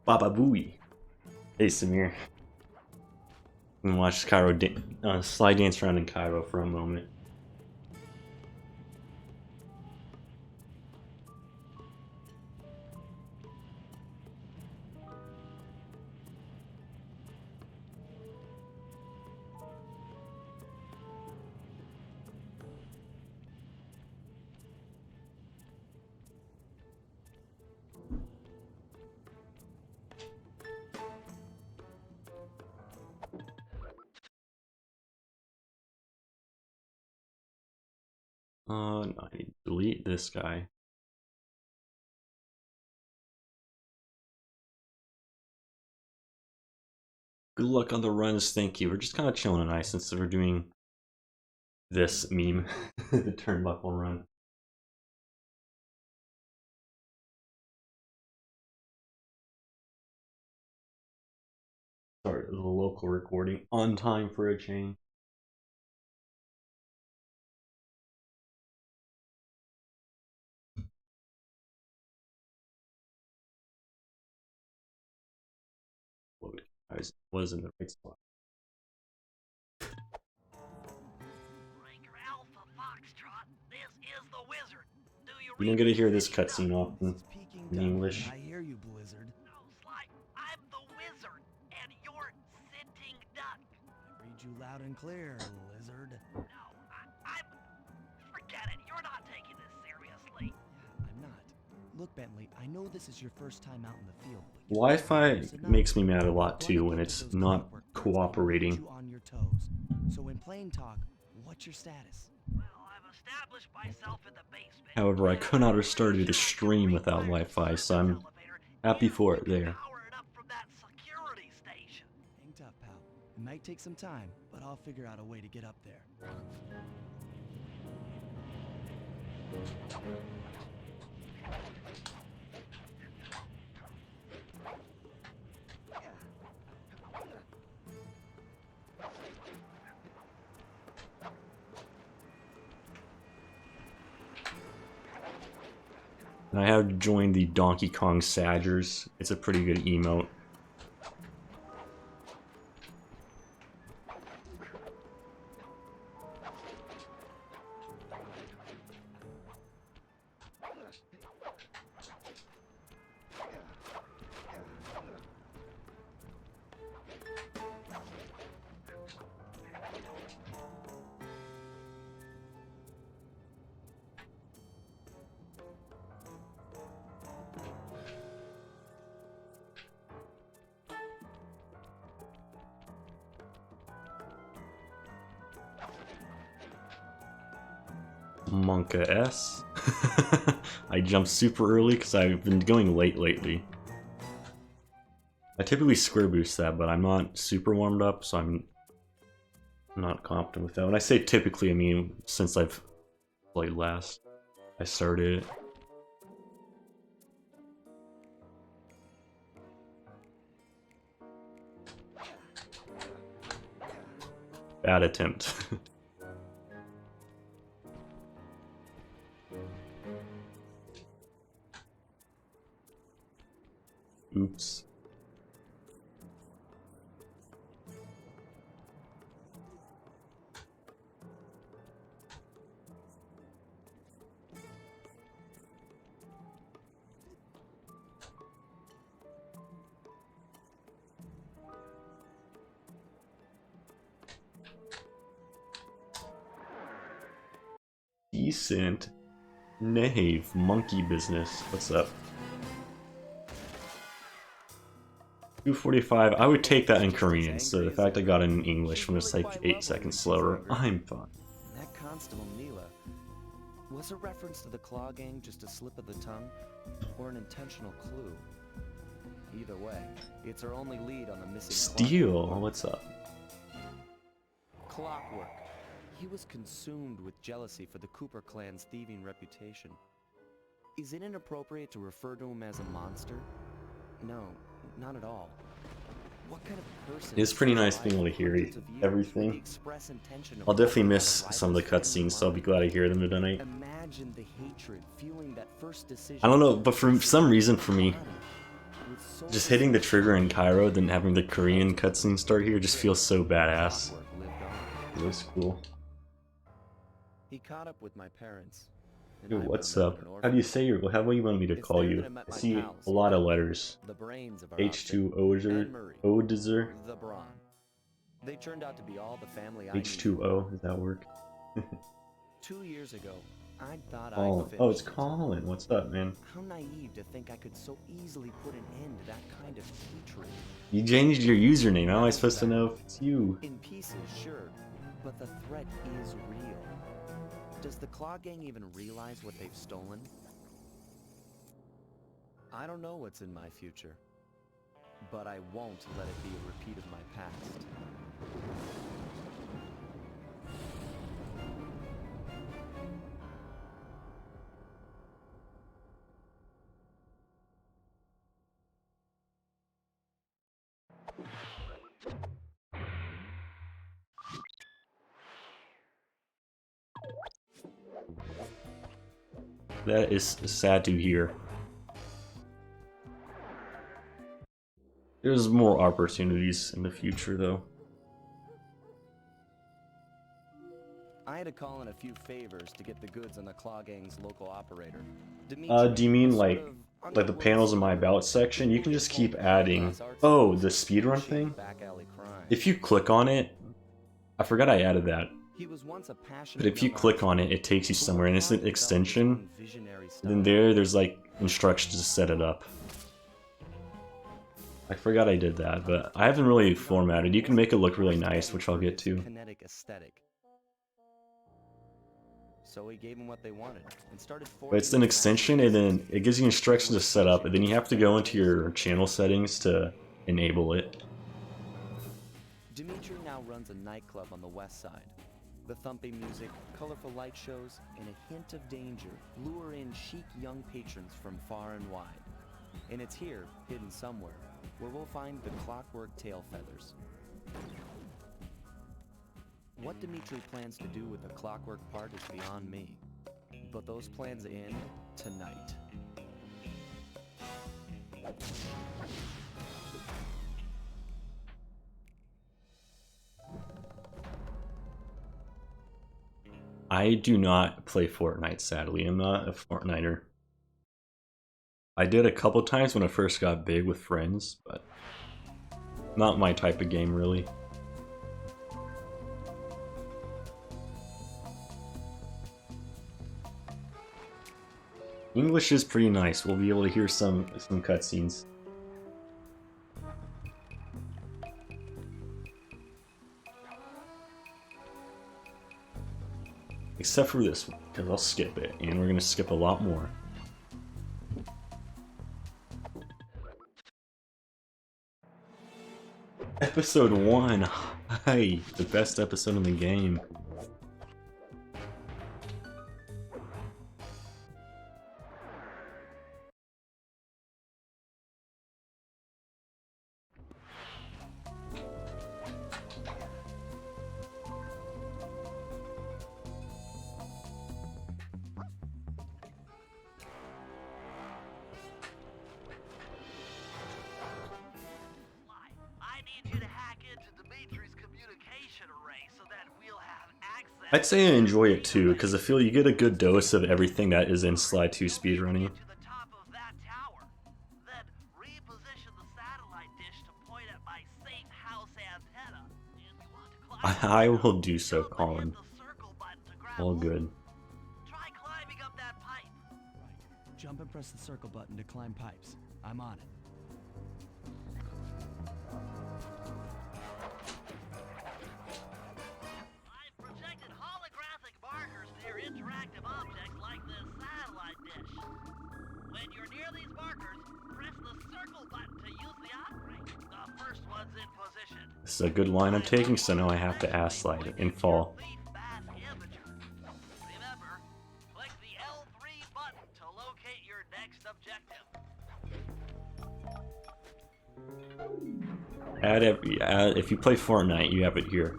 Baba Booey. Hey Samir. And watch Cairo slide dance around in Cairo for a moment. No, I need to delete this guy. Good luck on the runs, thank you. We're just kind of chilling tonight since we're doing this meme, the turnbuckle run. Start the local recording on time for a change. I was in the right spot. You don't get to hear this cutscene often in English. I hear you, Blizzard. No, Sly, I'm the wizard, and you're sitting duck. I read you loud and clear, Lizard. No, I'm... Forget it, you're not taking this seriously. I'm not. Look, Bentley, I know this is your first time out in the field, but Wi-Fi makes me mad a lot too when it's not cooperating. you on your toes. So in plain talk, what's your status? Well, I've established myself in the basement. However, I could not have started the stream without Wi-Fi, so I'm happy for it there. Power it up from that security station. Hang tough, pal. It might take some time, but I'll figure out a way to get up there. And I have joined the Donkey Kong Sadgers. It's a pretty good emote. Monka S. I jumped super early because I've been going late lately. I typically square boost that, but I'm not super warmed up, so I'm not confident with that. When I say typically, I mean since I've played last. I started it. Bad attempt. Oops. Decent. Knave. Monkey business. What's up? 245. I would take that in Korean, so the fact I got it in English when it's like 8 seconds slower, I'm fine. That Constable Neela, was a reference to the Claw Gang just a slip of the tongue, or an intentional clue? Either way, it's our only lead on the missing Steel, what's up? Clockwork. He was consumed with jealousy for the Cooper clan's thieving reputation. Is it inappropriate to refer to him as a monster? No, not at all. What kind of person It's pretty nice being able to hear everything. I'll definitely miss some of the cutscenes, so I'll be glad to hear them tonight. Imagine the hatred, feeling that first decision. I don't know, but for some reason for me, Just hitting the trigger in Cairo, then having the Korean cutscene start here just feels so badass. Clockwork lived on. It looks cool. He caught up with my parents. and Yo, I what's wound up? an How do you orphan. say your? How do you want me to It's call there you? that I met I my see pals. a lot of letters. The brains of our outfit, H2O, and Murray, Odezer, the brawn. They turned out to be all the family I H2O. Does that work? needed. 2 years ago, I thought Oh, I'd oh, it's finished. Colin. What's up, man? How naive to think I could so easily put an end to that kind of hatred. You changed your username. How am I supposed to know if it's you? In pieces, sure, but the threat is real. Does the Claw Gang even realize what they've stolen? I don't know what's in my future, but I won't let it be a repeat of my past. That is sad to hear. There's more opportunities in the future, though. I had to call in a few favors to get the goods on the Claw Gang's local operator. Do you mean like the panels in my about section? You can just keep adding. Oh, the speedrun thing? If you click on it, I forgot I added that. He was once a passionate But if you young click on artist it, it takes you who somewhere, and it's an wanted to develop his extension. own visionary Then style. there's like instructions to set it up. I forgot I did that, but I haven't really formatted. You can make it look really nice, which I'll get to. Kinetic aesthetic. So he gave them what they wanted and started But it's an extension, and then it gives you instructions to set up, and then you have to go into your channel settings to enable it. Dimitri now runs a nightclub on the west side. The thumping music, colorful light shows, and a hint of danger lure in chic young patrons from far and wide. And it's here, hidden somewhere, where we'll find the Clockwork Tail Feathers. What Dimitri plans to do with the clockwork part is beyond me. But those plans end tonight. I do not play Fortnite, sadly. I'm not a Fortniter. I did a couple times when I first got big with friends, but not my type of game, really. English is pretty nice. We'll be able to hear some cutscenes. Except for this one, because I'll skip it, and we're gonna skip a lot more. Episode 1! Hi! The best episode in the game. I need you to hack into Dimitri's communication array so that we'll have access. I'd say I enjoy it too, because I feel you get a good dose of everything that is in Sly 2 speedrunning. To the top of that tower, then reposition the satellite dish to point at my safe house antenna. And you want to climb I will do so, Jump and hit Colin. the circle button to grab All hold. good. Try climbing up that pipe. Jump and press the circle button to climb pipes. I'm on it. I've projected holographic markers near interactive objects like this satellite dish. When you're near these markers, press the circle button to use the operate. The first one's in position. This is a good line I'm taking, so now I have to ask Sly in fall. Remember, click the L3 button to locate your next objective. If you play Fortnite, you have it here.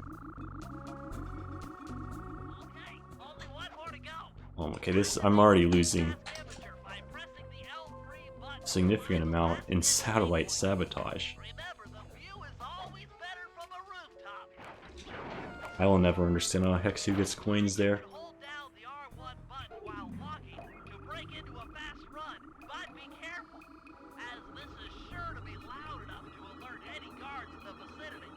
Okay, only one more to go. Oh, okay, I'm already losing. Amateur by pressing the L3 button. significant amount in satellite sabotage. Remember, the view is always better from a rooftop. I will never understand how Hexu gets coins there. Hold down the R1 button while walking to break into a fast run, but be careful, as this is sure to be loud enough to alert any guards in the vicinity.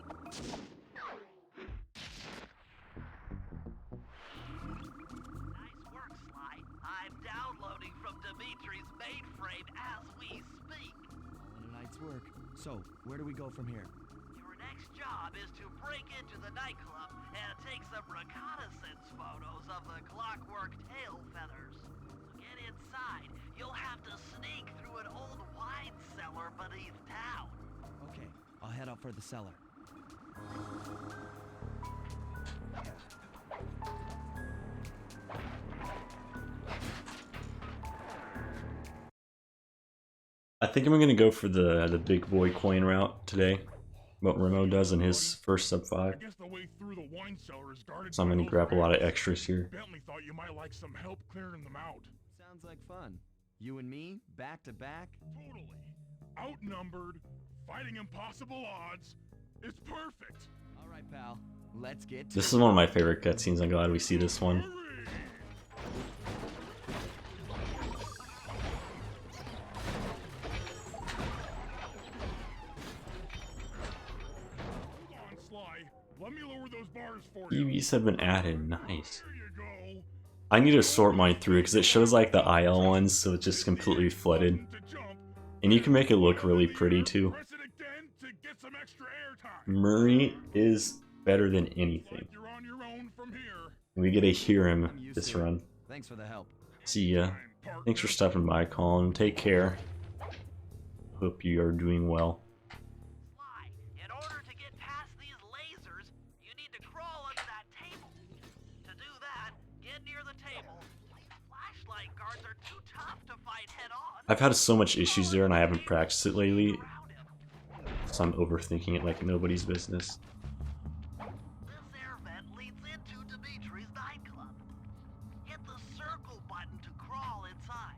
Nice work, Sly. I'm downloading from Dimitri's mainframe as we speak. All in a night's work. So, where do we go from here? Your next job is to break into the nightclub and take some reconnaissance photos of the Clockwork Tail Feathers. To get inside, you'll have to sneak through an old wine cellar beneath town. Okay, I'll head out for the cellar. I think I'm gonna go for the big boy coin route today. What Remo does in his first sub 5. guess the way through the wine cellar is guarded So I'm by gonna those grab a lot of bears. extras here. Bentley thought you might like some help clearing them out. Sounds like fun. You and me, back to back? Totally. Outnumbered, fighting impossible odds. It's perfect. All right, pal. Let's get to This is one of my favorite cutscenes. I'm glad we see this one. Hurry! Hold on, Sly. Let me lower those bars for you. EVs have been added. Nice. There you go. I need to sort mine through because it shows like the IL ones, so it's just completely flooded. To jump. And you can make it look really pretty too. Press it again to get some extra airtime. Murray is better than anything. Like you're on your own from here. And we get to hear him I'm used this to it. run. Thanks for the help. See ya. Thanks for stopping by, Colin. Take care. Hope you are doing well. Sly, in order to get past these lasers, you need to crawl under that table. To do that, get near the table. Flashlight guards are too tough to fight head on. I've had so much issues there and I haven't practiced it lately, Around him. so I'm overthinking it like nobody's business. This air vent leads into Dimitri's nightclub. Hit the circle button to crawl inside.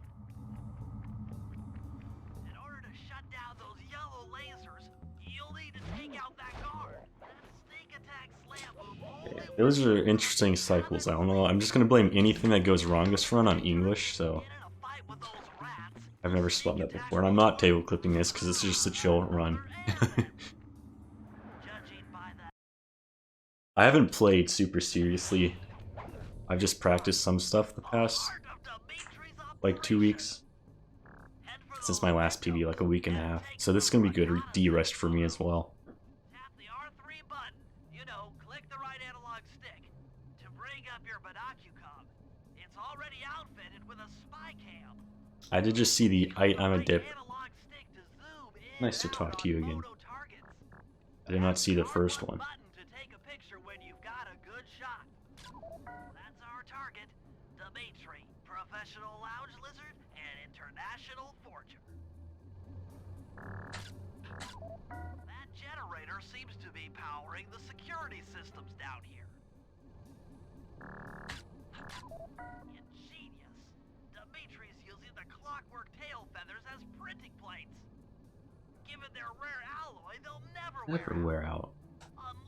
In order to shut down those yellow lasers, you'll need to take out that guard. That sneak attack slam move only Those are interesting cycles. I don't know. I'm just gonna blame anything that goes wrong this run on English, so get in a fight with those rats. I've never spun that before. And I'm not table clipping this because it's just a chill run. Judging by that, I haven't played super seriously. I've just practiced some stuff the past part of Dimitri's like 2 weeks head for since the my last PB, like a week and a half. So this is gonna be good de-rest for me as well. Tap the R3 button, you know, click the right analog stick to bring up your binocucom. It's already outfitted with a spy cam. I did just see the I'm a Right dip. analog stick to zoom in Nice to and talk out to you on again. photo targets. I did not see the Tap first R1 one. button to take a picture when you've got a good shot. That's our target, Dimitri, professional lounge lizard and international forger. That generator seems to be powering the security systems down here. Ingenious. Dimitri's using the Clockwork Tail Feathers as printing plates. Given their rare alloy, they'll Never wear out.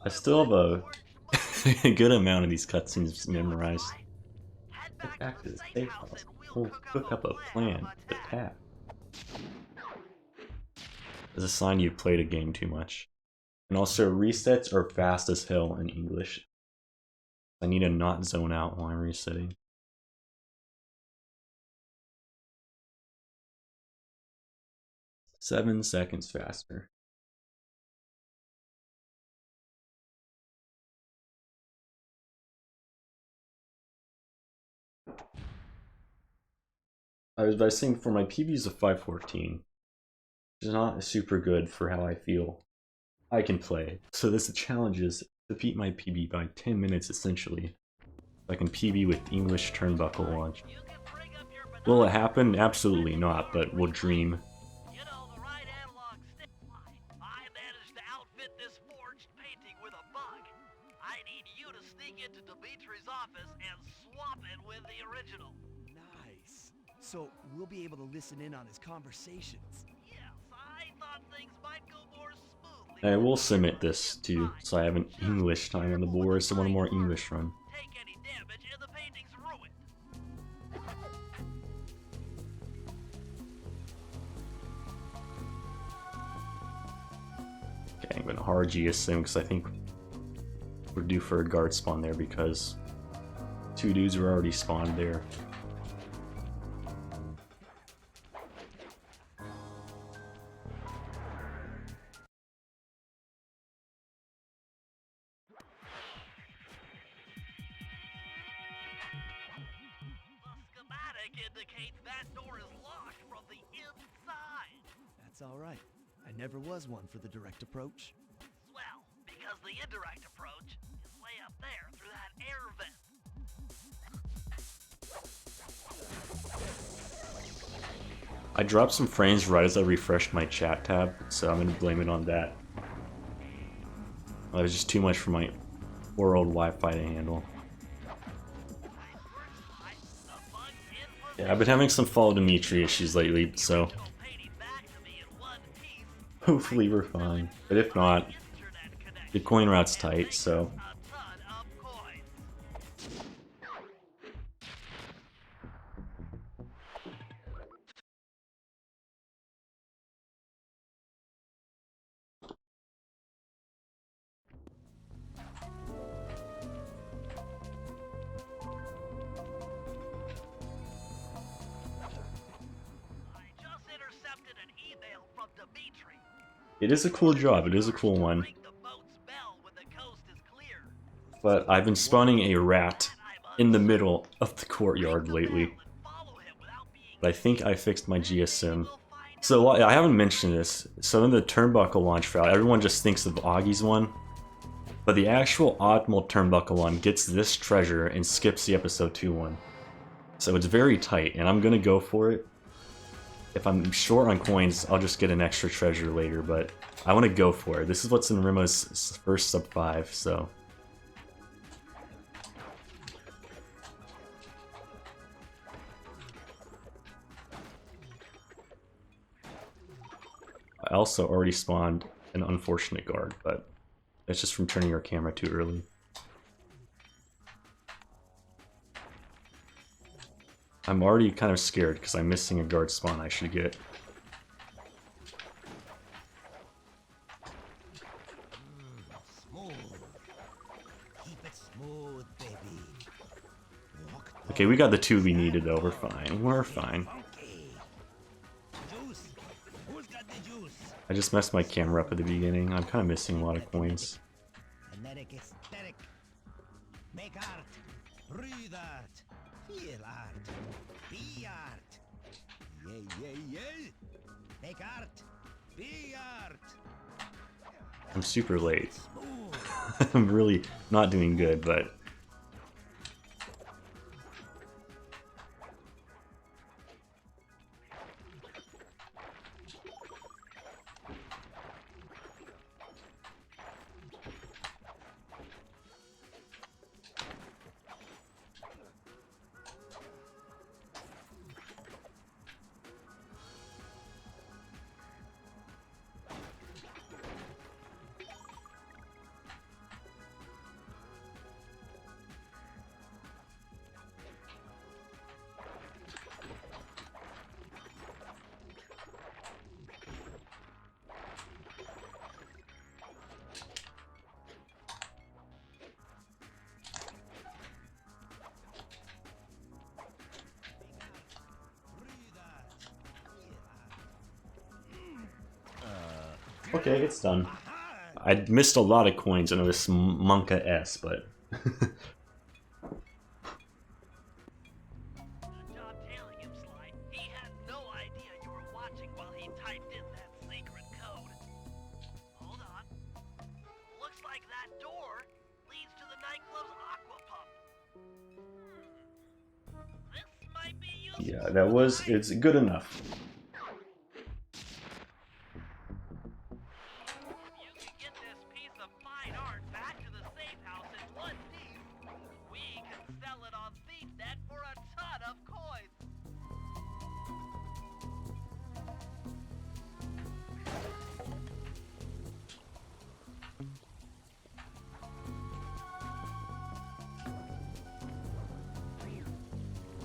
I Unless still have they're a forged a good amount of these cutscenes memorized. Head Get back to the safe safe house house. and we'll We'll cook up a plan of to attack. tap. As a sign you played a game too much. And also resets are fast as hell in English. I need to not zone out while I'm resetting. Seven seconds faster. I was saying for my PB is a 514. Which is not super good for how I feel I can play. So this challenge is to beat my PB by 10 minutes essentially. I can PB with English turnbuckle launch. You can bring up your Will it happen? Absolutely not, but we'll dream. You know, the right analog stick. I managed to outfit this forged painting with a bug. I need you to sneak into Dimitri's office and swap it with the original. Nice. So, we'll be able to listen in on his conversations. Yes, I thought things might go more smoothly. I will submit this too, so I have an English time on the board, so one more English run. Take any damage and the painting's ruined. Okay, I'm gonna hard GSM because I think we're due for a guard spawn there because 2 dudes were already spawned there. The schematic indicates that door is locked from the inside. That's all right. I never was one for the direct approach. Well, because the indirect approach is way up there through that air vent. I dropped some frames right as I refreshed my chat tab, so I'm gonna blame it on that. That was just too much for my poor old Wi-Fi to handle. The bug's in for Yeah, I've been having some Follow Dimitri issues lately, so the painting back to me in one piece. hopefully we're fine. But if not, Internet connection. the coin route's tight, so A ton of coins. I just intercepted an email from Dimitri. it is a cool job. It is a cool one. Ring the boat's bell when the coast is clear. But I've been spawning a rat I'm in the middle of the courtyard the lately. bell and follow him without being But I think I fixed my GSM. We'll find So I haven't mentioned this. So in the turnbuckle launch route, everyone just thinks of Augie's one. But the actual optimal turnbuckle one gets this treasure and skips the episode 2 one. So it's very tight, and I'm gonna go for it. If I'm short on coins, I'll just get an extra treasure later, but I want to go for it. This is what's in Rimo's first sub 5, so. I also already spawned an unfortunate guard, but it's just from turning your camera too early. I'm already kind of scared because I'm missing a guard spawn I should get. Smooth. Keep it smooth, baby. Okay, we got the 2 we needed though, we're fine. We're fine. Funky. Juice. Who's got the juice? I just messed my camera up at the beginning. I'm kind of missing a lot of coins. Kinetic aesthetic. Make art. Breathe art. Feel art. Be art. Yay, yay, yay. Make art. Be art. I'm super late. Smooth. I'm really not doing good, but Breathe art. Feel art. okay, it's done. I missed a lot of coins and it was some Monka S, but Good job tailing him, Sly. He had no idea you were watching while he typed in that secret code. Hold on. Looks like that door leads to the nightclub's aqua pump. This might be useful. yeah, that was, it's good enough. You can get this piece of fine art back to the safe house in one piece. We can sell it on ThiefNet for a ton of coins.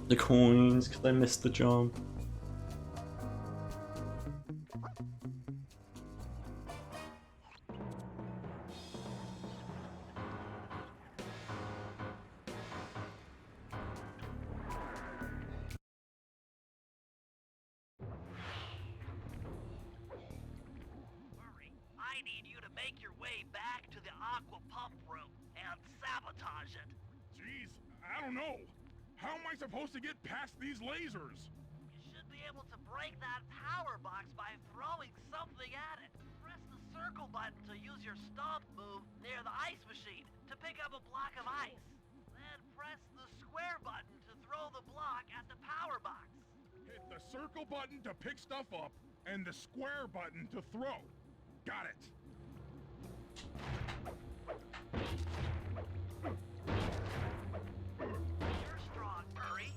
The coins, because I missed the jump. Murray, I need you to make your way back to the aqua pump room and sabotage it. Jeez, I don't know. How am I supposed to get past these lasers? You should be able to break that power box by throwing something at it. Press the circle button to use your stomp move near the ice machine to pick up a block of ice. Then press the square button to throw the block at the power box. Hit the circle button to pick stuff up and the square button to throw. Got it. You're strong, Murray.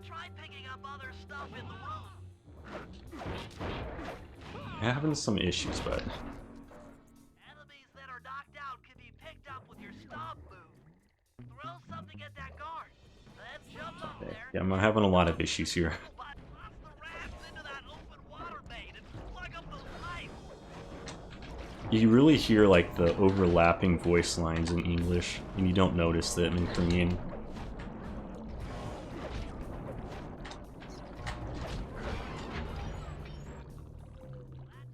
Try picking up other stuff in the room. Having some issues, but Enemies that are knocked out can be picked up with your stomp move. Throw something at that guard, then jump up there. yeah, I'm having a lot of issues here. Toss the rafts into that open water main and plug up those pipes. You really hear like the overlapping voice lines in English, and you don't notice them in Korean. That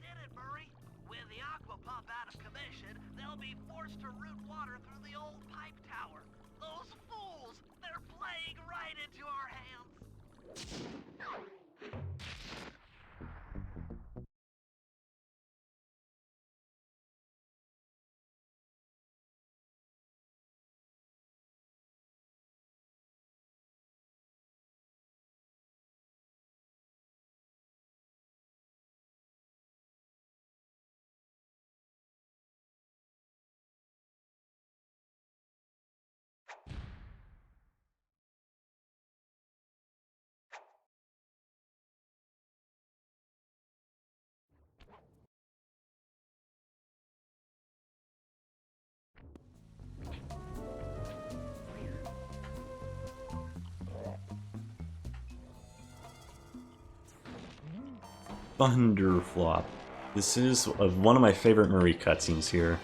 did it, Murray. With the aqua pump out of commission, they'll be forced to route water through the old pipe tower. Those fools! They're playing right into our hands. Thunderflop. This is one of my favorite Murray cutscenes here.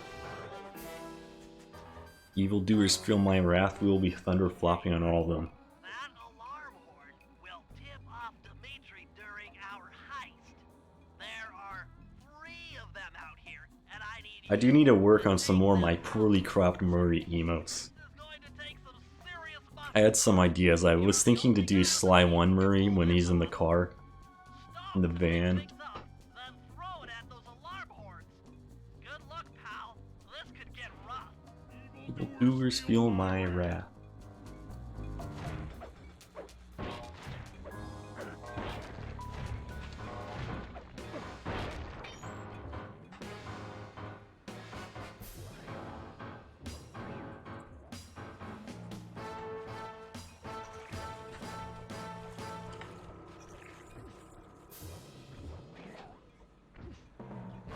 Evildoers feel my wrath, we will be thunderflopping on all of them. That alarm horn will tip off Dimitri during our heist. There are 3 of them out here, and I need I do need to work on some more of my poorly cropped Murray emotes. This is going to take some serious muscle. I had some ideas. I was thinking to do Sly 1 Murray when he's in the car, in the van. Things up, then throw it at those alarm horns. Good luck, pal. This could get rough. Evildoers feel my wrath.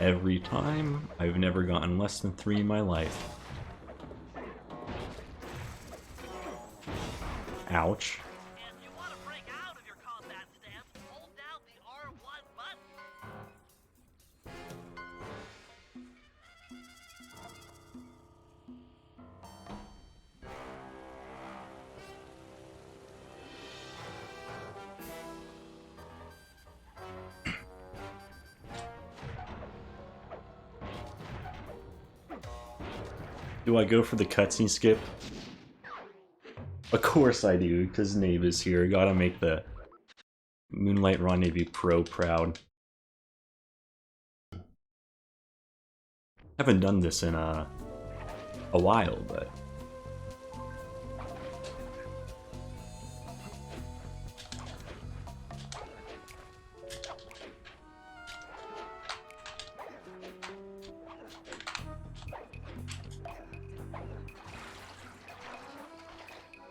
Every time, I've never gotten less than 3 in my life. Ouch. If you want to break out of your combat stance, hold down the R1 button. Do I go for the cutscene skip? Of course I do, because Nave is here. Gotta make the Moonlight Rendezvous Pro proud. Haven't done this in a while, but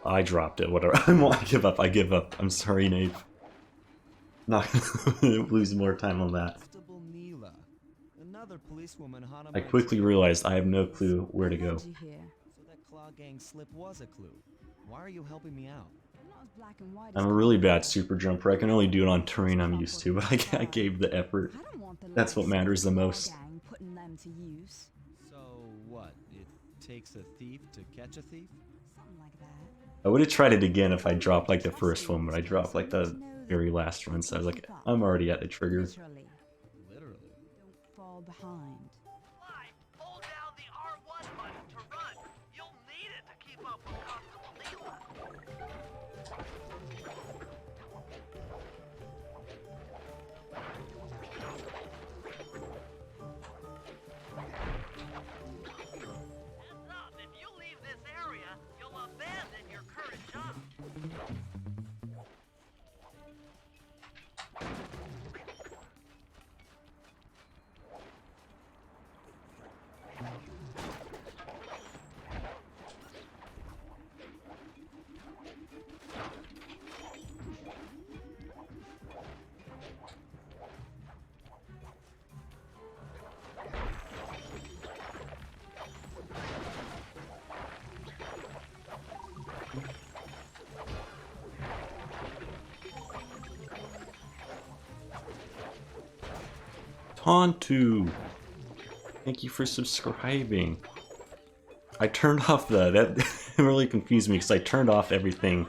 I dropped it. Whatever. I give up. I give up. I'm sorry, Nave. Not gonna lose more time on that. Constable Neela. Another policewoman Hana I quickly realized I have no clue where to go. So that Claw Gang slip was a clue. Why are you helping me out? I'm not I'm a really bad super jumper. I can only do it on terrain I'm used to, but I gave the effort. That's what matters the most. So what? It takes a thief to catch a thief? I would have tried it again if I dropped like the first one, but I dropped like the very last one, so I was like, I'm already at the trigger. Literally. Don't fall behind. Slide, hold down the R1 button to run. You'll need it to keep up with Constable Leela. Heads up, if you leave this area, you'll abandon your current job. Tontu! Thank you for subscribing. I turned off that really confused me because I turned off everything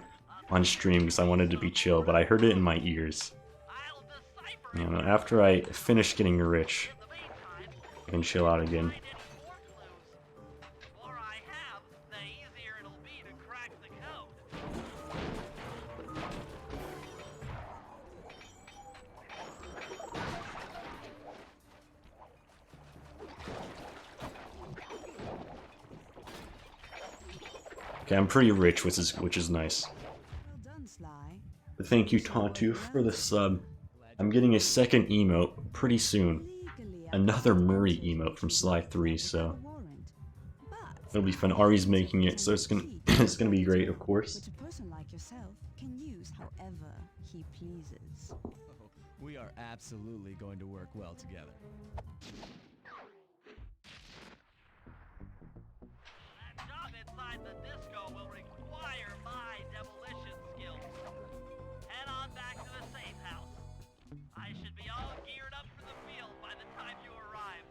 on stream because I wanted to be chill, but I heard it in my ears. I'll decipher You know, after I finish getting rich, in the meantime. I can chill out again. Find any more clues. The more I have, the easier it'll be to crack the code. Okay, I'm pretty rich, which is nice. Well done, Sly. But thank you, Tontu, for the sub. I'm getting a second emote pretty soon. Legally Another Murray apprehended emote from Sly 3, so without a warrant. But it'll be fun. Ari's making it, so it's gonna it's gonna be great, of course. which a person like yourself can use however he pleases. We are absolutely going to work well together. That job inside the disco will require my demolition skills. Head on back to the safe house. I should be all geared up for the field by the time you arrive.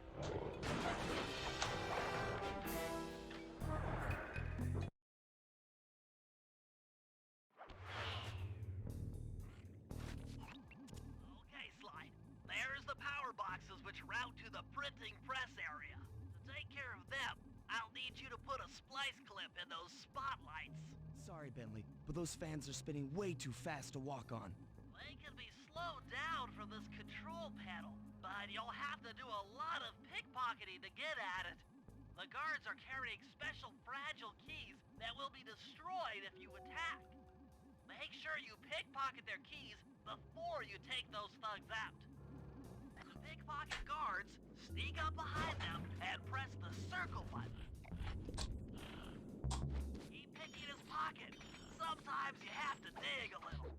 Okay, Sly. There's the power boxes which route to the printing press area. To take care of them, I'll need you to put a splice clip in those spotlights. Sorry, Bentley, but those fans are spinning way too fast to walk on. They can be slowed down from this control panel, but you'll have to do a lot of pickpocketing to get at it. The guards are carrying special fragile keys that will be destroyed if you attack. Make sure you pickpocket their keys before you take those thugs out. To pickpocket guards, sneak up behind them and press the circle button. Keep picking his pocket. Sometimes you have to dig a little.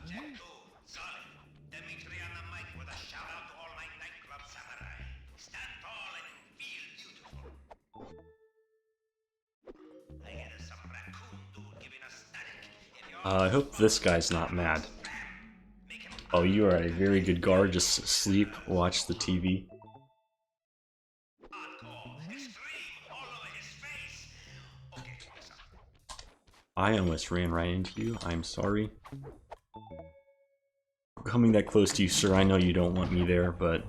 Check two. Solid. Dimitri on the mic with a shout out to all my nightclub samurai. Stand tall and feel beautiful. I hear some raccoon dude giving us static. If you're I hope this guy's not mad. Oh, you are a very good guard. Just sleep, watch the TV. hardcore, extreme, all over his face. Okay, listen. I almost ran right into you. I'm sorry. Coming that close to you, sir. I know you don't want me there, but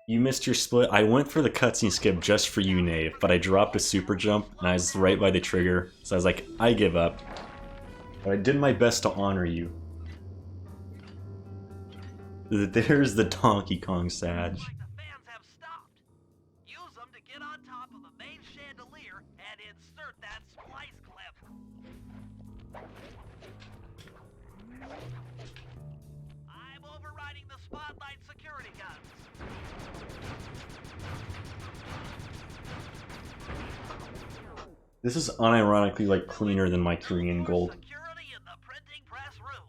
you missed your split. I went for the cutscene skip just for you, Nave, but I dropped a super jump and I was right by the trigger, so I was like, I give up. But I did my best to honor you. There's the Donkey Kong Sag. Like the fans have stopped. Use them to get on top of the main chandelier and insert that splice clip. I'm overriding the spotlight security guns. This is unironically like cleaner than my Korean More gold. security in the printing press room.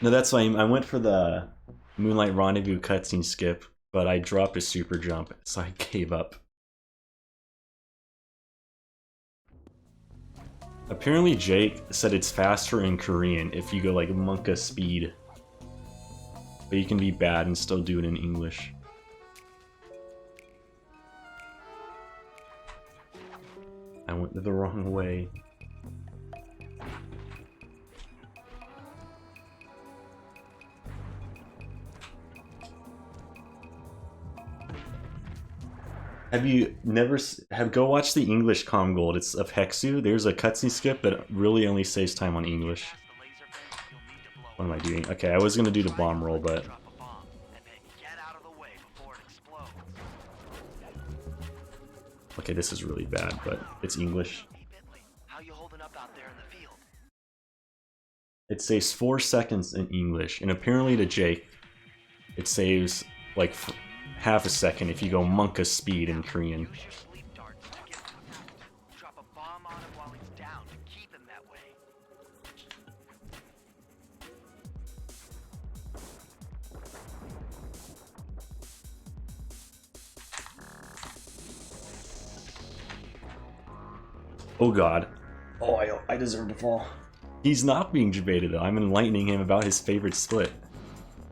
No, that's why I went for the Moonlight Rendezvous cutscene skip, but I dropped a super jump, so I gave up. Apparently Jake said it's faster in Korean if you go like Monka speed. But you can be bad and still do it in English. I went the wrong way. Have you never go watch the English Com Gold? It's of Hexu. There's a cutscene skip that really only saves time on English. What am I doing? Okay, I was gonna do the bomb roll, but okay, this is really bad, but it's English. How you holding up out there in the field? It saves 4 seconds in English, and apparently to Jake, it saves like half a second if you go Monka speed in Korean. Use your sleep darts to get him out. Drop a bomb on him while he's down to keep him that way. Oh god. Oh, I deserve to fall. He's not being debated though. I'm enlightening him about his favorite split.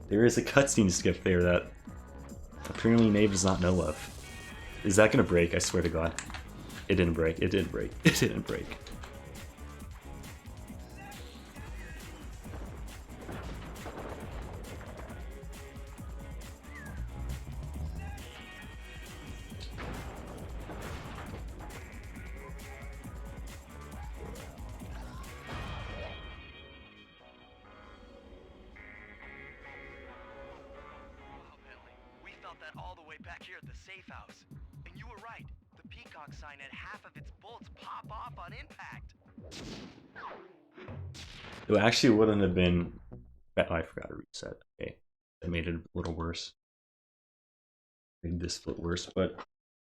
There is a cutscene skip there that apparently Nave does not know of. Is that gonna break? I swear to god. It didn't break. It didn't break. It didn't break. We felt that all the way back here at the safe house. And you were right. The Peacock sign had half of its bolts pop off on impact. It actually wouldn't have been. Oh, I forgot to reset. Okay, that made it a little worse. Made this split worse, but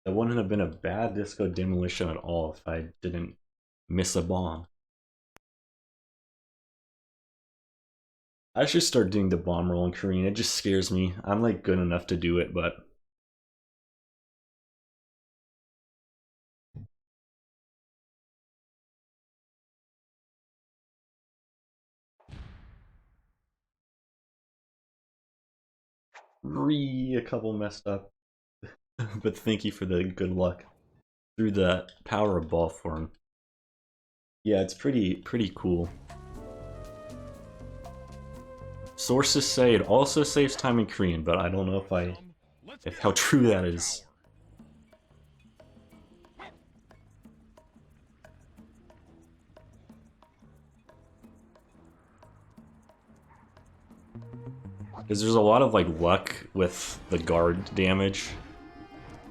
that wouldn't have been a bad disco demolition at all if I didn't miss a bomb. I should start doing the bomb roll in Korean. It just scares me. I'm like good enough to do it, but a couple messed up. But thank you for the good luck through the power of ball form. Yeah, it's pretty cool. Sources say it also saves time in Korean, but I don't know if how true that is. Because there's a lot of like luck with the guard damage.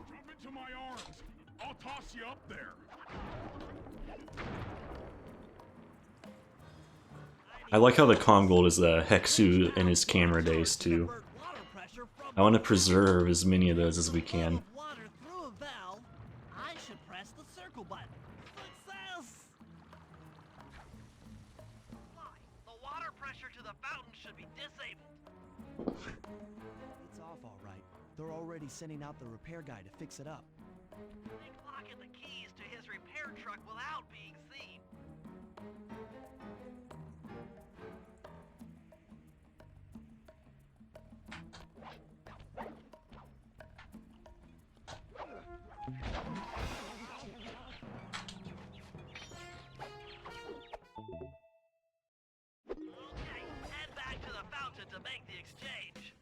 Jump into my arms. I'll toss you up there. I like how the Com Gold is the Hexu in his camera days too. I want to preserve as many of those as we can. Water through a valve. I should press the circle button. Success! The water pressure to the fountain should be disabled. It's off all right. They're already sending out the repair guy to fix it up. Think locking the keys to his repair truck without being seen. Okay, head back to the fountain to make the exchange.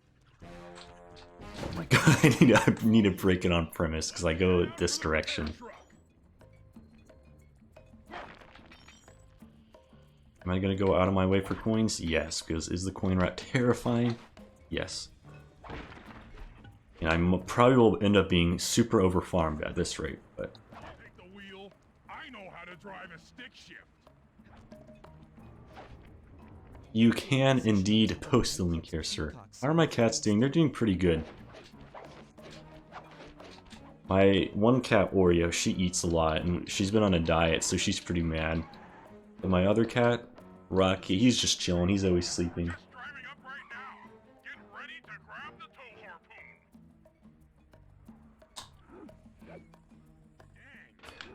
Oh my god, I need to break it on premise because I go this direction. Am I gonna go out of my way for coins? Yes, because is the coin route terrifying? Yes. And I probably will end up being super overfarmed at this rate, but Take the wheel. I know how to drive a stick shift. you can indeed post the link here, sir. How are my cats doing? They're doing pretty good. My one cat, Oreo, she eats a lot, and she's been on a diet, so she's pretty mad. But my other cat, Rocky, he's just chilling. He's always sleeping. Just driving up right now. Get ready to grab the tow harpoon.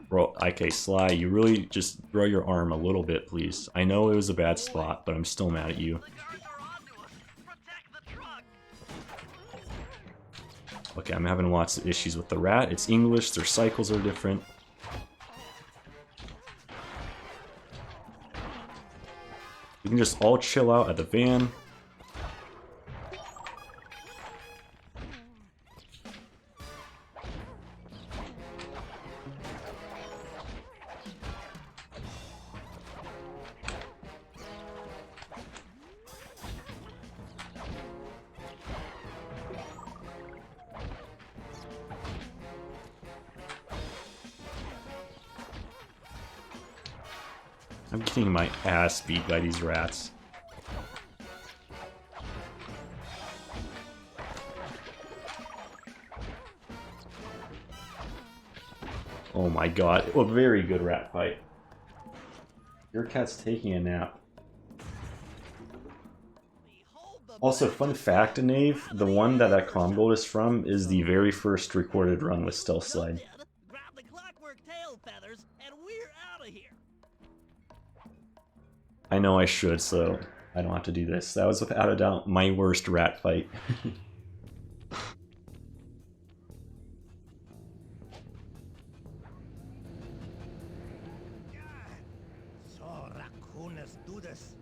Bro, okay, Sly, you really just throw your arm a little bit, please. I know it was a bad spot, but I'm still mad at you. The guards are onto us. Protect the truck. Okay, I'm having lots of issues with the rat. It's English, their cycles are different. We can just all chill out at the van. I'm getting my ass beat by these rats. Oh my god, a very good rat fight. Your cat's taking a nap. Behold the Also, best fun of fact, Satan. Nave, the one that comm gold is from is the very first recorded run with Stealth So Slide. then, grab the clockwork tail feathers, and we're out of here. I know I should, so I don't have to do this. That was without a doubt my worst rat fight. So raccooners do this.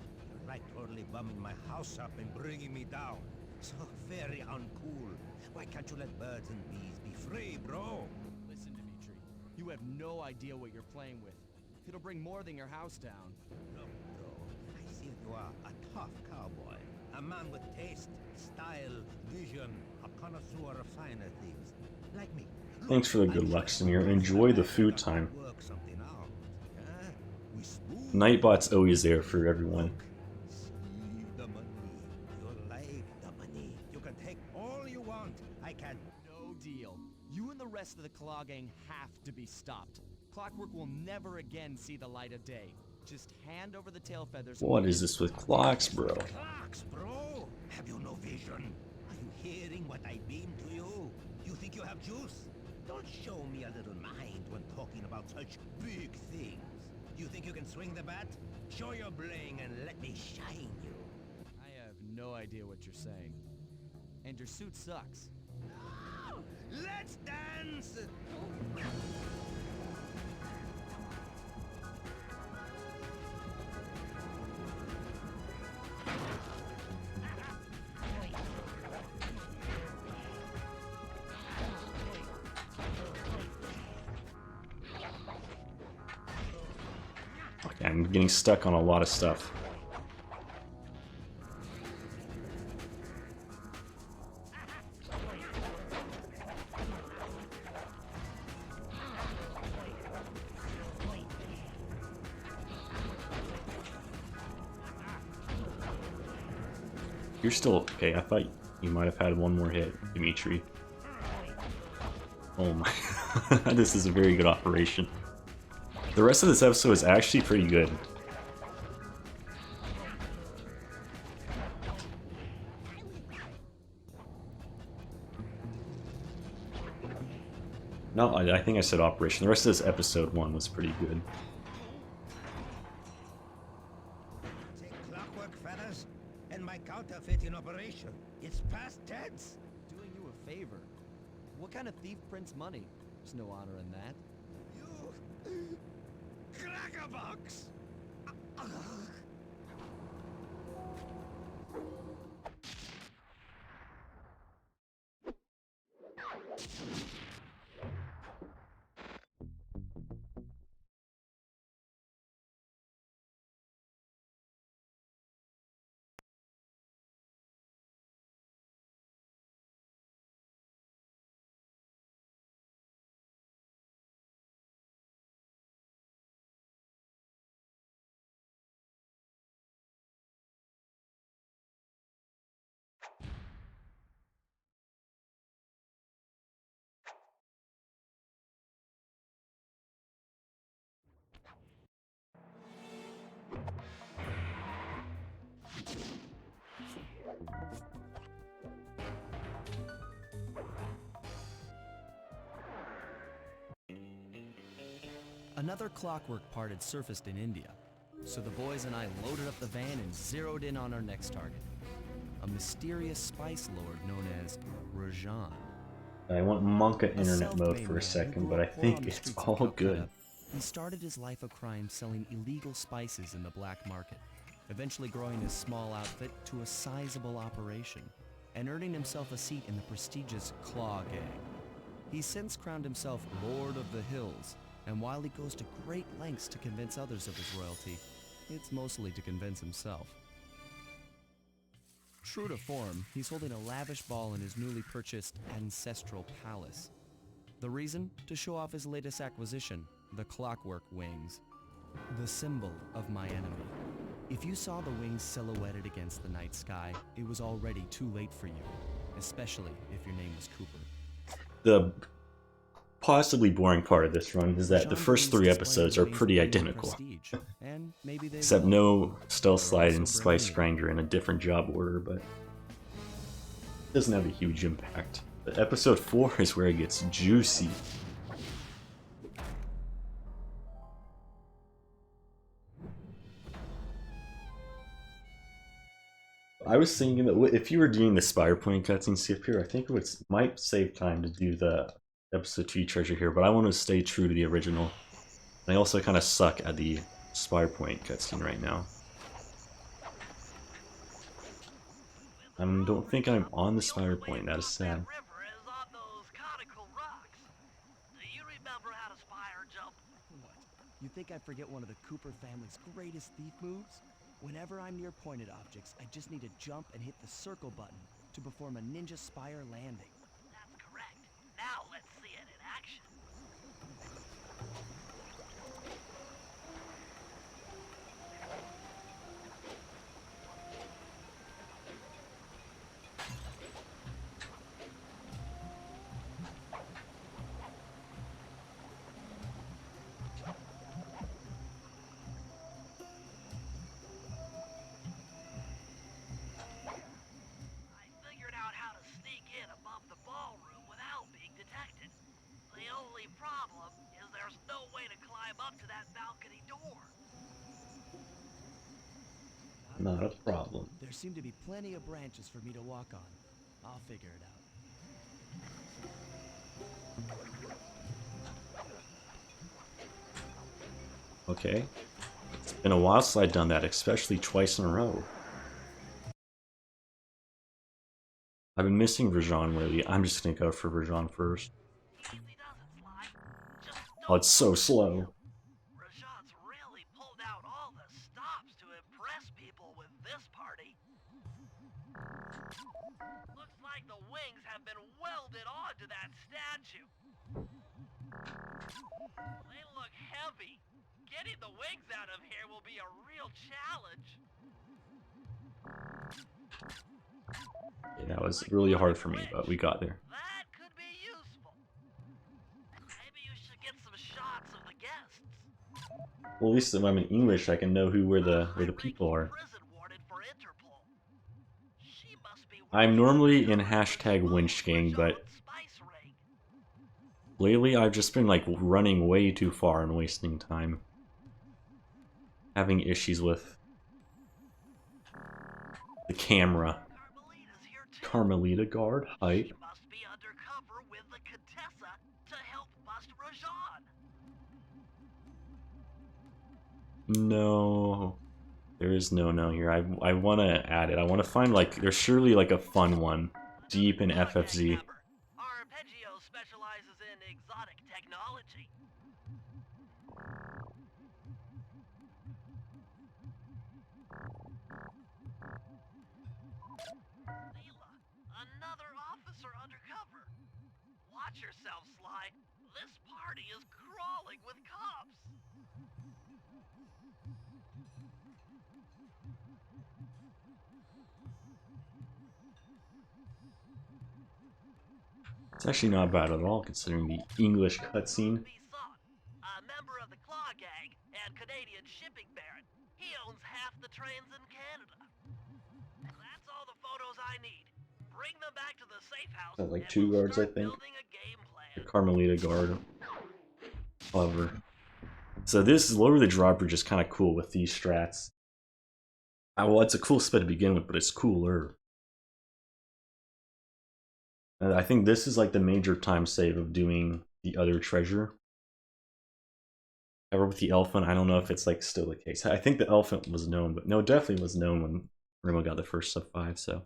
Right, totally bumming my house up and bringing me down. So very uncool. Why can't you let birds and bees be free, bro? Listen, Dimitri. You have no idea what you're playing with. It'll bring more than your house down. Look, bro, I see you are a tough cowboy. A man with taste, style, vision, a connoisseur of finer things. Like me. Look, Thanks for the good I'm luck, sure Samir. Enjoy the food time. work something out. Huh? We smooth Nightbot's always there for everyone. See the money. You like the money. You can take all you want. I can. No deal. You and the rest of the Claw Gang have to be stopped. Clockwork will never again see the light of day. Just hand over the tail feathers. What is this with clocks, bro? Clocks, bro. Have you no vision? Are you hearing what I beam to you? You think you have juice? Don't show me a little mind when talking about such big things. You think you can swing the bat? Show your bling and let me shine you. I have no idea what you're saying. And your suit sucks. Let's dance! Okay, I'm getting stuck on a lot of stuff. You're still okay. I thought you might have had one more hit, Dimitri. Oh my. This is a very good operation. The rest of this episode is actually pretty good. No, I think I said operation. The rest of this episode 1 was pretty good. Take clockwork feathers and my counterfeit in operation. It's past tense. Doing you a favor. What kind of thief prints money? There's no honor in that. You crackerbox! Another clockwork part had surfaced in India, so the boys and I loaded up the van and zeroed in on our next target. A mysterious spice lord known as Rajan. I want Monka A internet mode self-made for a man who second, grew but I up poor on think the it's streets of all Calcutta. good. He started his life of crime selling illegal spices in the black market, eventually growing his small outfit to a sizable operation, and earning himself a seat in the prestigious Claw Gang. He's since crowned himself Lord of the Hills, and while he goes to great lengths to convince others of his royalty, it's mostly to convince himself. True to form, he's holding a lavish ball in his newly purchased ancestral palace. The reason? To show off his latest acquisition, the Clockwork Wings. The symbol of my enemy. If you saw the wings silhouetted against the night sky, it was already too late for you, especially if your name was Cooper. The possibly boring part of this run is that the Rajan first believes 3 displaying episodes the are wings pretty will bring you identical. prestige, and maybe they Except will. no Stealth They're Slide also and Spice brilliant. Grinder in a different job order, but it doesn't have a huge impact. But episode 4 is where it gets juicy. I was thinking that if you were doing the Spire Point cutscene skip here, I think might save time to do the episode 2 treasure here, but I want to stay true to the original. And I also kind of suck at the Spire Point cutscene right now. I don't think I'm on the Spire Point, that is sad. That river is on those conical rocks. Do you remember how to spire jump? What? You think I forget one of the Cooper family's greatest thief moves? Whenever I'm near pointed objects, I just need to jump and hit the circle button to perform a ninja spire landing. That's correct. Now let's see it in action. I figured out how to sneak in above the ballroom without being detected. The only problem is there's no way to climb up to that balcony door. Not a problem. There seem to be plenty of branches for me to walk on. I'll figure it out. Okay. It's been a while since I've done that, especially twice in a row. I've been missing Rajan lately. I'm just gonna go for Rajan first. Easy does it, Sly. Just Oh, it's so slow. Rajan's really pulled out all the stops to impress people with this party. Looks like the wings have been welded onto that statue. They look heavy. Getting the wings out of here will be a real challenge. Yeah, that was really hard for me, but we got there. That could be useful. Maybe you should get some shots of the guests. Well, at least if I'm in English, I can know where the people are. Prison warden for Interpol. She must be I'm normally in #WinchGang, but Spice Ring. lately I've just been like running way too far and wasting time. Having issues with the camera. Carmelita's here too. Carmelita guard, hype. She must be undercover with the Contessa to help bust Rajan. No. There is no here. I want to add it. I want to find like, there's surely like a fun one deep in FFZ. Member. Arpeggio specializes in exotic technology. Leela, another officer undercover. Watch yourself, Sly. This party is crawling with cops. It's actually not bad at all considering the English cutscene. Bisson, a member of the Claw Gang and Canadian shipping baron. He owns half the trains in Canada. That's all the photos I need. Bring them back to the safe house. Got like and 2 we'll guards, I start think. building a game plan. The Carmelita guard. Clever. So this lower the drawbridge is kind of cool with these strats. Well, it's a cool split to begin with, but it's cooler. I think this is like the major time save of doing the other treasure. However, with the elephant, I don't know if it's like still the case. I think the elephant was known, but no, it definitely was known when Remo got the first sub 5, so.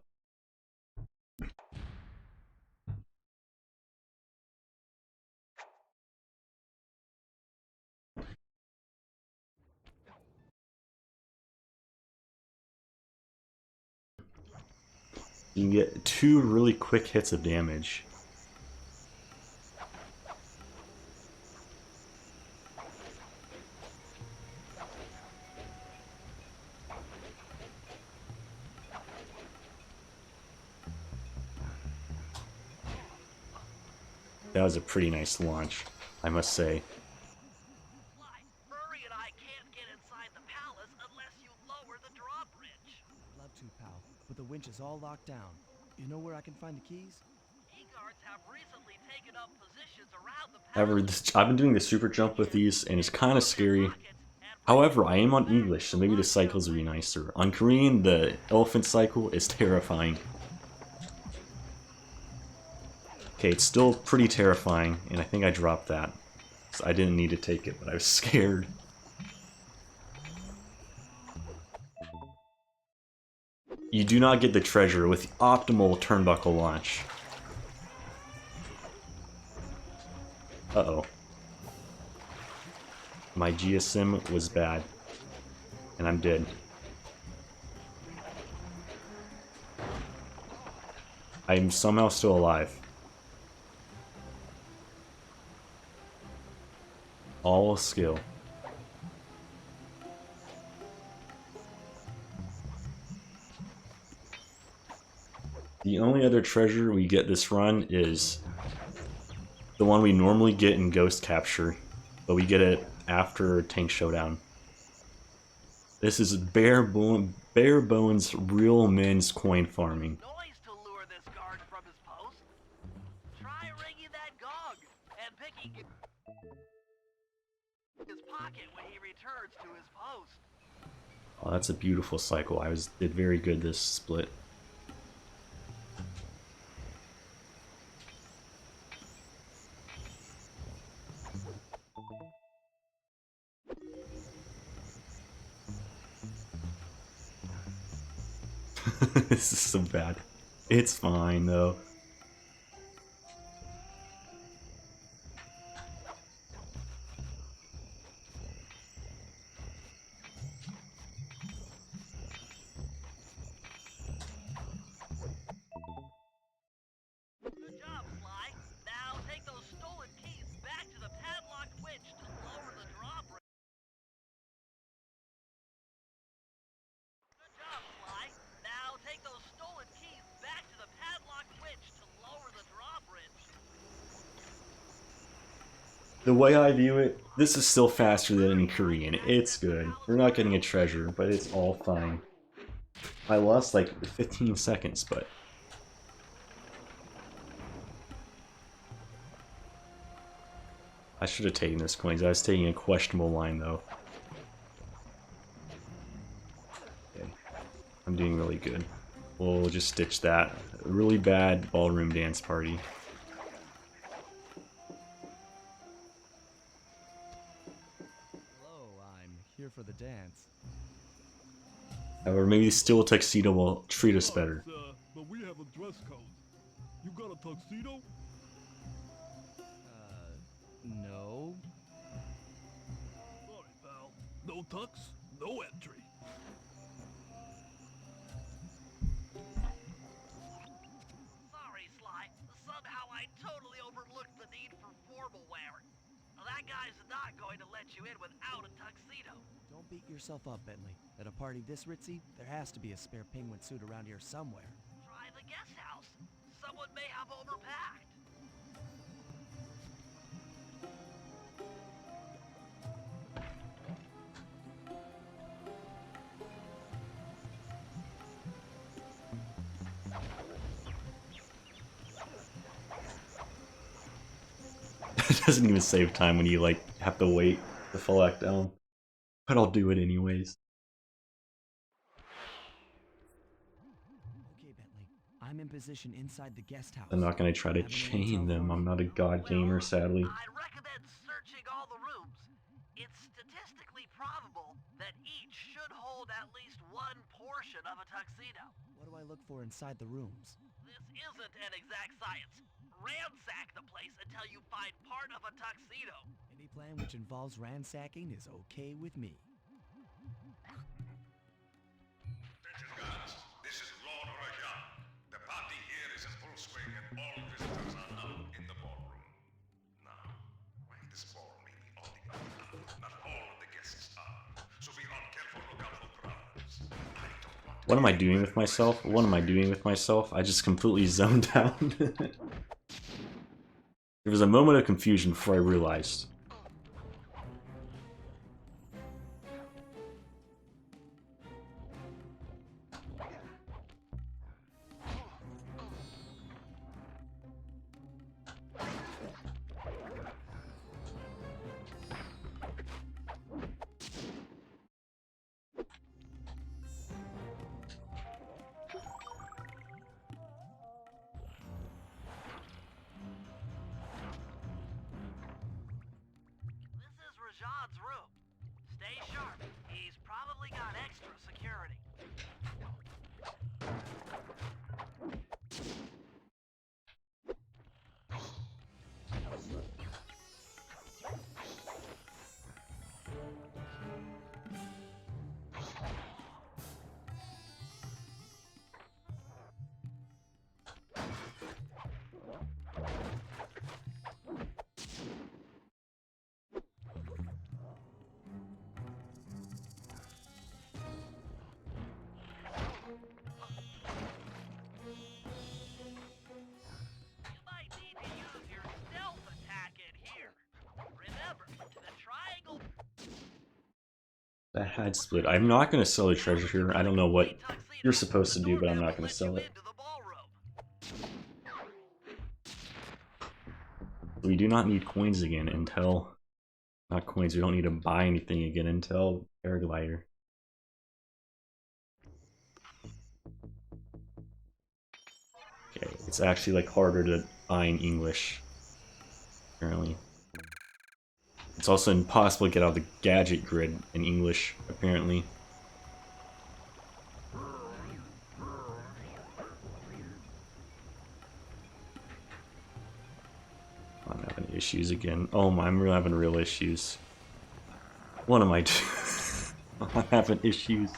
You can get 2 really quick hits of damage. That was a pretty nice launch, I must say. Why, Furry and I can't get inside the palace unless you lower the drawbridge. Love to, pal, but the winch is all locked down. You know where I can find the keys? E-guards have recently taken up positions around the However, I've been doing the super jump with these, and it's kind of scary. However, I am on English, so maybe the cycles will be nicer. On Korean, the elephant cycle is terrifying. Okay, it's still pretty terrifying, and I think I dropped that. So I didn't need to take it, but I was scared. You do not get the treasure with the optimal turnbuckle launch. Uh-oh. My GSM was bad. And I'm dead. I'm somehow still alive. All skill. The only other treasure we get this run is the one we normally get in Ghost Capture, but we get it after Tank Showdown. This is bare bones real men's coin farming. noise to lure this guard from his post. Try ringing that gong and picking his pocket when he returns to his post. Oh, that's a beautiful cycle. Did very good this split. This is so bad. It's fine though. Good job, Sly. Now take those stolen keys back to the padlocked winch to lower the drawbridge. Good job, Sly. Now take those stolen keys back to the padlocked winch to lower the drawbridge. The way I view it, this is still faster than in Korean. It's good. We're not getting a treasure, but it's all fine. I lost like 15 seconds, but... I should have taken those coins. I was taking a questionable line though. Okay. I'm doing really good. We'll just stitch that. A really bad ballroom dance party. Hello, I'm here for the dance. Or maybe still a tuxedo will treat us better. But we have a dress code. You got a tuxedo? No. Sorry, pal. No tux, no entry. Sorry, Sly. Somehow I totally overlooked the need for formal wear. That guy's not going to let you in without a tuxedo. Don't beat yourself up, Bentley. At a party this ritzy, there has to be a spare penguin suit around here somewhere. Try the guest house. Someone may have overpacked. It doesn't even save time when you like have to wait. the full act down. But I'll do it anyways. Okay, Bentley. I'm in position inside the guest house. I'm not gonna try to Have any chain intel them. for I'm me? not a god gamer, sadly. I recommend searching all the rooms. It's statistically probable that each should hold at least one portion of a tuxedo. What do I look for inside the rooms? This isn't an exact science. Ransack the place until you find part of a tuxedo. Any plan which involves ransacking is okay with me. Attention guards, this is Lord Rajan. The party here is in full swing and all visitors are now in the ballroom. Now, while this ball may be on the up, not all of the guests are. So be on careful lookout for crowds. I don't want What am I doing with myself? What am I doing with myself? I just completely zoned out. There was a moment of confusion before I realized. This is Rajad's room. Stay sharp. He's probably got extra security. You might need to use your stealth attack in here. Remember, the triangle That had split. I'm not gonna sell the treasure here. I don't know what you're supposed to do, but I'm not gonna sell it. into the ballroom. We do not need coins again until... Not coins, we don't need to buy anything again until Paraglider. Okay, it's actually like harder to buy in English, apparently. It's also impossible to get out of the gadget grid in English, apparently. I'm having issues again. Oh my, I'm really having real issues. What am I doing? I'm having issues.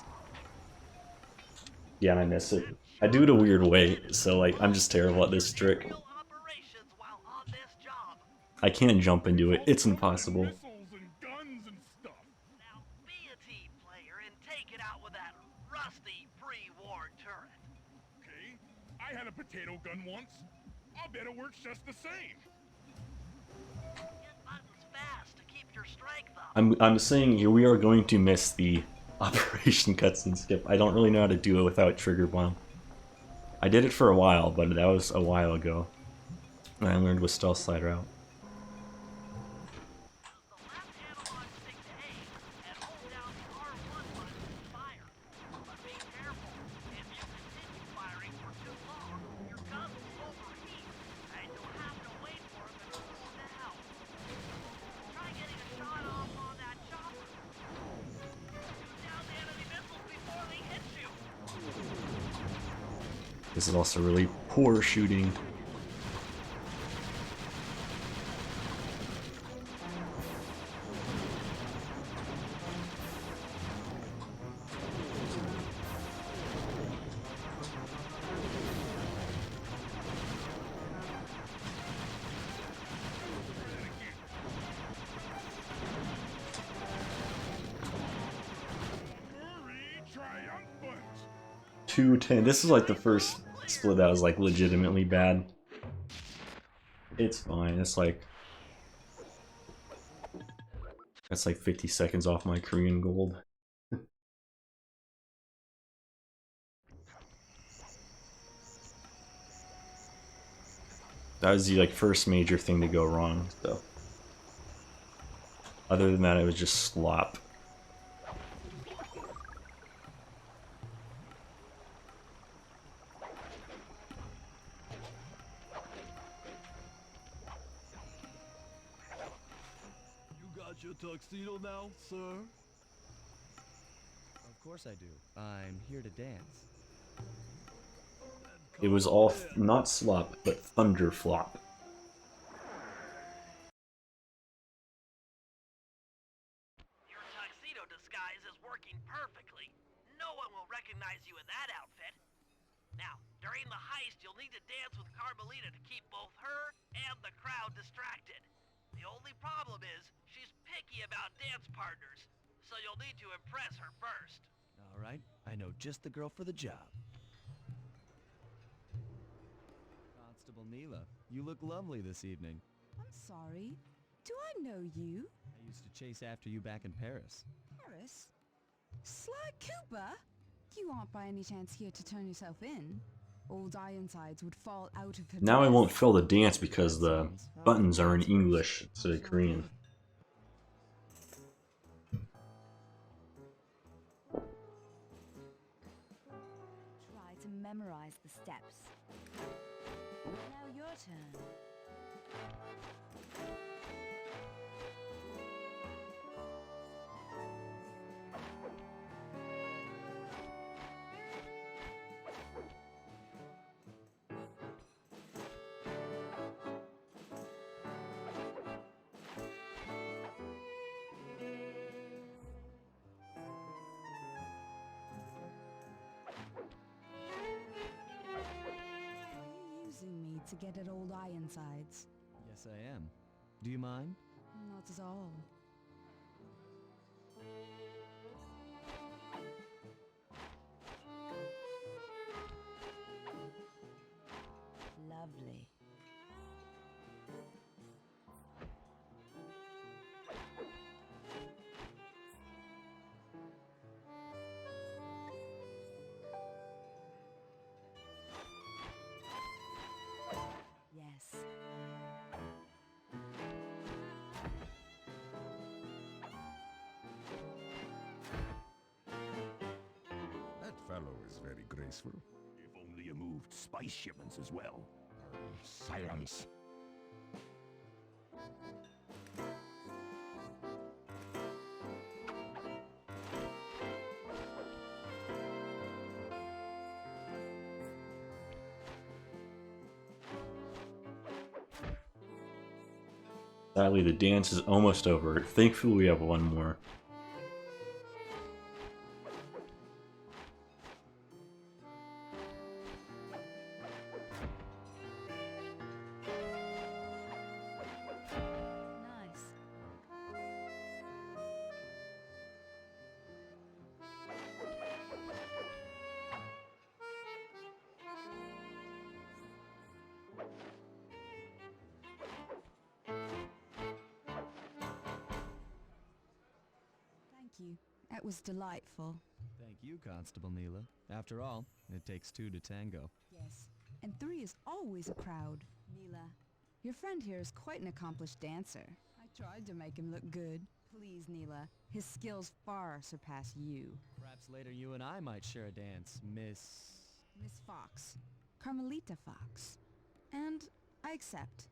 Yeah, and I miss it. I do it a weird way, so like, I'm just terrible at this trick. Real operations while on this job. I can't jump into it, it's impossible. Missiles and guns and stuff. Now be a team player and take it out with that rusty pre-war turret. Okay, I had a potato gun once. I'll bet it works just the same. Hit buttons fast to keep your strength up. I'm saying here we are going to miss the Operation Cutscene Skip. I don't really know how to do it without Trigger Bomb. I did it for a while, but that was a while ago. And I learned with Stealth Slider out. Use the left analog stick to aim and hold down the R1 button to fire. But be careful. If you continue firing for too long, your gun will overheat, and you'll have to wait for it to cool down. Try getting a shot off on that chopper. Shoot down the enemy missiles before they hit you. This is also really poor shooting. Hurry, triumphant! 210. This is like the first split that was like legitimately bad. It's fine. It's like that's like 50 seconds off my Korean gold. That was the like first major thing to go wrong. So Other than that, it was just slop. You got your tuxedo now, sir? Of course I do. I'm here to dance. It was all not slop, but thunder flop. Your tuxedo disguise is working perfectly. No one will recognize you in that outfit. Now, during the heist, you'll need to dance with Carmelita to keep both her and the crowd distracted. The only problem is, she's picky about dance partners, so you'll need to impress her first. All right, I know just the girl for the job. Constable Neela, you look lovely this evening. I'm sorry. Do I know you? I used to chase after you back in Paris. Paris? Sly Cooper? You aren't by any chance here to turn yourself in? Old Ironsides would fall out of her Now I dress. won't fill the dance because the buttons are in English instead of Korean. Try to memorize the steps. Now your turn. Are you using me to get at Old Ironsides? Yes, I am. Do you mind? Not at all. Lovely. Yes. That fellow is very graceful. If only you moved spice shipments as well. Silence. Sadly, the dance is almost over. Thankfully, we have one more. Nice. Thank you. That was delightful. Thank you, Constable Neela. After all, it takes two to tango. Yes. And three is always a crowd. Neela, your friend here is quite an accomplished dancer. I tried to make him look good. Please, Neela, his skills far surpass you. Perhaps later you and I might share a dance, Miss... Miss Fox. Carmelita Fox. And I accept.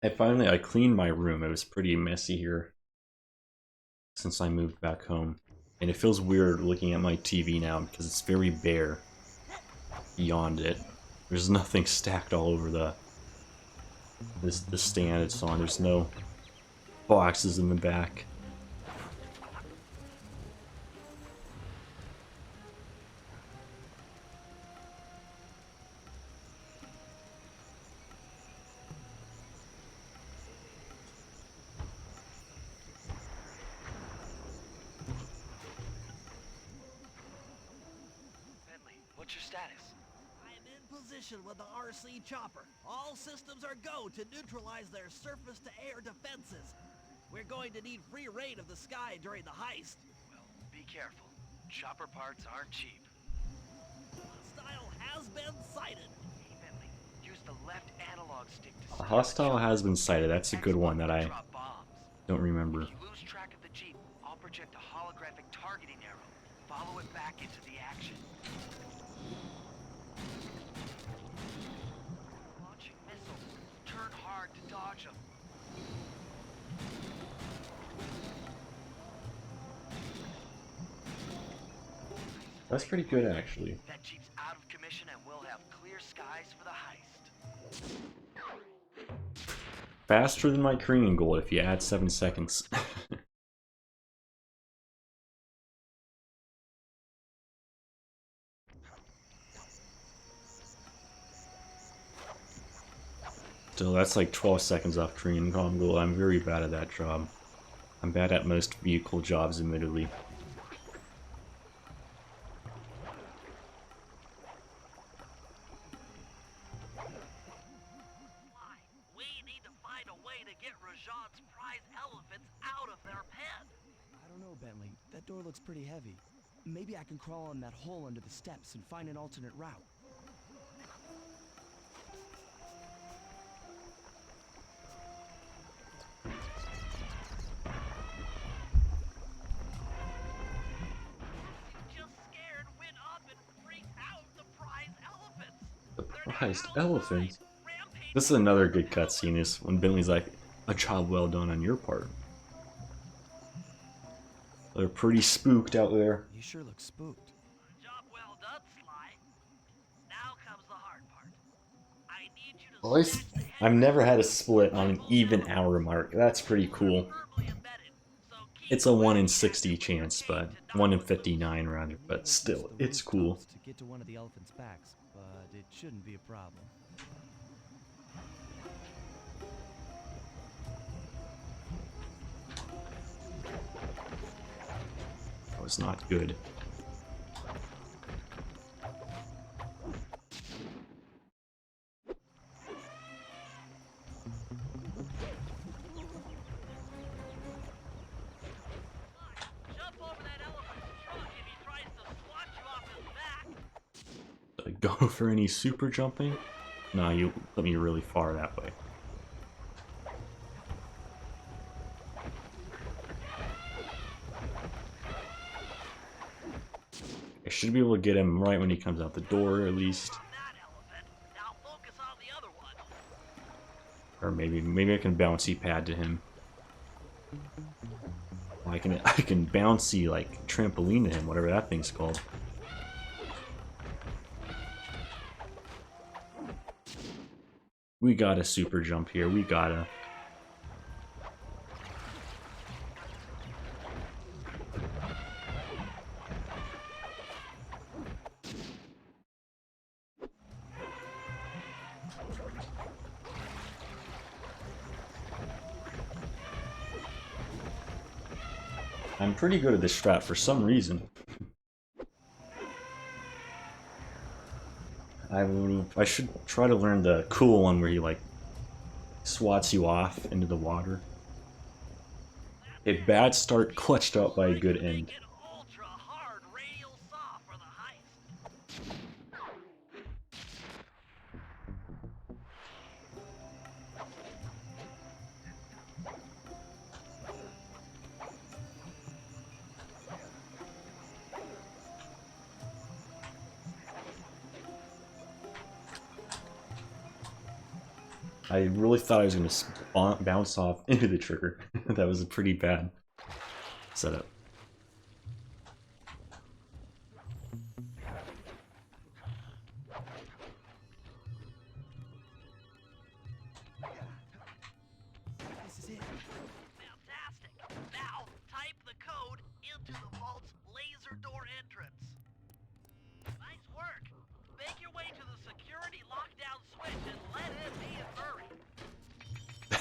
I cleaned my room. It was pretty messy here since I moved back home. And it feels weird looking at my TV now because it's very bare beyond it. There's nothing stacked all over the stand it's on. There's no boxes in the back. status? I'm in position with the RC chopper. All systems are go to neutralize their surface-to-air defenses. We're going to need free reign of the sky during the heist. Well, be careful. Chopper parts aren't cheap. Hostile has been sighted. Hey, Bentley, use the left analog stick to A steer hostile the chopper. has been sighted. That's a good one that I Drop bombs. don't remember. If you lose track of the Jeep, I'll project a holographic targeting arrow. Follow it back into the action. Launching missiles. Turn hard to dodge them. That's pretty good, actually. That Jeep's out of commission and we'll have clear skies for the heist. Faster than my Korean goal if you add 7 seconds. So that's like 12 seconds off Korean goal. I'm very bad at that job. I'm bad at most vehicle jobs, admittedly. We need to find a way to get Rajan's prize elephants out of their pen. I don't know, Bentley. That door looks pretty heavy. Maybe I can crawl on that hole under the steps and find an alternate route. Just scared, went up and freaked out the prize elephants. The They're now prized outside, elephant. rampaging. This is another good cutscene, is when Bentley's like, a job well done on your part. They're pretty spooked out there. You sure look spooked. Job well done, Sly. Now comes the hard part. I need you to Well, at least snatch the head I've never had a split on an even hour mark. That's pretty cool. firmly embedded, so keep It's a 1 in well 60 chance, but 1 in 59 rather. But still, it's cool. To get to one of the elephant's backs, but it shouldn't be a problem. That was not good. Jump over that elephant's trunk if he tries to swat you off his back. Go for any super jumping? No, you put me really far that way. I should be able to get him right when he comes out the door, at least. On that elephant. Now focus on the other one. Or maybe I can bouncy pad to him. I can bouncy like trampoline to him, whatever that thing's called. We gotta super jump here. We gotta. I'm pretty good at this strat for some reason. I should try to learn the cool one where he like swats you off into the water. A bad start clutched out by a good end. Make it ultra hard radial saw for the heist. I really thought I was going to bounce off into the trigger. That was a pretty bad setup. This is it. Fantastic. Now type the code into the vault's laser door entrance. Nice work. Make your way to the security lockdown switch and let in me and Murray.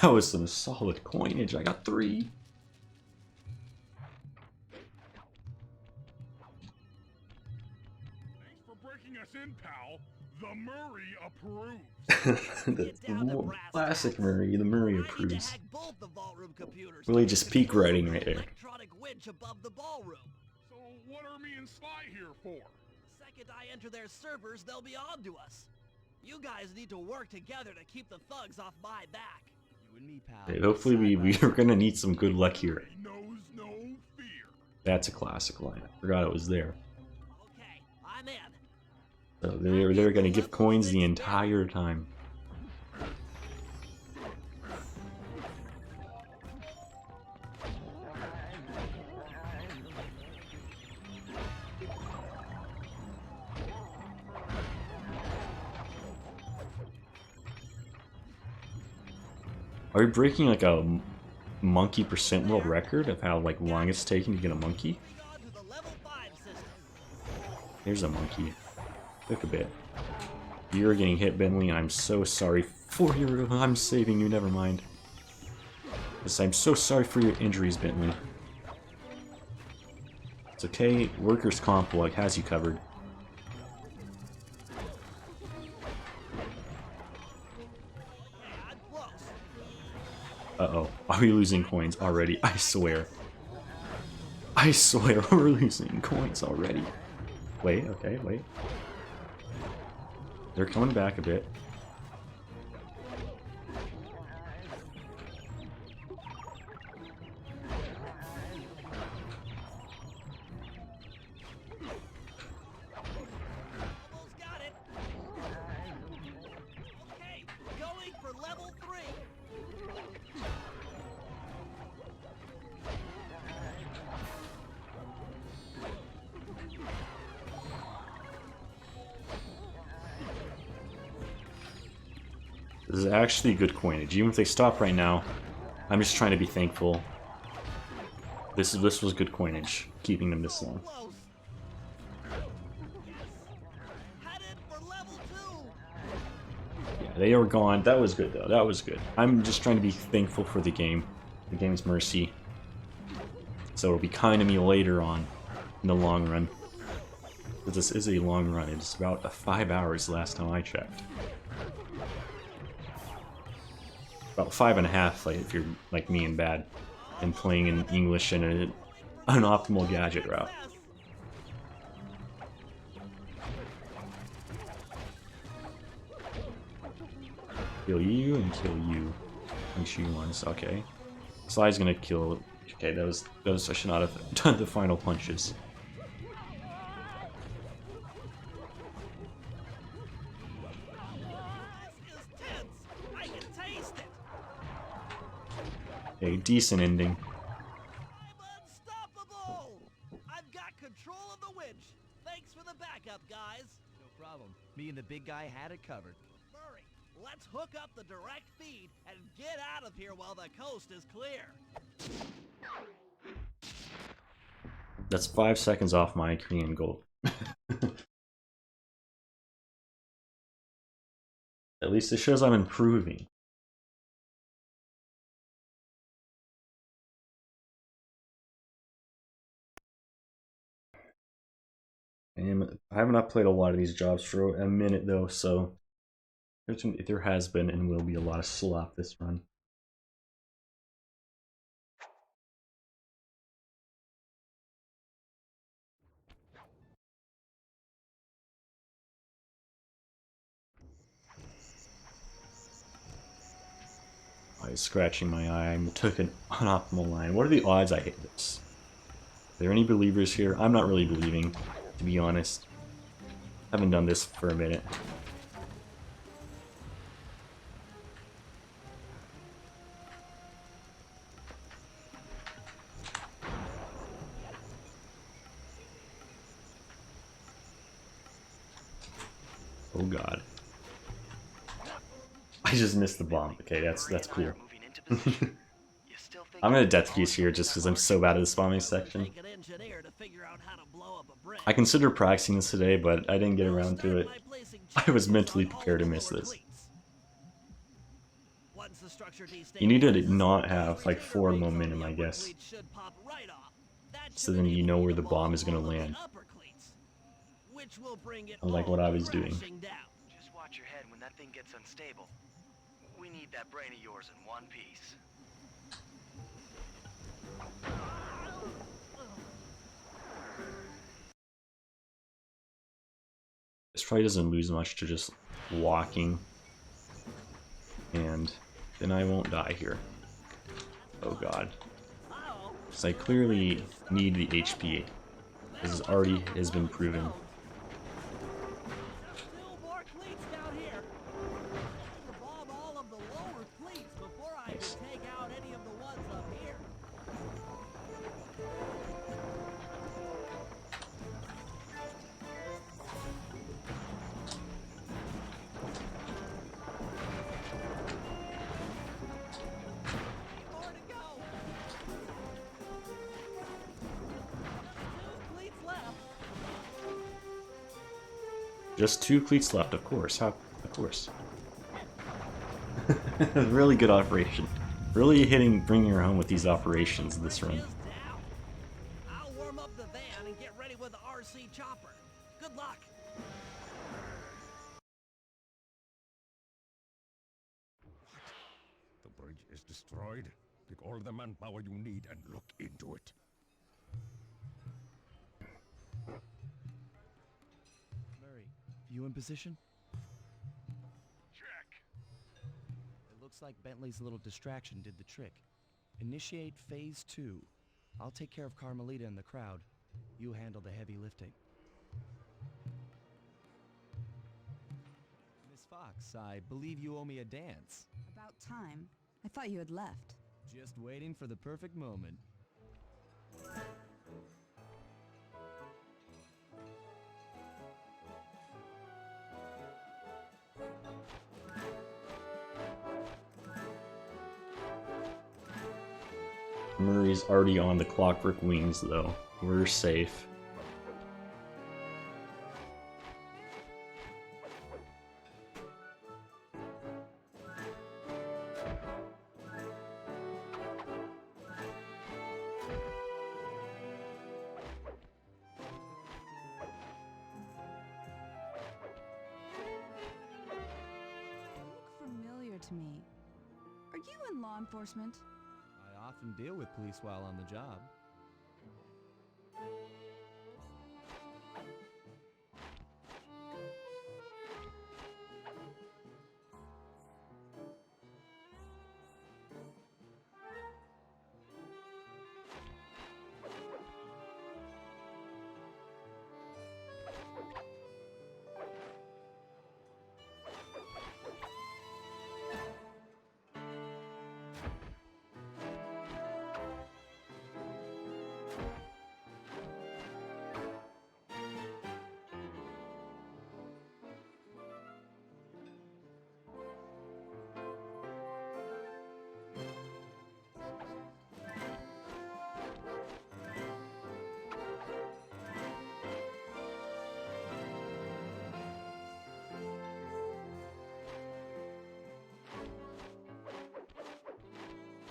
That was some solid coinage. I got 3. Thanks for breaking us in, pal. The Murray approves. That's the classic Murray. The Murray I need to approves. hack both the vault-room computers. Really to just control peak writing the right there. Electronic winch above the ballroom. So what are me and Sly here for? The second I enter their servers, they'll be on to us. You guys need to work together to keep the thugs off my back. You and me, pal. Okay, hopefully we're gonna need some good luck here. He knows no fear. That's a classic line. I forgot it was there. Okay, I'm in. So they're gonna give coins the entire time. Are we breaking like a monkey percent world record of how like long it's taking to get a monkey? Moving on to the level 5 system. There's a monkey. Took a bit. You're getting hit, Bentley, and I'm so sorry for your... I'm saving you, never mind. Yes, I'm so sorry for your injuries, Bentley. It's okay, workers' comp like has you covered. I'm close. Uh-oh. Are we losing coins already? I swear. I swear we're losing coins already. Wait, okay, wait. They're coming back a bit. Almost got it. Okay, going for level 3. This is actually good coinage. Even if they stop right now, I'm just trying to be thankful. This was good coinage, keeping them this long. Close. Yes. Headed for level 2. Yeah, they are gone. That was good though. That was good. I'm just trying to be thankful for the game. The game's mercy. So it'll be kind to me later on in the long run. But this is a long run. It's about 5 hours last time I checked. About 5.5, like if you're like me and bad, and playing in English in an optimal gadget route. Kill you and kill you. And she wants. Okay. Sly's gonna kill. Okay, that was I should not have done the final punches. This is tense. I can taste it. A decent ending. I'm unstoppable. I've got control of the winch. Thanks for the backup, guys. No problem. Me and the big guy had it covered. Murray, let's hook up the direct feed and get out of here while the coast is clear. That's 5 seconds off my Korean gold. At least it shows I'm improving. I haven't played a lot of these jobs for a minute though, so there has been and will be a lot of slop this run. I was scratching my eye. I took an unoptimal line. What are the odds I hit this? Are there any believers here? I'm not really believing, to be honest. Haven't done this for a minute. Oh god. I just missed the bomb. Okay, that's cool. I'm gonna death piece here just because I'm so bad at the spamming section. I considered practicing this today, but I didn't get around to it. I was mentally prepared to miss this. You need to not have like 4 momentum, I guess. So then you know where the bomb is gonna land. Which which will bring it Unlike all what I was doing. crashing down. Just watch your head when that thing gets unstable. We need that brain of yours in one piece. This probably doesn't lose much to just walking. And then I won't die here. Oh god. Because I clearly need the HP. This already has been proven. Still more cleats down here. To bomb all of the lower cleats before I Nice. can take out any of the ones up here. More to go. Just 2 cleats left. Just 2 cleats left, of course. How? Of course. Really good operation. Really bringing her home with these operations this run. Is down. I'll warm up the van and get ready with the RC chopper. Good luck. The bridge is destroyed. Take all the manpower you need and look into it. Murray, you in position? Check. It looks like Bentley's little distraction did the trick. Initiate phase 2. I'll take care of Carmelita and the crowd. You handle the heavy lifting. Miss Fox, I believe you owe me a dance. About time. I thought you had left. Just waiting for the perfect moment. Murray's already on the Clockwork Wings, though. We're safe. You look familiar to me. Are you in law enforcement? I often deal with police while on the job.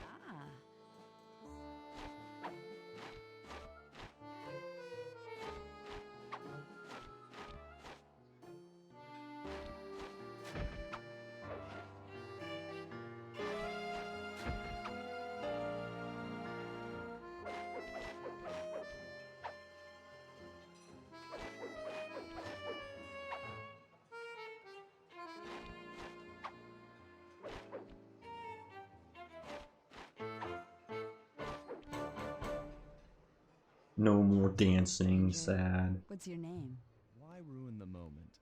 Ah. No more dancing, sad. What's your name? Why ruin the moment?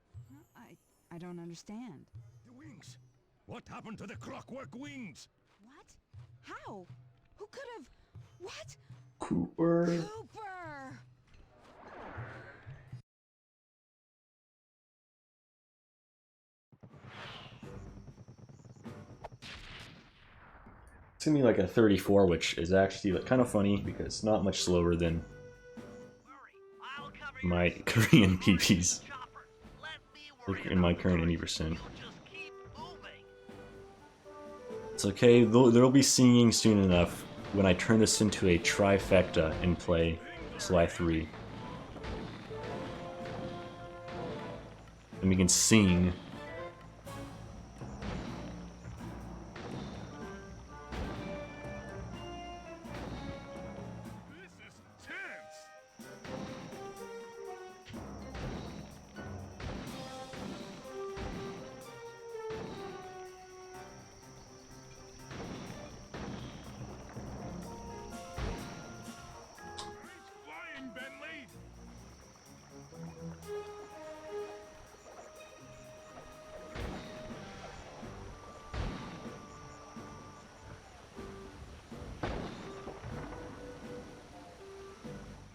I don't understand. The wings! What happened to the Clockwork Wings? What? How? Who could have? What? Cooper. Cooper! It's gonna be like a 34, which is actually like, kind of funny because it's not much slower than Murray, I'll cover my your Korean PPs. chopper. Let me worry Like in my about current Murray. 80%. You just keep moving. It's okay, there'll be singing soon enough when I turn this into a trifecta and play Sly 3. And we can sing. This is tense. Nice flying, Bentley.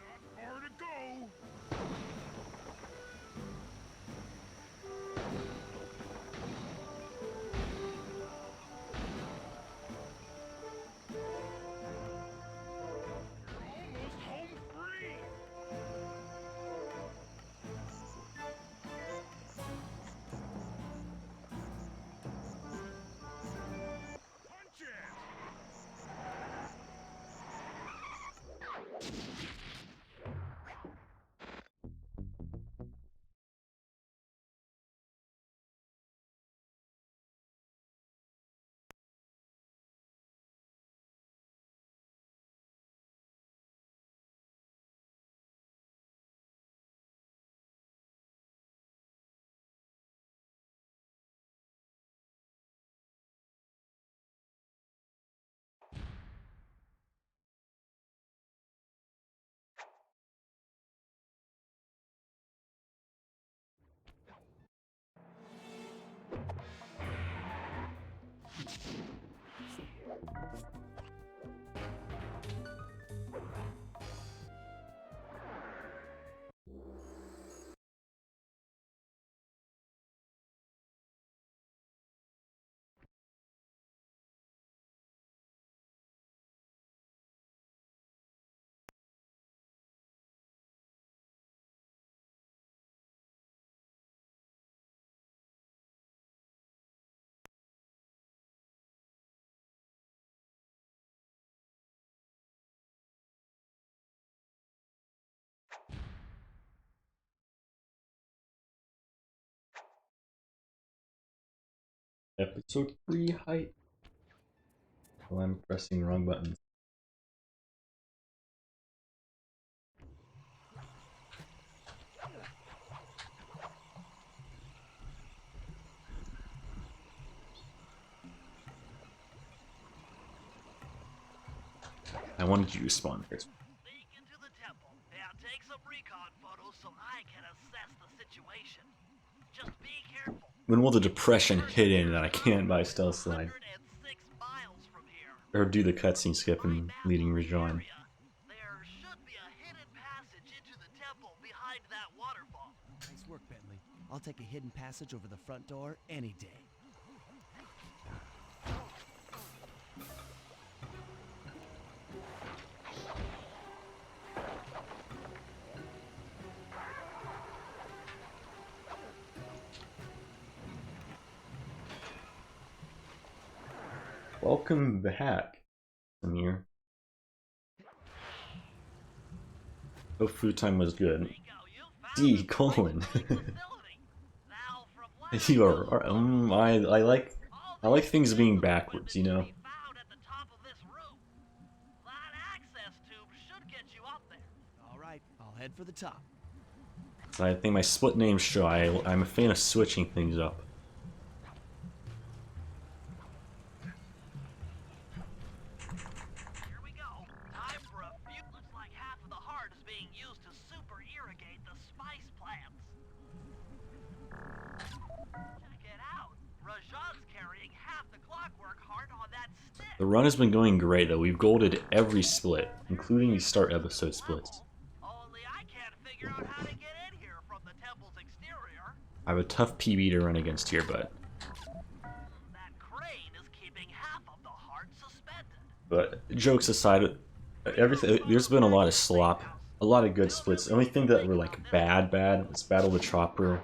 Not far to go. You're almost home free. Punch it. Episode 3 height. Oh, I'm pressing the wrong button. I wanted you to spawn first. Sneak into the temple. Now take some recon photos so I can assess the situation. Just be careful. When will the depression hit in that I can't buy Stealth Slide? 106 miles from here. Or do the cutscene skip and leading Rajan? There should be a hidden passage into the temple behind that waterfall. Nice work, Bentley. I'll take a hidden passage over the front door any day. Welcome back, Amir. Hope food time was good. D colon. You are I like things being backwards, you know. Found at the top of this room. That access tube should get you up there. All right, I'll head for the top. I think my split names show I'm a fan of switching things up. Here we go. Time for a few. Looks like half of the heart is being used to super irrigate the spice plants. Check it out. Rajan's carrying half the clockwork heart on that stick. The run has been going great though. We've golded every split, including the start episode splits. Only I can't figure out how to get in here from the temple's exterior. I have a tough PB to run against here, but That crane is keeping half of the heart suspended. jokes aside, everything there's been a lot of slop, a lot of good splits. The only thing that were like bad was Battle of the Chopper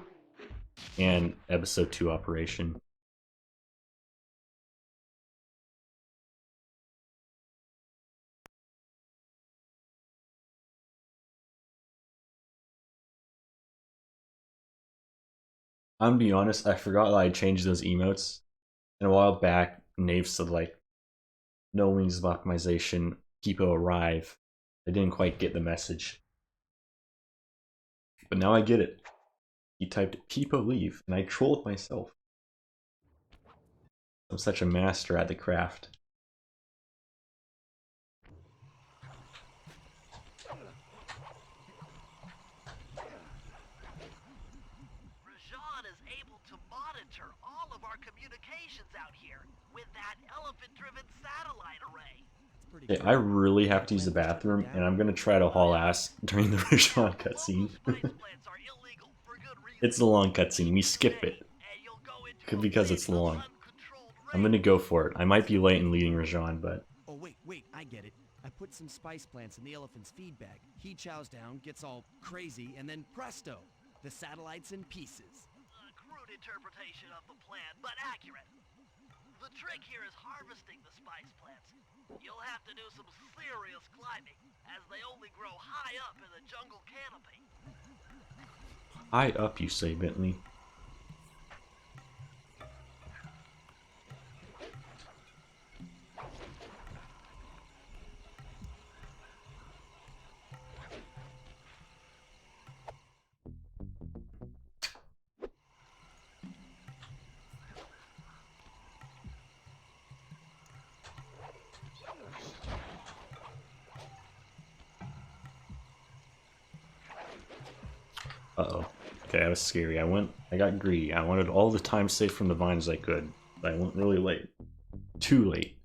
and episode 2 Operation. I'm gonna be honest, I forgot that I changed those emotes. And a while back, Nave said like, no means of optimization, Kipo arrive. I didn't quite get the message. But now I get it. He typed Kipo leave, and I trolled myself. I'm such a master at the craft. Rajan is able to monitor all of our communications out here with that elephant-driven satellite array. Pretty Okay, cool. I really have to use the bathroom, and I'm gonna try to haul ass during the Rajan cutscene. Spice plants are illegal for good reason. It's a long cutscene, we skip it. And you'll go into Could a because it's phase of long. uncontrolled I'm rage. gonna go for it. I might be late in leading Rajan, but Oh, wait, I get it. I put some spice plants in the elephant's feed bag. He chows down, gets all crazy, and then presto, the satellite's in pieces. A crude interpretation of the plan, but accurate. The trick here is harvesting the spice plants. You'll have to do some serious climbing, as they only grow high up in the jungle canopy. high up, you say, Bentley. Uh-oh. Okay, that was scary. I got greedy. I wanted all the time saved from the vines I could. But I went really late. Too late.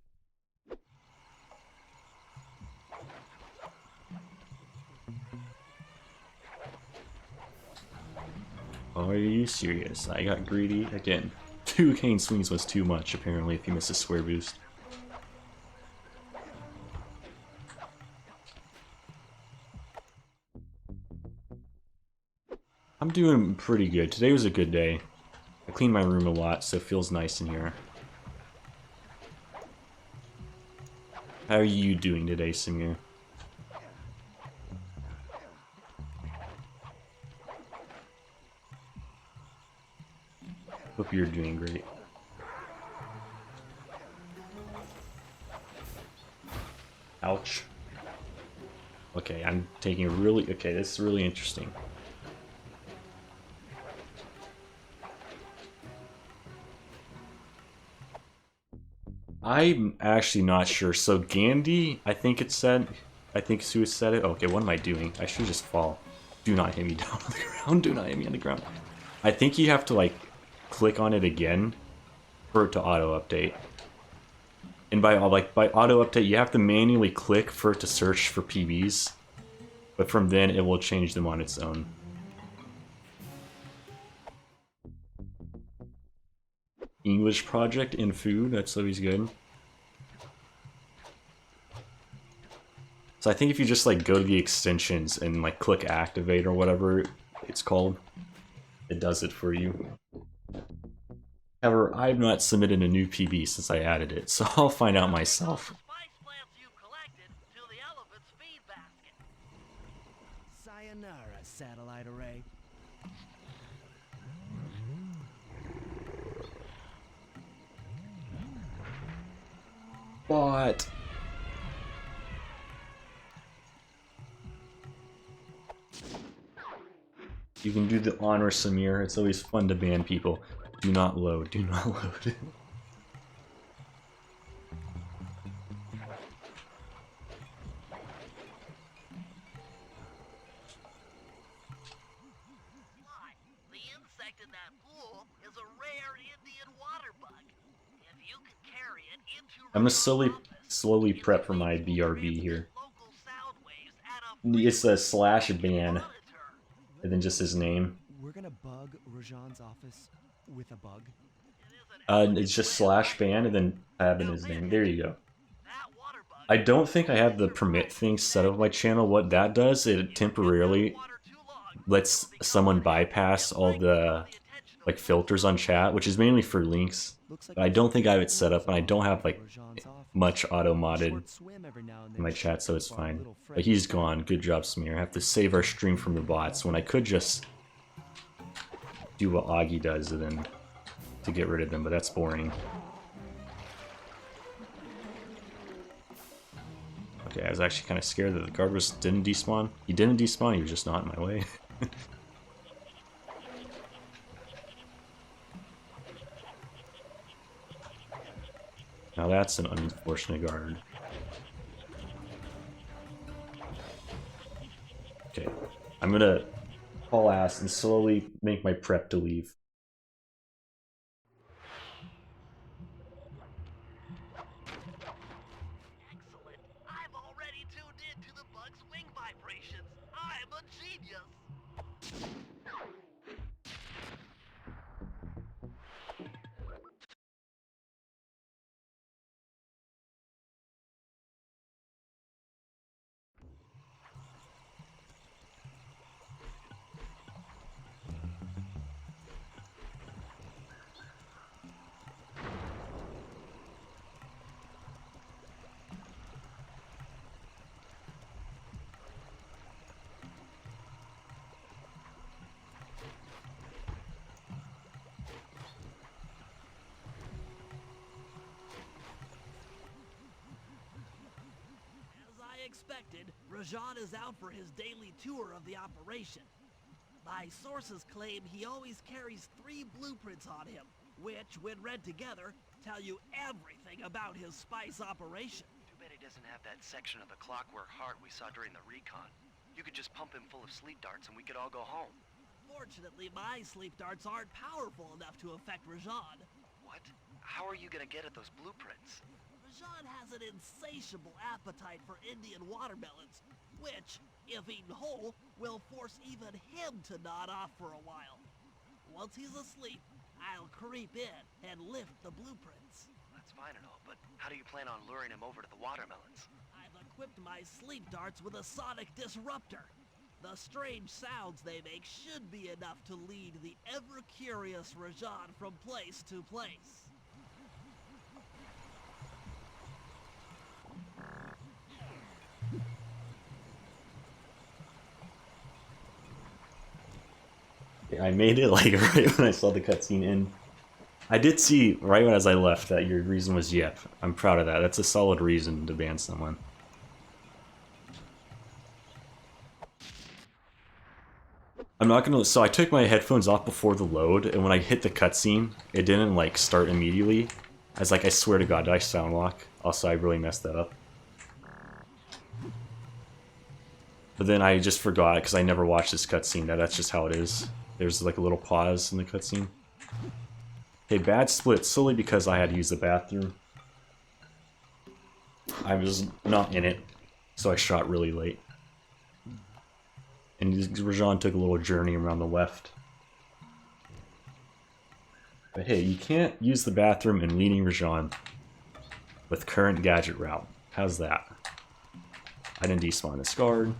Are you serious? I got greedy again. 2 cane swings was too much, apparently, if you miss a square boost. I'm doing pretty good. Today was a good day. I cleaned my room a lot, so it feels nice in here. How are you doing today, Samir? Hope you're doing great. Ouch. Okay, I'm taking a really... Okay, this is really interesting. I'm actually not sure. So Gandhi, I think it said... I think Sue said it. Okay, what am I doing? I should just fall. Do not hit me down on the ground. Do not hit me on the ground. I think you have to, like, click on it again for it to auto-update. And by auto-update, you have to manually click for it to search for PBs. But from then, it will change them on its own. English project in food, that's always good. So I think if you just like go to the extensions and like click activate or whatever it's called, it does it for you. However, I've not submitted a new PB since I added it, so I'll find out myself. Spice plants you collected to the elephant's feed basket. Sayonara, satellite array. But you can do the honor, Samir. It's always fun to ban people. Do not load. Do not load. Why, the insect in that pool is a rare Indian water bug. If you can carry it into I'm gonna Rajan's slowly office, prep for you my can BRB here. local sound waves at a It's a slash ban, monitor. and then just his name. We're gonna bug Rajan's office with a bug. It's just slash ban, and then tab in his name. There you go. That water bug I don't think I have the permit thing set up on my channel. What that does, it temporarily water too long lets someone bypass all the like filters on chat, which is mainly for links. Looks like But I don't think I have it set up, and I don't have like Rajan's office. much auto modded Short swim every now and then in my to chat, so it's keep our fine. little But friend he's safe. gone. Good job, Smear. I have to save our stream from the bots when I could just do what Augie does and then to get rid of them, but that's boring. Okay, I was actually kind of scared that the Guardrus didn't despawn. He didn't despawn, he was just not in my way. Now that's an unfortunate guard. Okay, I'm gonna haul ass and slowly make my prep to leave. Excellent. I've already tuned in to the bug's wing vibrations. I'm a genius. As I expected, Rajan is out for his daily tour of the operation. My sources claim he always carries 3 blueprints on him, which, when read together, tell you everything about his spice operation. Too bad he doesn't have that section of the Clockwork Heart we saw during the recon. You could just pump him full of sleep darts and we could all go home. Fortunately, my sleep darts aren't powerful enough to affect Rajan. What? How are you gonna get at those blueprints? Rajan has an insatiable appetite for Indian watermelons, which, if eaten whole, will force even him to nod off for a while. Once he's asleep, I'll creep in and lift the blueprints. That's fine and all, but how do you plan on luring him over to the watermelons? I've equipped my sleep darts with a sonic disruptor. The strange sounds they make should be enough to lead the ever-curious Rajan from place to place. I made it like right when I saw the cutscene end. I did see right as I left that your reason was Yep. I'm proud of that. That's a solid reason to ban someone. I'm not gonna. So I took my headphones off before the load, and when I hit the cutscene, it didn't like start immediately. I was like, I swear to God, did I sound lock? Also, I really messed that up. But then I just forgot because I never watched this cutscene. That's just how it is. There's like a little pause in the cutscene. Okay, bad split solely because I had to use the bathroom. I was not in it, so I shot really late. And Rajan took a little journey around the left. But hey, you can't use the bathroom in leading Rajan with current gadget route. How's that? I didn't despawn this guard.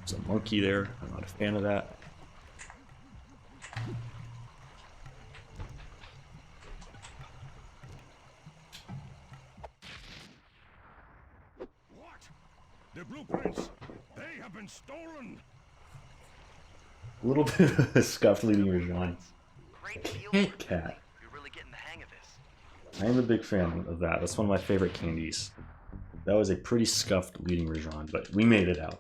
There's a monkey there. I'm not a fan of that. What? The blueprints! They have been stolen! A little bit of a scuffed leading Rajan. Great deal. Kit Kat. You're really getting the hang of this. I am a big fan of that. That's one of my favorite candies. That was a pretty scuffed leading Rajan, but we made it out.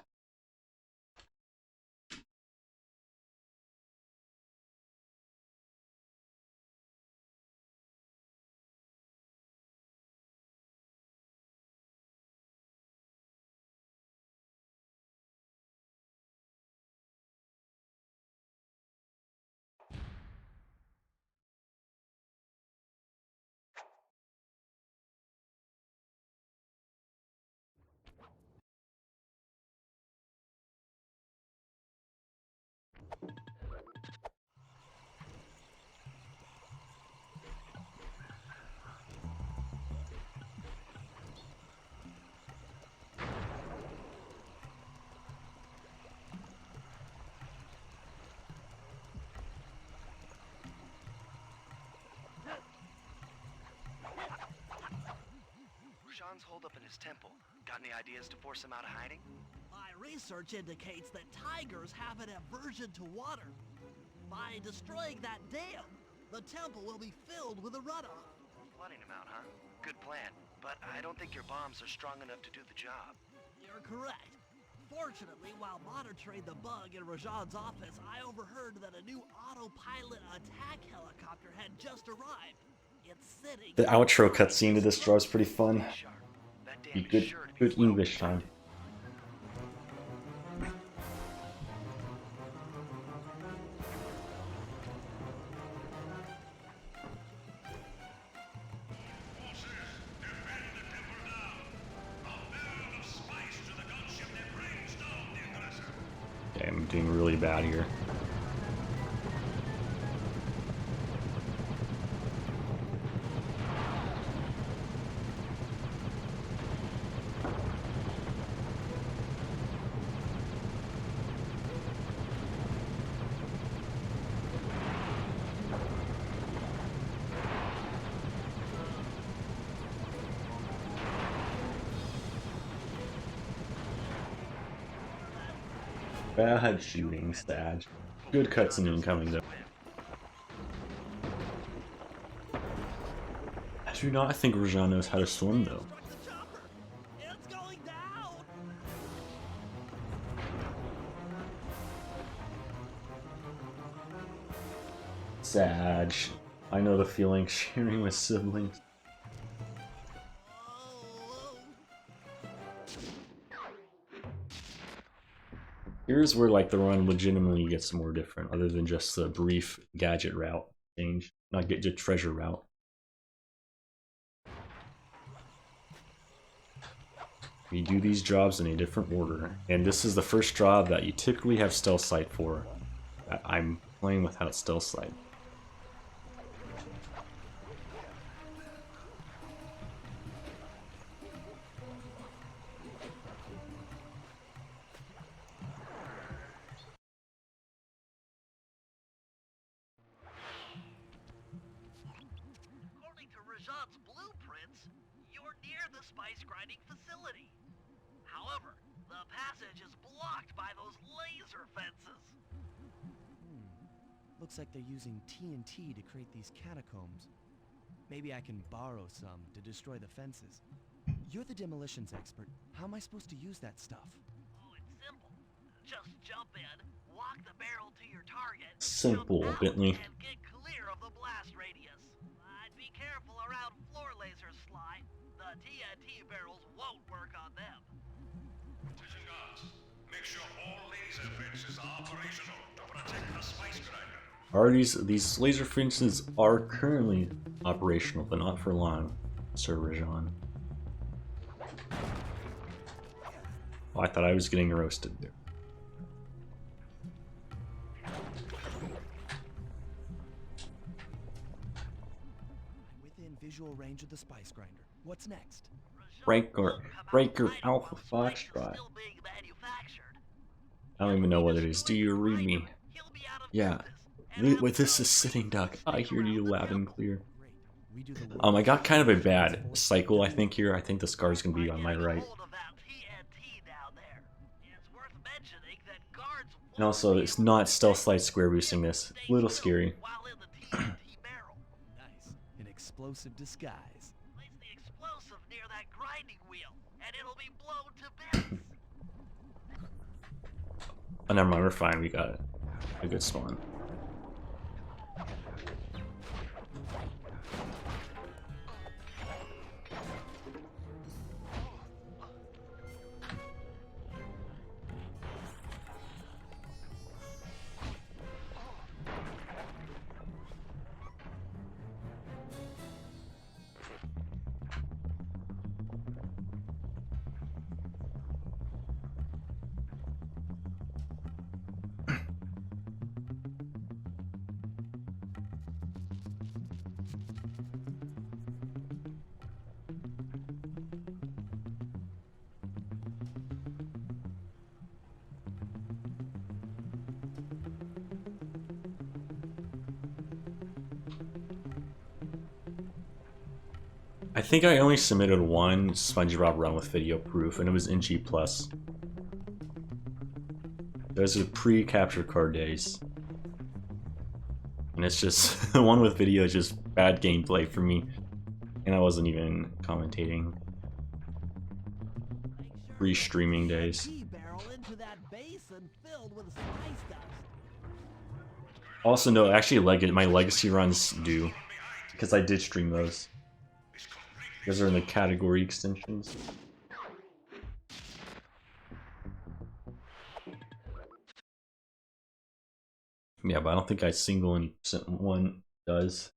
Rajan's holed up in his temple. Got any ideas to force him out of hiding? My research indicates that tigers have an aversion to water. By destroying that dam, the temple will be filled with a runoff. Flooding him out, huh? Good plan. But I don't think your bombs are strong enough to do the job. You're correct. Fortunately, while monitoring the bug in Rajan's office, I overheard that a new autopilot attack helicopter had just arrived. It's sitting... The outro cutscene to this draw is pretty fun. That Be dam is good, sure to be good well English time. protected. Forces, defend the temple now. A barrel of spice to the gunship that brings down the aggressor. Okay, I'm doing really bad here. Bad shooting, Staj. Good cutscene incoming though. I do not think Rajan knows how to swim though. The chopper! It's going down! Saj. I know the feeling, sharing with siblings. Oh, Here's where like the run legitimately gets more different, other than just the brief gadget route change, not get to treasure route. You do these jobs in a different order, and this is the first job that you typically have stealth sight for. I'm playing without stealth sight. According to Rajan's blueprints, you're near the spice grinding facility. However, the passage is blocked by those laser fences. Looks like they're using TNT to create these catacombs. Maybe I can borrow some to destroy the fences. You're the demolitions expert. How am I supposed to use that stuff? Oh, it's simple. Just jump in, walk the barrel to your target, Simple, jump out, Bentley. and get clear of the blast radius. I'd be careful around floor lasers, Sly. The TNT barrels won't work on them. Attention guards, make sure all laser fences are operational to protect the spice grinder. These laser fences are currently operational, but not for long, Sir Rajan. Oh, I thought I was getting roasted there. I'm within visual range of the spice grinder. What's next? Breaker Alpha Foxtrot. Still being manufactured. I don't even know what it is. Do you read me? He'll be out of Yeah. business, and With this is Sitting Duck. I hear you loud and clear. Great. Redo the work. I got kind of a bad cycle, I think, here. I think the scar's gonna be on my right. hold of that TNT down there. It's worth mentioning that guards And also, it's not stealth slide square boosting this. A little scary. while in the TNT barrel. Nice. An explosive disguise. Place the explosive near that grinding wheel, and it'll be blown to bits. Oh, never mind, we're fine. We got it. A good spawn. I think I only submitted one SpongeBob run with video proof, and it was in G+. Those are pre-capture card days. And it's just, the one with video is just bad gameplay for me. And I wasn't even commentating. Pre-streaming days. Barrel into that basin filled with spice dust. Also, no, actually, my legacy runs do. Because I did stream those. Those are in the category extensions. Yeah, but I don't think I single any one does.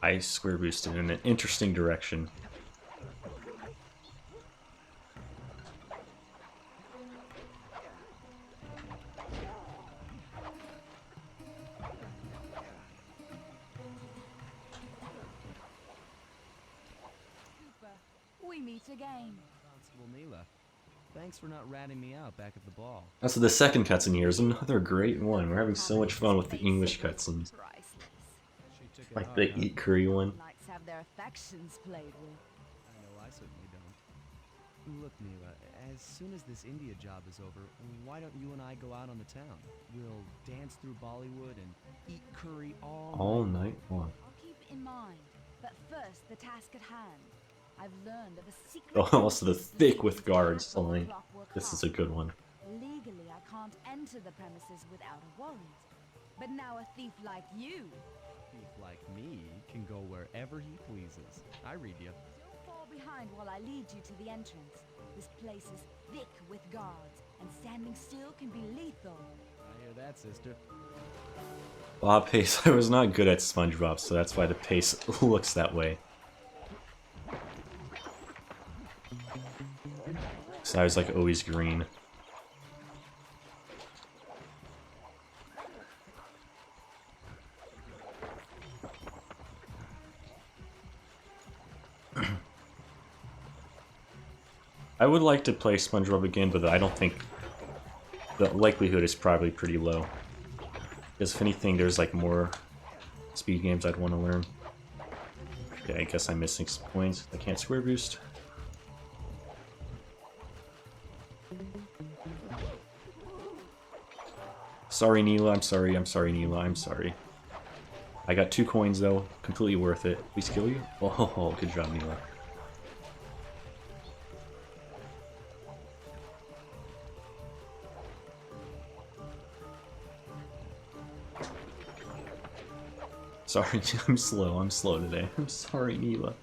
I square boosted in an interesting direction. We meet again. Constable Neela, thanks for not ratting me out back at the ball. That's the second cutscene here. Is another great one. We're having so much fun with the English cutscenes. Like the Eat Curry one. Likes to have their affections played with. I know I certainly don't. Look, Neela, as soon as this India job is over, why don't you and I go out on the town? We'll dance through Bollywood and eat curry all night long. I'll keep it in mind. But first, the task at hand. I've learned of a secret. Oh, also the thick with guards. Only this is a good one. Legally, I can't enter the premises without a warrant. But now a thief like you. A thief like me can go wherever he pleases. I read you. Don't fall behind while I lead you to the entrance. This place is thick with guards, and standing still can be lethal. I hear that, sister. Pace. I was not good at SpongeBob, so that's why the pace looks that way. So I was like always green. I would like to play SpongeBob again, but I don't think the likelihood is probably pretty low. Because if anything, there's like more speed games I'd want to learn. Okay, I guess I'm missing some points. I can't square boost. Sorry, Neela. I'm sorry. I'm sorry, Neela. I'm sorry. I got 2 coins though. Completely worth it. Please kill you. Oh, good job, Neela. Sorry, I'm slow. I'm slow today. I'm sorry, Neela.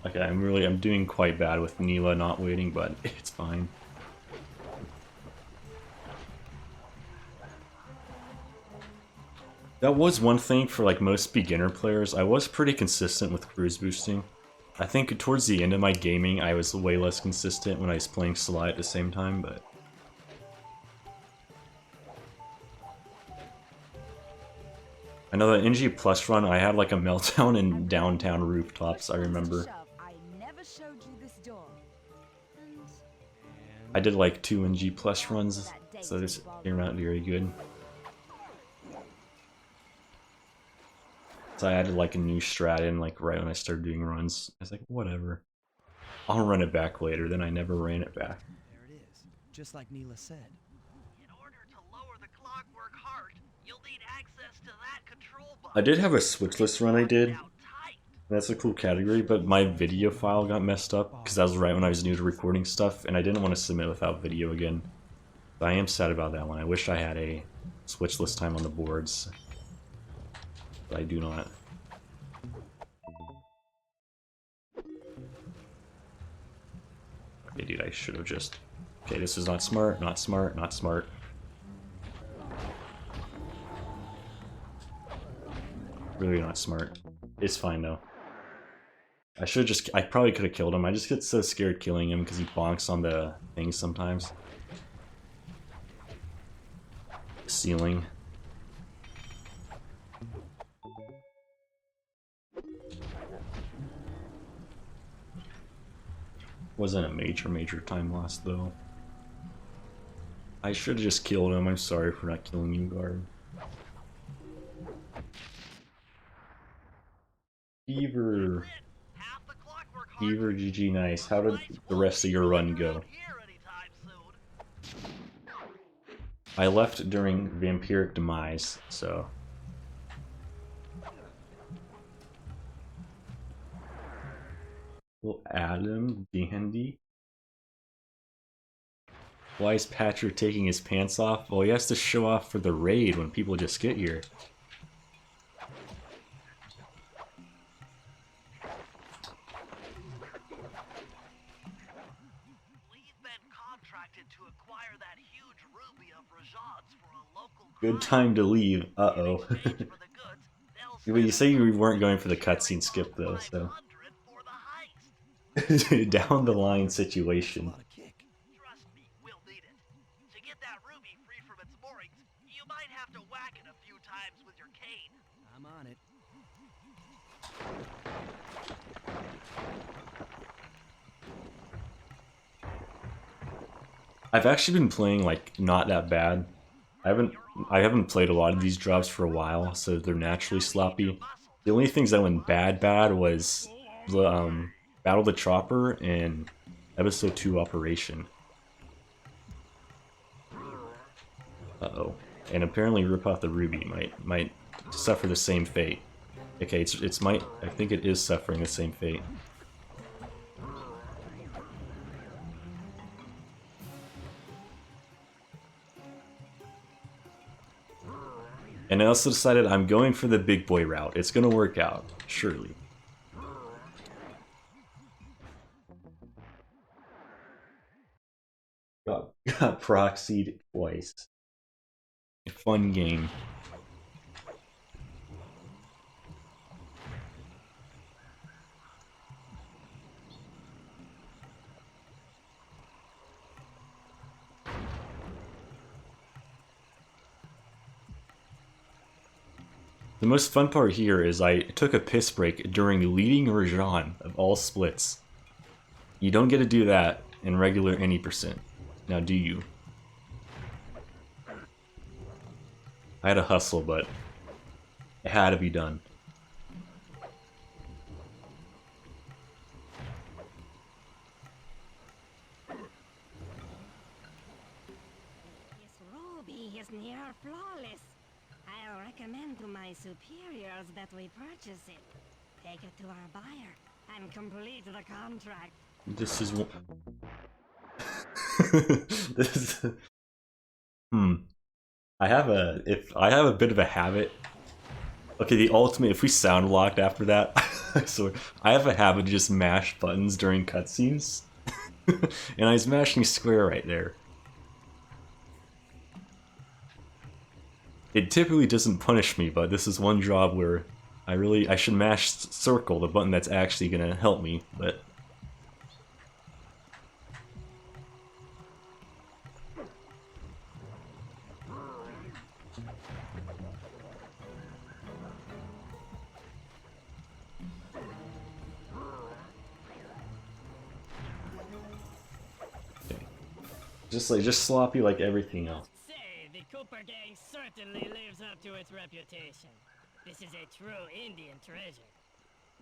Okay, I'm doing quite bad with Neela not waiting, but it's fine. That was one thing for like most beginner players. I was pretty consistent with cruise boosting. I think towards the end of my gaming, I was way less consistent when I was playing Sly at the same time, but... I know that NG Plus run, I had like a meltdown in downtown rooftops, I remember. I did like 2 NG Plus runs, so this came out very good. So I added like a new strat in like right when I started doing runs. I was like, whatever. I'll run it back later, then I never ran it back. There it is, just like Neela said. In order to lower the clockwork heart, you'll need access to that control button. I did have a switchless run I did. That's a cool category, but my video file got messed up because that was right when I was new to recording stuff, and I didn't want to submit without video again. But I am sad about that one. I wish I had a switchless time on the boards, but I do not. Okay, dude, I should have just... Okay, this is not smart, not smart, not smart. Really not smart. It's fine though. I probably could have killed him. I just get so scared killing him because he bonks on the things sometimes. Ceiling. Wasn't a major time loss though. I should have just killed him. I'm sorry for not killing you, guard. Beaver. Beaver GG nice. How did the rest of your run go? I left during Vampiric Demise, so... Well, Adam, Dandy. Why is Patrick taking his pants off? Well, he has to show off for the raid when people just get here. Good time to leave. Uh-oh. Well, you say you weren't going for the cutscene skip, though, so... Down the line situation. Trust me, we'll need it. To get that ruby free from its moorings, you might have to whack it a few times with your cane. I'm on it. I've actually been playing, like, not that bad. I haven't played a lot of these drops for a while, so they're naturally sloppy. The only things that went bad was the Battle of the Chopper and Episode 2 Operation. Uh-oh. And apparently Rip Off the Ruby might suffer the same fate. Okay, I think it is suffering the same fate. And I also decided I'm going for the big boy route. It's gonna work out, surely. Got proxied twice. A fun game. The most fun part here is I took a piss break during leading Rajan of all splits. You don't get to do that in regular any percent. Now do you? I had to hustle, but it had to be done. This ruby is near flawless. I'll recommend to my superiors that we purchase it. Take it to our buyer and complete the contract. This is one. This. I have a bit of a habit. Okay, the ultimate. If we sound locked after that, so I have a habit to just mash buttons during cutscenes, and I was mashing square right there. It typically doesn't punish me, but this is one job where I should mash circle, the button that's actually gonna help me, but. Just sloppy like everything else. Say, the Cooper gang certainly lives up to its reputation. This is a true Indian treasure.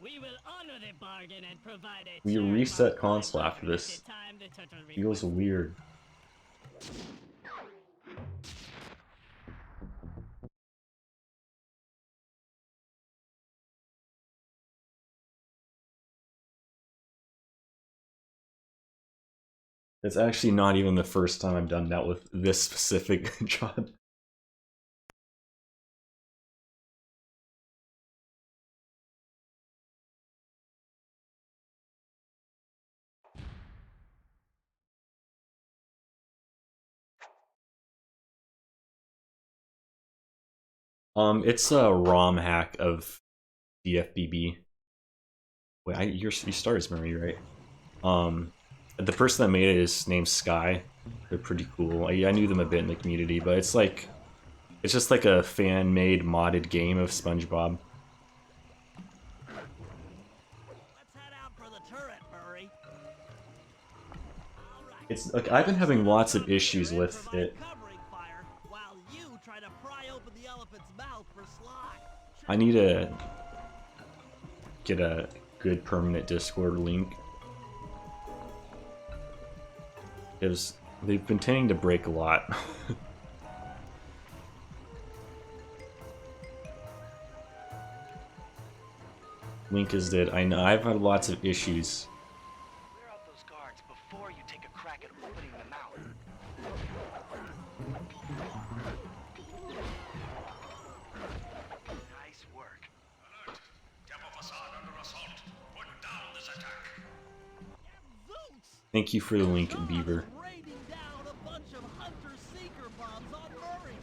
We will honor the bargain and provide a We reset console after this. Feels weird. It's actually not even the first time I've done that with this specific job. It's a ROM hack of DFBB. Wait, you started as Murray, right? The person that made it is named Sky. They're pretty cool. I knew them a bit in the community, but it's like, it's just like a fan-made modded game of SpongeBob. Let's head out for the turret, Murray. It's like I've been having lots of issues with it. Covering fire while you try to pry open the elephant's mouth for slime. I need to get a good permanent Discord link. Because they've been tending to break a lot. Link is dead. I know, I've had lots of issues. Clear out those guards before you take a crack at opening the mouth. Nice work. Alert! Temple facade under assault. Put down this attack. Thank you for the link, Beaver. Raining down a bunch of hunter-seeker bombs on Murray.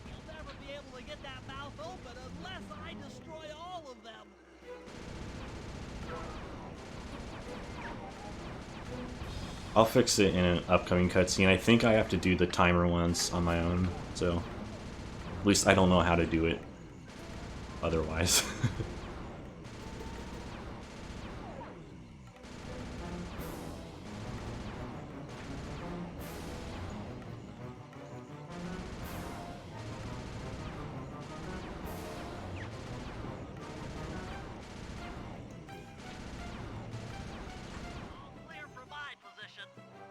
You'll never be able to get that mouth open unless I destroy all of them. I'll fix it in an upcoming cutscene. I think I have to do the timer ones on my own, so at least I don't know how to do it otherwise. Clear from my position.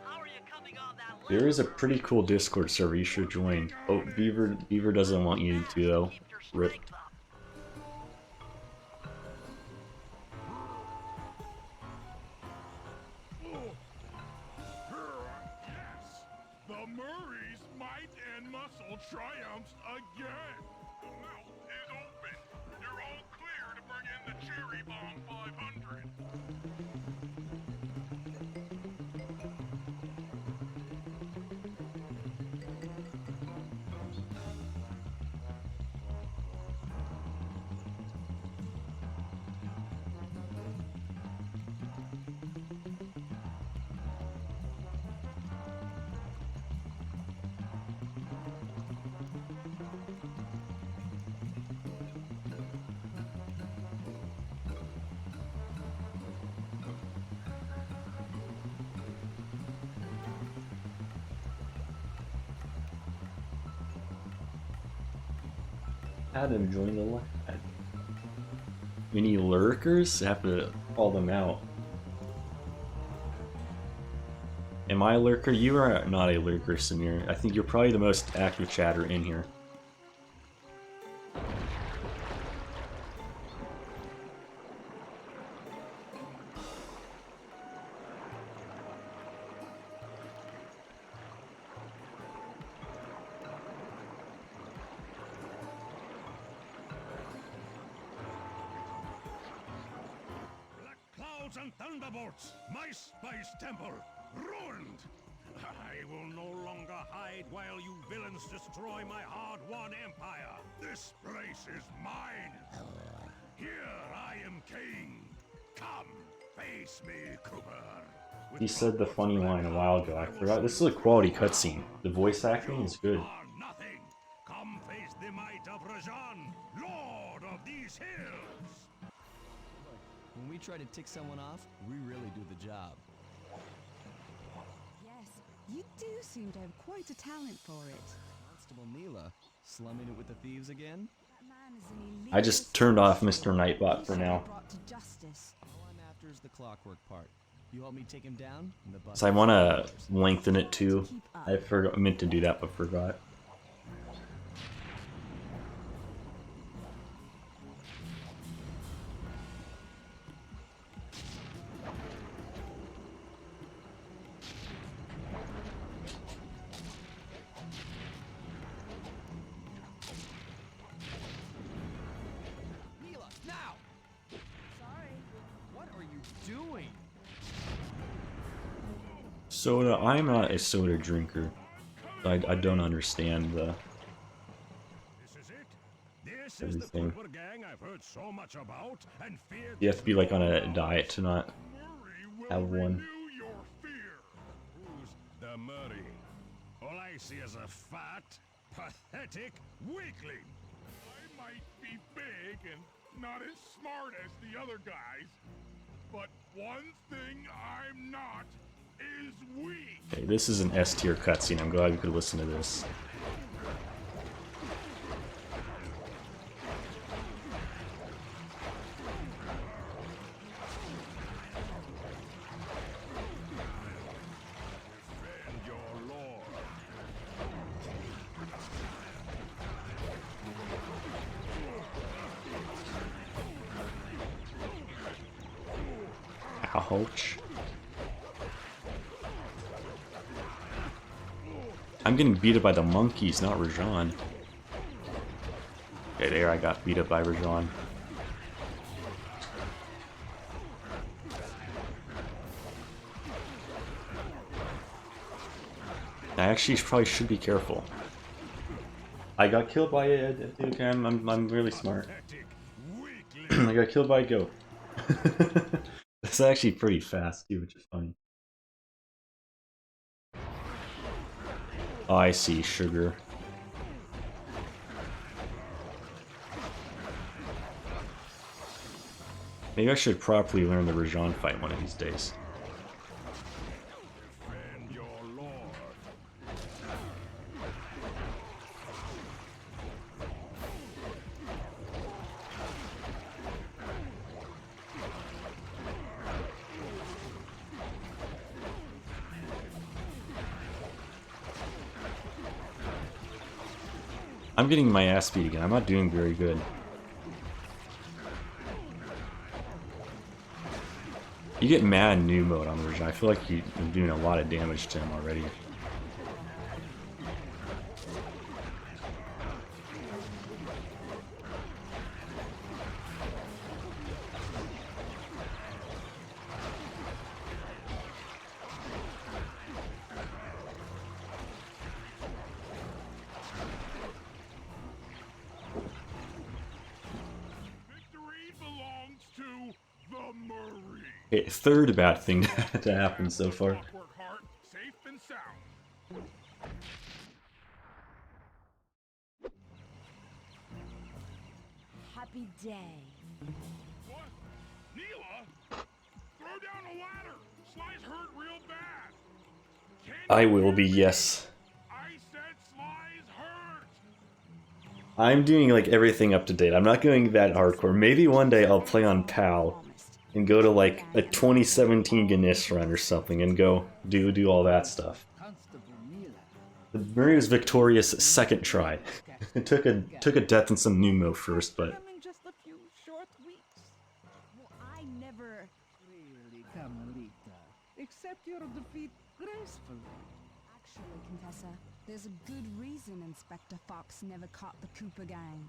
How are you coming on that list? There is a pretty cool Discord server, you should join. Oh, Beaver doesn't want you to though. Rip. Yes! The Murray's might and muscle triumphs again! The mouth is open! You're all clear to bring in the Cherry Bomb 500! Adam, join the live. Any lurkers? I have to call them out. Am I a lurker? You are not a lurker, Samir. I think you're probably the most active chatter in here. Black clouds and thunderbolts! My spice temple! Ruined! I will no longer hide while you villains destroy my hard-won empire! This place is mine! Here I am king! Come, face me, Cooper! He said the funny line a while ago. I forgot. This is a quality cutscene. The voice acting is good. Nothing! Come face the might of Rajan, lord of these hills! When we try to tick someone off, we really do the job. Yes, you do seem to have quite a talent for it. Constable Neela, slumming it with the thieves again? That man is an elite I just turned off Mr. Nightbot for now. brought to justice. All I'm after is the clockwork part. You help me take him down, and the bus. So I want to lengthen it too. I meant to do that, but forgot. Neela, now! Sorry. What are you doing? Soda. I'm not a soda drinker. I don't understand the. This is it. This everything. Cooper gang I've heard so much about and feared. You have to be like on a diet to not Murray will have one. renew your fear. Who's the Murray? All I see is a fat, pathetic weakling. I might be big and not as smart as the other guys, but one thing I'm not is weak. Okay, this is an S tier cutscene. I'm glad we could listen to this. Defend your lord. Ouch. I'm getting beat up by the monkeys, not Rajan. Okay, there I got beat up by Rajan. I actually probably should be careful. I got killed by it. Okay, I'm really smart. Pathetic weakling. I got killed by a goat. It's actually pretty fast too, which is funny. Oh, I see, sugar. Maybe I should properly learn the Rajan fight one of these days. Defend your lord. I'm getting my ass beat again. I'm not doing very good. You get mad in new mode on Rajan. I feel like you're doing a lot of damage to him already. Victory belongs to the Murray. Okay, third bad thing to happen so far. Clockwork Heart, safe and sound. Happy day. What? Neela? Throw down a ladder. Sly's hurt real bad. Can I you will hear be, me? yes. I said Sly's hurt. I'm doing like everything up to date. I'm not going that hardcore. Maybe one day I'll play on PAL and go to like a 2017 Ganesh run or something and go do all that stuff. The Murray was victorious second try. It took a death in some pneumo first, but Coming just a few short weeks. Well, I never... Really, Carmelita. Accept your defeat gracefully. Actually, Contessa, there's a good reason Inspector Fox never caught the Cooper gang.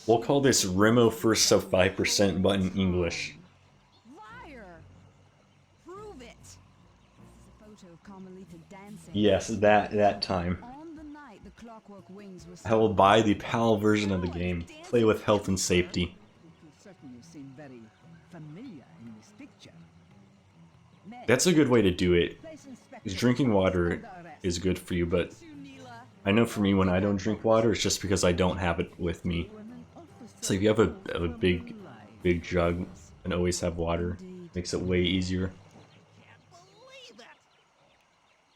we'll call this Remo first sub 5% but in English. Liar! Prove it! This is a photo of Carmelita dancing. Yes, that time. On the night the Clockwork Wings were I will buy the PAL version of the game. Play with health and safety. You certainly seem very familiar in this picture. Men, That's a good way to do it. place Inspector 'Cause drinking Fox water under arrest. is good for you, but you, Neela. I know for me when I don't drink water, it's just because I don't have it with me. When an officer So if you have a from big life jug and always have water, makes it way easier. Can't believe it!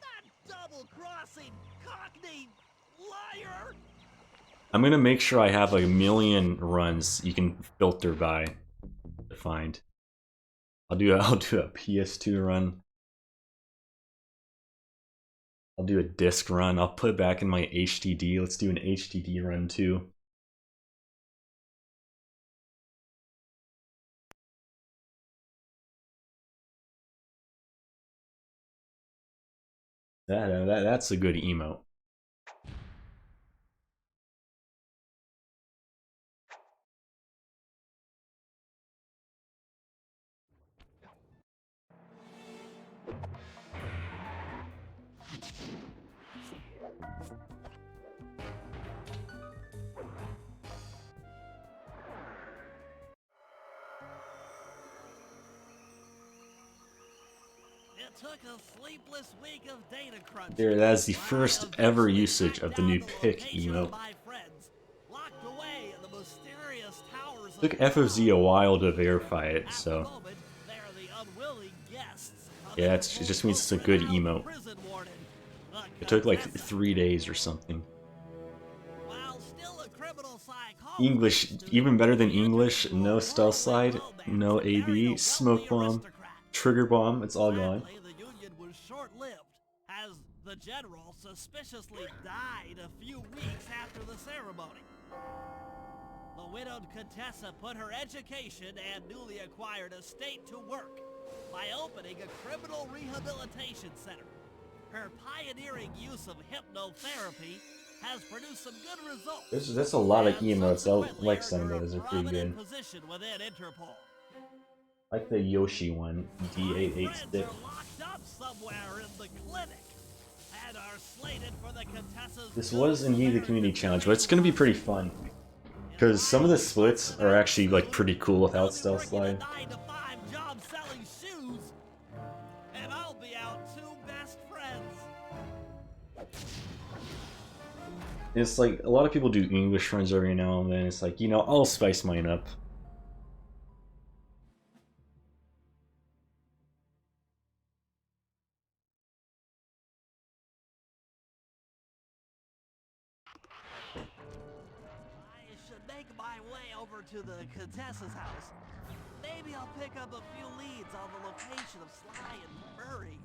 That double-crossing cockney liar! I'm gonna make sure I have like a million runs you can filter by to find. I'll do a PS2 run. I'll do a disc run. I'll put it back in my HDD. Let's do an HDD run too. That's a good emote. took a sleepless week of data crunching. There, that is the I first ever eventually usage tracked of the down new the pick location of emote. my friends, locked away in the mysterious towers It took of FOZ a while to verify it, At the so moment, they are the unwilling guests of yeah, the it just means it's a good renowned emote. prison warden, the It took like Contessa. 3 days or something. While still a criminal psychologist English, student, even better than he entered English, into a no stealth whirlwind slide, romance no and married a AB, wealthy smoke bomb, aristocrat. trigger bomb, it's all gone. Sadly, the union was short-lived, as the general suspiciously died a few weeks after the ceremony. The widowed Contessa put her education and newly acquired estate to work by opening a criminal rehabilitation center. Her pioneering use of hypnotherapy has produced some good results. That's a lot of and emotes. I subsequently like earned some of her a those, they're pretty prominent good. position within Interpol. I like the Yoshi one, My friends D886. are locked up somewhere in the clinic and are slated for the Contessa's This Good was indeed the Samaritan community challenge, but it's Parade. gonna be pretty fun. Because some of the splits are actually like pretty cool without stealth slide. 9 to 5 job selling shoes, and I'll be out 2 best friends. It's like a lot of people do English friends every now and then. It's like, you know, I'll spice mine up. I should make my way over to the Contessa's house. Maybe I'll pick up a few leads on the location of Sly and Murray.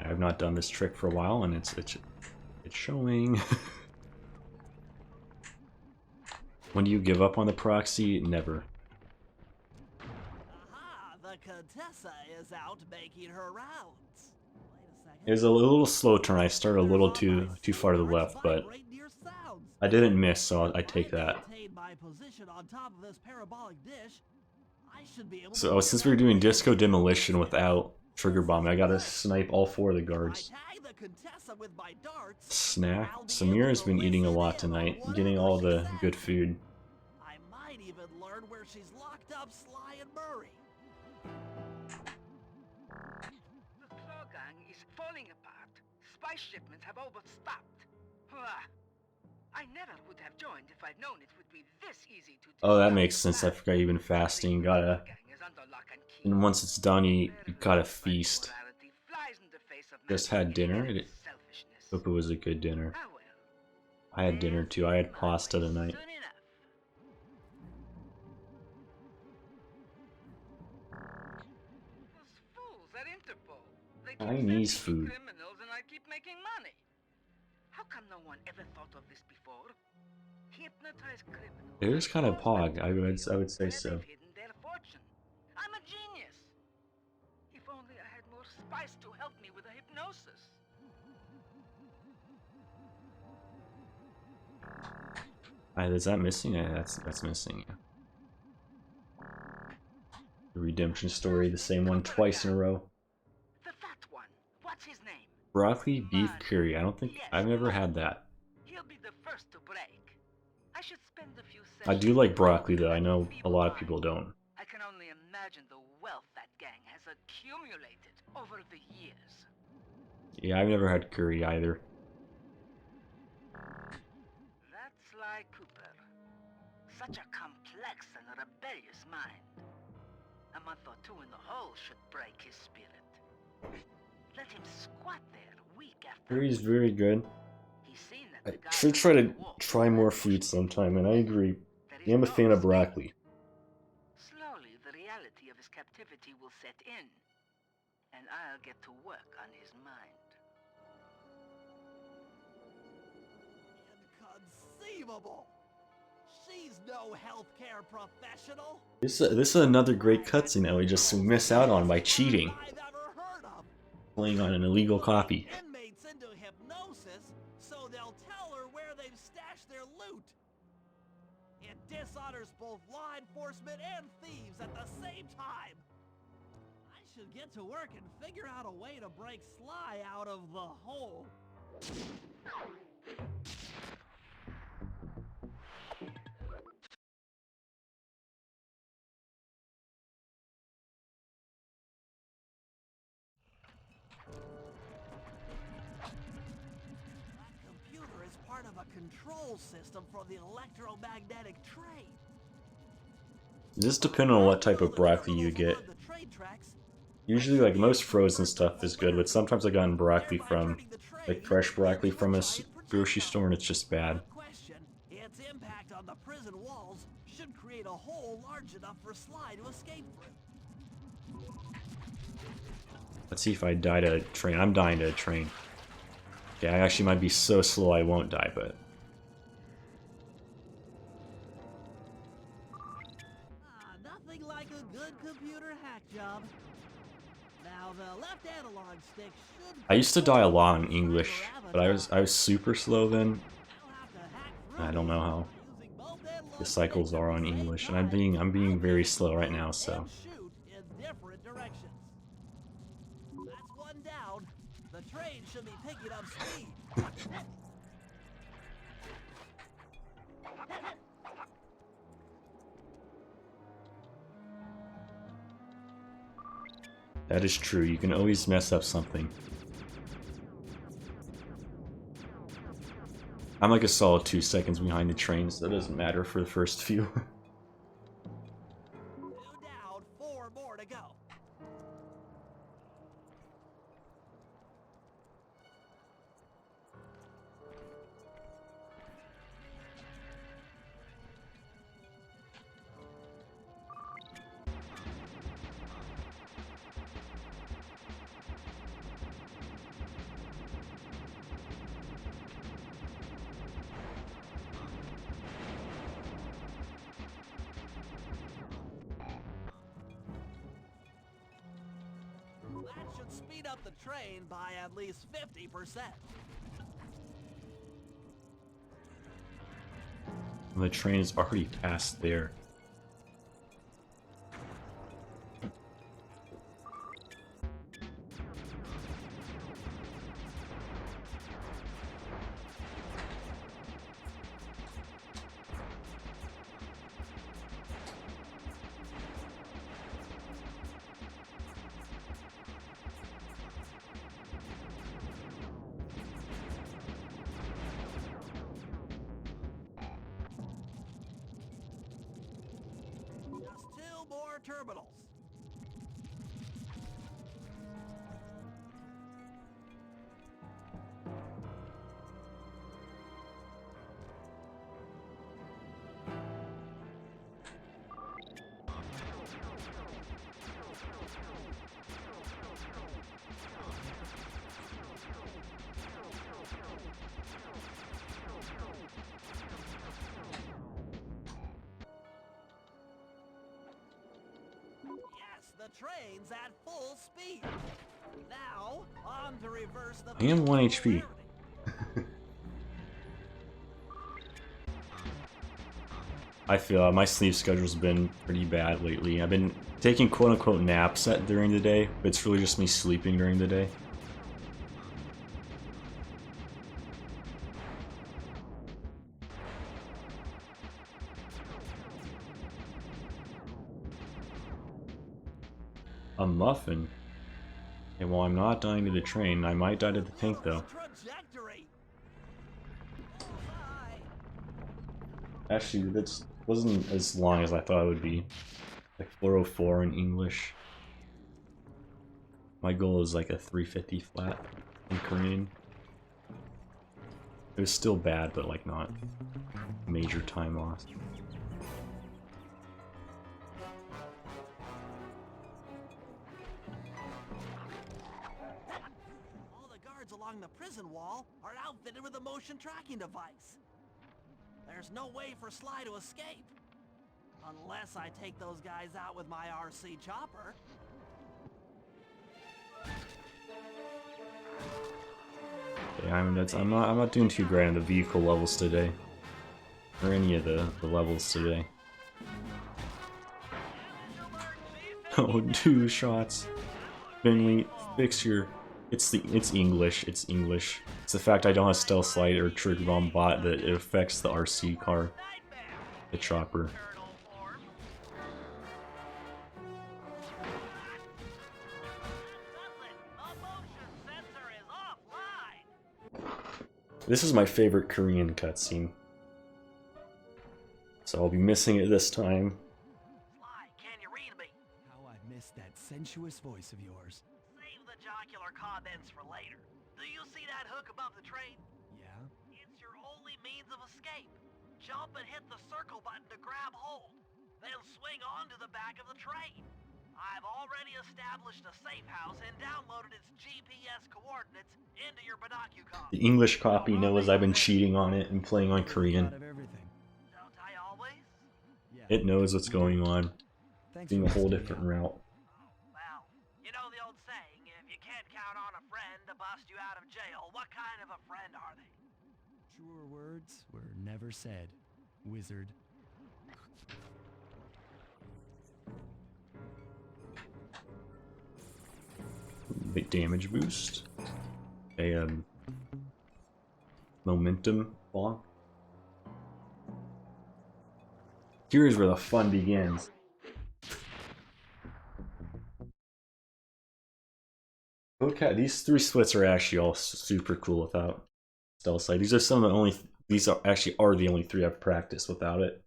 I've not done this trick for a while, and it's showing. When do you give up on the proxy? Never. Aha, the Contessa is out making her rounds. Wait a second. It was a little slow turn. I started a little too far to the left, but I didn't miss, so I take that. Maintain my position on top of this parabolic dish. I should be able So to since we're doing disco demolition without trigger bomb, I gotta snipe all 4 of the I guards. tag the Contessa with my darts. Snack. I'll be Samir able has to been eating a listen lot in on tonight, whatever getting all she the says. good food. I might even learn where she's locked up Sly and Murray. The Claw Gang is falling apart. Spice shipments have all but stopped. Hurrah. I never would have joined if I'd known it would be this easy to Oh, that discover makes sense. I the forgot you've been fasting. Gotta. gang is under lock and key. And once it's done, you gotta Their feast. morality flies in the face of Just man's had dinner. inherent It, selfishness. hope it was a good dinner. Ah, well. I had dinner too. I had pasta tonight. Soon enough. Those fools at Interpol. They keep Chinese sending me food. criminals and I keep making money. How come no one ever thought of this before? Hypnotize criminals. It is kind of pog. I would say Where so. they've hidden their fortune. I'm a genius. If only I had more spice to help me with the hypnosis. Is that missing? Yeah, that's missing. Yeah. The redemption story, the same one twice in a row. The fat one. What's his name? Broccoli beef curry. I don't think I've never had that. He'll be the first to break. I should spend a few I do like broccoli though. I know a lot of people don't. I can only imagine the wealth that gang has accumulated over the years. Yeah, I've never had curry either. That's Sly Cooper. Such a complex and rebellious mind. A month or 2 in the hole should break his spirit. Let him squat there week after Curry's week. very good. He's seen that I the guy should try to on the wall try more food sometime, and I agree. that I am a he's fan of lost. broccoli. Slowly, the reality of his captivity will set in, and I'll get to work on his mind. Inconceivable! She's no healthcare professional. This is another great cutscene that we just miss out on by cheating. I've ever heard of. Playing on an illegal copy. Inmates into they'll tell her where they've stashed their loot. It dishonors both law enforcement and thieves at the same time. I should get to work and figure out a way to break Sly out of the hole. Part of a control system for the electromagnetic trade. This depends on what type of broccoli you get. Usually, like, most frozen stuff is good, but sometimes I've gotten broccoli from, like, fresh broccoli from a grocery store and it's just bad. Its impact on the prison walls should create a hole large enough for Sly to escape through. Let's see if I die to a train. I'm dying to a train. Okay, I actually might be so slow I won't die, but... Nothing like a good computer hack job. Now the left analog stick should... I used to die a lot in English, but I was super slow then. I don't know how the cycles are on English, and I'm being very slow right now, so... Shoot in different directions. That's one down. The train should be picking up speed. That is true, you can always mess up something. I'm like a solid 2 seconds behind the train, so that doesn't matter for the first few. 2 down, 4 more to go. That should speed up the train by at least 50%. The train is already past there. Terminals. The train's at full speed. Now, on to reverse the... I am 1 HP. I feel my sleep schedule's been pretty bad lately. I've been taking quote-unquote naps during the day, but it's really just me sleeping during the day. A muffin? Okay, well, I'm not dying to the train. I might die to the tank, though. Actually, that wasn't as long as I thought it would be. Like 404 in English. My goal is like a 350 flat in Korean. It was still bad, but like not major time loss. Along the prison wall are outfitted with a motion tracking device. There's no way for Sly to escape. Unless I take those guys out with my RC chopper. Yeah, I mean, I'm not doing too great on the vehicle levels today, or any of the levels today. Oh, 2 shots. Finley, fix your. It's English. It's English. It's the fact I don't have stealth slide or trigger bomb bot that it affects the RC car, the chopper. This is my favorite Korean cutscene, so I'll be missing it this time. How I missed that sensuous voice of yours. Save the jocular comments for later. Do you see that hook above the train? Yeah? It's your only means of escape. Jump and hit the circle button to grab hold. Then swing onto the back of the train. I've already established a safe house and downloaded its GPS coordinates into your binocucom. The English copy knows I've been cheating on it and playing on Korean. Don't I always? It knows what's going on. Being a whole different route. Well, you know the old saying, if you can't count on a friend to bust you out of jail, what kind of a friend are they? Truer words were never said, wizard. Big damage boost. A momentum block. Here's where the fun begins. Okay, these 3 splits are actually all super cool without stealth sight. These are some of the only. These are actually the only 3 I've practiced without it.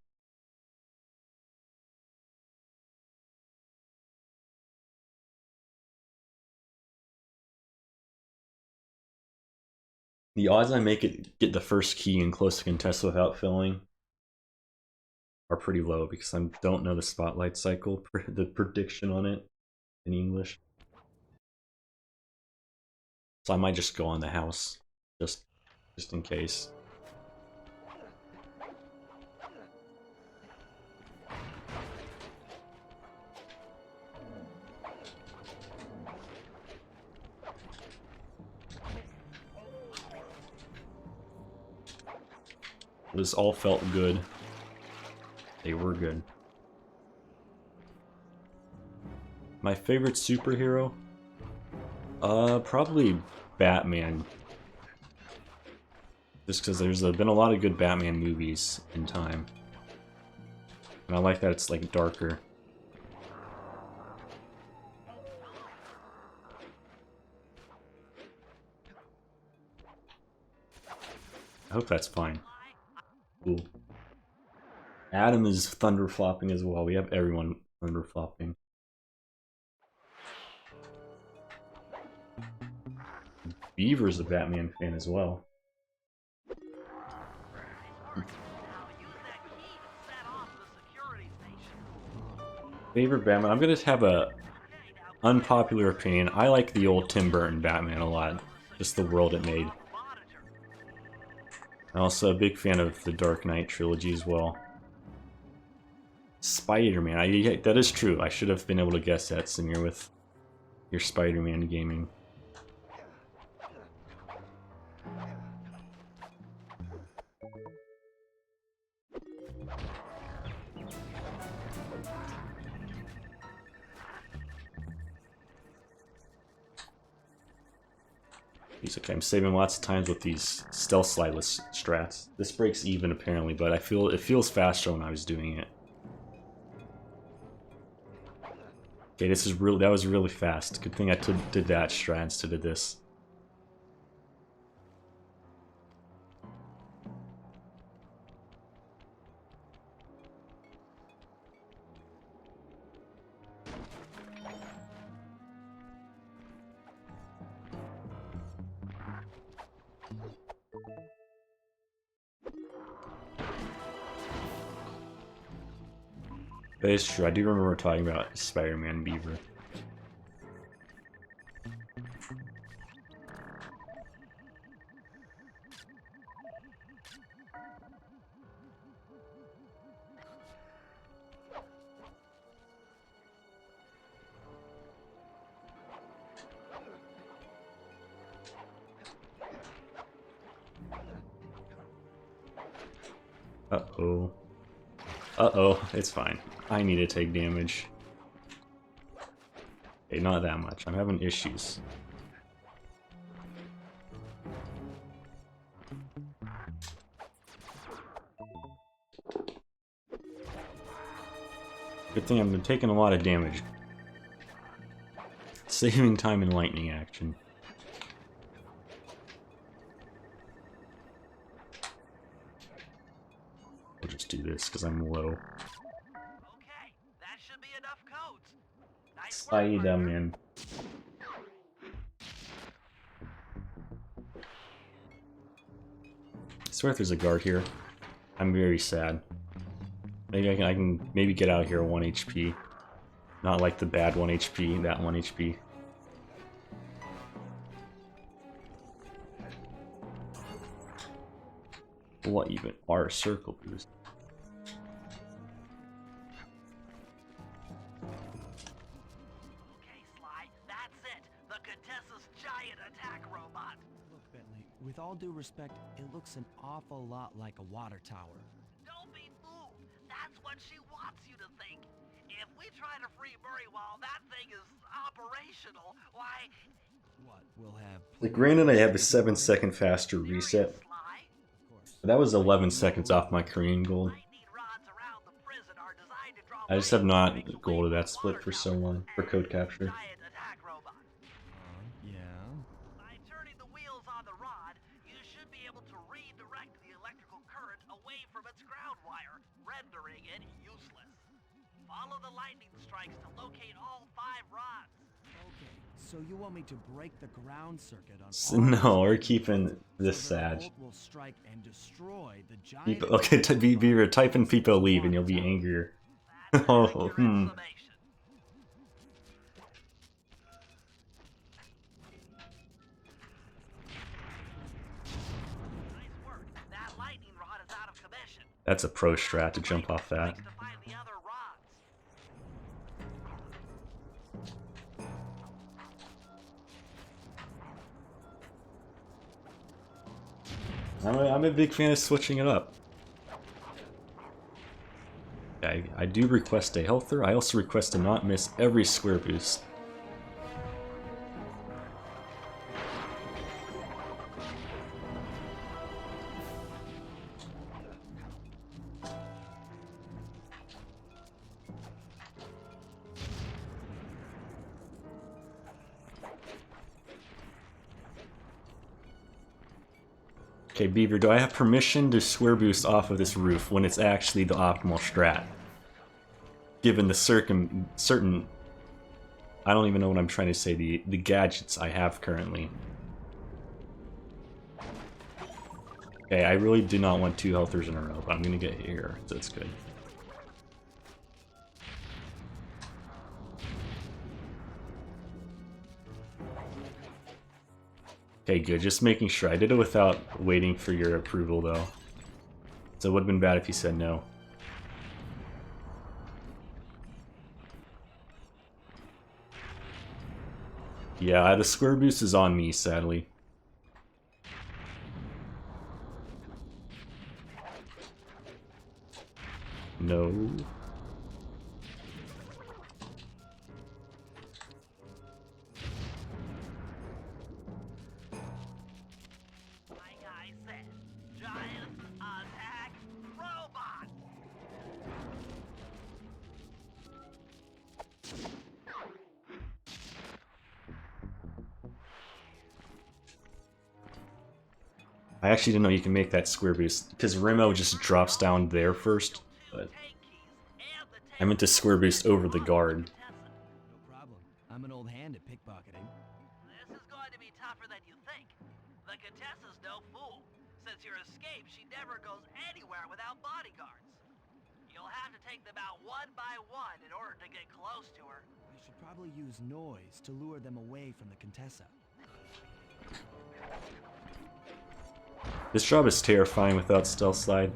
The odds I make it get the first key in close to contest without filling are pretty low because I don't know the spotlight cycle, the prediction on it in English. So I might just go on the house, just in case. This all felt good. They were good. My favorite superhero? Probably Batman. Just because there's been a lot of good Batman movies in time. And I like that it's like darker. I hope that's fine. Cool. Adam is thunder flopping as well. We have everyone thunder flopping. Beaver's a Batman fan as well. Favorite Batman? I'm gonna have a unpopular opinion. I like the old Tim Burton Batman a lot. Just the world it made. I'm also a big fan of the Dark Knight trilogy as well. Spider-Man. That is true. I should have been able to guess that, Samir, with your Spider-Man gaming. Okay, I'm saving lots of times with these stealth slideless strats. This breaks even apparently, but it feels faster when I was doing it. Okay, that was really fast. Good thing I did that strat instead of this. That is true. I do remember talking about Spider-Man Beaver. Uh-oh. Uh-oh, it's fine. I need to take damage. Okay, not that much. I'm having issues. Good thing I've been taking a lot of damage. Saving time in lightning action. I'll just do this because I'm low. Okay, that should be enough codes. Nice work, Slide them partner. in. I swear if there's a guard here. I'm very sad. Maybe I can maybe get out here 1 HP. Not like the bad 1 HP, that 1 HP. What even are circle boosts? Okay, Sly, that's it. The Contessa's giant attack robot. Look, Bentley, with all due respect, it looks an awful lot like a water tower. Don't be fooled. That's what she wants you to think. If we try to free Murray while that thing is operational, why... What, we'll have... Like, granted I have a 7-second faster reset. Sly? But that was 11 seconds off my Korean gold. Lightning rods around the prison are designed to draw I just have not golded that split for so long, for code capture. giant attack robot. Yeah? By turning the wheels on the rod, you should be able to redirect the electrical current away from its ground wire, rendering it useless. Follow the lightning strikes to locate all 5 rods. Okay, so you want me to break the ground circuit on No, we're keeping this so the sad. bolt will strike and destroy the giant... People, okay, Beaver, type in people leave and you'll be angrier. Oh, hmm. Summation. Nice work. That lightning rod is out of commission. That's a pro strat to jump off that. To find the other rods. I'm a big fan of switching it up. I do request a healther. I also request to not miss every square boost. Okay, Beaver, do I have permission to square boost off of this roof when it's actually the optimal strat? Given the certain... I don't even know what I'm trying to say, the gadgets I have currently. Okay, I really do not want 2 healthers in a row, but I'm gonna get hit here, so that's good. Okay, good. Just making sure. I did it without waiting for your approval, though. So it would have been bad if you said no. Yeah, the square boost is on me, sadly. No. Like I said, giant attack robot. I actually didn't know you can make that square boost, because Remo just drops down there first, but I meant to square boost over the guard. No problem. I'm an old hand at pickpocketing. This is going to be tougher than you think. The Contessa's no fool. Since your escape, she never goes anywhere without bodyguards. You'll have to take them out one by one in order to get close to her. I should probably use noise to lure them away from the Contessa. This job is terrifying without stealth slide.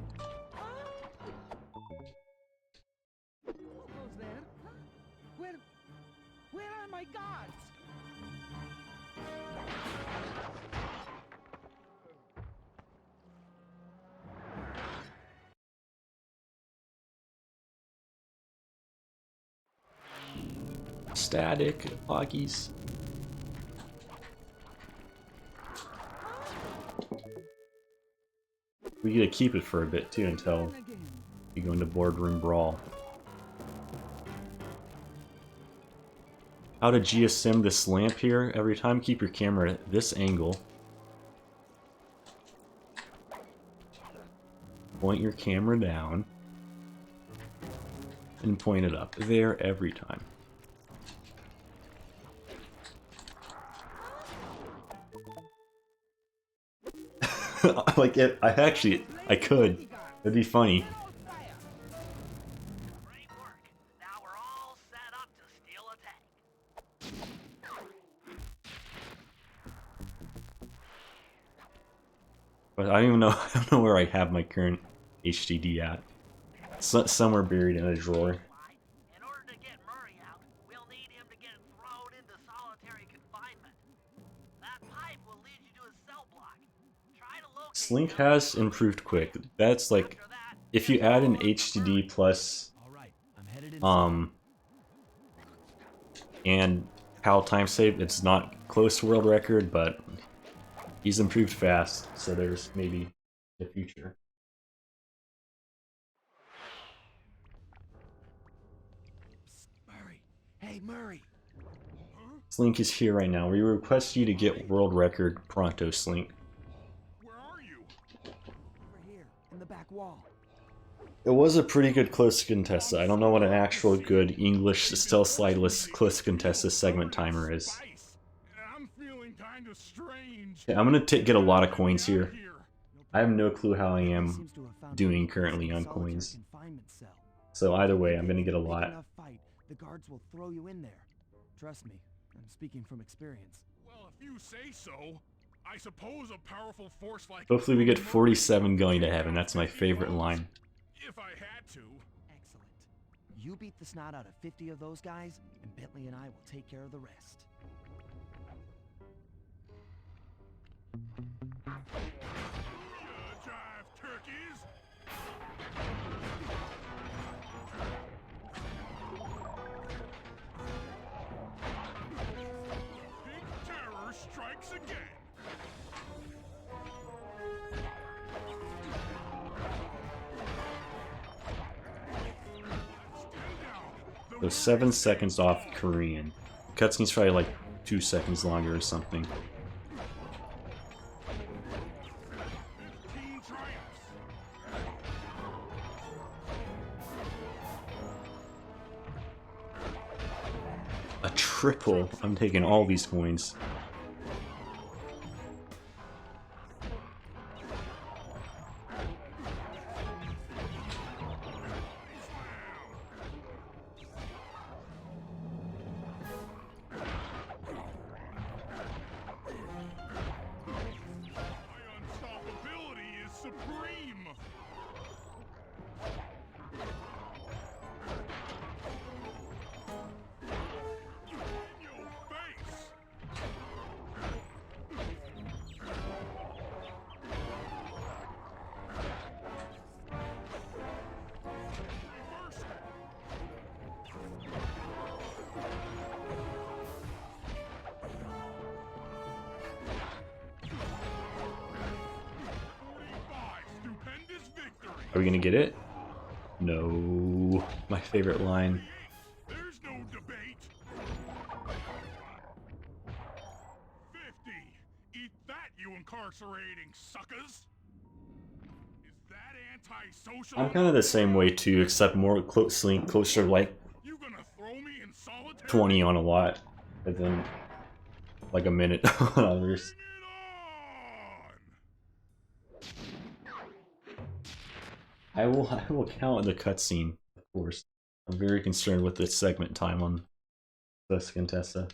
Static loggies. We gotta keep it for a bit too until we go into Boardroom Brawl. How to GSM this lamp here. Every time keep your camera at this angle. Point your camera down. And point it up. There every time. Like, I could. It'd be funny. Great work. Now we're all set up to steal a tank. But I don't even know. I don't know where I have my current HDD at. Somewhere buried in a drawer. In order to get Murray out, we'll need him to get thrown into solitary confinement. That pipe will lead you to his cell block. Try to locate Slink has improved quick. That's like, if you add an HDD plus, and PAL time save, it's not close to world record, but he's improved fast, so there's maybe the future. Murray. Hey, Murray. Slink is here right now. We request you to get world record pronto, Slink. Where are you? Over here, in the back wall. It was a pretty good close contessa. I don't know what an actual good English stealth slideless close contessa segment timer is. I'm feeling kind of strange. Okay, I'm gonna get a lot of coins here. I have no clue how I am doing currently on coins. So either way, I'm gonna get a lot. The guards will throw you in there. Trust me, I'm speaking from experience. Well, if you say so, I suppose a powerful force like Hopefully we get 47 going to heaven. That's my favorite line. if I had to. Excellent. You beat the snot out of 50 of those guys, and Bentley and I will take care of the rest. Jive turkeys. Big terror strikes again. So 7 seconds off Korean. Cutscene's probably like 2 seconds longer or something. A triple. I'm taking all these coins. Unstoppability is supreme. In your face. Stupendous victory. Are we gonna get it? No. My favorite line. There's no debate. 50. Eat that, you incarcerating suckers. Is that anti-social? I'm kind of the same way too, except more closer like You gonna throw me in solitary? 20 on a lot, and then like a minute on others. I will count the cutscene, of course. I'm very concerned with the segment time on this Contessa.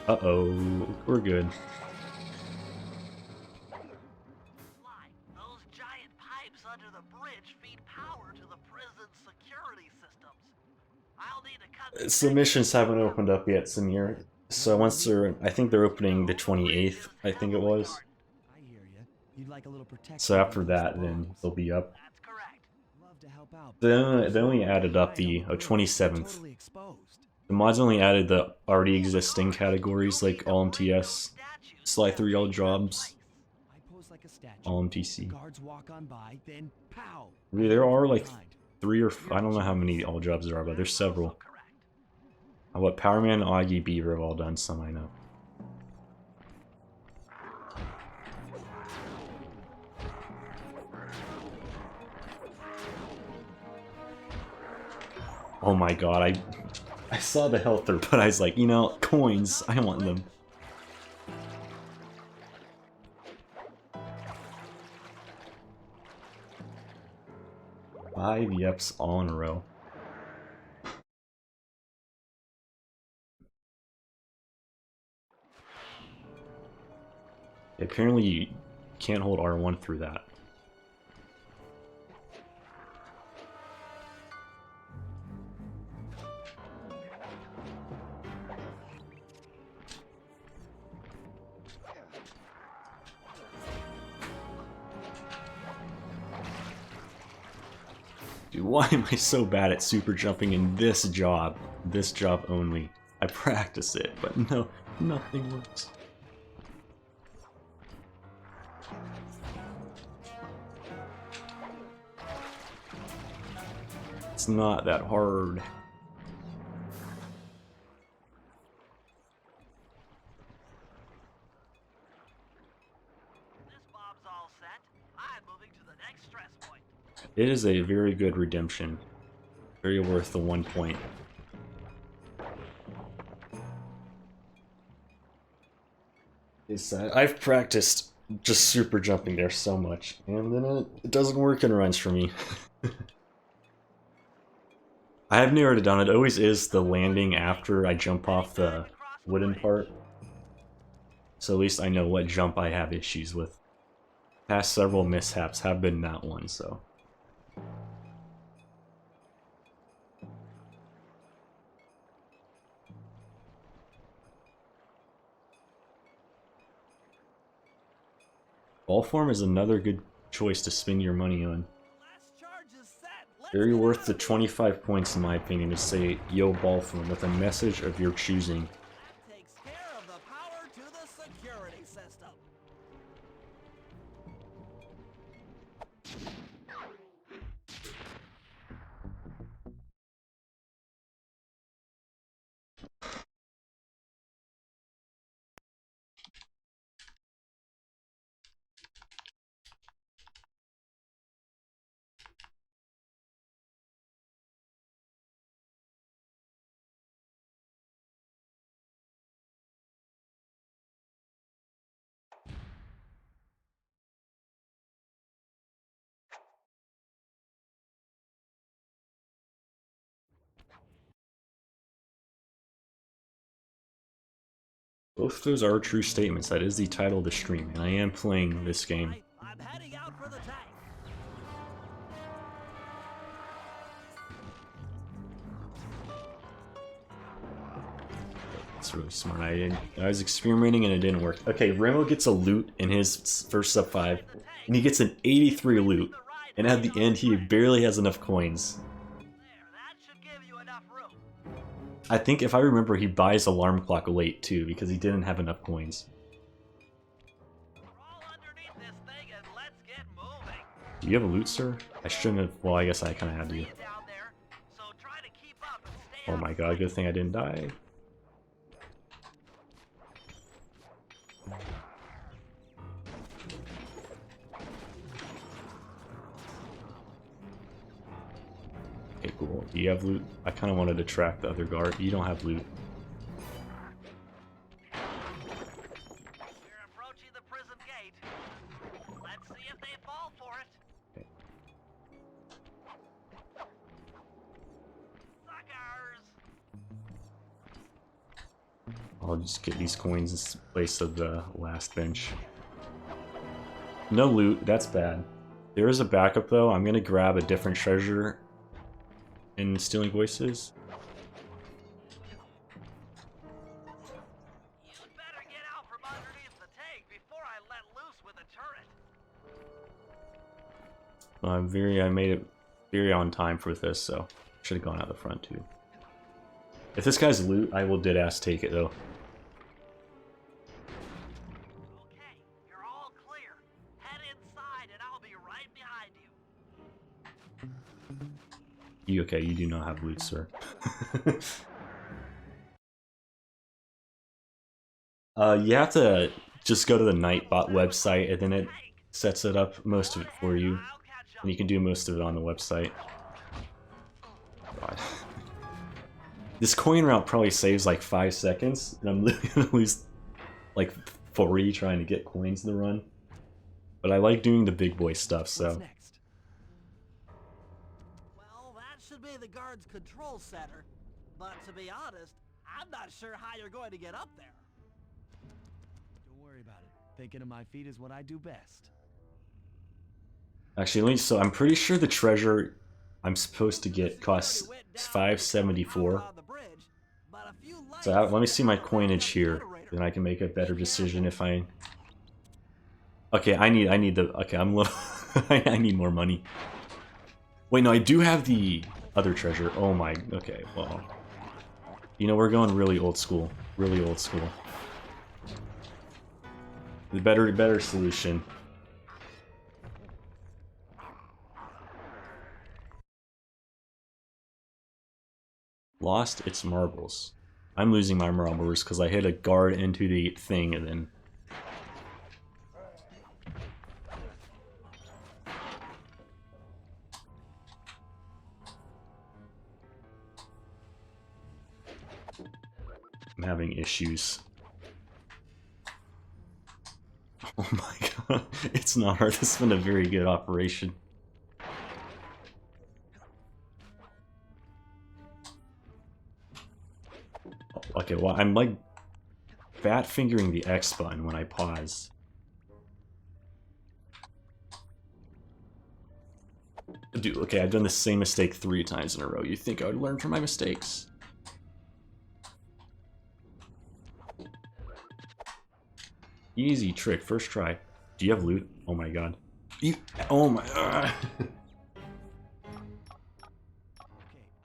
Uh-oh, we're good. Those giant pipes under the bridge feed power to the prison's security systems. I'll need to cut Submissions haven't opened up yet, Samir. So once they're, I think they're opening the 28th, I think it was. I hear you. You'd like a little protection. So after from that, those then walls. they'll be up. That's correct. Love to help out. They only added up the 27th. Totally exposed. The mods only added the already existing categories like all MTS, Sly 3 all jobs, I pose like a statue. all MTC. Guards walk on by, then pow. There are like Behind. 3 or I don't know how many all jobs there are, but there's several. What Powerman, Augie, Beaver have all done some, I know. Oh my god, I saw the healther, but I was like, you know, coins, I want them. Five yeps all in a row. Apparently you can't hold R1 through that. Dude, why am I so bad at super jumping in this job? This job only. I practice it, but no, nothing works. It's not that hard. This bob's all set. I'm moving to the next stress point. It is a very good redemption. Very worth the 1 point. I've practiced just super jumping there so much, and then it doesn't work in runs for me. I have narrowed it down. It always is the landing after I jump off the wooden part. So at least I know what jump I have issues with. Past several mishaps have been that one, so. Ball form is another good choice to spend your money on. Last charge is set. Let's Very get worth out the of here. 25 points in my opinion to say yo ball form with a message of your choosing. That takes care of the power to the security system. Both of those are true statements. That is the title of the stream, and I am playing this game. I'm heading out for the tank. It's really smart. I was experimenting and it didn't work. Okay, Remo gets a loot in his first sub 5, and he gets an 83 loot, and at the end he barely has enough coins. There, that should give you enough room. I think if I remember he buys alarm clock late too, because he didn't have enough coins. Crawl underneath this thing and let's get moving. Do you have a loot, sir? I shouldn't have. Well, I guess I kind of had to. Down there, so try to keep up and stay Oh out my of god, good thing I didn't die. Okay, cool. Do you have loot? I kind of wanted to track the other guard. You don't have loot. We're approaching the prison gate. Let's see if they fall for it. Suckers! I'll just get these coins in place of the last bench. No loot, that's bad. There is a backup though. I'm gonna grab a different treasure in Stealing Voices. You'd better get out from underneath the tank before I let loose with a turret. I made it very on time for this, so should have gone out the front too. If this guy's loot, I will deadass take it though. Okay, you're all clear. Head inside and I'll be right behind you. Okay, you do not have loot, sir. You have to just go to the Nightbot website and then it sets it up, most of it for you. And you can do most of it on the website. God. This coin route probably saves like 5 seconds, and I'm literally gonna lose like 40 trying to get coins in the run. But I like doing the big boy stuff, so. What's next? Well, that should be the guard's control center. But to be honest, I'm not sure how you're going to get up there. Don't worry about it. Thinking of my feet is what I do best. Actually, so I'm pretty sure the treasure I'm supposed to get costs $5.74. So let me see my coinage here, then I can make a better decision if I. Okay, I need the. Okay, I'm low. I need more money. Wait, no, I do have the other treasure. Oh my. Okay, well, you know, we're going really old school. Really old school. The better solution. Lost its marbles. I'm losing my marbles because I hit a guard into the thing and then. I'm having issues. Oh my god, it's not hard. This has been a very good operation. Okay, well, I'm like fat fingering the X button when I pause. Dude, okay, I've done the same mistake 3 times in a row. You think I would learn from my mistakes? Easy trick, first try. Do you have loot? Oh my god. Oh my. Okay,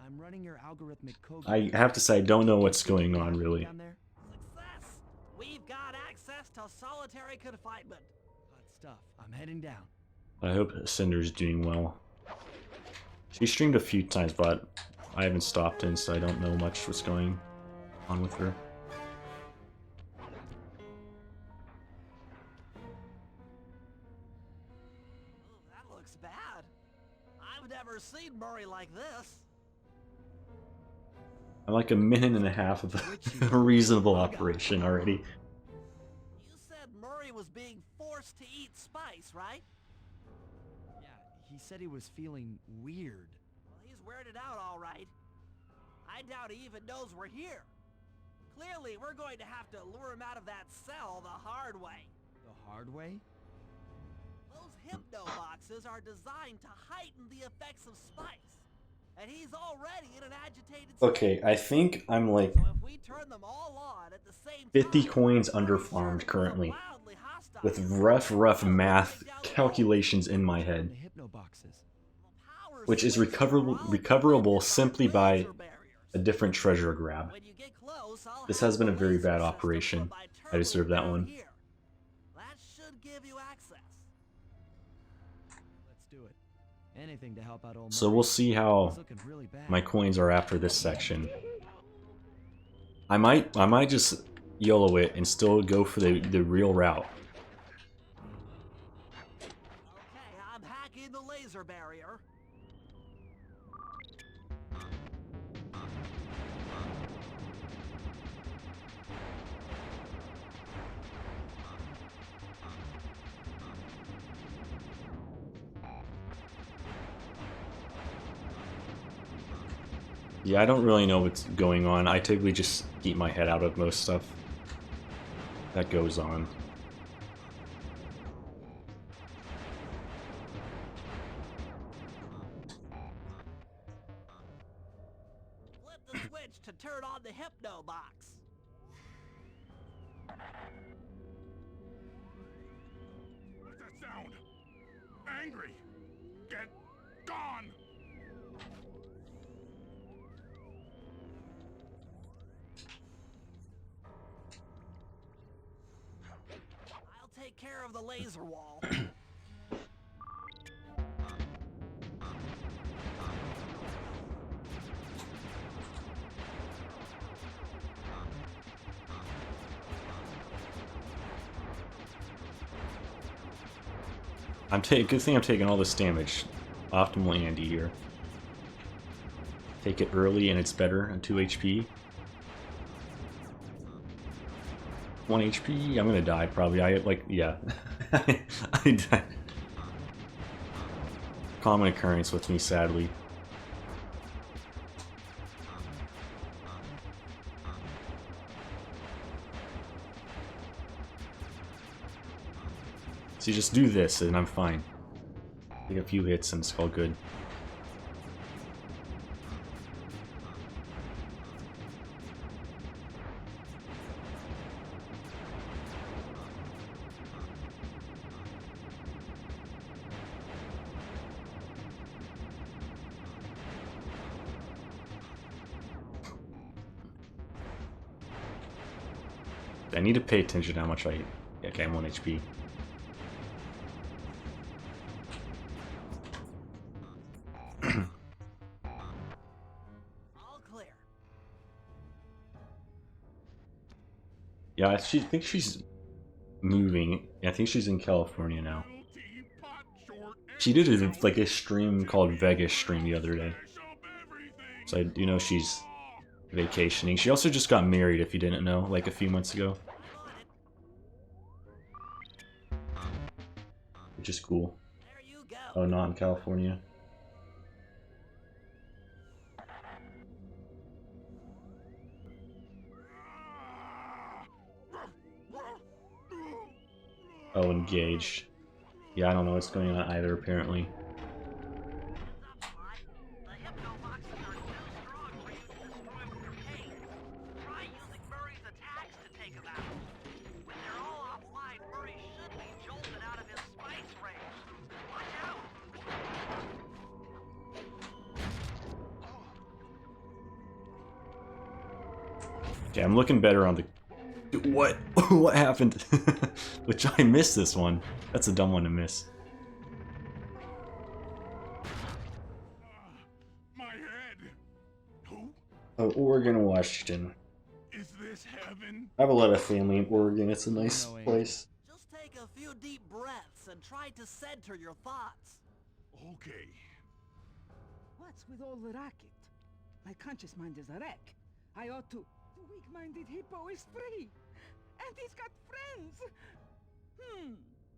I'm running your algorithmic code. I have to say, I don't know what's going on really. Success! We've got access to solitary confinement. Hot stuff. I'm heading down. I hope Cinder's doing well. She streamed a few times, but I haven't stopped in, so I don't know much what's going on with her. That looks bad. I've never seen Murray like this. I'm like a minute and a half of a reasonable operation already. You said Murray was being forced to eat spice, right? Yeah, he said he was feeling weird. Well, he's weirded out all right. I doubt he even knows we're here. Clearly, we're going to have to lure him out of that cell the hard way. The hard way? Those hypno boxes are designed to heighten the effects of spice. And he's already in an agitated state. Okay, I think I'm like So if we turn them all on at the same 50 time, coins underfarmed currently, with rough math calculations in my head, The hypno boxes. which is recoverable simply by a different treasure grab. When you get close, I'll This have has been a the very laser bad system operation. put my I deserve that turbo one. down here. That should give you access. Let's do it. Anything to help out old So Murray. we'll see how He's looking really bad. my coins are after this section. I might just YOLO it and still go for the real route. Okay, I'm hacking the laser barrier. Yeah, I don't really know what's going on. I typically just keep my head out of most stuff that goes on. switch to turn on the Hypno box. What's that sound? Angry! Get gone! I'll take care of the laser wall. Good thing I'm taking all this damage. Optimal Andy here. Take it early and it's better on 2 HP. 1 HP, I'm gonna die probably. Yeah. I died. Common occurrence with me, sadly. So you just do this and I'm fine. Take a few hits and it's all good. I need to pay attention to how much I... Okay, I'm 1 HP. All clear. Yeah, I think she's moving. I think she's in California now. She did like a stream called Vegas Stream the other day. So I do know she's vacationing. She also just got married, if you didn't know, like a few months ago. Which is cool. There you go. Oh, not in California. Oh, engaged. Yeah, I don't know what's going on either, apparently. The Hypno boxes are too strong for you to destroy with your pain. Try using Murray's attacks to take them out. When they're all offline, Murray should be jolted out of his spice range. Watch out! Okay, I'm looking better on the... What? What happened? Which I missed this one. That's a dumb one to miss. My head! Who? Oh, Oregon, Washington. Is this heaven? I have a lot of family in Oregon. It's a nice place. Just take a few deep breaths and try to center your thoughts. Okay. What's with all the racket? My conscious mind is a wreck. I ought to... The weak-minded hippo is free! And he's got friends!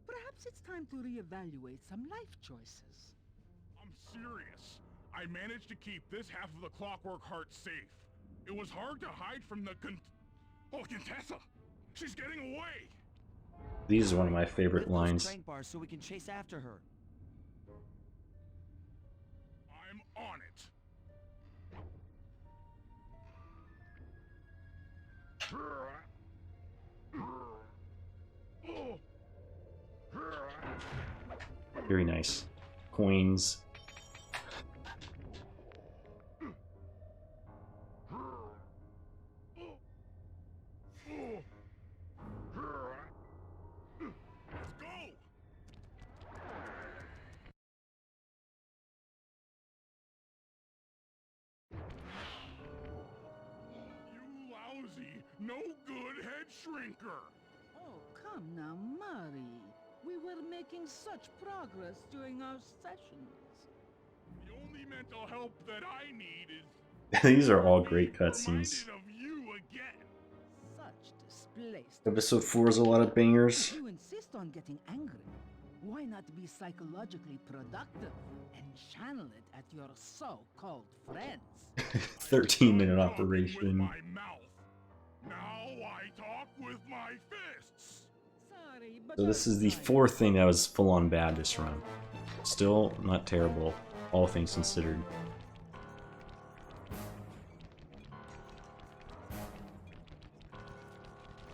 Perhaps it's time to reevaluate some life choices. I'm serious. I managed to keep this half of the Clockwork Heart safe. It was hard to hide from the Contessa! She's getting away! These are one of my favorite lines. Crank bars so we can chase after her. I'm on it. Very nice. Coins. No good head shrinker! Oh, come now, Murray. We were making such progress during our sessions. The only mental help that I need is... These are all great cutscenes. of you again. Such displaced. Episode 4 is a lot of bangers. If you insist on getting angry, why not be psychologically productive and channel it at your so-called friends? 13-minute operation. My mouth. Now I talk with my fists. Sorry, but So this is the fourth thing that was full-on bad this run. Still not terrible, all things considered.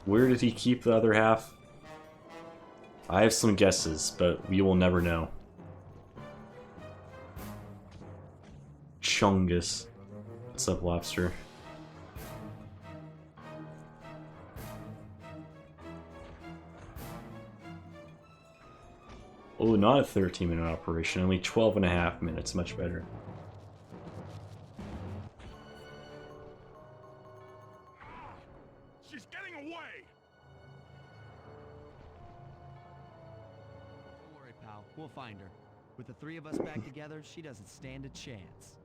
Where did he keep the other half? I have some guesses, but we will never know. Chungus. What's up, Lobster? Oh, not a 13-minute operation, only 12.5 minutes, much better. She's getting away! Don't worry, pal. We'll find her. With the three of us back together, she doesn't stand a chance.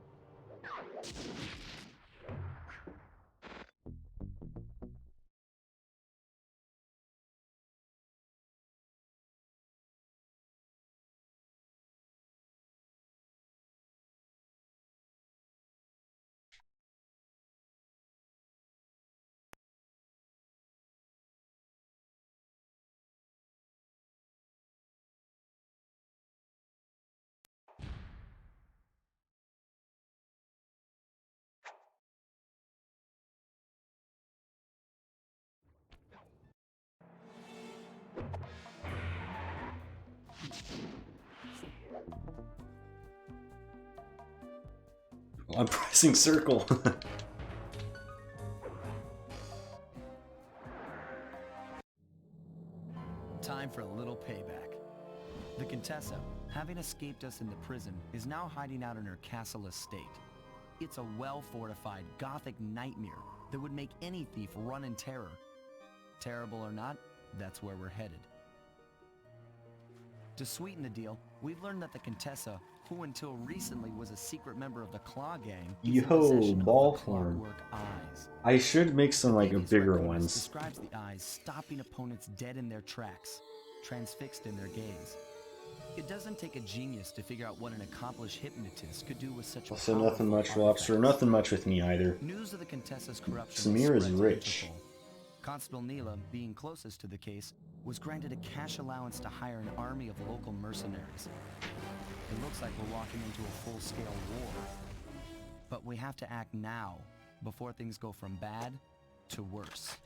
I'm pressing circle. Time for a little payback. The Contessa, having escaped us in the prison, is now hiding out in her castle estate. It's a well-fortified Gothic nightmare that would make any thief run in terror. Terrible or not, that's where we're headed. To sweeten the deal, we've learned that the Contessa, who until recently was a secret member of the Claw Gang, is in possession of ball the form. Clockwork Eyes. I should make some like Davies bigger Requiem ones. describes the eyes stopping opponents dead in their tracks, transfixed in their gaze. It doesn't take a genius to figure out what an accomplished hypnotist could do with such a Also, nothing much, powerful Lobster. artifact. Nothing much with me either. News of the Contessa's corruption Samir is spread to rich. Interpol. Constable Neela, being closest to the case, was granted a cash allowance to hire an army of local mercenaries. It looks like we're walking into a full-scale war. But we have to act now, before things go from bad to worse.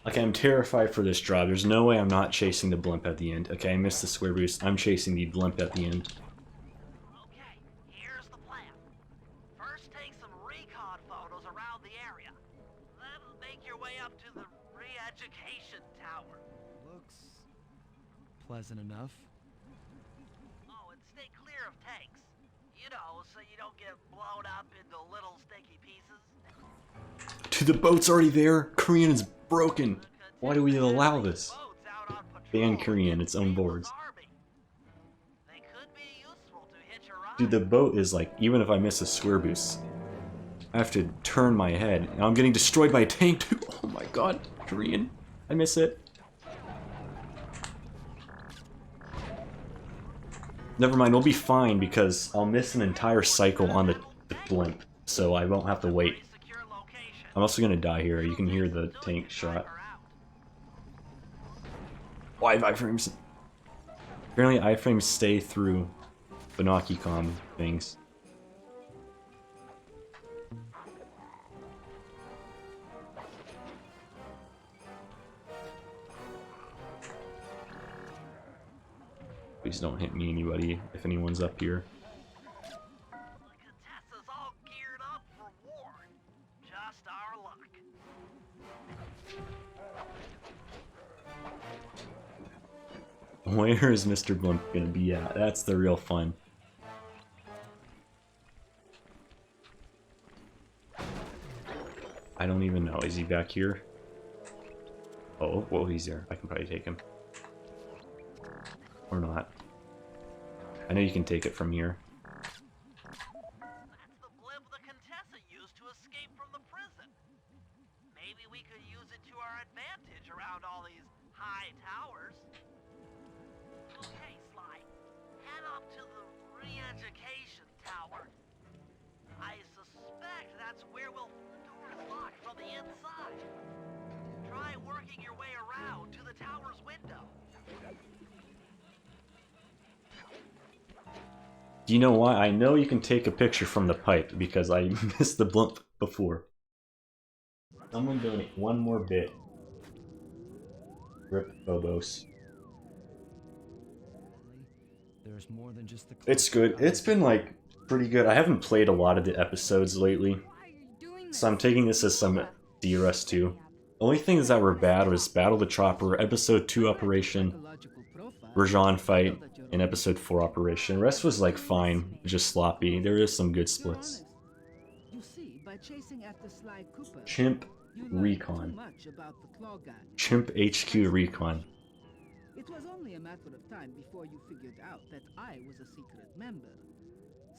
Okay, I'm terrified for this job. There's no way I'm not chasing the blimp at the end. Okay, I missed the square boost. I'm chasing the blimp at the end. Okay, here's the plan. First, take some recon photos around the area. Then make your way up to the re-education tower. Looks pleasant enough. Oh, and stay clear of tanks. You know, so you don't get blown up into little sticky pieces. Dude, the boat's already there. Korean is broken. Why do we allow this? Ban Korean, its own boards. Dude, the boat is like, even if I miss a square boost, I have to turn my head. And I'm getting destroyed by a tank too. Oh my god, Korean. I miss it. Never mind, we'll be fine because I'll miss an entire cycle on the blimp, so I won't have to wait. I'm also gonna die here. You can hear the tank shot. Why iframes? Apparently iframes stay through Banaki-com things. Please don't hit me, anybody, if anyone's up here. Contessa's all geared up for war. Just our luck. Where is Mr. Blimp gonna be at? That's the real fun. I don't even know. Is he back here? Oh, well, he's there. I can probably take him. Or not. I know you can take it from here. That's the blimp the Contessa used to escape from the prison. Maybe we could use it to our advantage around all these high towers. Okay, Sly. Head up to the re-education tower. I suspect that's where we'll... The door is inside. Try working your way around to the tower's window. Do you know why? I know you can take a picture from the pipe because I missed the blimp before. Someone donate one more bit. Rip Phobos. There's more than just the It's good. It's been like pretty good. I haven't played a lot of the episodes lately, so I'm taking this as some D-Rust too. Only things that were bad was Battle the Chopper, Episode 2 Operation, Rajan fight, and Episode 4 Operation. The rest was like fine, just sloppy. There is some good splits. You see, by chasing after Sly Cooper, Chimp you learn too Recon. much about the Claw Gang. Chimp HQ Recon. It was only a matter of time before you figured out that I was a secret member.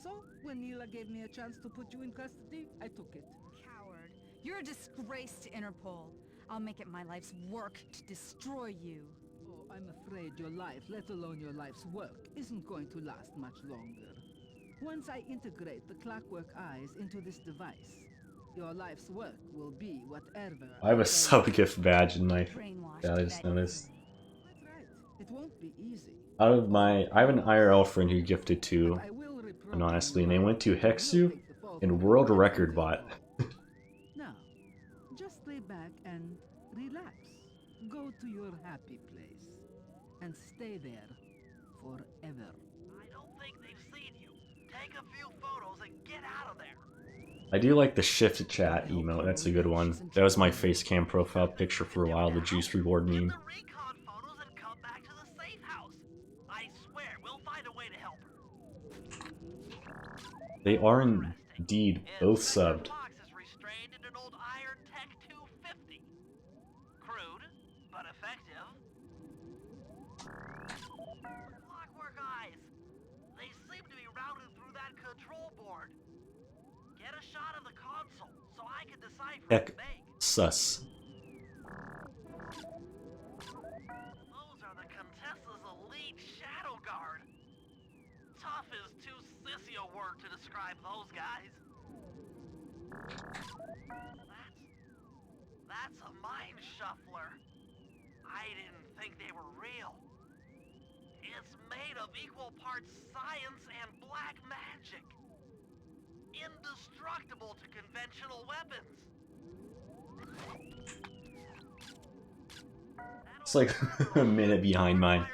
So, when Neela gave me a chance to put you in custody, I took it. Coward. You're a disgrace to Interpol. I'll make it my life's work to destroy you. Oh, I'm afraid your life, let alone your life's work, isn't going to last much longer. Once I integrate the Clockwork Eyes into this device, your life's work will be whatever. I have a sub-gift badge in my... Yeah, I just noticed. That's right. It won't be easy. Out of my... I have an IRL friend who gifted two, anonymously, and they went to Hexu and World Record Bot. Now, just lay back and relax. Go to your happy place and stay there forever. I don't think they've seen you. Take a few photos and get out of there. I do like the shift chat emote, that's a good one. That was my facecam profile picture for a while, the juice reward meme. Recon photos and come back to the safe house. I swear, we'll find a way to help her. They are indeed both subbed. Box is restrained in an old Iron Tech 250. Crude, but effective. Clockwork Eyes. They seem to be routed through that control board. Get a shot of the console so I can decipher Heck, its make. sus. Those are the Contessa's elite Shadow Guard. Tough is too sissy a word to describe those guys. That's a mind shuffler. I didn't think they were real. It's made of equal parts science and black magic. Indestructible to conventional weapons. It's like a minute behind my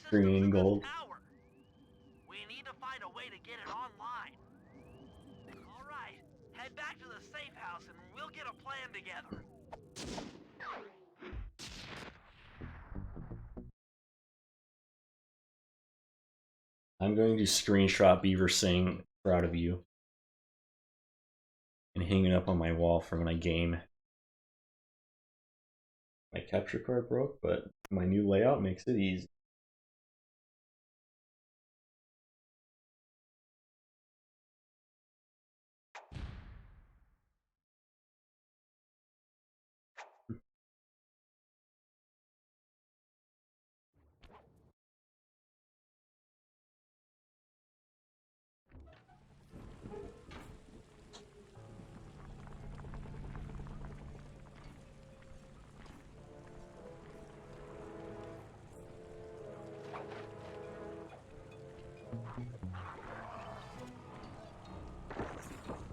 green and gold. We need to find a way to get it online. All right, head back to the safe house and we'll get a plan together. I'm going to screenshot Beaver saying proud of you and hang it up on my wall for when I game. My capture card broke, but my new layout makes it easy.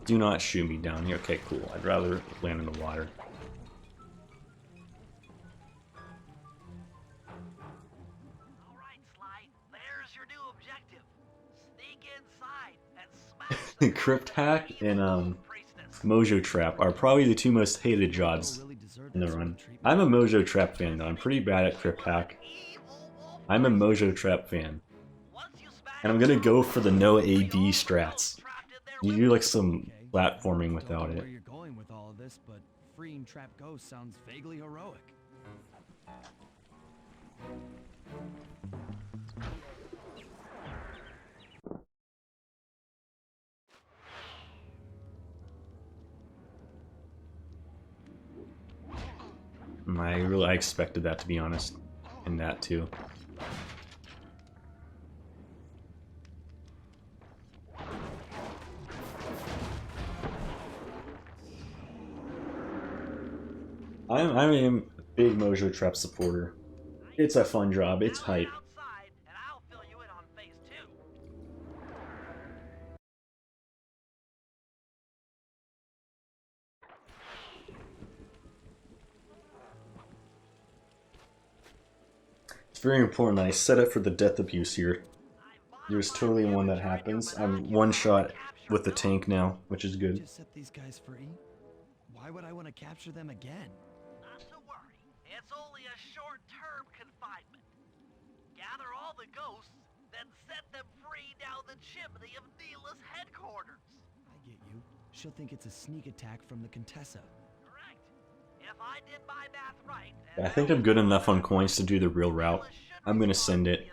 Do not shoot me down here. Okay, cool. I'd rather land in the water. Alright, Sly, there's your new objective. Sneak inside and smash Crypt Hack and Mojo Trap are probably the two most hated jobs in the run. I'm a Mojo Trap fan though. I'm pretty bad at Crypt Hack. I'm a Mojo Trap fan. And I'm gonna go for the no AD strats. You do like some platforming without it. Where you're going with all of this, but freeing trapped ghosts sounds vaguely heroic. I expected that, to be honest, and that too. I am a big Mojo Trap supporter. It's a fun job. It's hype. Outside, and I'll fill you in on phase 2. It's very important that I set up for the death abuse here. There's totally one that happens. I'm one shot with the tank now, which is good. Just set these guys free? Why would I want to capture them again? Not to worry. It's only a short-term confinement. Gather all the ghosts, then set them free down the chimney of Neela's headquarters. I get you. She'll think it's a sneak attack from the Contessa. Correct. If I did my math right, I think I'm good enough on coins to do the real route. I'm gonna send it.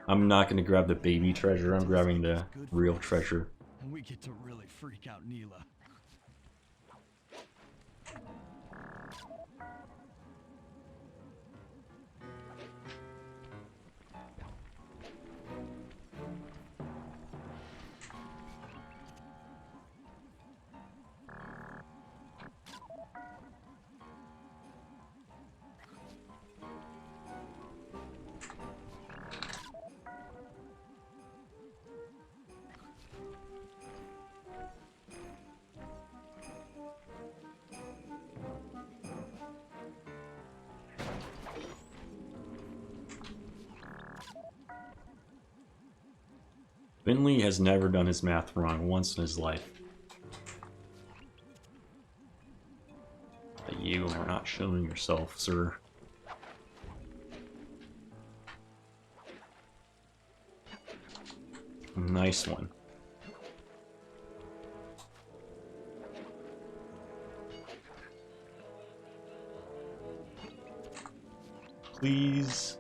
I'm not gonna grab the baby treasure, I'm grabbing the real treasure. And we get to really freak out Neela. Finley has never done his math wrong once in his life. But you are not showing yourself, sir. Nice one. Please.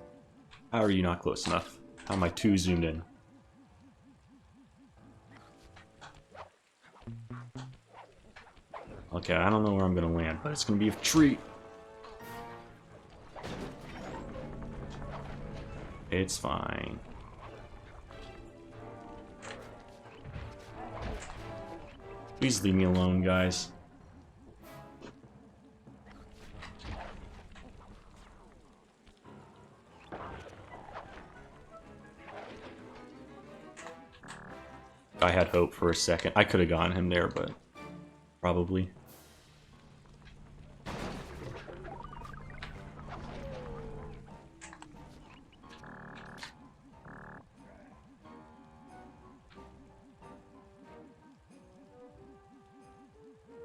How are you not close enough? How am I too zoomed in? Okay, I don't know where I'm gonna land, but it's gonna be a treat. It's fine. Please leave me alone, guys. I had hope for a second. I could have gotten him there, but probably.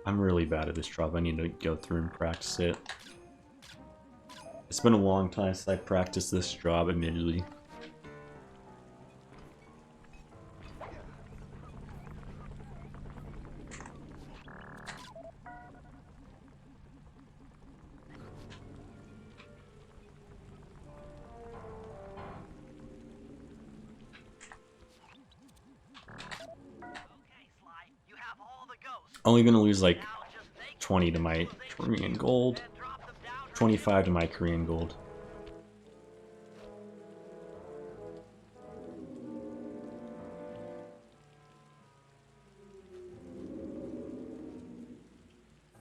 I'm really bad at this job. I need to go through and practice it. It's been a long time since I practiced this job, admittedly. Only gonna lose like 20 to my Korean gold. 25 to my Korean gold.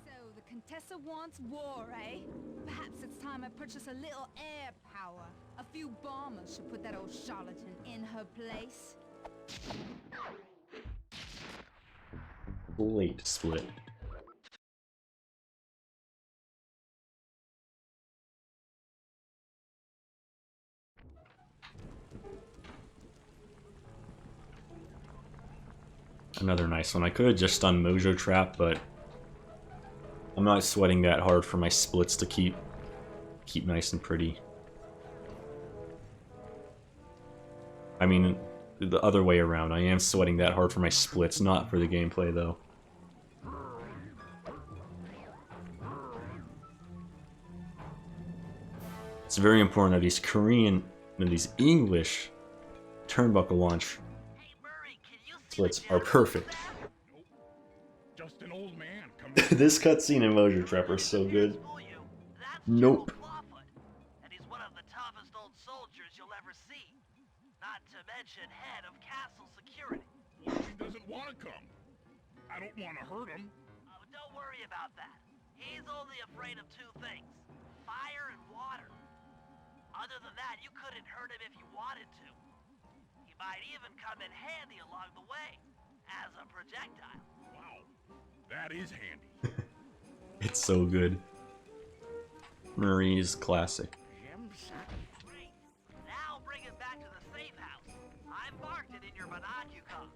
So the Contessa wants war, eh? Perhaps it's time I purchase a little air power. A few bombers should put that old charlatan in her place. Late split. Another nice one. I could have just done Mojo Trap, but I'm not sweating that hard for my splits to keep nice and pretty. I mean, the other way around. I am sweating that hard for my splits, not for the gameplay, though. It's very important that these Korean and these English turnbuckle launch splits are perfect. Just an old man. This cutscene in Mojo Trap is so good. Nope. And he's one of the toughest old soldiers you'll ever see. Not to mention head of castle security. What if he doesn't want to come? I don't want to hurt him. Oh, don't worry about that. He's only afraid of two things, fire and water. Other than that, you couldn't hurt him if you wanted to. He might even come in handy along the way, as a projectile. Wow, that is handy. It's so good. Marie's classic. Great. Now bring it back to the safe house. I marked it in your monocucom.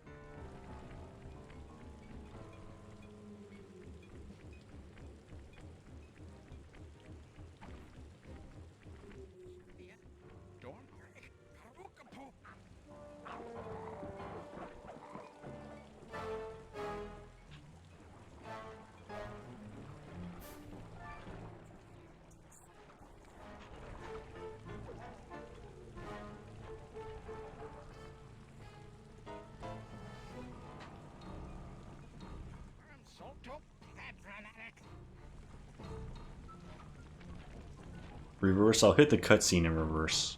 Reverse, I'll hit the cutscene in reverse.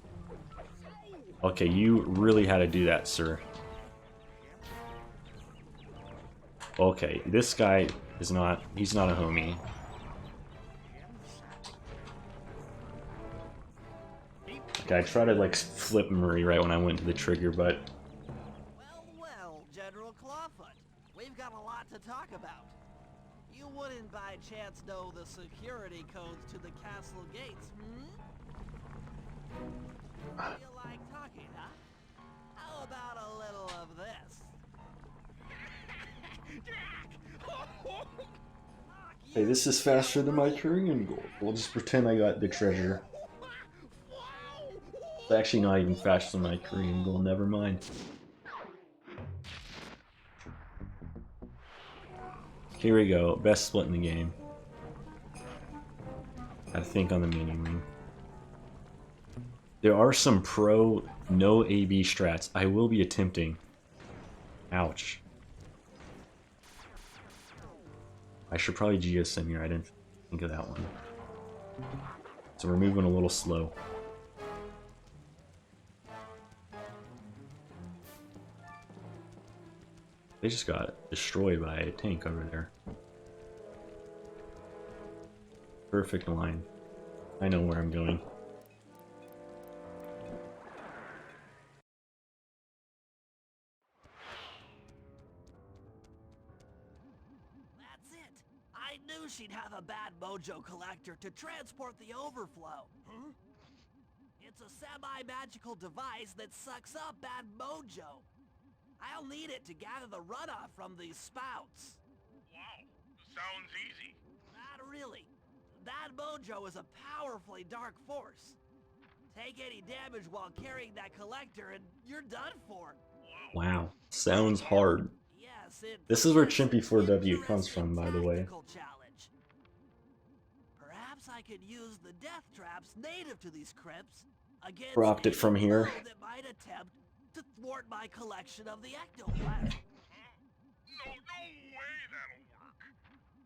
Okay, you really had to do that, sir. Okay, this guy is not, he's not a homie. Okay, I tried to like flip Murray right when I went to the trigger, but... Well, General Clawfoot, we've got a lot to talk about. You wouldn't by chance know the security codes to the castle gates, hmm? You like talking, huh? How about a little of this? Hey, this is faster than my Korean gold. We'll just pretend I got the treasure. It's actually not even faster than my Korean gold, never mind. Here we go, best split in the game. I think on the mini ring. There are some pro no AB strats I will be attempting. Ouch. I should probably GSM here, I didn't think of that one. So we're moving a little slow. They just got destroyed by a tank over there. Perfect line. I know where I'm going. That's it. I knew she'd have a bad mojo collector to transport the overflow. Huh? It's a semi-magical device that sucks up bad mojo. I'll need it to gather the runoff from these spouts. Wow, sounds easy. Not really. That mojo is a powerfully dark force. Take any damage while carrying that collector and you're done for. Wow, sounds hard. Yes, This is where Chimpy4W comes from, by the way. challenge. Perhaps I could use the death traps native to these crypts against Dropped it from here. anyone that might attempt to thwart my collection of the ectoplasm. No way that'll work.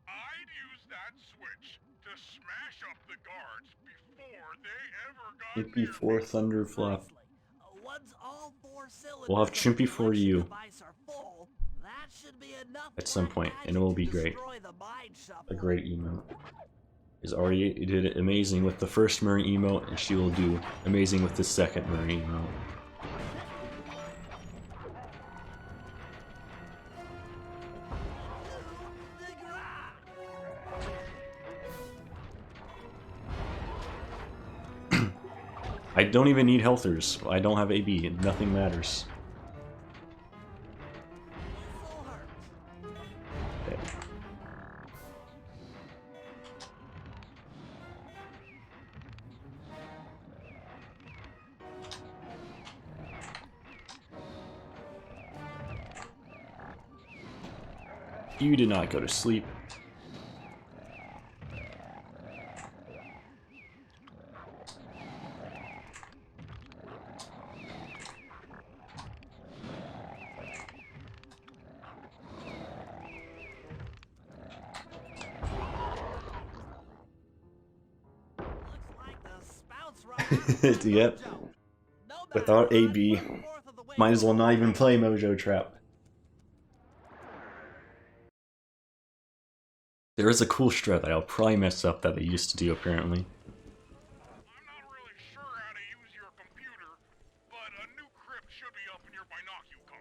I'd use that switch to smash up the guards before they ever got Chimpy4 Thunderfluff. Once all four cylinders We'll have of the Chimpy4U collection device are full, that should be enough at some black point, and magic it will to be great. destroy the mind A shuffler. great emote. Is already did amazing with the first Murray emote, and she will do amazing with the second Murray emote. I don't even need healthers. I don't have AB. Nothing matters. Okay. You did not go to sleep. Yep. Without AB, might as well not even play Mojo Trap. There is a cool strat that I'll probably mess up that they used to do apparently. I'm not really sure how to use your computer, but a new crypt should be up in your binocucom.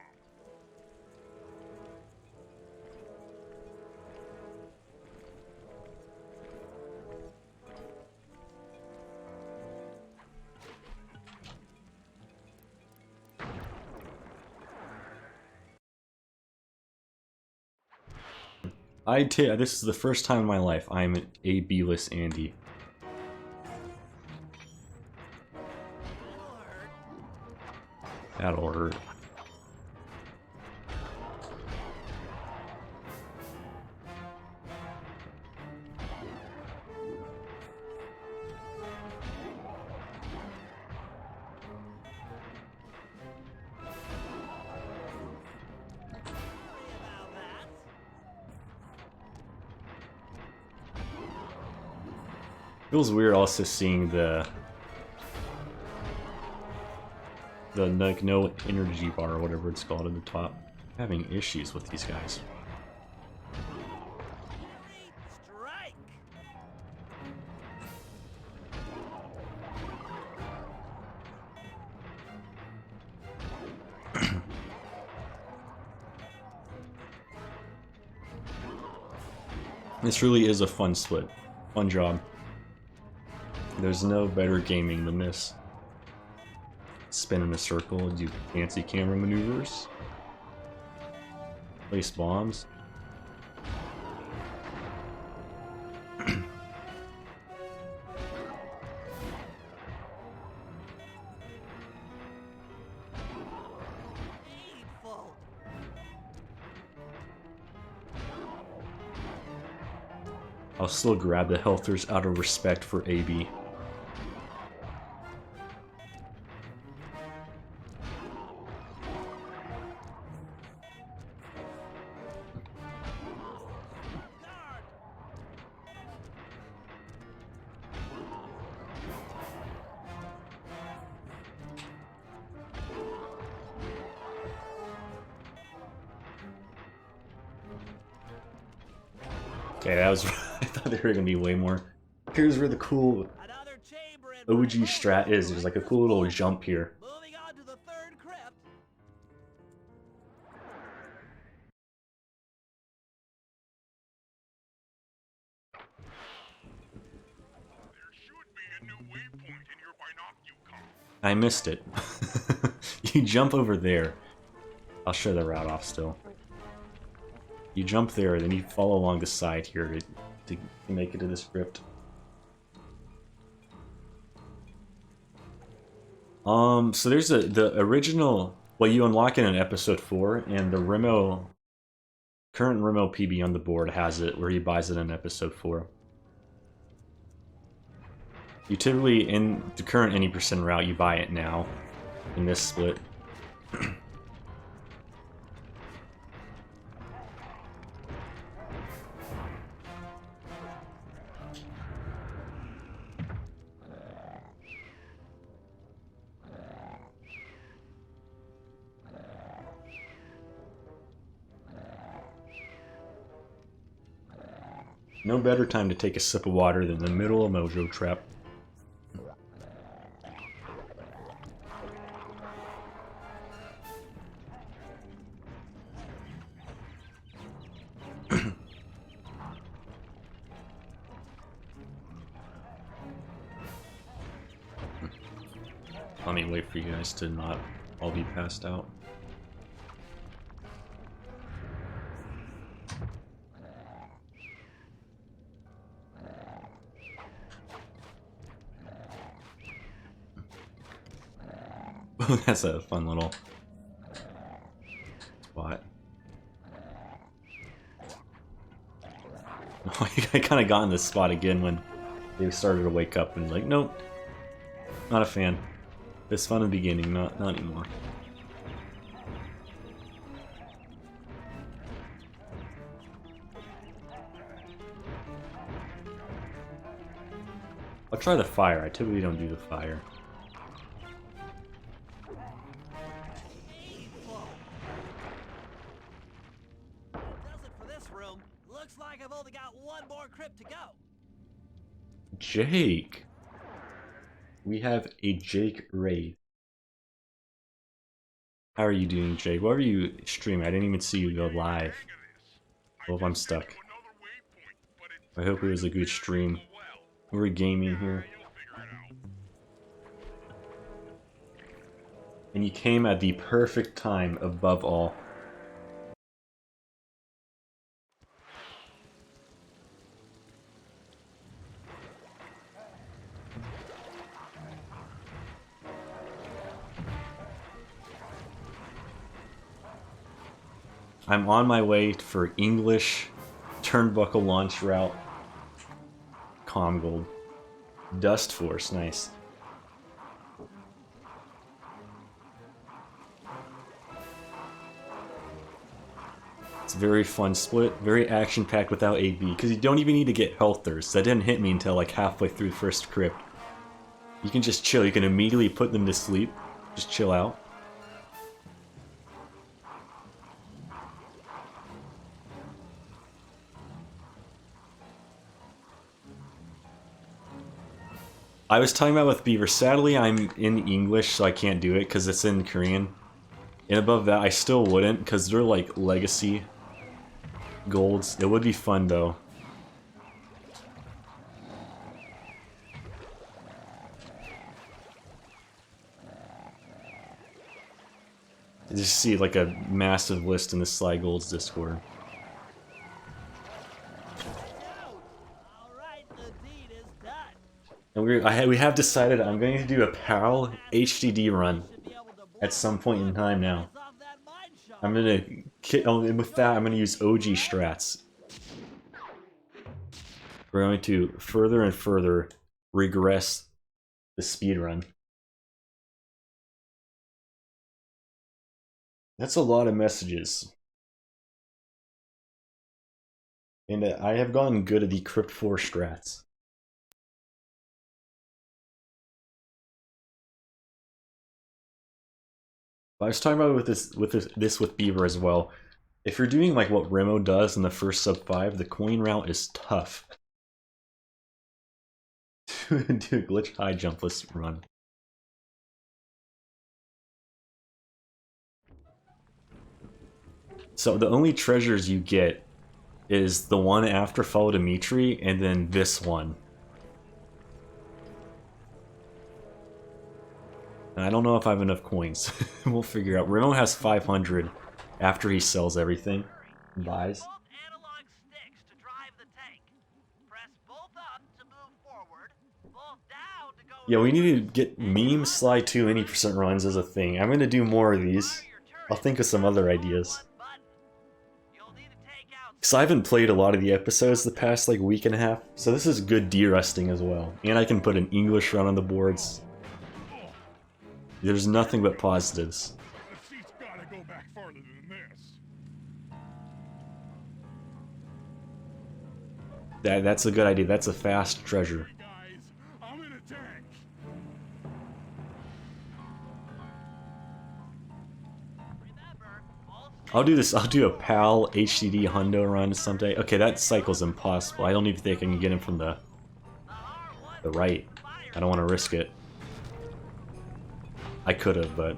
This is the first time in my life I'm a B-list Andy. That'll hurt. Feels weird also seeing the like no energy bar or whatever it's called at the top. I'm having issues with these guys. Strike! This really is a fun split. Fun job. There's no better gaming than this. Spin in a circle, do fancy camera maneuvers. Place bombs. Painful. I'll still grab the healthers out of respect for AB. Okay, that was. I thought there were gonna be way more. Here's where the cool OG strat is. There's like a cool little jump here. Moving on to the third crypt. There should be a new waypoint in your binocucom. I missed it. You jump over there. I'll show the route off still. You jump there, then you follow along the side here to make it to this crypt. So there's the original, well, you unlock it in episode 4, and the current Remo PB on the board has it, where he buys it in episode 4. You typically, in the current any percent route, you buy it now, in this split. No better time to take a sip of water than the middle of Mojo Trap. Let me wait for you guys to not all be passed out. That's a fun little spot. I kind of got in this spot again when they started to wake up and like, nope, not a fan. It's fun in the beginning, not anymore. I'll try the fire. I typically don't do the fire. Does it for this room. Looks like I've only got one more crypt to go. Jake. We have a Jake raid. How are you doing, Jake? What are you streaming? I didn't even see you go live. Well, I'm stuck. I hope it was a good stream. We're gaming here. And you came at the perfect time above all. I'm on my way for English turnbuckle launch route. Comgold. Dust Force, nice. It's a very fun split, very action-packed without AB, because you don't even need to get health thirst. That didn't hit me until like halfway through the first crypt. You can just chill, you can immediately put them to sleep. Just chill out. I was talking about with Beaver, sadly I'm in English so I can't do it because it's in Korean. And above that I still wouldn't because they're like legacy golds. It would be fun though. I just see like a massive list in the Sly Golds Discord. And we have decided I'm going to do a PAL HDD run at some point in time now. I'm gonna with that I'm gonna use OG strats. We're going to further and further regress the speedrun. That's a lot of messages. And I have gotten good at the Crypt 4 strats. I was talking about this with Beaver as well. If you're doing like what Remo does in the first sub 5, the coin route is tough. Do a glitch high jumpless run. So the only treasures you get is the one after Follow Dimitri and then this one. And I don't know if I have enough coins. We'll figure out. Remo has 500 after he sells everything and buys. Yeah, we need to get meme Sly 2 80% runs as a thing. I'm going to do more of these. I'll think of some other ideas. Because I haven't played a lot of the episodes the past like week and a half, so this is good de-rusting as well. And I can put an English run on the boards. There's nothing but positives. That's a good idea. That's a fast treasure. I'll do this. I'll do a PAL HDD Hundo run someday. Okay, that cycle's impossible. I don't even think I can get him from the right. I don't want to risk it. I could have, but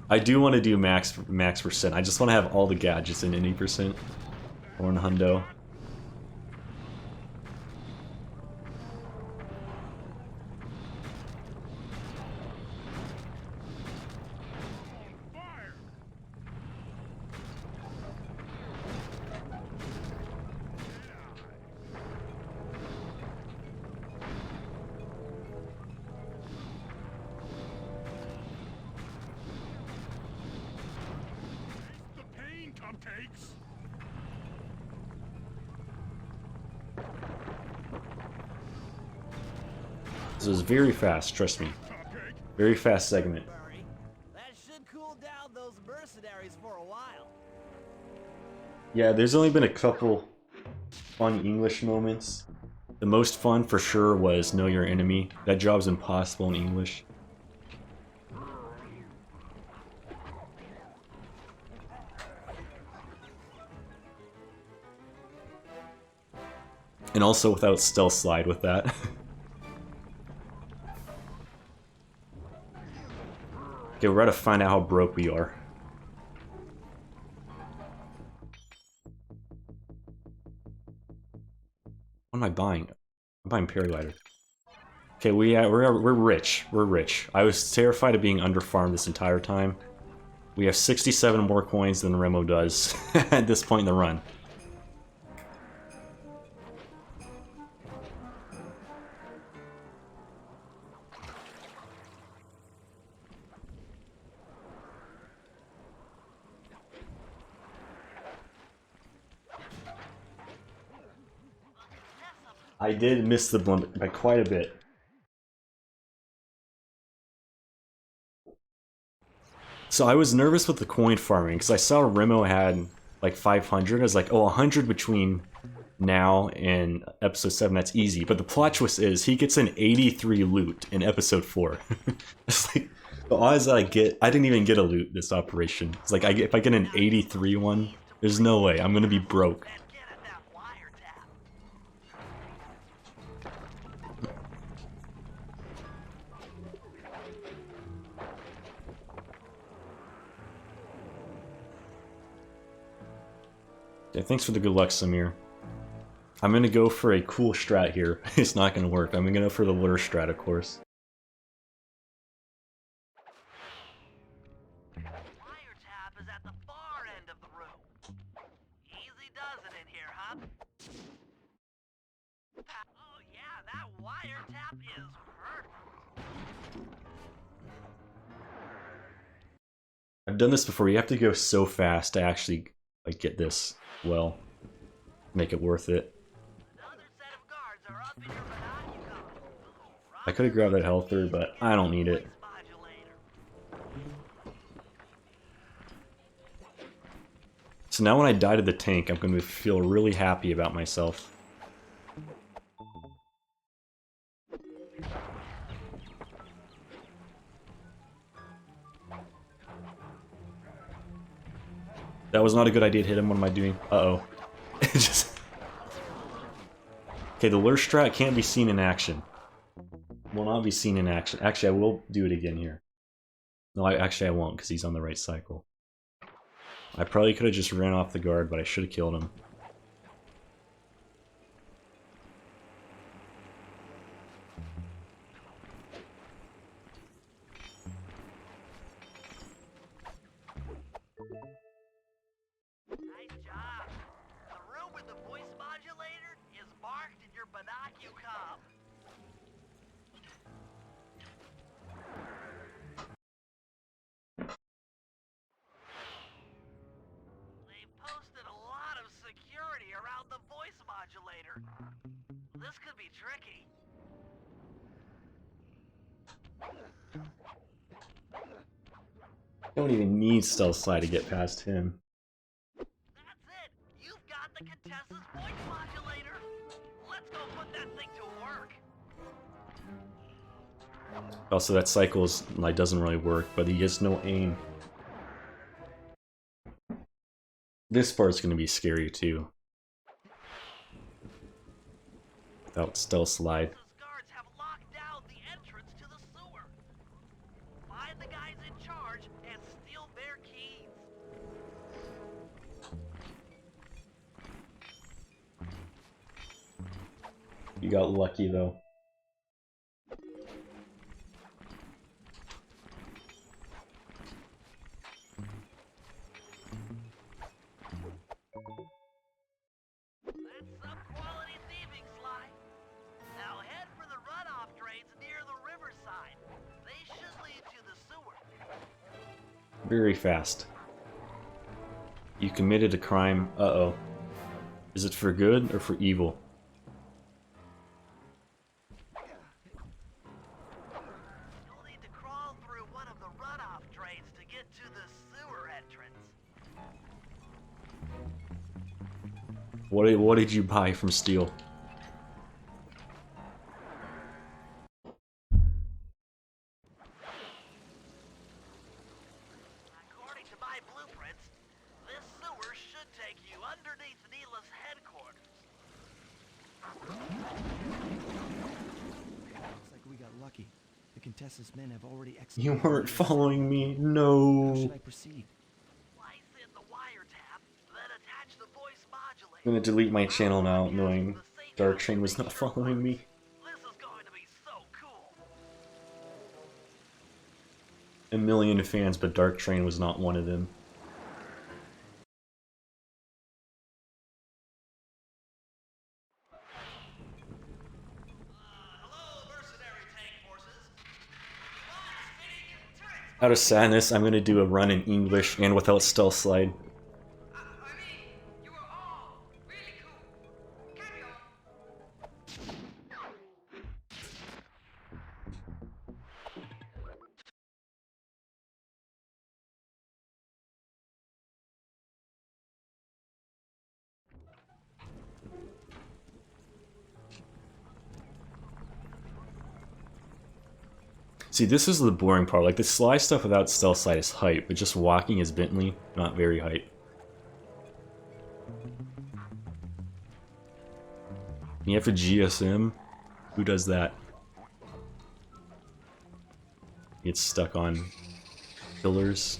I do want to do max percent. I just want to have all the gadgets in 80% or in Hundo. This is very fast, trust me. Very fast segment. That should cool down those mercenaries for a while. Yeah, there's only been a couple fun English moments. The most fun for sure was Know Your Enemy. That job's impossible in English. And also without Stealth Slide with that. Okay, we're about to find out how broke we are. What am I buying? I'm buying Paraglider. Okay, we're rich. We're rich. I was terrified of being underfarmed this entire time. We have 67 more coins than Remo does at this point in the run. I did miss the blimp by quite a bit. So I was nervous with the coin farming because I saw Remo had like 500. I was like, oh, 100 between now and episode 7, that's easy. But the plot twist is he gets an 83 loot in episode 4. It's like the odds that I didn't even get a loot this operation. It's like if I get an 83 one, there's no way. I'm gonna be broke. Yeah, thanks for the good luck, Samir. I'm gonna go for a cool strat here. It's not gonna work. I'm gonna go for the lure strat, of course. Wiretap is at the far end of the room. Easy does it in here, huh? Oh yeah, that wiretap is perfect. I've done this before. You have to go so fast to actually like get this well. Make it worth it. I could have grabbed that healther, but I don't need it. So now when I die to the tank, I'm going to feel really happy about myself. That was not a good idea to hit him. What am I doing? Uh-oh. Just... Okay, the lure strat can't be seen in action. Will not be seen in action. Actually, I will do it again here. No, actually I won't, because he's on the right cycle. I probably could have just ran off the guard, but I should have killed him. Nice job. The room with the voice modulator is marked in your binocular. They've posted a lot of security around the voice modulator. This could be tricky. Don't even need Stealth Slide to get past him. That's it. You've got the Contessa's voice modulator. Let's go put that thing to work. Also, that cycle doesn't really work, but he gets no aim. This part's gonna be scary too. Without Stealth Slide. Guards have locked down the entrance to the sewer. Find the guys in charge and steal their keys. You got lucky though. That's some quality thieving, Sly. Now head for the runoff drains near the riverside. They should lead to the sewer. Very fast. You committed a crime. Uh-oh. Is it for good or for evil? You'll need to crawl through one of the runoff drains to get to the sewer entrance. What did you buy from Steel? The Contessa's men have already You executed. weren't the following me. How No. should I proceed? Slice in the wiretap, then attach the voice modulator. I'm gonna delete my channel now, knowing Dark Train was not following me. This is going to be so cool. A million fans, but Dark Train was not one of them. Out of sadness, I'm gonna do a run in English and without stealth slide. See, this is the boring part. Like, the sly stuff without stealth slide is hype, but just walking as Bentley, not very hype. You have a GSM? Who does that? Gets stuck on pillars.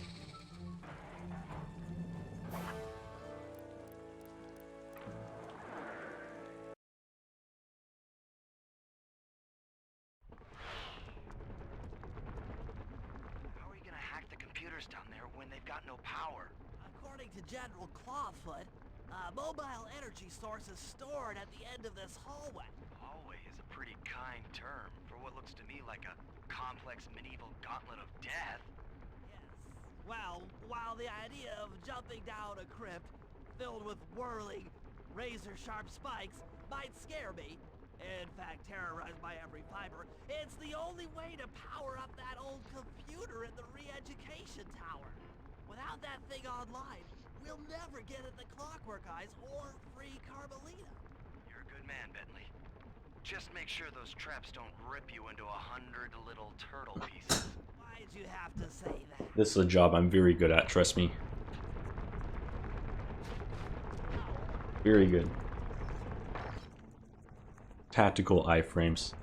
How are you gonna hack the computers down there when they've got no power? According to General Clawfoot, a mobile energy source is stored at the end of this hallway. Hallway is a pretty kind term for what looks to me like a complex medieval gauntlet of death. Yes. Well, while the idea of jumping down a crypt filled with whirling, razor-sharp spikes might scare me, in fact terrorize my every fiber, it's the only way to power up that old computer in the re-education tower. Without that thing online, we'll never get at the Clockwork Eyes or free Carmelita. You're a good man, Bentley. Just make sure those traps don't rip you into 100 little turtle pieces. Why'd you have to say that? This is a job I'm very good at, trust me. Very good. Tactical iframes.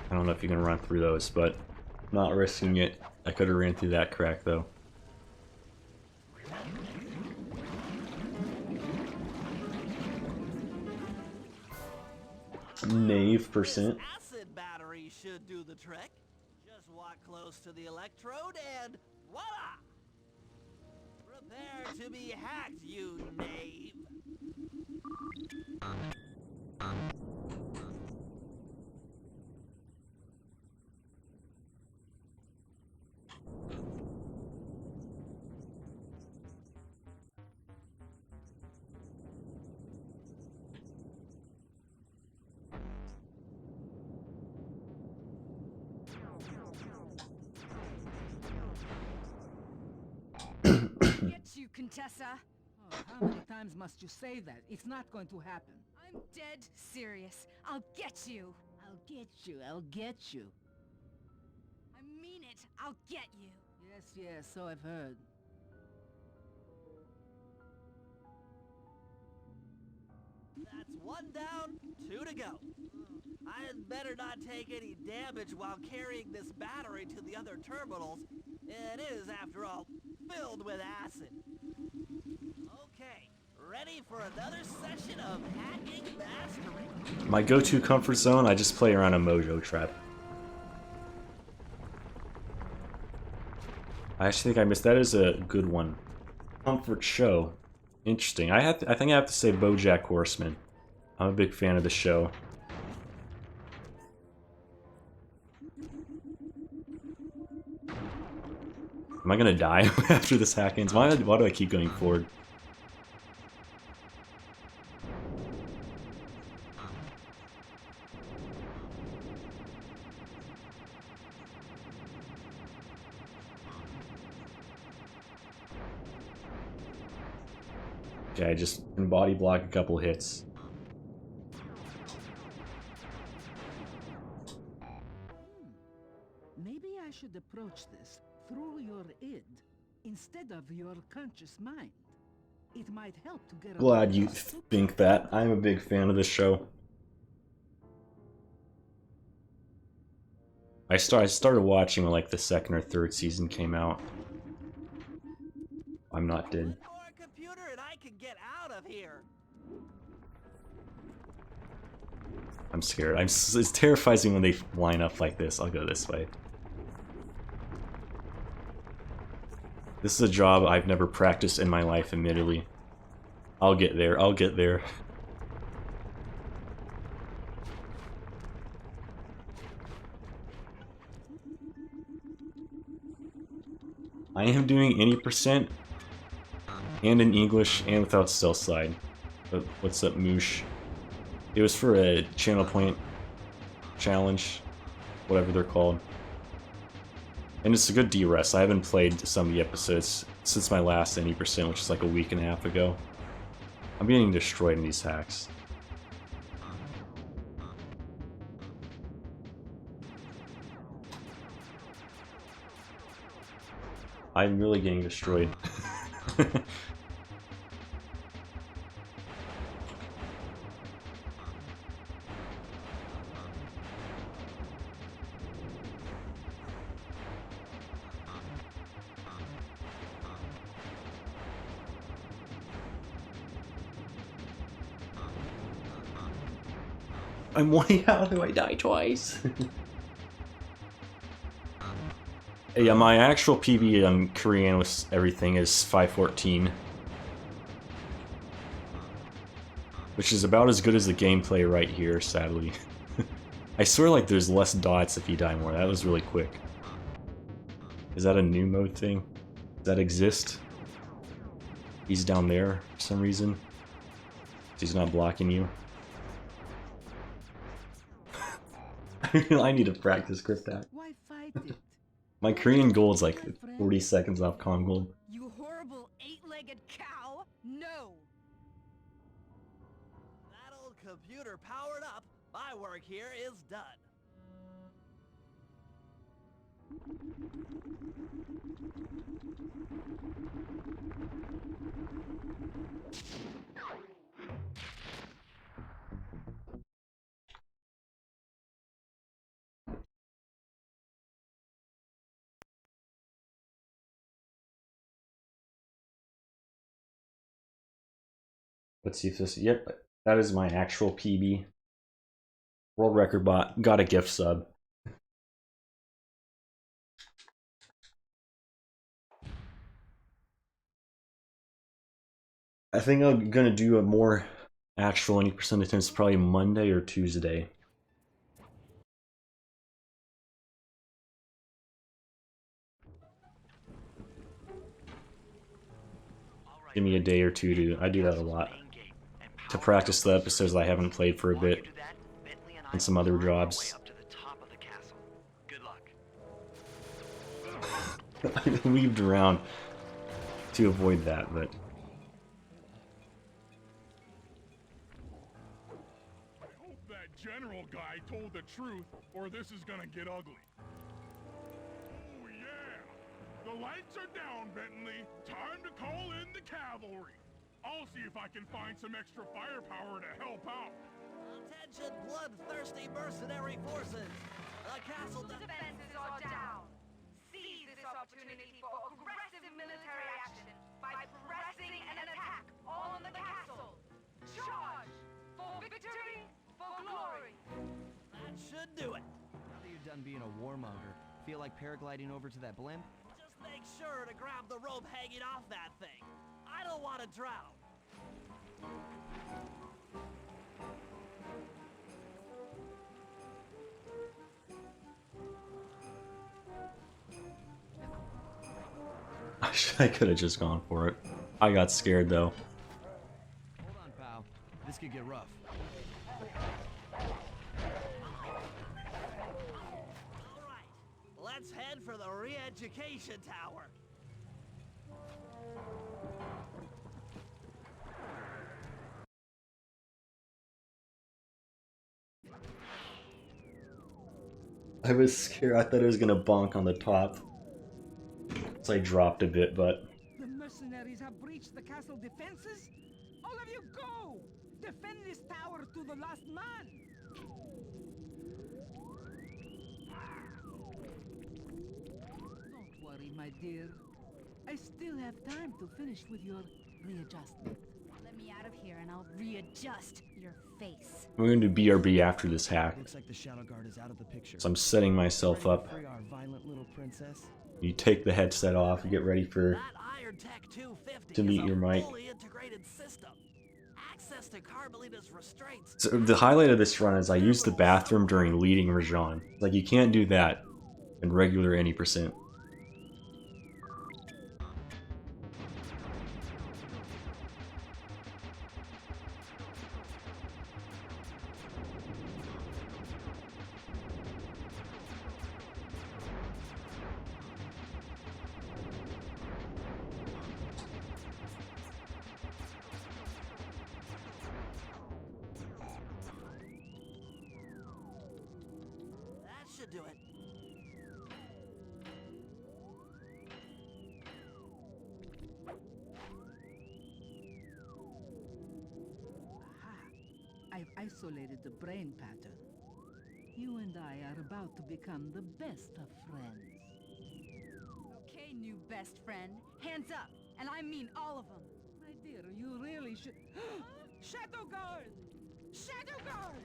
I don't know if you can run through those, but not risking it. I could have ran through that crack though. Knave percent. This acid battery should do the trick. Just walk close to the electrode and voila! Prepare to be hacked, you knave! Get you, Contessa! Oh, how many times must you say that? It's not going to happen. I'm dead serious. I'll get you! I'll get you, I'll get you. I mean it. I'll get you. Yes, yes, so I've heard. That's one down, two to go. I'd better not take any damage while carrying this battery to the other terminals. It is, after all, filled with acid. Okay, ready for another session of hacking mastery. My go-to comfort zone, I just play around a Mojo trap. I actually think I missed that. Is a good one. Comfort show. Interesting. I think I have to say BoJack Horseman. I'm a big fan of the show. Am I gonna die after this hack ends? Why do I keep going forward? Okay, I just can body block a couple hits. Maybe I should approach this through your id instead of your conscious mind. It might help to get a Glad you close look. think that. I'm a big fan of this show. I started watching when like the second or third season came out. I'm not dead. One more computer and I can get out of here. I'm scared. It terrifies me when they line up like this. I'll go this way. This is a job I've never practiced in my life, admittedly. I'll get there. I'll get there. I am doing 80% and in English and without stealth slide. But what's up, Moosh? It was for a channel point challenge, whatever they're called. And it's a good D-rest. I haven't played some of the episodes since my last 80%, which is like a week and a half ago. I'm getting destroyed in these hacks. I'm really getting destroyed. I'm one. How do I die twice? Yeah, my actual PB on Korean with everything is 514. Which is about as good as the gameplay right here, sadly. I swear like there's less dots if you die more. That was really quick. Is that a new mode thing? Does that exist? He's down there for some reason. He's not blocking you. I need to practice Cryptac. Why fight it? My Korean gold's like 40 seconds off Con Gold. You horrible eight-legged cow! No! That old computer powered up. My work here is done. Let's see if this. Yep, that is my actual PB. World record bot. Got a gift sub. I think I'm gonna do a more actual 80% attempts probably Monday or Tuesday. Give me a day or two to. I do that a lot. To practice the episodes that I haven't played for a bit. And some other jobs. I weaved around to avoid that, but. I hope that general guy told the truth, or this is gonna get ugly. Oh yeah! The lights are down, Bentley. Time to call in the cavalry. I'll see if I can find some extra firepower to help out. Attention, bloodthirsty mercenary forces. The castle defenses are down. Seize this opportunity for aggressive military action by pressing an attack on the castle. Charge! For victory, for glory! That should do it. Now that you're done being a warmonger, feel like paragliding over to that blimp? Just make sure to grab the rope hanging off that thing. I don't want to drown. I could have just gone for it. I got scared though. Hold on, pal. This could get rough. Alright, let's head for the re-education tower. I was scared. I thought it was gonna bonk on the top. So I dropped a bit, but... The mercenaries have breached the castle defenses? All of you go! Defend this tower to the last man! Don't worry, my dear. I still have time to finish with your readjustment. Let me out of here and I'll readjust your face. We're going to do BRB after this hack. Looks like the Shadow Guard is out of the picture. So I'm setting myself up. Free our violent little princess. You take the headset off, you get ready for Iron Tech 250 to meet is your a mic. fully integrated system. Access to Carmelita's restraints. So the highlight of this run is I used the bathroom during leading Rajan. Like, you can't do that in regular any percent. That should do it. I've isolated the brain pattern. You and I are about to become the best of friends. Okay, new best friend. Hands up. And I mean all of them. My dear, you really should... Shadow Guard! Shadow Guard!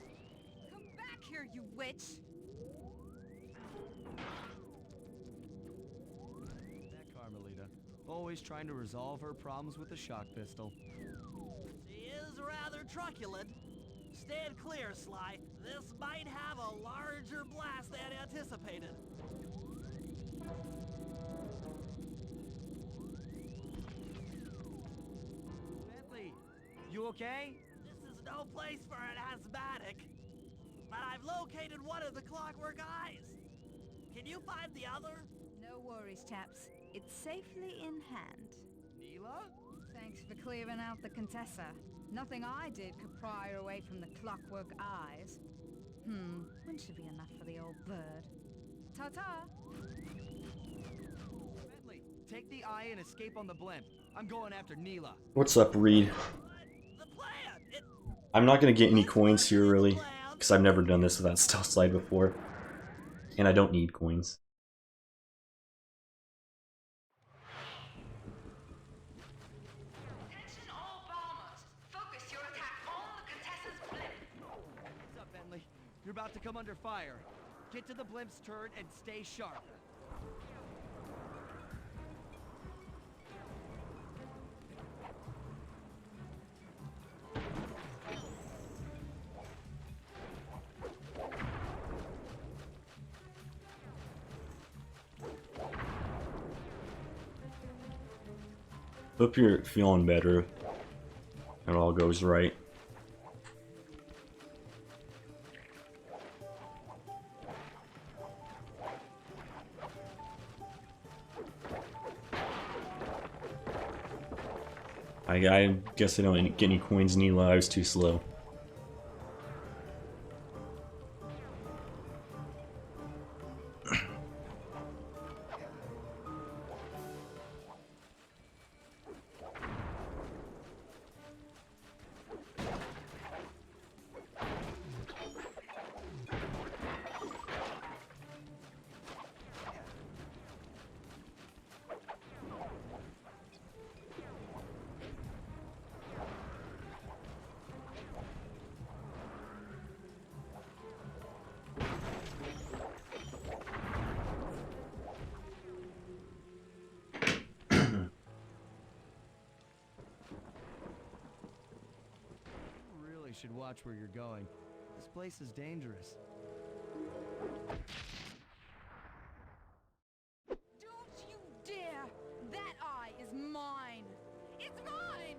Come back here, you witch! That Carmelita. Always trying to resolve her problems with the shock pistol. She is rather truculent. Stand clear, Sly. This might have a larger blast than anticipated. Bentley, you okay? This is no place for an asthmatic. But I've located one of the Clockwork Eyes. Can you find the other? No worries, chaps. It's safely in hand. Neela? Thanks for clearing out the Contessa. Nothing I did could pry her away from the Clockwork Eyes. When should be enough for the old bird? Ta-ta! Bentley, take the eye and escape on the blimp. I'm going after Neela. What's up, Reed? The plan! I'm not gonna get any coins here, really, because I've never done this without Stealth Slide before. And I don't need coins. Attention all bombers. Focus your attack on the Contessa's blimp. What's up, Bentley? You're about to come under fire. Get to the blimp's turret and stay sharp. Hope you're feeling better. It all goes right. I guess I don't get any coins, Neela. I was too slow. Should watch where you're going. This place is dangerous. Don't you dare! That eye is mine! It's mine!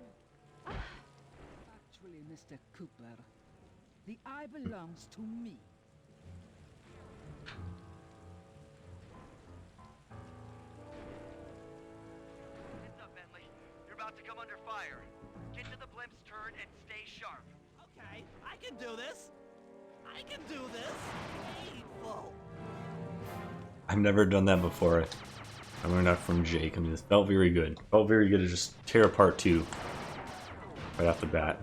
Actually, Mr. Cooper, the eye belongs to me. Heads up, Bentley. You're about to come under fire. Get to the blimp's turret and stay sharp. Okay, I can do this. I can do this. Painful. I've never done that before. I learned that from Jake, and it felt very good. Felt very good to just tear apart 2 right off the bat.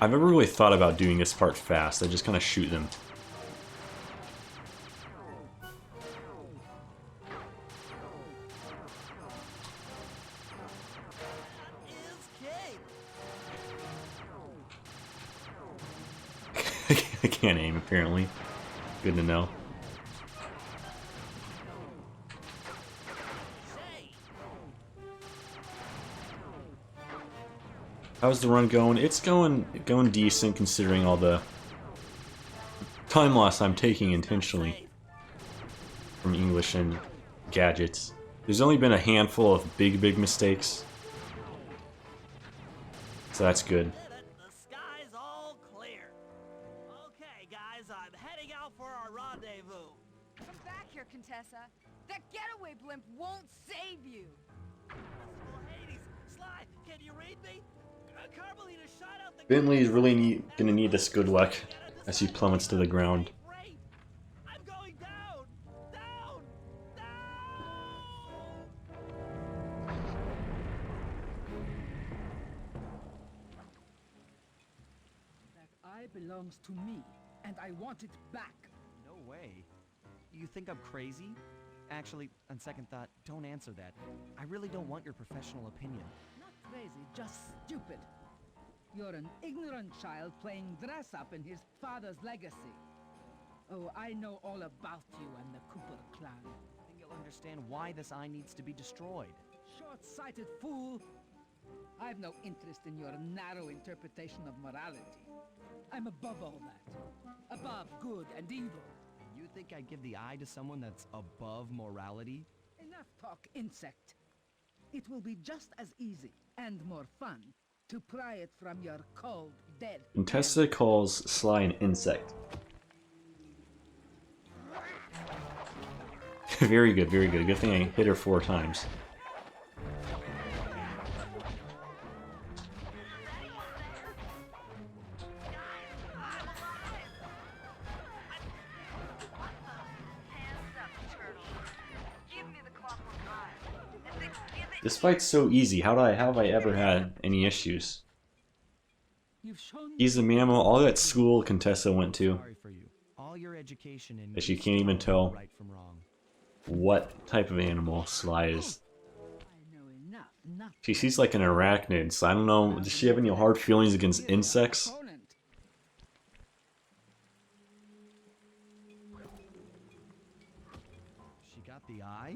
I've never really thought about doing this part fast. I just kind of shoot them. I can't aim, apparently. Good to know. How's the run going? It's going decent considering all the time loss I'm taking intentionally from English and gadgets. There's only been a handful of big mistakes, so that's good. The sky's all clear. Okay, guys, I'm heading out for our rendezvous. Come back here, Contessa. That getaway blimp won't save you. Well, Hades, Sly, can you read me? Carmelita shot out the... Bentley is really gonna need this good luck as he plummets to the ground. I'm going down! Down! That eye belongs to me, and I want it back. No way. You think I'm crazy? Actually, on second thought, don't answer that. I really don't want your professional opinion. Not crazy, just stupid. You're an ignorant child playing dress-up in his father's legacy. Oh, I know all about you and the Cooper clan. Then you'll understand why this eye needs to be destroyed. Short-sighted fool! I've no interest in your narrow interpretation of morality. I'm above all that. Above good and evil. You think I'd give the eye to someone that's above morality? Enough talk, insect. It will be just as easy and more fun to pry it from your cold, dead... Contessa calls Sly an insect. Very good, very good. Good thing I hit her 4 times. This fight's so easy. How have I ever had any issues? He's a mammal. All that school Contessa went to. All your education in That she can't even tell right from wrong. what type of animal Sly is. She sees like an arachnid, so I don't know. Does she have any hard feelings against insects? She got the eye?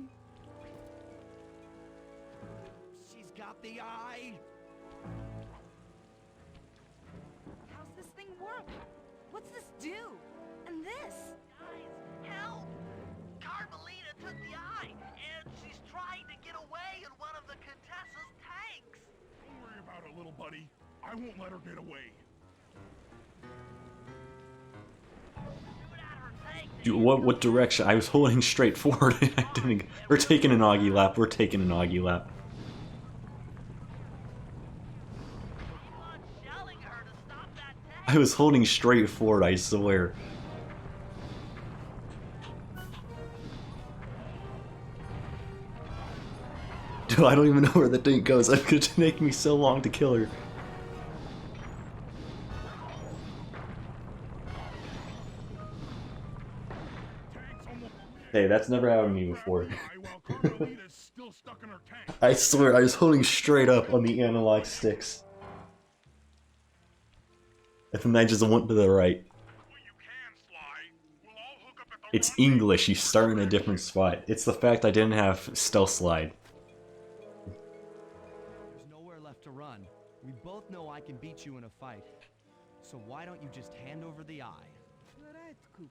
She's got the eye! How's this thing work? What's this do? And this? Guys, help! Carmelita took the eye, and she's trying to get away in one of the Contessa's tanks. Don't worry about it, little buddy. I won't let her get away. Dude, what direction? I was holding straight forward and I didn't. We're taking an Augie lap. We're taking an Augie lap. I was holding straight forward, I swear. Dude, I don't even know where the thing goes. It's gonna take me so long to kill her. Hey, that's never happened to me before. I swear, I was holding straight up on the analog sticks. And then I just went to the right. It's English, you start in a different spot. It's the fact I didn't have stealth slide. There's nowhere left to run. We both know I can beat you in a fight. So why don't you just hand over the eye?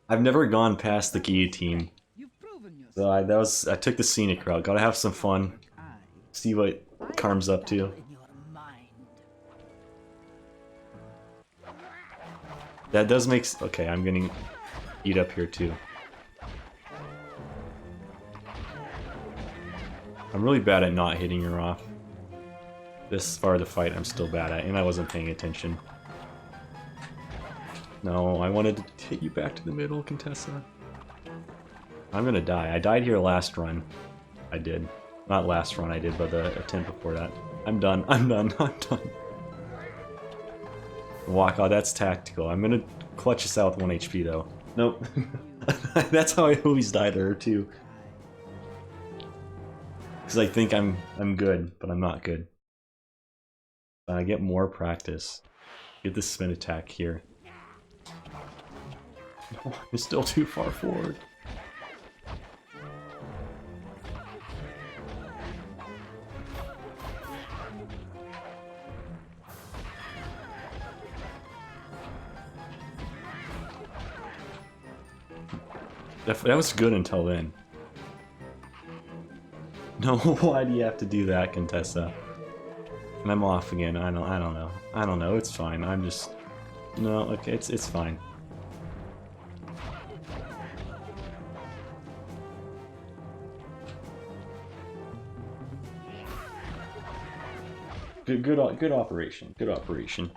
I've never gone past the guillotine. So I took the scenic route. Gotta have some fun. See what Carm's up to. That does make okay, I'm getting eat up here too. I'm really bad at not hitting her off. This far of the fight I'm still bad at, and I wasn't paying attention. No, I wanted to hit you back to the middle, Contessa. I'm gonna die. I died here last run. I did. Not last run I did, but the attempt before that. I'm done. I'm done. I'm done. Walk out, that's tactical. I'm gonna clutch this out with 1 HP though. Nope. That's how I always die to her too. Because I think I'm good, but I'm not good. I get more practice. Get the spin attack here. No, I'm still too far forward. That was good until then. No, why do you have to do that, Contessa? And I'm off again. I don't know. I don't know. It's fine. I'm just no. Okay, it's fine. Good operation. Good operation.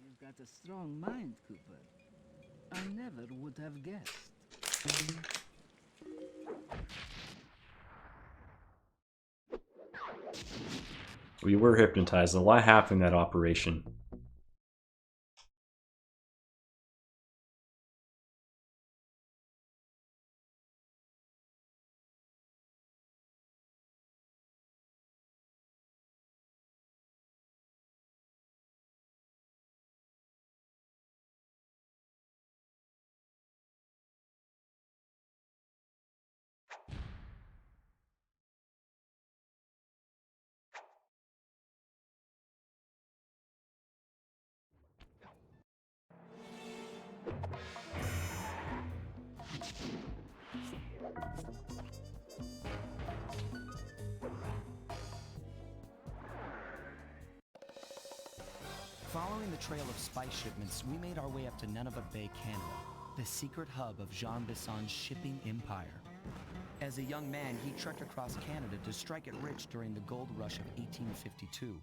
You've got a strong mind, Cooper. I never would have guessed. We were hypnotized. A lot happened in that operation. Following the trail of spice shipments, we made our way up to Nunavut Bay, Canada, the secret hub of Jean Bison's shipping empire. As a young man, he trekked across Canada to strike it rich during the gold rush of 1852.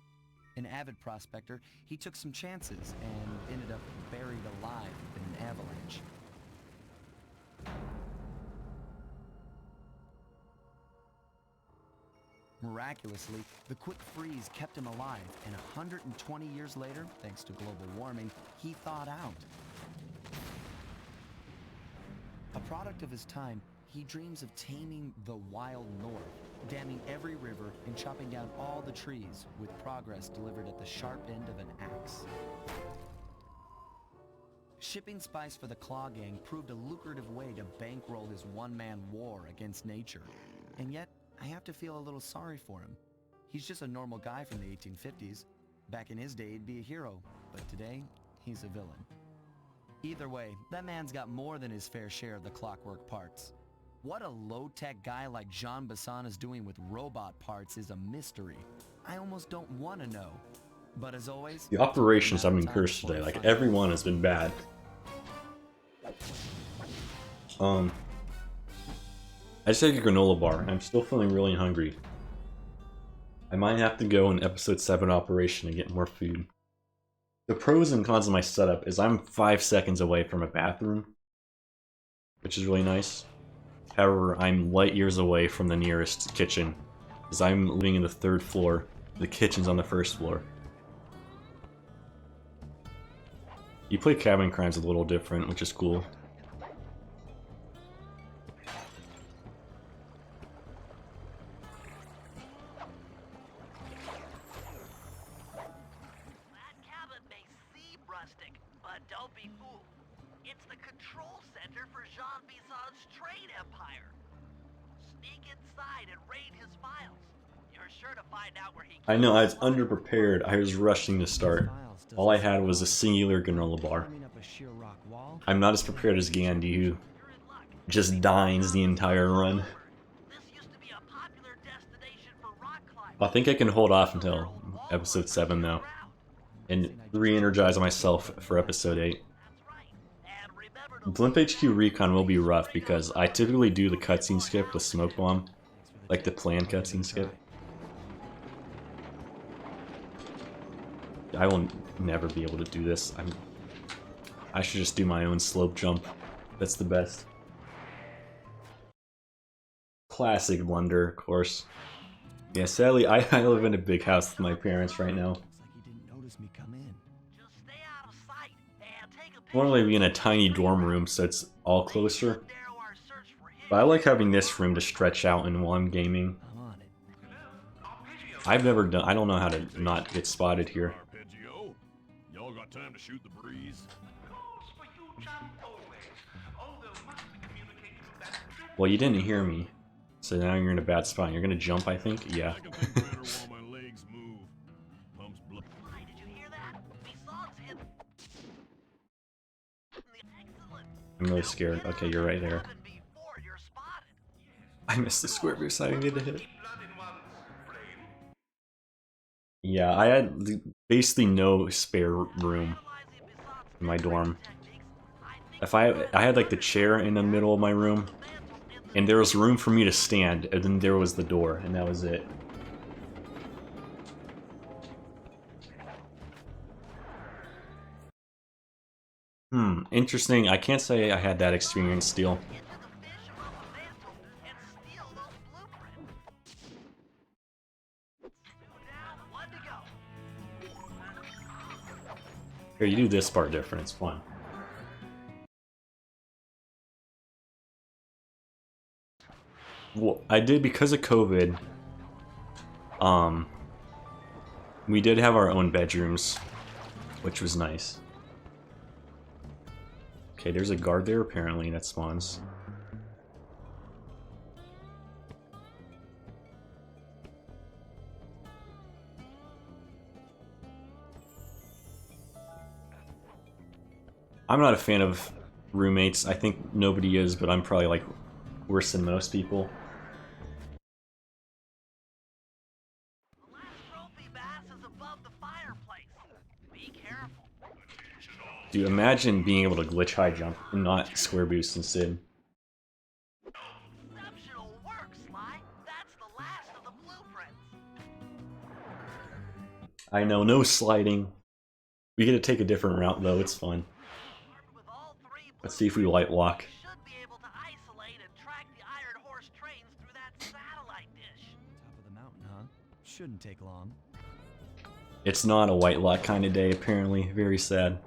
An avid prospector, he took some chances and ended up buried alive in an avalanche. Miraculously, the quick freeze kept him alive, and 120 years later, thanks to global warming, he thawed out. A product of his time, he dreams of taming the wild north, damming every river and chopping down all the trees, with progress delivered at the sharp end of an axe. Shipping spice for the Claw Gang proved a lucrative way to bankroll his one-man war against nature. And yet, I have to feel a little sorry for him. He's just a normal guy from the 1850s. Back in his day, he'd be a hero, but today, he's a villain. Either way, that man's got more than his fair share of the clockwork parts. What a low-tech guy like Jean Bison is doing with robot parts is a mystery. I almost don't want to know. But as always, the operations have been cursed today. Like, everyone has been bad. I just ate a granola bar. I'm still feeling really hungry. I might have to go in episode 7 operation and get more food. The pros and cons of my setup is I'm 5 seconds away from a bathroom, which is really nice. However, I'm light years away from the nearest kitchen, as I'm living in the 3rd floor. The kitchen's on the 1st floor. You play Cabin Crimes a little different, which is cool. That cabin may seem rustic, but don't be fooled. It's the control center for Jean Bison's trade empire. Sneak inside and raid his files. You're sure to find out where he... I know, I was underprepared. I was rushing to start. All I had was a singular granola bar. I'm not as prepared as Gandhi, who just dines the entire run. I think I can hold off until episode 7 though, and re-energize myself for episode 8. And remember Blimp HQ Recon will be rough because I typically do the cutscene skip, the smoke bomb, like the planned cutscene skip. I will never be able to do this. I should just do my own slope jump. That's the best. Classic blunder, of course. Yeah, sadly, I live in a big house with my parents right now. Normally we in a tiny dorm room, so it's all closer. But I like having this room to stretch out in while I'm gaming. I've never done. I don't know how to not get spotted here. Y'all got time to shoot the breeze? Well, you didn't hear me, so now you're in a bad spot. You're gonna jump, I think. Yeah. I'm really scared. Okay, you're right there. I missed the square boost. I didn't get to hit. Yeah, I had basically no spare room in my dorm. If I had like the chair in the middle of my room, and there was room for me to stand, and then there was the door, and that was it. Interesting. I can't say I had that experience still. Here, you do this part different, it's fun. Well, I did because of COVID. We did have our own bedrooms, which was nice. Okay, there's a guard there apparently that spawns. I'm not a fan of roommates. I think nobody is, but I'm probably like worse than most people. Dude, imagine being able to glitch high jump and not square boost instead. I know, no sliding. We get to take a different route though, it's fun. Let's see if we light lock. Shouldn't take long. It's not a white lock kind of day, apparently. Very sad.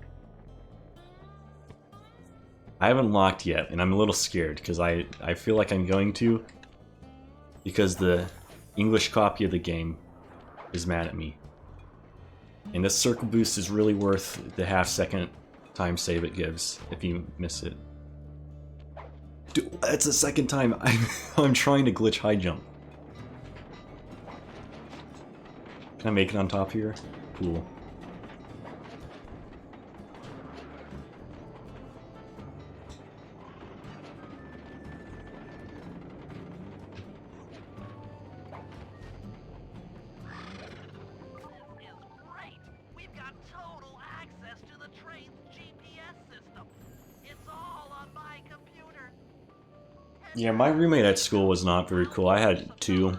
I haven't locked yet, and I'm a little scared, because I feel like I'm going to, because the English copy of the game is mad at me. And this circle boost is really worth the half-second time save it gives, if you miss it. Dude, that's the second time I'm trying to glitch high jump. Can I make it on top here? Cool. Yeah, my roommate at school was not very cool. I had two.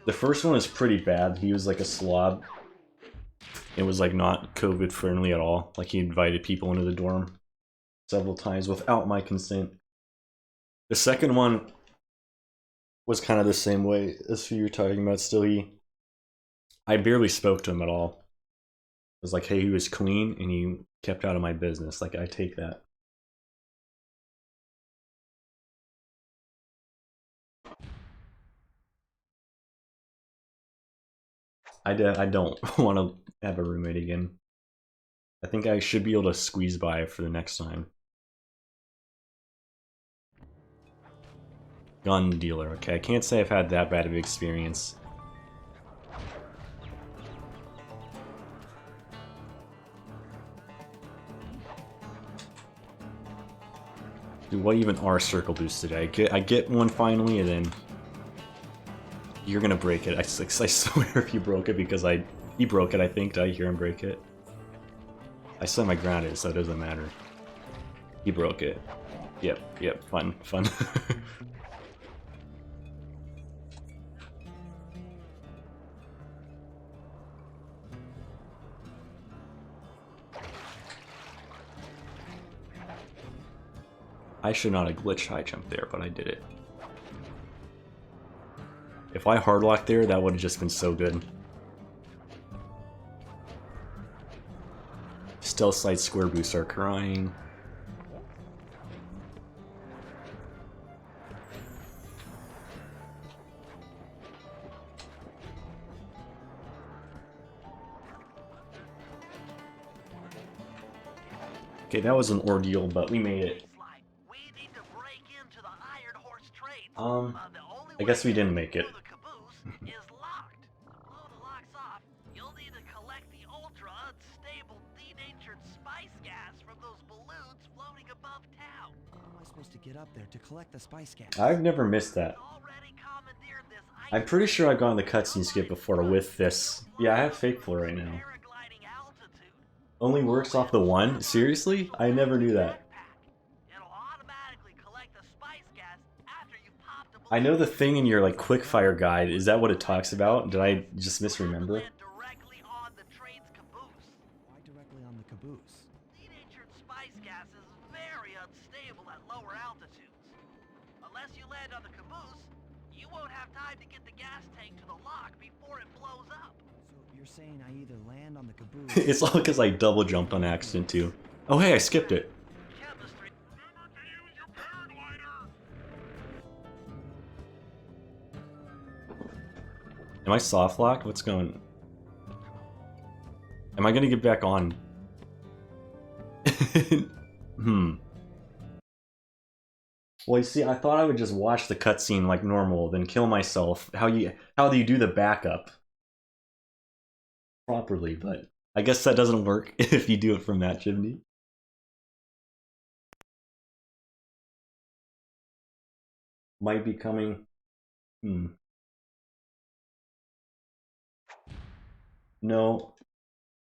The first one was pretty bad. He was like a slob. It was like not COVID friendly at all. Like he invited people into the dorm several times without my consent. The second one was kind of the same way as who you're talking about still. I barely spoke to him at all. It was like, hey, he was clean and he kept out of my business. Like, I take that. I don't want to have a roommate again. I think I should be able to squeeze by for the next time. Gun dealer. Okay, I can't say I've had that bad of an experience. Dude, what even are circle boosts today? I get one finally, and then you're gonna break it. I swear if you broke it, because he broke it, I think. Did I hear him break it? I saw my ground it, so it doesn't matter. He broke it. Yep, fun. I should not have glitched high jump there, but I did it. If I hardlocked there, that would have just been so good. Stealth side square boosts are crying. Okay, that was an ordeal, but we made it. I guess we didn't make it. You'll need to collect the ultra unstable denatured spice gas from those balloons floating above town. How am I supposed to get up there to collect the spice gas? I've never missed that. I'm pretty sure I've gotten the cutscene skip before with this. Yeah, I have fake floor right now. Only works off the one? Seriously? I never knew that. I know the thing in your like quickfire guide, is that what it talks about? Did I just misremember? Why directly on the caboose? Denatured spice gas is very unstable at lower altitudes. Unless you land on the caboose, you won't have time to get the gas tank to the lock before it blows up. So you're saying I either land on the caboose... It's all because I double jumped on accident too. Oh hey, I skipped it. Am I soft locked? What's going? Am I gonna get back on? Well, you see, I thought I would just watch the cutscene like normal, then kill myself. How do you do the backup properly? But I guess that doesn't work if you do it from that chimney. Might be coming. No.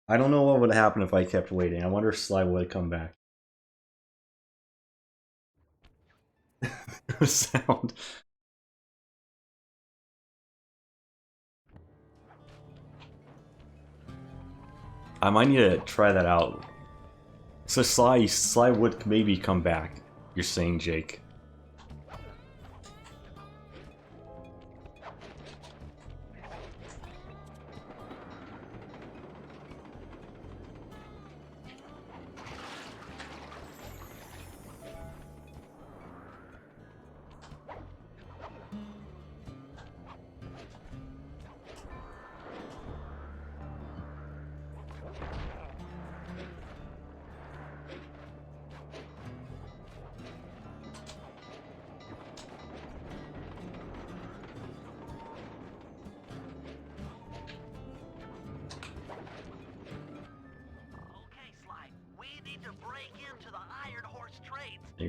I don't know what would happen if I kept waiting. I wonder if Sly would come back. Sound. I might need to try that out. So Sly would maybe come back, you're saying, Jake.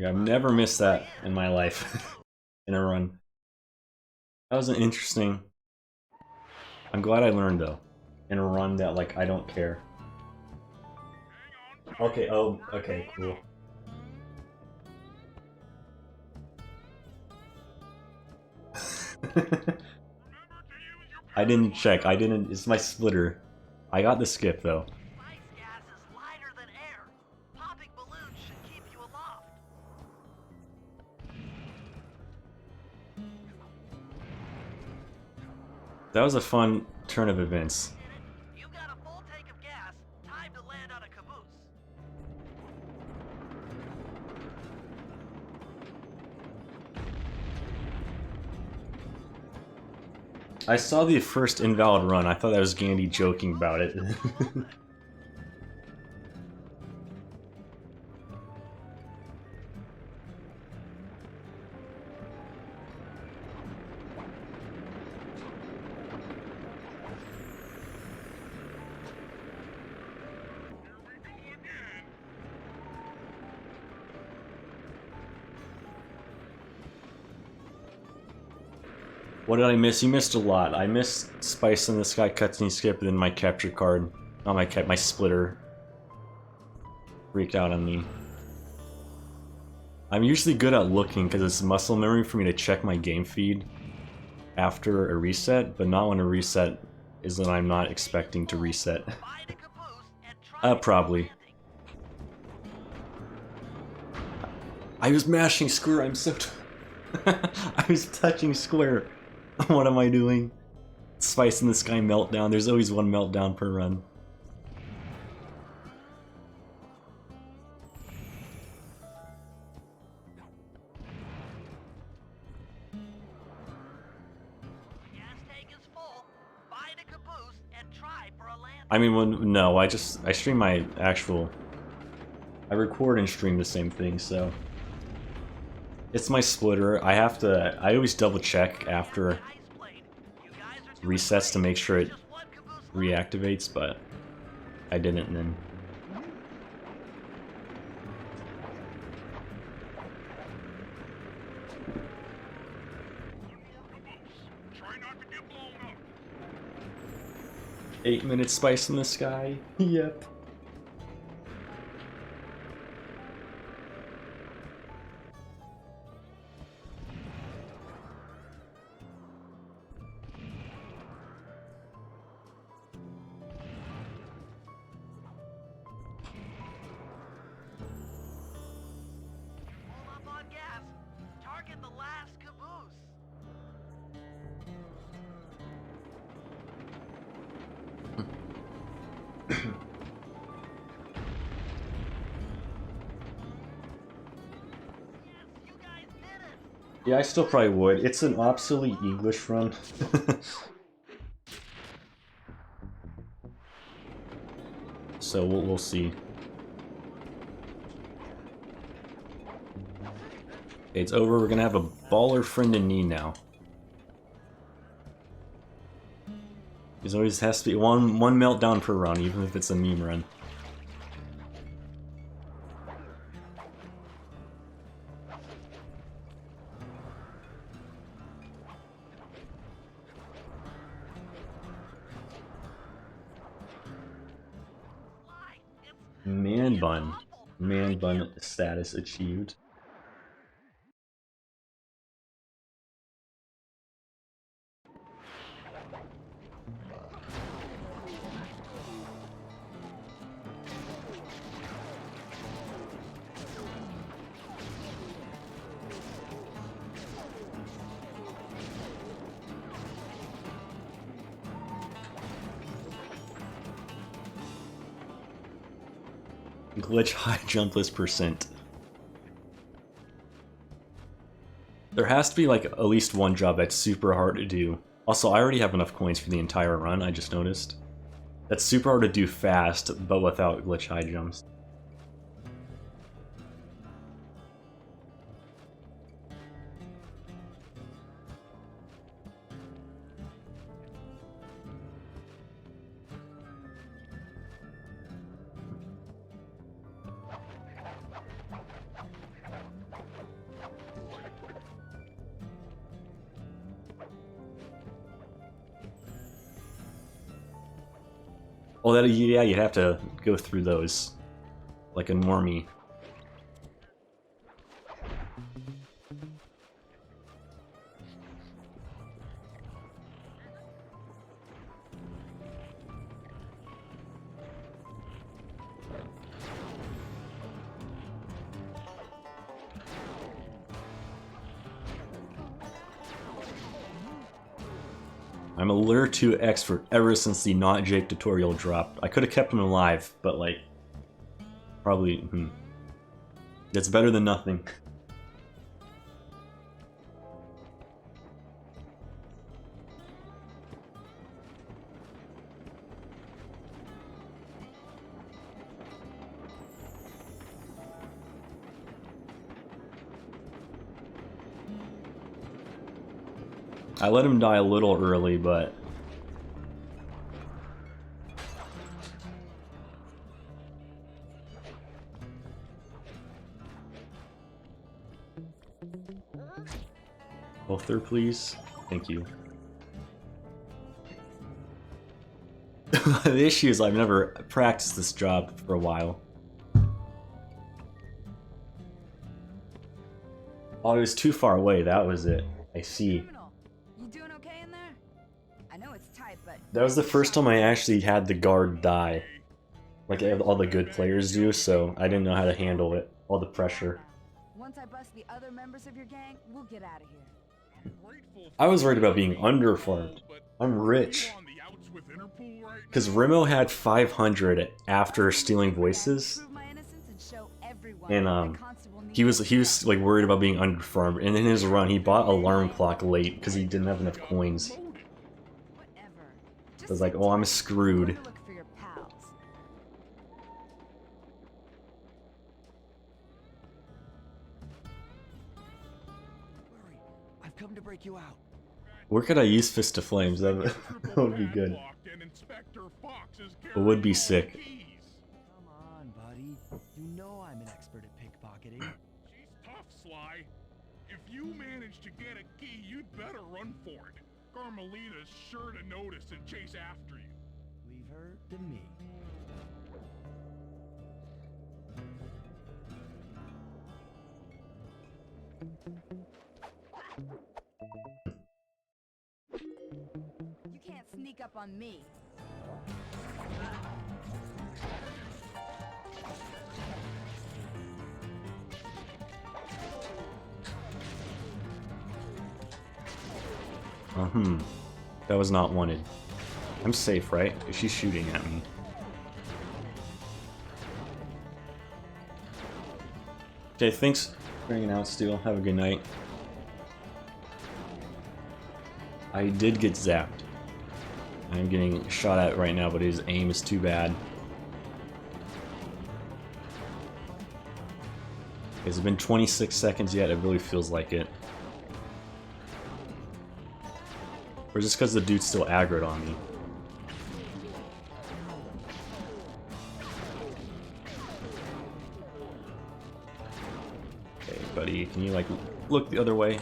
I've never missed that in my life in a run. That was an interesting. I'm glad I learned though in a run that like I don't care. Okay, oh, okay, cool. I didn't check. I didn't. It's my splitter. I got the skip though. That was a fun turn of events. You've got a full tank of gas. Time to land on a caboose. I saw the first invalid run. I thought that was Gandhi joking about it. What did I miss? You missed a lot. I missed Spice in the Sky cutscene skip, and then my capture card. Not my splitter. Freaked out on me. I'm usually good at looking because it's muscle memory for me to check my game feed after a reset, but not when a reset is when I'm not expecting to reset. Probably. I was mashing square, I'm so... I was touching square. What am I doing? Spice in the Sky meltdown. There's always one meltdown per run. I mean, no, I stream my actual... I record and stream the same thing, so... It's my splitter. I always double check after resets to make sure it reactivates, but I didn't then. Try not to get blown up. 8-minute Spice in the Sky. Yep. Yeah, I still probably would. It's an obsolete English run. So we'll see. Okay, it's over. We're gonna have a baller friend in need now. There's always has to be one meltdown per run, even if it's a meme run. Man bun status achieved. Glitch high jumpless %. There has to be like at least one job that's super hard to do. Also, I already have enough coins for the entire run, I just noticed. That's super hard to do fast, but without glitch high jumps. Oh, that, yeah, you'd have to go through those like a normie. I'm a Lure 2 expert ever since the Not Jake tutorial dropped. I could have kept him alive, but like, probably, That's better than nothing. I let him die a little early, but... Both there, please. Thank you. The issue is I've never practiced this job for a while. Oh, it was too far away. That was it. I see. Criminal, you doing okay in there? I know it's tight, but That was the first time I actually had the guard die. Like all the good players do, so I didn't know how to handle it. All the pressure. once I bust the other members of your gang, we'll get out of here. I was worried about being underfarmed. I'm rich. Because Remo had 500 after stealing voices. And he was like worried about being underfarmed. And in his run, he bought alarm clock late because he didn't have enough coins. I was like, oh, I'm screwed. I've come to break you out. Where could I use Fist of Flames? That would be good. It would be sick. Come on, buddy. You know I'm an expert at pickpocketing. She's tough, Sly. If you manage to get a key, you'd better run for it. Carmelita's sure to notice and chase after you. Leave her to me. You can't sneak up on me. That was not wanted. I'm safe, right? She's shooting at me. Okay, thanks for hanging out, Steel. Have a good night. I did get zapped. I'm getting shot at right now, but his aim is too bad. Has it been 26 seconds yet? It really feels like it. Or just because the dude's still aggroed on me. Okay, buddy, can you like look the other way?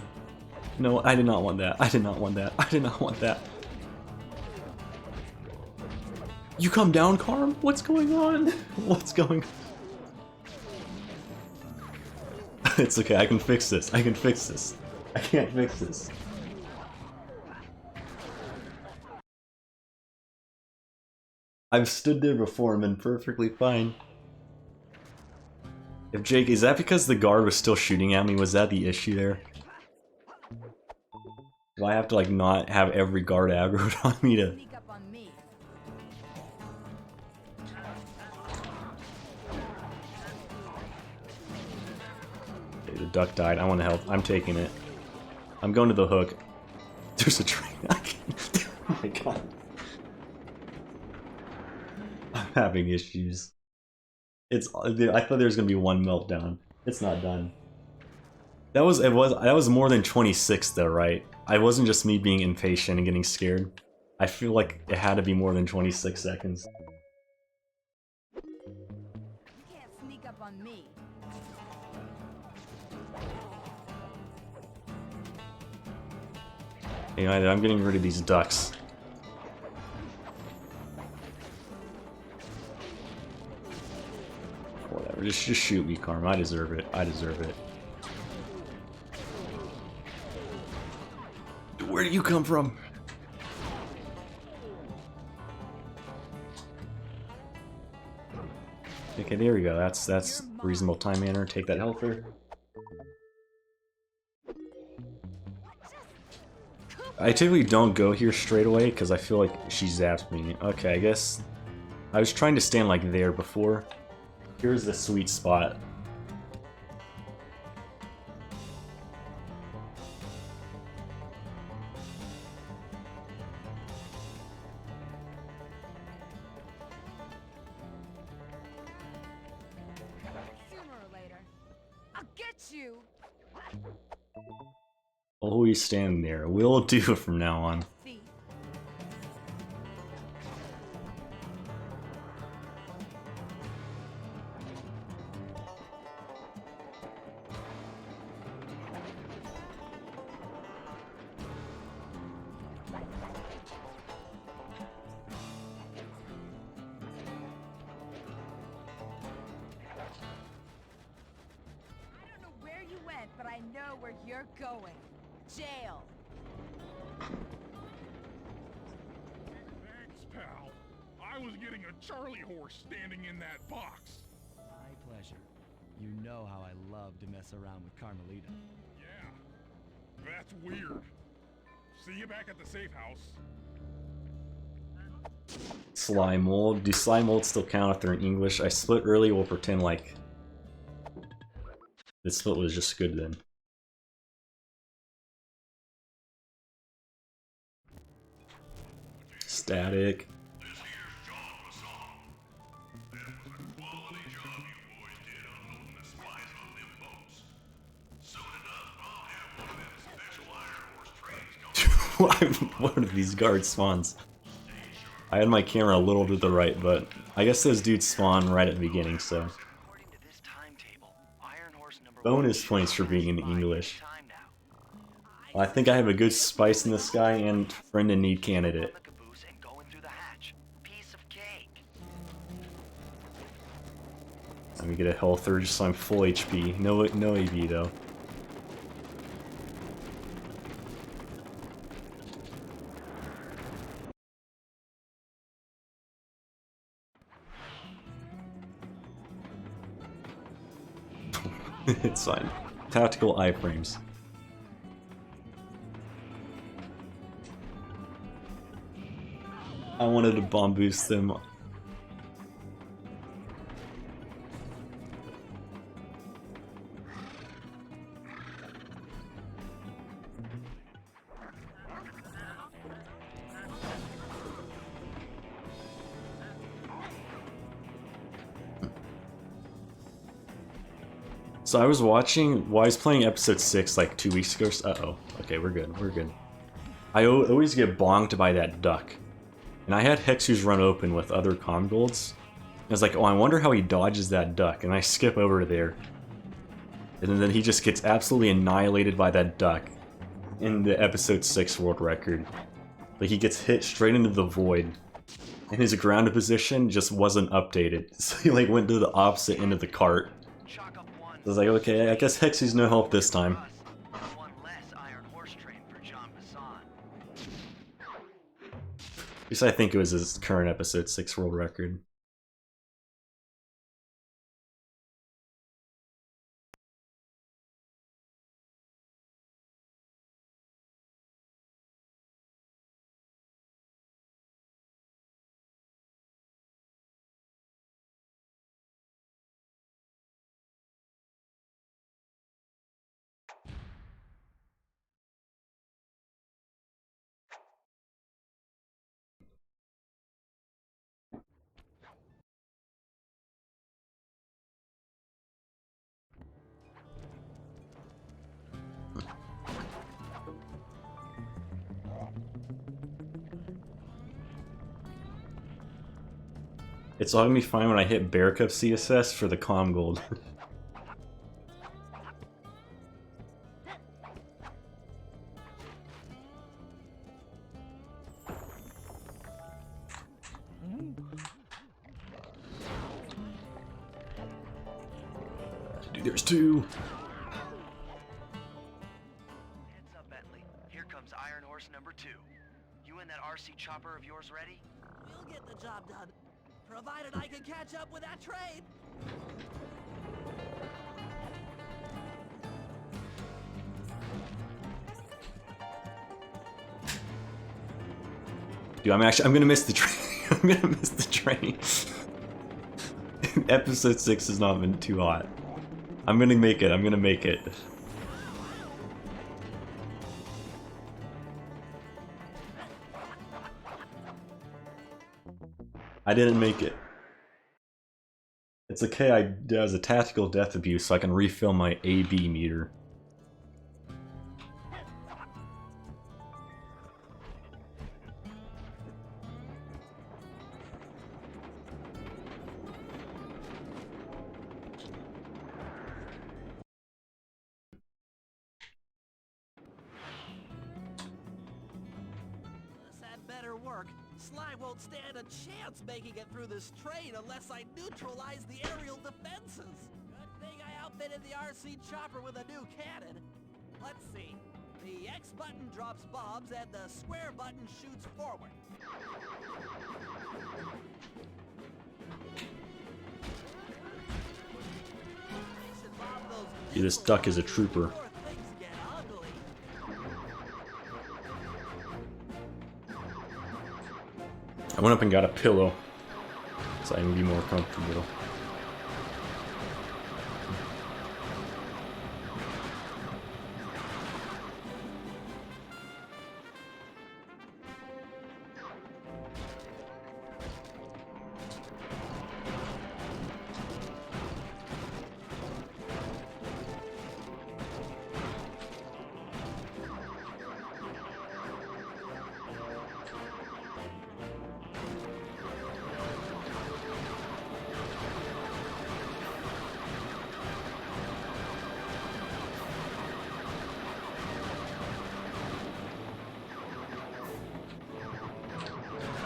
No, I did not want that. I did not want that. I did not want that. You come down, Carm? What's going on? What's going on? It's okay, I can fix this. I can fix this. I can't fix this. I've stood there before and been perfectly fine. If Jake, is that because the guard was still shooting at me? Was that the issue there? Do I have to like not have every guard aggroed on me to... Okay, the duck died. I want to help. I'm taking it. I'm going to the hook. There's a train. I can't... Oh my god. I'm having issues. I thought there was gonna be one meltdown. It's not done. That was more than 26 though, right? I wasn't just me being impatient and getting scared. I feel like it had to be more than 26 seconds. You can't sneak up on me. Hey, I'm getting rid of these ducks. Whatever, just shoot me, Karma. I deserve it. I deserve it. Where do you come from? Okay, there we go. That's reasonable time manner. Take that helper. I typically don't go here straight away because I feel like she zaps me. Okay, I guess I was trying to stand like there before. Here's the sweet spot. Sooner or later, I'll get you. Always stand there. We'll do it from now on. But I know where you're going. Jail. Thanks, pal. I was getting a Charlie horse standing in that box. My pleasure. You know how I love to mess around with Carmelita. Yeah, that's weird. See you back at the safe house. Slime mold. Do slime molds still count if they're in English? I split early, we'll pretend like this split was just good then. Static. One of these guard spawns. I had my camera a little to the right, but I guess those dudes spawn right at the beginning, so. Bonus points for being in English. Well, I think I have a good spice in the sky and friend in need candidate. Let me get a health urge so I'm full HP. No AV though. It's fine. Tactical iframes. I wanted to bomb boost them. So I was watching, well, I was playing episode 6 like 2 weeks ago. Uh-oh. Okay, we're good, we're good. I always get bonked by that duck. And I had Hexus run open with other comm golds. I was like, oh, I wonder how he dodges that duck. And I skip over there. And then he just gets absolutely annihilated by that duck in the episode 6 world record. Like, he gets hit straight into the void. And his ground position just wasn't updated. So he like went to the opposite end of the cart. I was like, okay, I guess Hexu's no help this time. At least I think it was his current episode 6 world record. It's all gonna be fine when I hit Bear Cup CSS for the comm gold. Dude, there's 2. Heads up, Bentley. Here comes Iron Horse number 2. You and that RC chopper of yours ready? We'll get the job done, provided I can catch up with that train. Dude, I'm gonna miss the train. I'm gonna miss the train. Episode 6 has not been too hot. I'm gonna make it. I'm gonna make it. I didn't make it. It's okay, there was a tactical death abuse, so I can refill my AB meter. This had better work. Slime won't stand a chance making it through this train unless I neutralize the aerial defenses. Good thing I outfitted the RC chopper with a new cannon. Let's see. The X button drops bombs and the square button shoots forward. Yeah, this duck is a trooper. I went up and got a pillow so I can be more comfortable.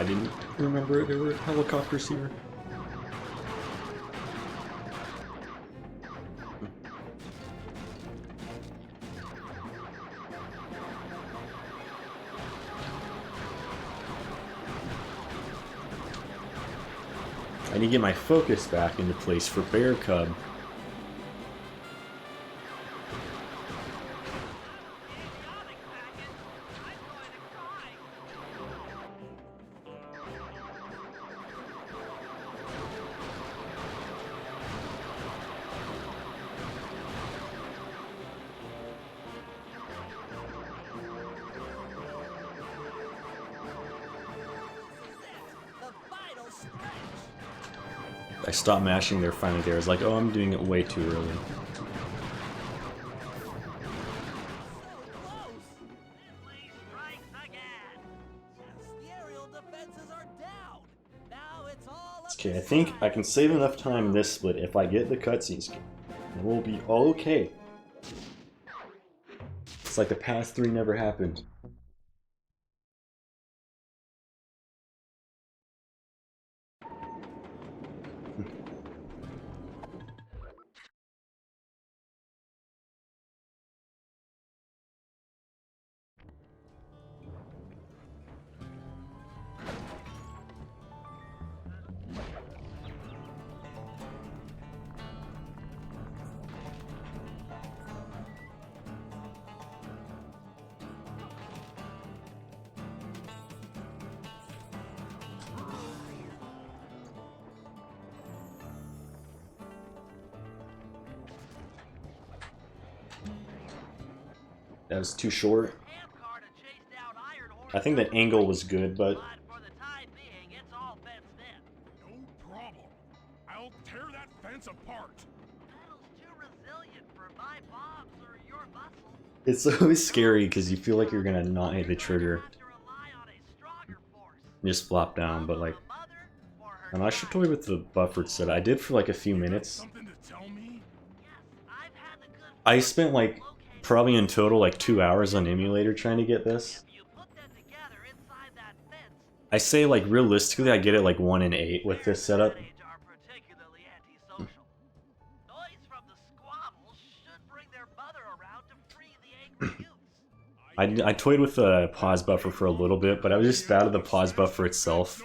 I didn't remember there were helicopters here. I need to get my focus back into place for Bear Cub. I stopped mashing there finally there. I was like, oh, I'm doing it way too early. Okay, I think I can save enough time in this split if I get the cutscenes. It will be all okay. It's like the past 3 never happened. That was too short. I think the angle was good, but... No problem. I'll tear that fence apart. It's always scary because you feel like you're gonna not hit the trigger. Just flop down, but like... I should toy with the buffered set. I did for like a few minutes. I spent like... probably in total like 2 hours on emulator trying to get this. I say like realistically I get it like 1 in 8 with this setup. I toyed with the pause buffer for a little bit, but I was just out of the pause buffer itself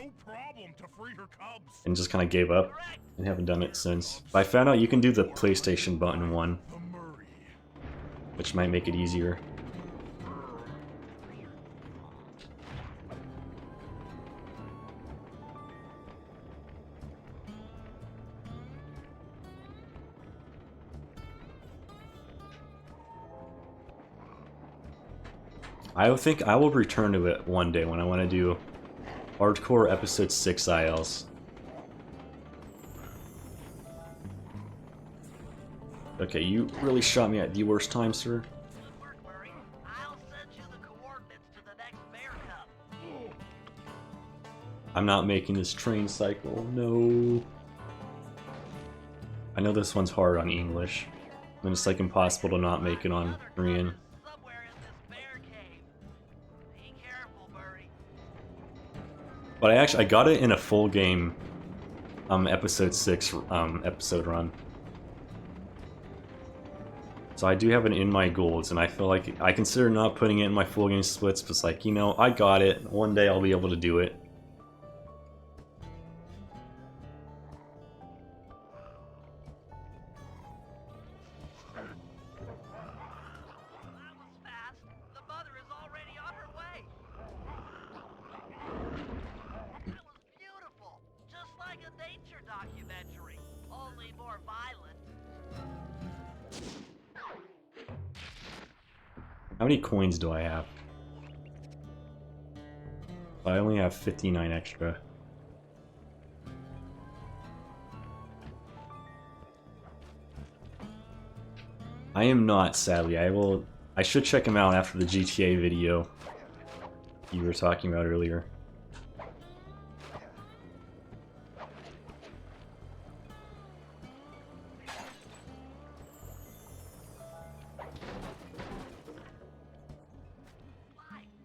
and just kind of gave up and haven't done it since. But I found out you can do the PlayStation button one, which might make it easier. I think I will return to it one day when I want to do Hardcore Episode 6 ILs. Okay, you really shot me at the worst time, sir. I'm not making this train cycle, no. I know this one's hard on English, and it's like impossible to not make it on Korean. But I got it in a full game, episode 6 episode run. So I do have it in my goals, and I feel like I consider not putting it in my full game splits, but it's like, you know, I got it. One day I'll be able to do it. That was fast. The mother is already on her way. That was beautiful. Just like a nature documentary. Only more violent. How many coins do I have? I only have 59 extra. I am not, sadly. I should check him out after the GTA video you were talking about earlier.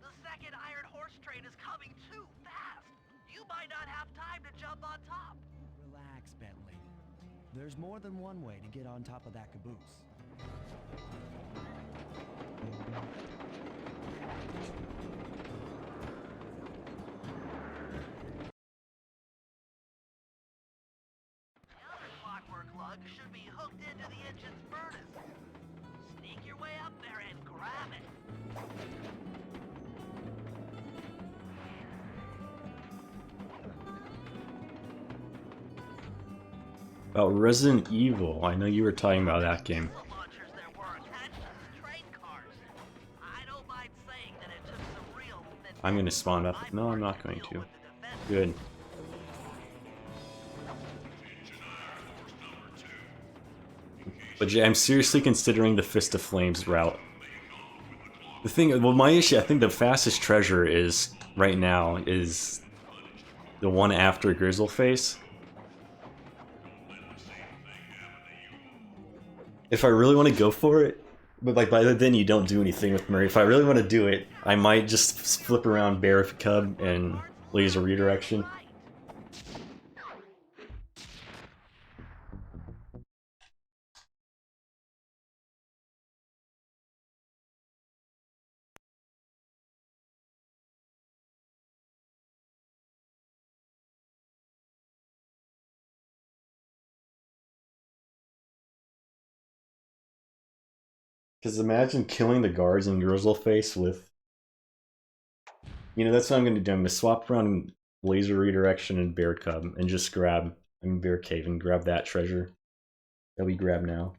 The second Iron Horse train is coming too fast. You might not have time to jump on top. Relax, Bentley. There's more than one way to get on top of that caboose. The other clockwork lug should be hooked into the engine's furnace. Sneak your way up there and grab it. About Resident Evil, I know you were talking about that game. Launchers there were attached to the train cars. I don't mind saying that it took some real I'm gonna spawn up. No, I'm not going to. Good. But yeah, I'm seriously considering the Fist of Flames route. The thing, well, my issue, I think the fastest treasure is, right now, is the one after Grizzleface. If I really want to go for it, but like by then you don't do anything with Murray. If I really want to do it, I might just flip around Bear Cub and Laser Redirection. Because imagine killing the guards in Grizzleface with... You know, that's what I'm going to do. I'm going to swap around Laser Redirection and Bear Cub and just grab... Bear Cave and grab that treasure that we grab now.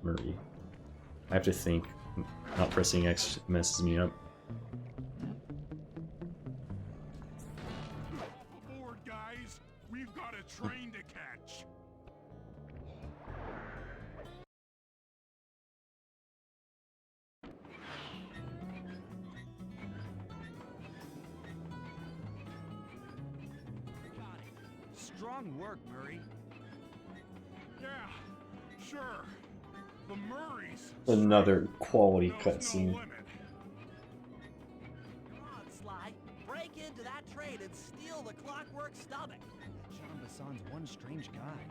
Murray. I have to think. Not pressing X messes me up. Aboard, guys! We've got a train to catch! Strong work, Murray. Yeah, sure. The Murrays. Another quality cutscene. Come on, Sly. Break into that train and steal the clockwork stomach. Jean Bassan's one strange guy.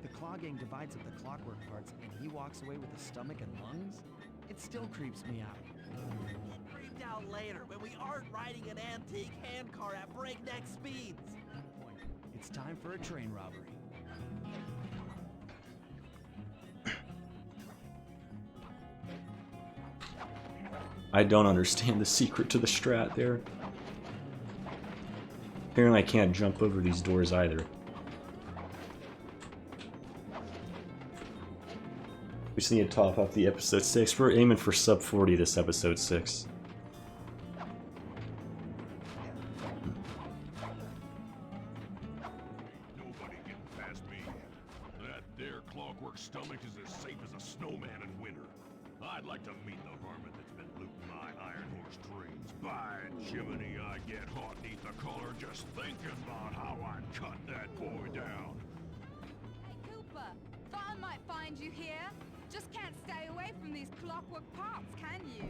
The Claw Gang divides up the clockwork parts and he walks away with the stomach and lungs? It still creeps me out. Creeped out later when we aren't riding an antique handcar at breakneck speeds. Point. It's time for a train robbery. I don't understand the secret to the strat there. Apparently I can't jump over these doors either. We just need to top up the episode 6. We're aiming for sub 40 this episode 6. Nobody getting past me. That there clockwork stomach is as safe as a snowman in winter. I'd like to meet the varmint that's been looting my Iron Horse trains. By Jiminy, I get hot neath the collar just thinking about how I'd cut that boy down. Hey, Cooper. Thought I might find you here. Just can't stay away from these clockwork parts, can you?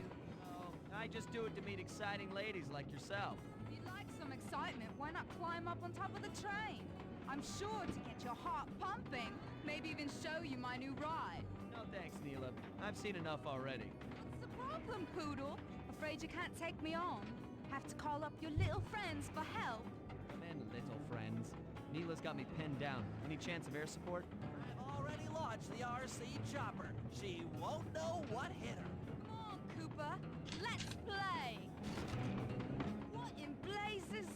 Oh, I just do it to meet exciting ladies like yourself. If you'd like some excitement, why not climb up on top of the train? I'm sure to get your heart pumping. Maybe even show you my new ride. No thanks, Neela. I've seen enough already. What's the problem, Poodle? Afraid you can't take me on? Have to call up your little friends for help? Come in, little friends. Neela's got me pinned down. Any chance of air support? I've already launched the RC chopper. She won't know what hit her. Come on, Cooper. Let's play. What in blazes?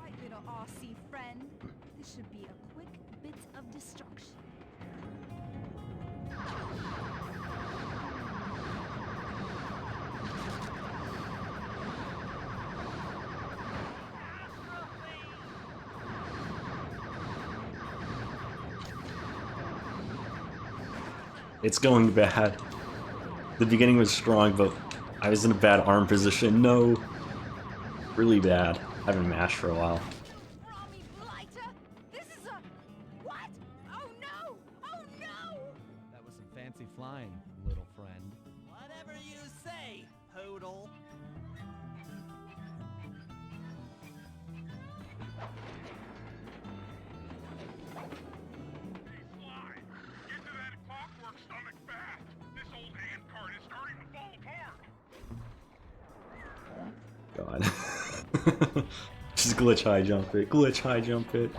Right, little RC friend. This should be a quick bit of destruction. It's going bad. The beginning was strong, but I was in a bad arm position. No. Really bad. I haven't mashed for a while. Rami Blighter? This is a... What? Oh no! Oh no! That was some fancy flying, little friend. Whatever you say, Poodle. Get to that clockwork stomach fast! This old ant cart is starting to fall apart! God. Just glitch high jump it. Glitch high jump it.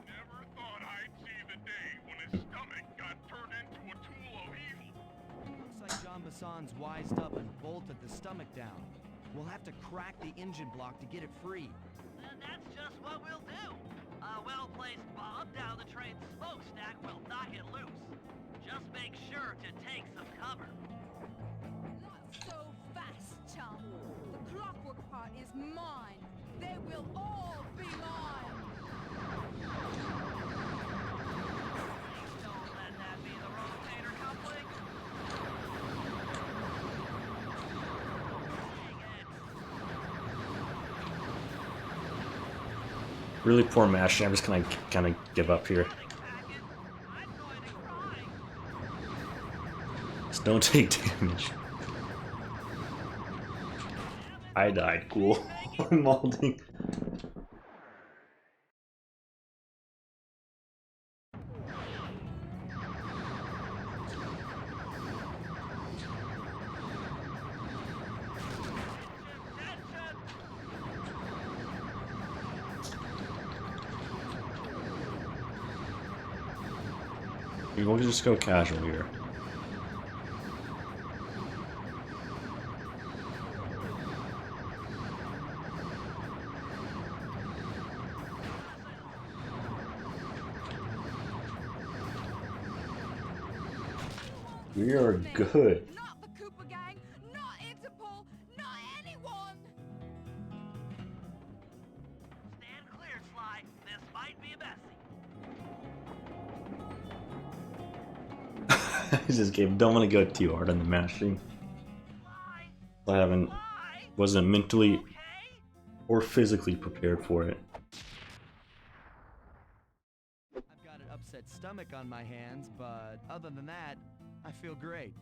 Never thought I'd see the day when his stomach got turned into a tool of evil. Looks like John Bassan's wised up and bolted the stomach down. We'll have to crack the engine block to get it free. And that's just what we'll do. A well-placed bomb down the train's smokestack will knock it loose. Just make sure to take some cover. Not so fast, chum. The clockwork part is mine. They will all be mine. Don't let that be the rotator coupling. Really poor mashing. I'm just gonna kind of give up here. Just don't take damage. I died. Cool. Molding. We'll just go casual here. We are good. Not the Cooper gang, not Interpol, not anyone. Stand clear, Sly. This might be messy. I just gave. Don't want to go too hard on the mashing. I wasn't mentally or physically prepared for it. I've got an upset stomach on my hands, but other than that, I feel great.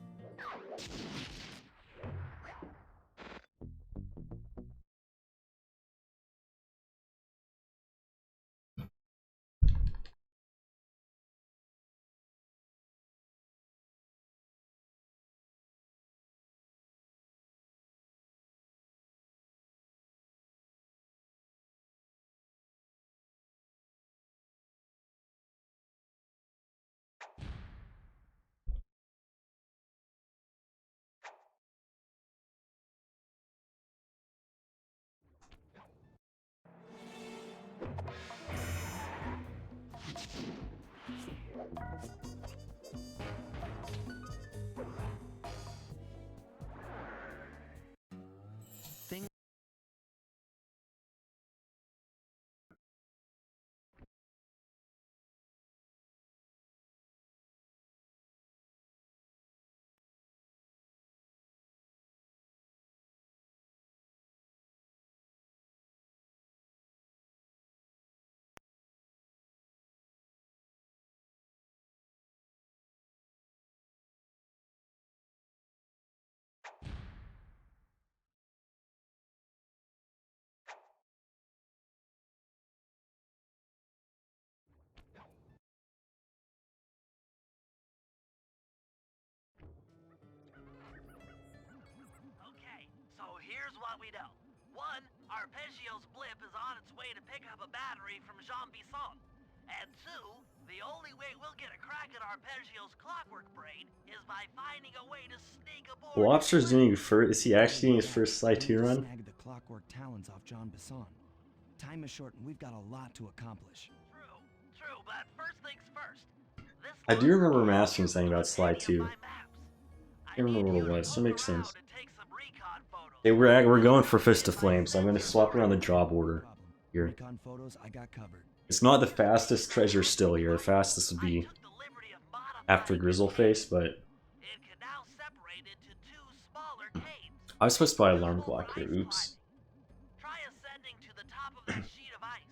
what we know. One, Arpeggio's blip is on its way to pick up a battery from Jean Bisson. And two, the only way we'll get a crack at Arpeggio's clockwork brain is by finding a way to sneak aboard. Lobster's doing first. Is he actually doing his first Sly 2 run? Snag the clockwork talons off Jean Bisson. Time is short and we've got a lot to accomplish. True, but first things first. I do remember mastering something about Sly 2. I can't remember what it was, so it makes sense. Hey, we're going for Fist of Flame, so I'm going to swap around the job order here. Recon photos, I got covered. It's not the fastest treasure still here. The fastest would be after Grizzleface, but I was supposed to buy alarm clock here. Oops. Try ascending to the top of that sheet of ice.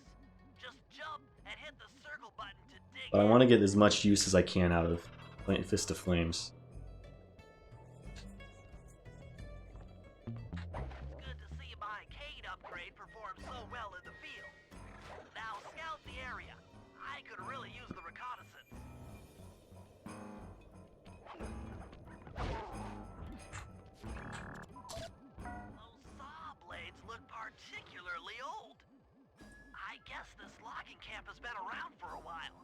Just jump and hit the circle button to dig. But I want to get as much use as I can out of Fist of Flames. It's good to see my Cade upgrade perform so well in the field. Now scout the area. I could really use the reconnaissance. Those saw blades look particularly old. I guess this logging camp has been around for a while.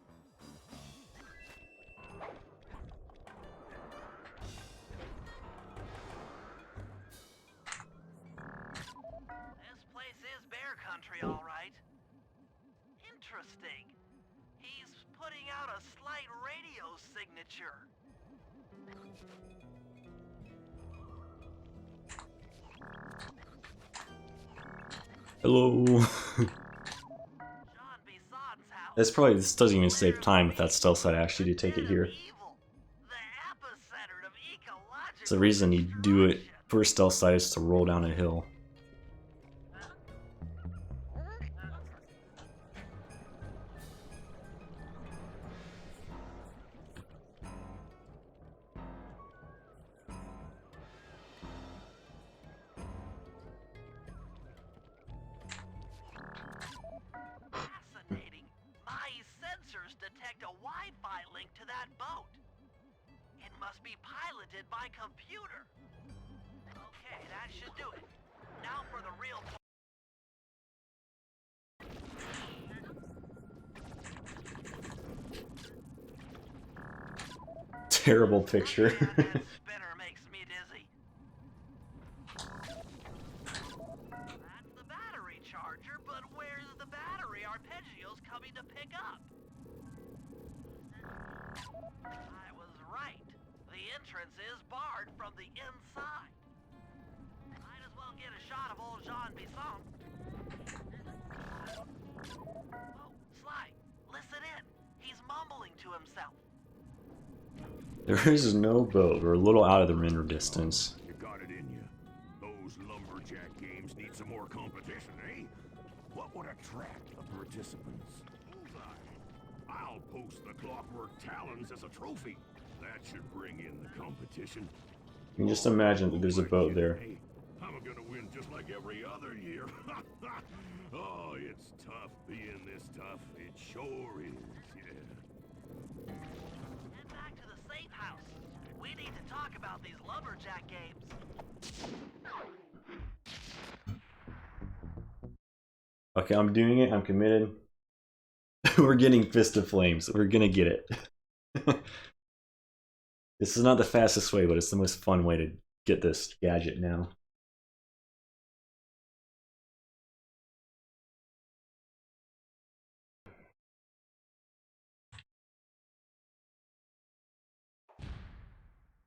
This place is bear country, all right. Interesting. He's putting out a slight radio signature. Hello. That's probably, this doesn't even save time with that stealth side actually to take it here. It's the reason you do it for stealth side is to roll down a hill. Fascinating. My sensors detect a Wi-Fi link to that boat. It must be piloted by computer. Okay, that should do it. Now for the real Terrible picture. spinner makes me dizzy. That's the battery charger, but where's the battery Arpeggio's coming to pick up? I was right. The entrance is barred from the inside. Might as well get a shot of old Jean Bisson. Oh, Sly, listen in. He's mumbling to himself. There is no boat. We're a little out of the render distance. You got it in you. Those lumberjack games need some more competition, eh? What would attract the participants? I'll post the clockwork talons as a trophy. That should bring in the competition. You can just imagine that there's a boat there. I'm gonna win just like every other year. Oh, it's tough being this tough. It sure is, yeah. Head back to the safe house. We need to talk about these lumberjack games. Okay, I'm doing it. I'm committed. We're getting Fist of Flames. We're gonna get it. This is not the fastest way, but it's the most fun way to get this gadget now.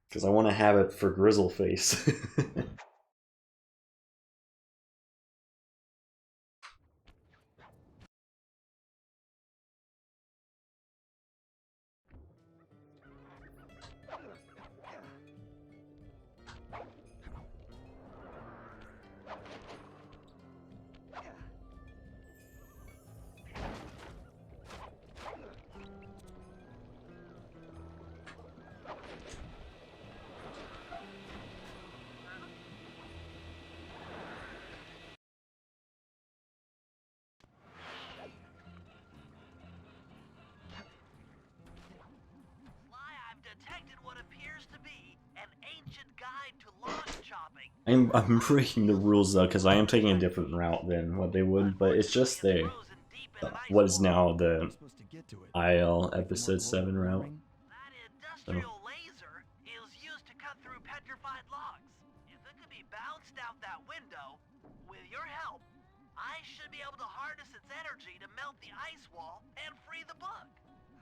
Because I want to have it for Grizzleface. I'm breaking the rules though, because I am taking a different route than what they would, but it's just what is now the IL episode 7 route. So. Laser is used to cut through petrified logs. If it could be bounced out that window, with your help, I should be able to harness its energy to melt the ice wall and free the bug.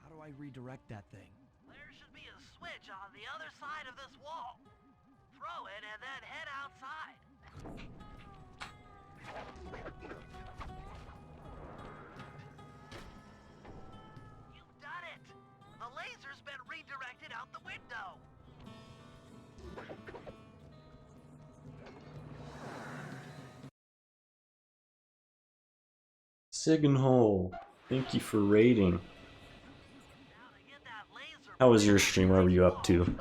How do I redirect that thing? There should be a switch on the other side of this wall. Throw it and then head outside. You've done it! The laser's been redirected out the window. Signal, thank you for raiding. How was your stream? What were you up to?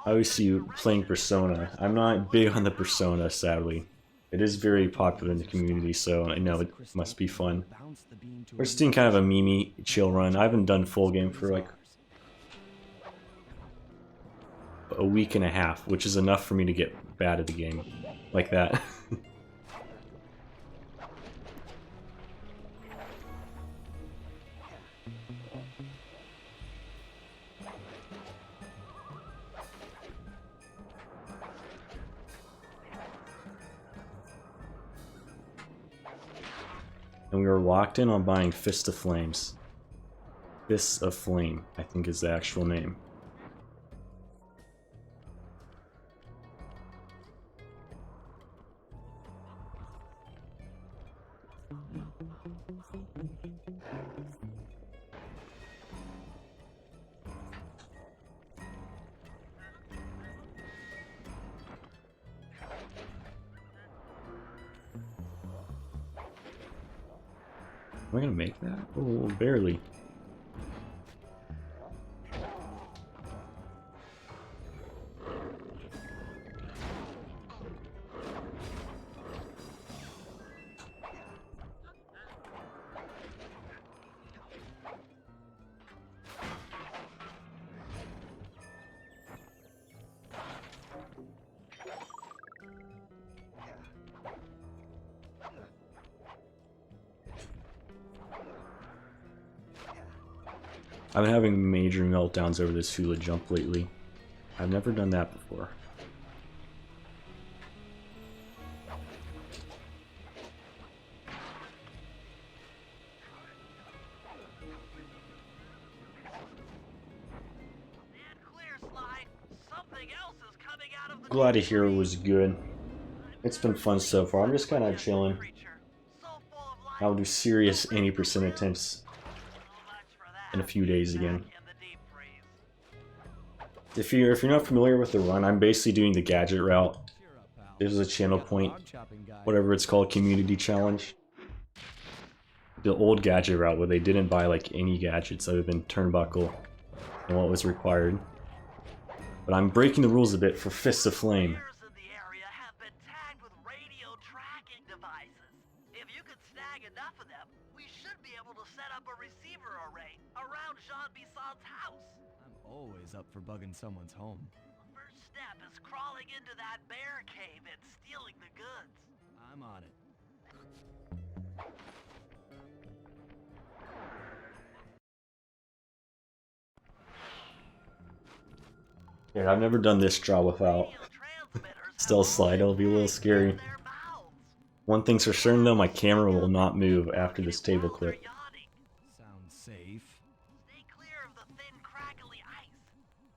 I always see you playing Persona. I'm not big on the Persona, sadly. It is very popular in the community, so I know it must be fun. We're just doing kind of a meme chill run. I haven't done full game for like a week and a half, which is enough for me to get bad at the game. Like that. And we were locked in on buying Fist of Flames. Fist of Flame, I think is the actual name. Am I gonna make that? Oh, barely. I've been having major meltdowns over this hula jump lately. I've never done that before. Glad to hear it was good. It's been fun so far. I'm just kind of chilling. I'll do serious 80% attempts in a few days again. If you're not familiar with the run, I'm basically doing the gadget route. There's a channel point, whatever it's called, community challenge. The old gadget route where they didn't buy like any gadgets other than turnbuckle and what was required. But I'm breaking the rules a bit for Fists of Flame. Always up for bugging someone's home. First step is crawling into that bear cave and stealing the goods. I'm on it. Yeah, I've never done this draw without stealth slide. It'll be a little scary. One thing's for certain though, my camera will not move after this table clip. Sounds safe. Stay clear of the thin, crackly ice.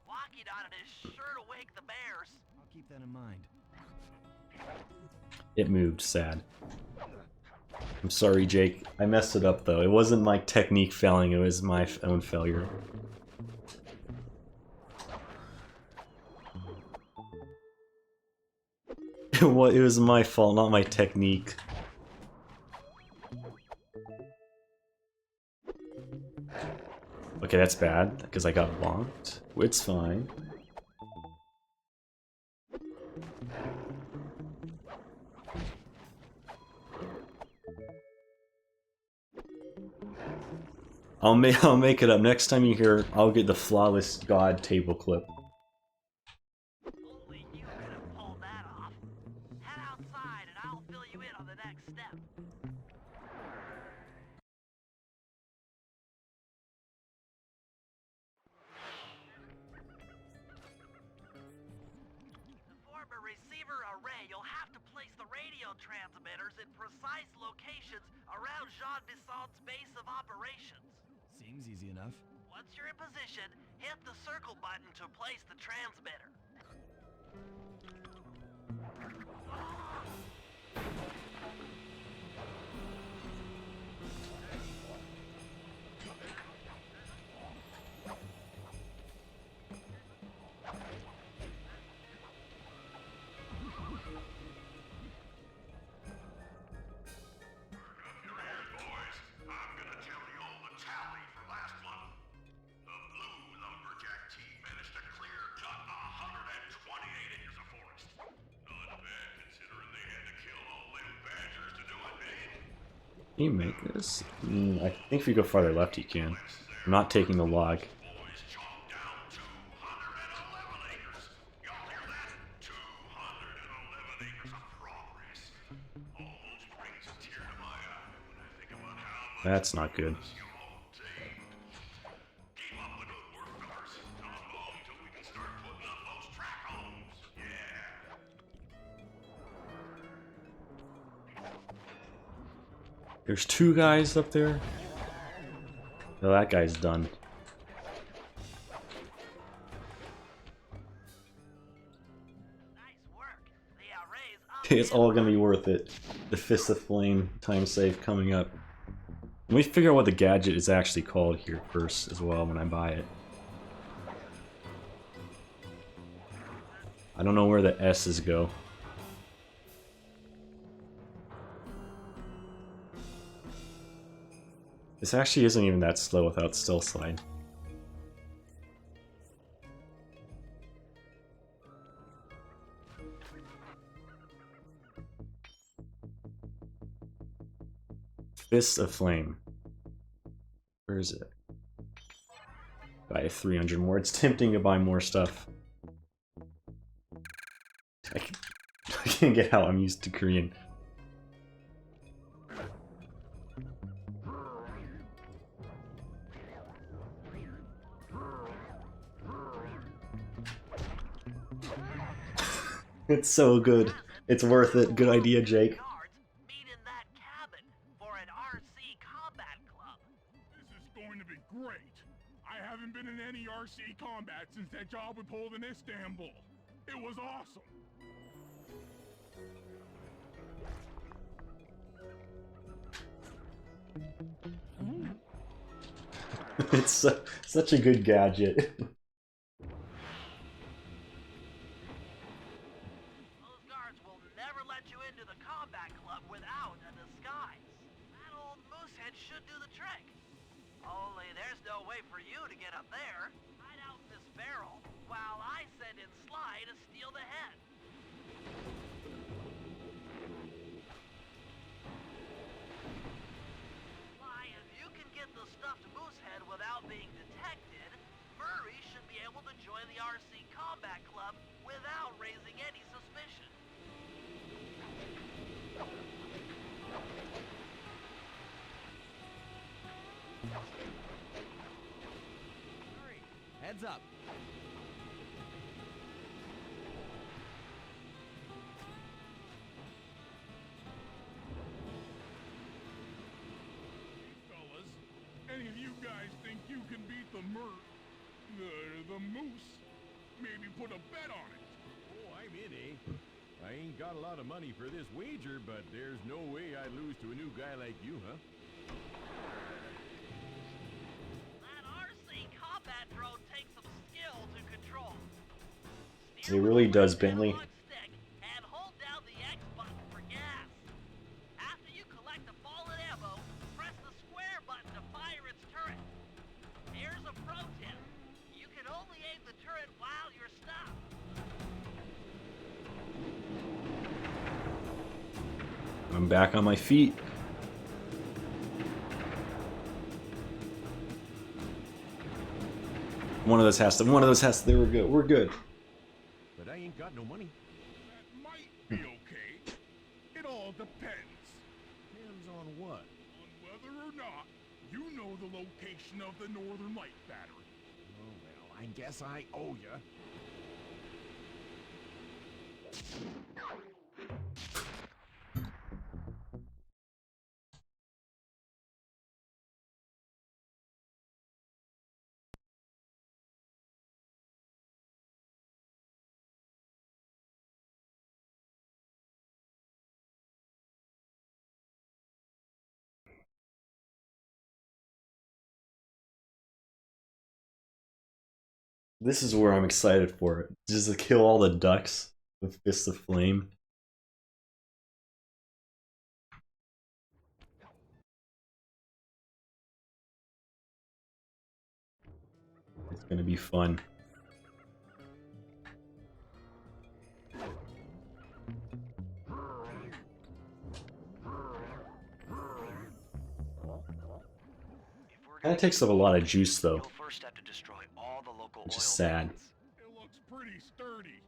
Walking on it is sure to wake the bears. I'll keep that in mind. It moved, sad. I'm sorry, Jake. I messed it up though. It wasn't my technique failing, it was my own failure. It was my fault, not my technique. Okay, that's bad, because I got bonked. It's fine. I'll make it up. Next time you hear, I'll get the Flawless God table clip. stereo transmitters in precise locations around Jean Bisson's base of operations. Seems easy enough. Once you're in position, hit the circle button to place the transmitter. Can you make this? I think if you go farther left, you can. I'm not taking the log. That's not good. There's two guys up there. No, that guy's done. It's all gonna be worth it. The Fist of Flame time save coming up. Let me figure out what the gadget is actually called here first as well when I buy it. I don't know where the S's go. This actually isn't even that slow without Stealth Slide. Fist of Flame. Where is it? Buy 300 more. It's tempting to buy more stuff. I can't get how I'm used to Korean. It's so good. It's worth it. Good idea, Jake. Meet in that cabin for an RC combat club. This is going to be great. I haven't been in any RC combat since that job we pulled in Istanbul. It was awesome. It's such a good gadget. Those guards will never let you into the combat club without a disguise. That old moosehead should do the trick. Only there's no way for you to get up there. Hide out in this barrel while I send in Sly to steal the head. Sly, if you can get the stuffed moosehead without being detected, Murray should be able to join the RC Combat Club without raising any suspicion. Hurry! Heads up! Fellas, any of you guys think you can beat the the moose? Maybe put a bet on it. Oh, I'm in, eh? I ain't got a lot of money for this wager, but there's no way I'd lose to a new guy like you, huh? That RC combat drone takes some skill to control. It really does, Bentley. Stick and hold down the X button for gas. After you collect the fallen ammo, press the square button to fire its turret. Here's a pro tip. You can only aim the turret while you're stopped. I'm back on my feet. One of those has to. There we go. We're good. But I ain't got no money. That might be okay. It all depends. Depends on what? On whether or not you know the location of the Northern Light Battery. Oh, well, I guess I owe ya. This is where I'm excited for it. Just to kill all the ducks with Fist of Flame. It's gonna be fun. Kinda takes up a lot of juice though, You'll first have to destroy all the local which is oil sad. plants. It looks pretty sturdy.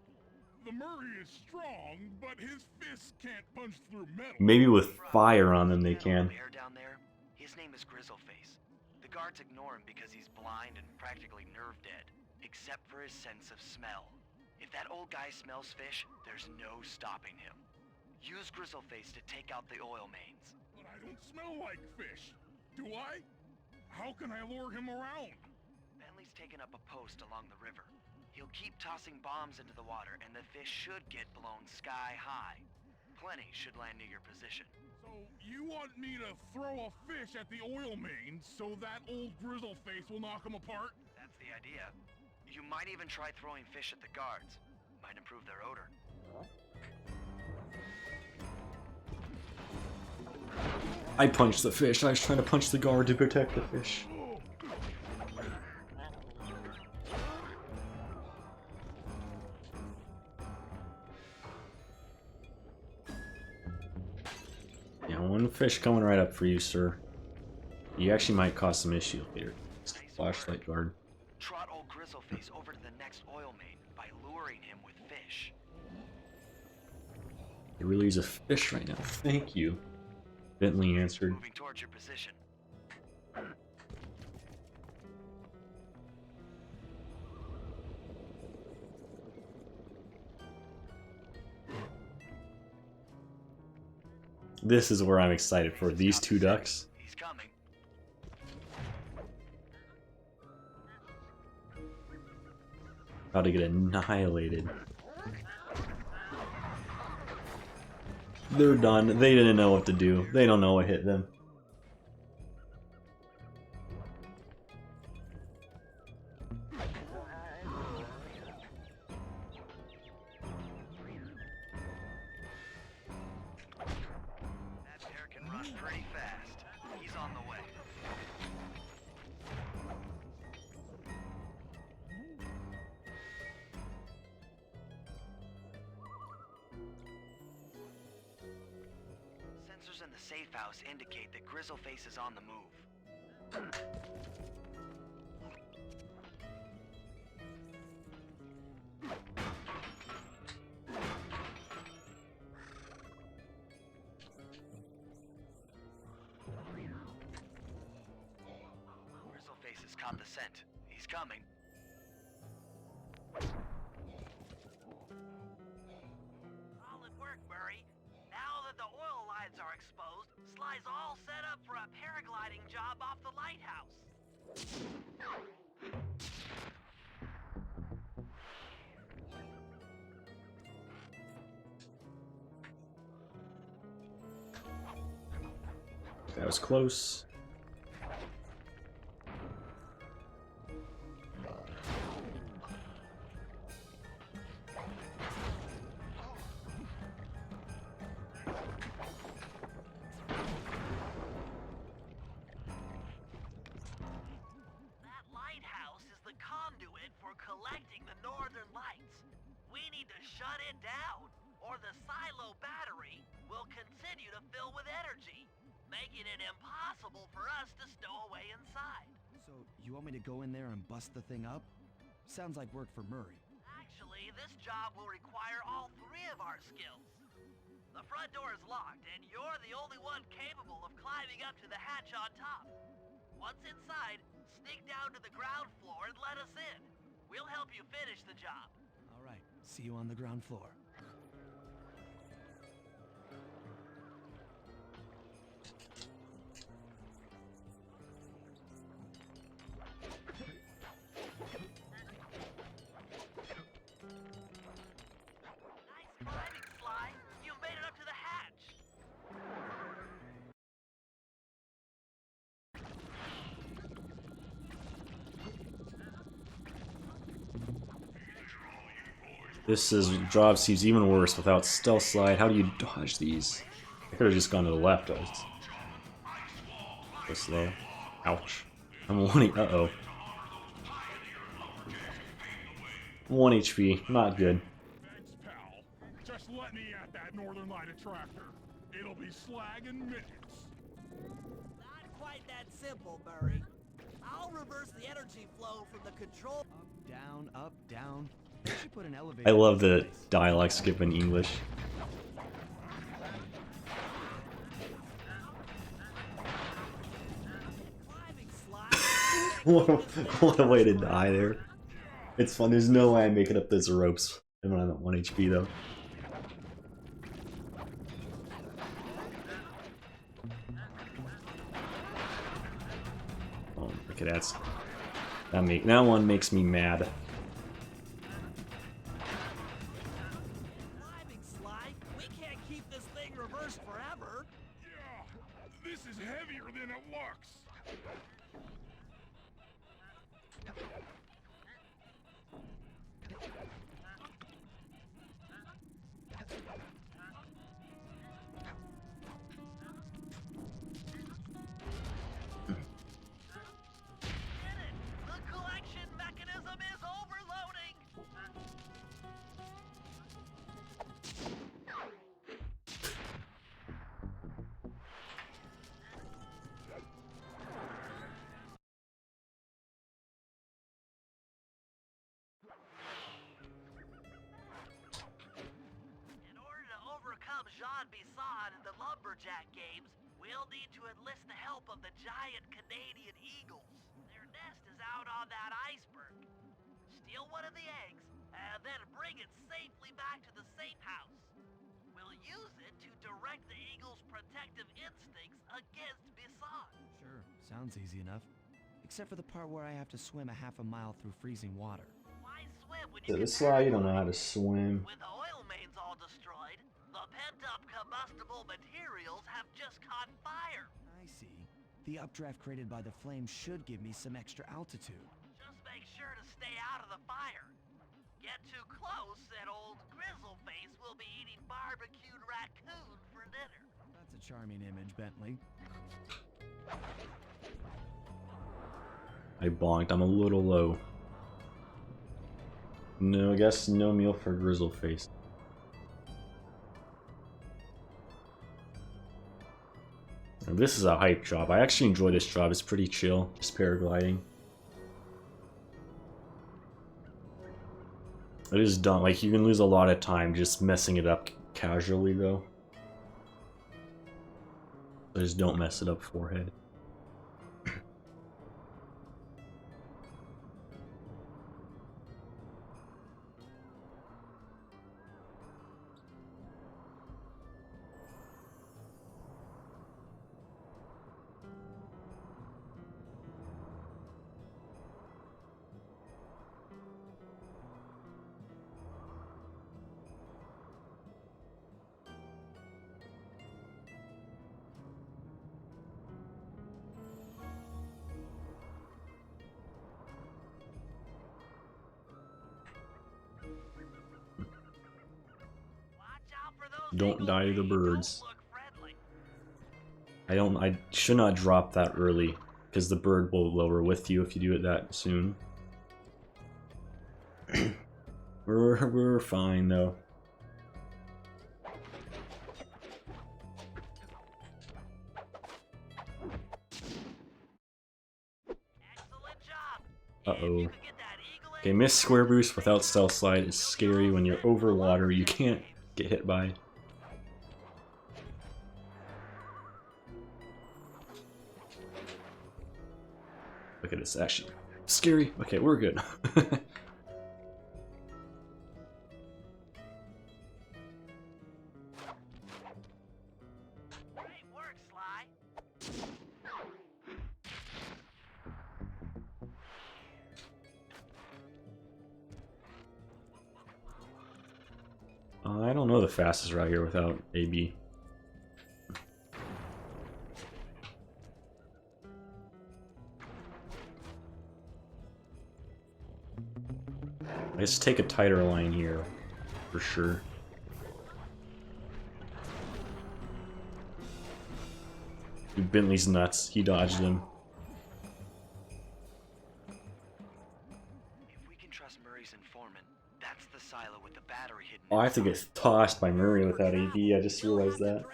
The Murray is strong, but his fists can't punch through metal. Maybe with fire on them they That old can. bear down there, his name is Grizzleface. The guards ignore him because he's blind and practically nerve dead, except for his sense of smell. If that old guy smells fish, there's no stopping him. Use Grizzleface to take out the oil mains. But I don't smell like fish. Do I? How can I lure him around? Bentley's taken up a post along the river. He'll keep tossing bombs into the water, and the fish should get blown sky high. Plenty should land near your position. So you want me to throw a fish at the oil mains so that old Grizzleface will knock him apart? That's the idea. You might even try throwing fish at the guards. Might improve their odor. I punched the fish. I was trying to punch the guard to protect the fish. Yeah, one fish coming right up for you, sir. You actually might cause some issue later. Flashlight guard. Trot old Grizzleface over to the next oil main by luring him with fish. It really is a fish right now. Thank you. Bentley answered. Moving towards your position. This is where I'm excited for these two ducks. He's coming. About to get annihilated. They're done. They didn't know what to do. They don't know what hit them. That bear can run pretty fast. He's on the way. Sensors in the safe house indicate that Grizzleface is on the move. Grizzleface has caught the scent. He's coming. Solid work, Murray. Now that the oil lines are exposed, Sly's all set up for a paragliding job off the lighthouse. That was close. That lighthouse is the conduit for collecting the northern lights. We need to shut it down, or the silo battery will continue to fill with energy, making it impossible for us to stow away inside. So, you want me to go in there and bust the thing up? Sounds like work for Murray. Actually, this job will require all three of our skills. The front door is locked, and you're the only one capable of climbing up to the hatch on top. Once inside, sneak down to the ground floor and let us in. We'll help you finish the job. All right, see you on the ground floor. Nice climbing, Sly. You made it up to the hatch. This is job seems even worse without stealth slide. How do you dodge these? I could have just gone to the left. I was so slow. Ouch. I'm wanting. Uh-oh. 1 HP. Not good. Thanks, pal. Just let me at that Northern Light attractor. It'll be slag in minutes. Not quite that simple, Murray. I'll reverse the energy flow from the control. Up, down. They should put an elevator. I love the dialogue skip in English. What a way to die there. It's fun. There's no way I'm making up those ropes when I'm at 1 HP though. Oh, okay, that one makes me mad. We can't keep this thing reversed forever. Yeah, this is heavier than it looks. The collection mechanism is overloading. In order to overcome Jean Bisson in the Lumberjack games, we'll need to enlist the help of the giant Canadian eagles. Their nest is out on that iceberg. Steal one of the eggs, and then bring it safely back to the safe house. We'll use it to direct the eagle's protective instincts against Bisson. Sure, sounds easy enough. Except for the part where I have to swim a half a mile through freezing water. Why swim when So you this is why you don't know how to swim. With the oil mains all destroyed, the pent-up combustible materials have just caught fire. I see. The updraft created by the flames should give me some extra altitude. Just make sure to stay out of the fire. Get too close and old Grizzleface will be eating barbecued raccoon for dinner. That's a charming image, Bentley. I bonked. I'm a little low. No, I guess no meal for Grizzleface. Now, this is a hype job. I actually enjoy this job. It's pretty chill. Just paragliding. It is dumb. Like, you can lose a lot of time just messing it up casually, though. Just don't mess it up, forehead. Don't die to the birds. I should not drop that early, because the bird will lower with you if you do it that soon. We're fine though. Uh-oh. Okay, miss square boost without stealth slide is scary. When you're over water, you can't get hit by. Look at this, actually. Scary. Okay, we're good. I don't know the fastest route here without AB. I guess take a tighter line here. for sure. Dude, Bentley's nuts. He dodged him. If we can trust Murray's informant, that's the silo with the battery hidden. Oh, I have to get tossed by Murray without AD. I just realized that.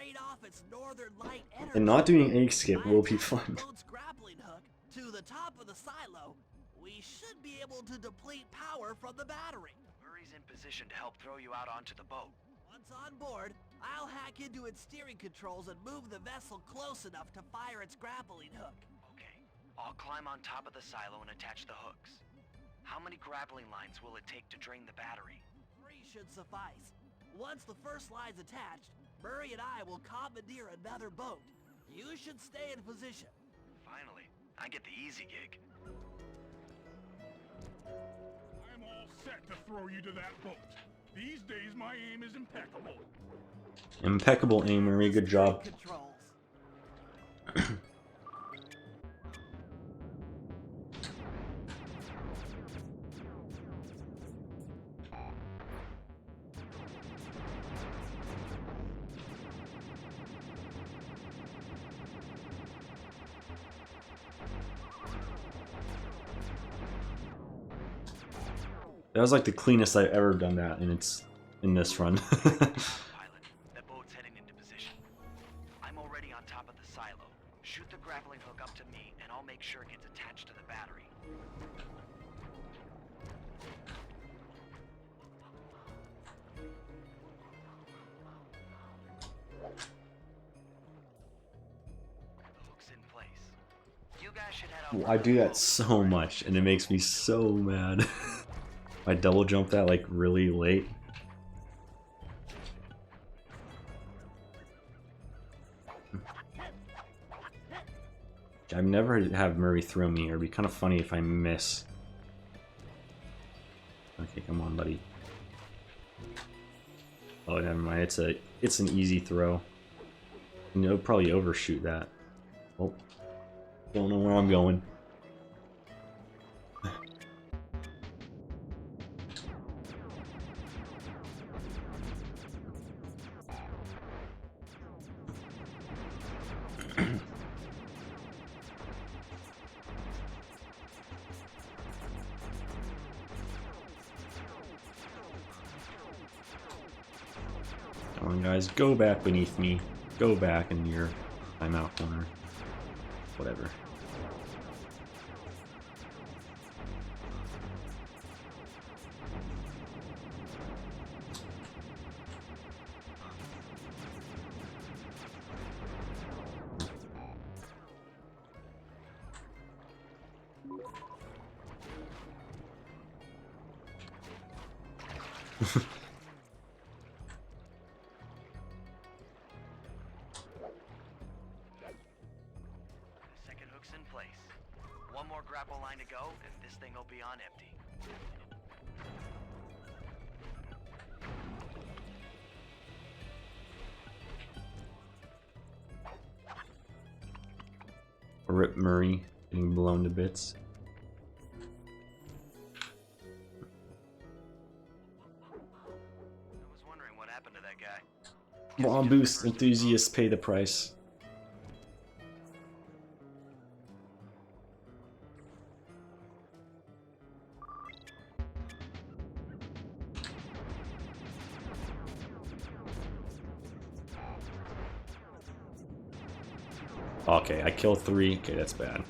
And not doing egg skip will be fun. Grappling hook to the top of the silo, we should be able to deplete power from the battery. Murray's in position to help throw you out onto the boat. Once on board, I'll hack into its steering controls and move the vessel close enough to fire its grappling hook. Okay, I'll climb on top of the silo and attach the hooks. How many grappling lines will it take to drain the battery? 3 should suffice. Once the first line's attached, Murray and I will commandeer another boat. You should stay in position. Finally, I get the easy gig. I'm all set to throw you to that boat. These days, my aim is impeccable. Impeccable aim, Murray. Good job. That was like the cleanest I've ever done that, and it's in this run. Pilot, that boat's heading into position. I'm already on top of the silo. Shoot the grappling hook up to me, and I'll make sure it gets attached to the battery. The hook's in place. You guys should head out. I do that so much, and it makes me so mad. I double jump that like really late. I've never had Murray throw me. It'd be kind of funny if I miss. Okay, come on, buddy. Oh, never mind. It's an easy throw. And it'll probably overshoot that. Oh, don't know where I'm going. Come on, guys, go back beneath me. Go back in your timeout corner. Whatever. Second hook's in place. One more grapple line to go, and this thing will be on empty. Rip Murray getting blown to bits. I was wondering what happened to that guy. Bomb boost enthusiasts pay the price. Okay, I killed 3. Okay, that's bad.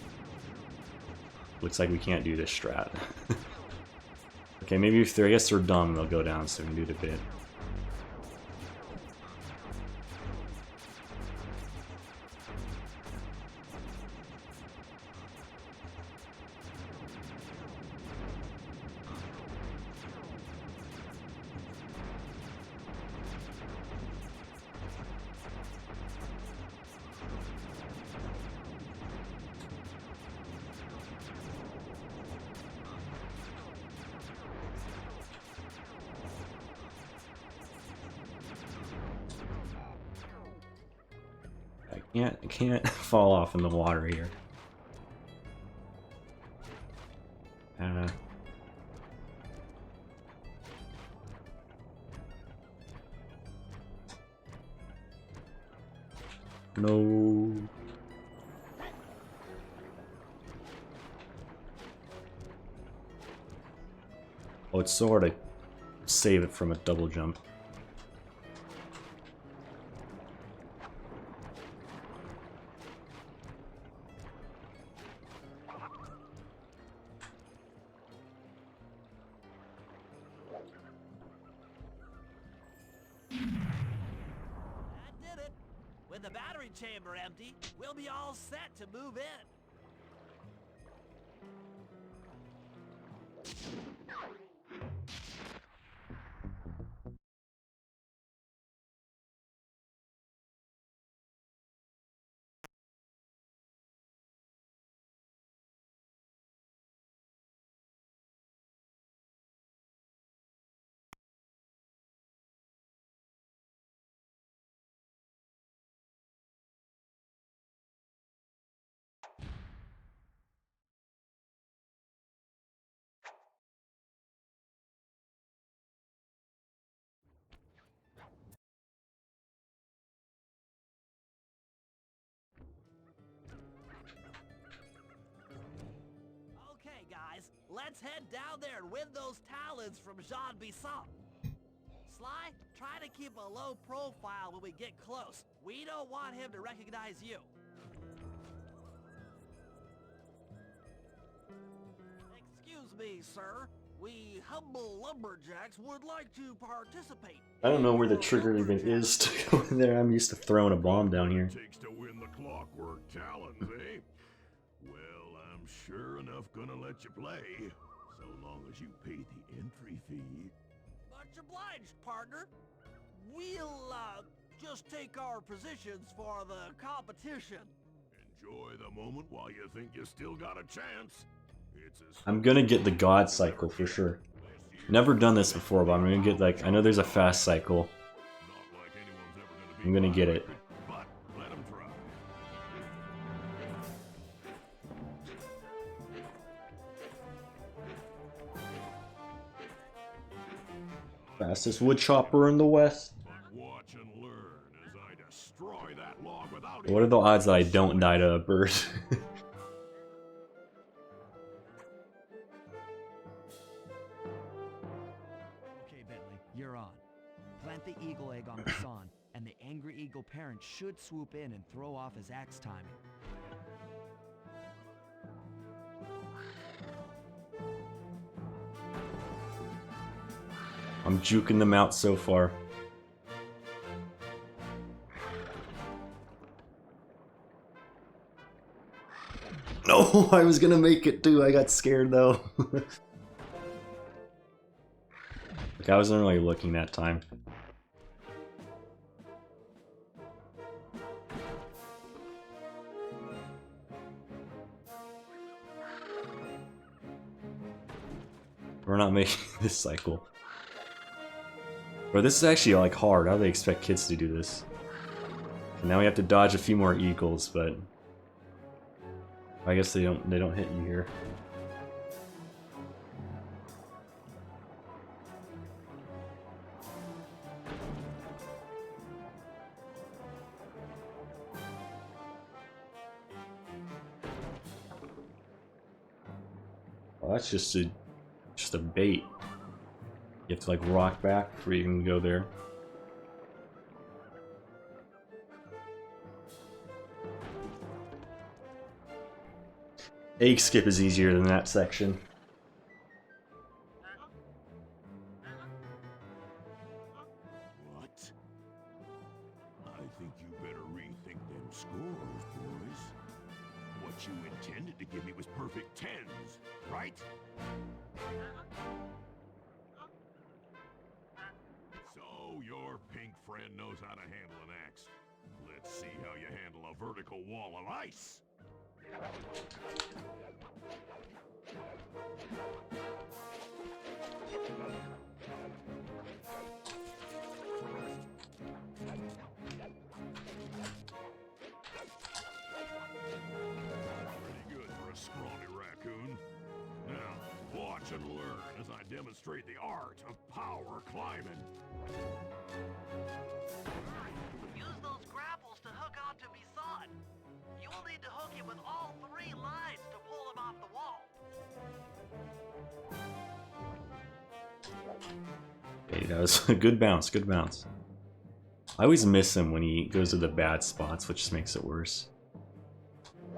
Looks like we can't do this strat. Okay, maybe if I guess they're dumb, they'll go down, so we can do it a bit. I can't fall off in the water here. No. Oh, it's so hard to save it from a double jump. That did it. With the battery chamber empty, we'll be all set to move in. Okay, guys, let's head down there and win those talons from Jean Bisson. Sly, try to keep a low profile when we get close. We don't want him to recognize you. Excuse me, sir. We humble lumberjacks would like to participate. I don't know where the trigger even is to go in there. I'm used to throwing a bomb down here. Takes to win the Clockwork Talons, eh? Well, I'm sure enough gonna let you play, so long as you pay the entry fee. Much obliged, partner. We'll, just take our positions for the competition. Enjoy the moment while you think you still got a chance. It's as I'm gonna get the God cycle for sure. Never done this before, but I'm gonna get like, I know there's a fast cycle. I'm gonna get it. but let 'em try. Fastest wood chopper in the West. Watch and learn as I destroy that log without What are the odds that I don't die to a bird? Okay, Bentley, you're on. Plant the eagle egg on Hassan, and the angry eagle parent should swoop in and throw off his axe timing. I'm juking them out so far. No, I was gonna make it too. I got scared though. Like, I wasn't really looking that time. We're not making this cycle. Bro, this is actually like hard. How do they expect kids to do this? And now we have to dodge a few more eagles, but I guess they don't hit you here. Oh, that's just a bait. You have to like rock back before you can go there. Egg skip is easier than that section. What? I think you better rethink them scores, boys. What you intended to give me was perfect tens, right? So your pink friend knows how to handle an axe. Let's see how you handle a vertical wall of ice. Pretty good for a scrawny raccoon. Now, watch and learn as I demonstrate the art of power climbing. Use those grapples to hook onto me with all 3 lines to pull him off the wall. Okay, that was a good bounce, good bounce. I always miss him when he goes to the bad spots, which just makes it worse.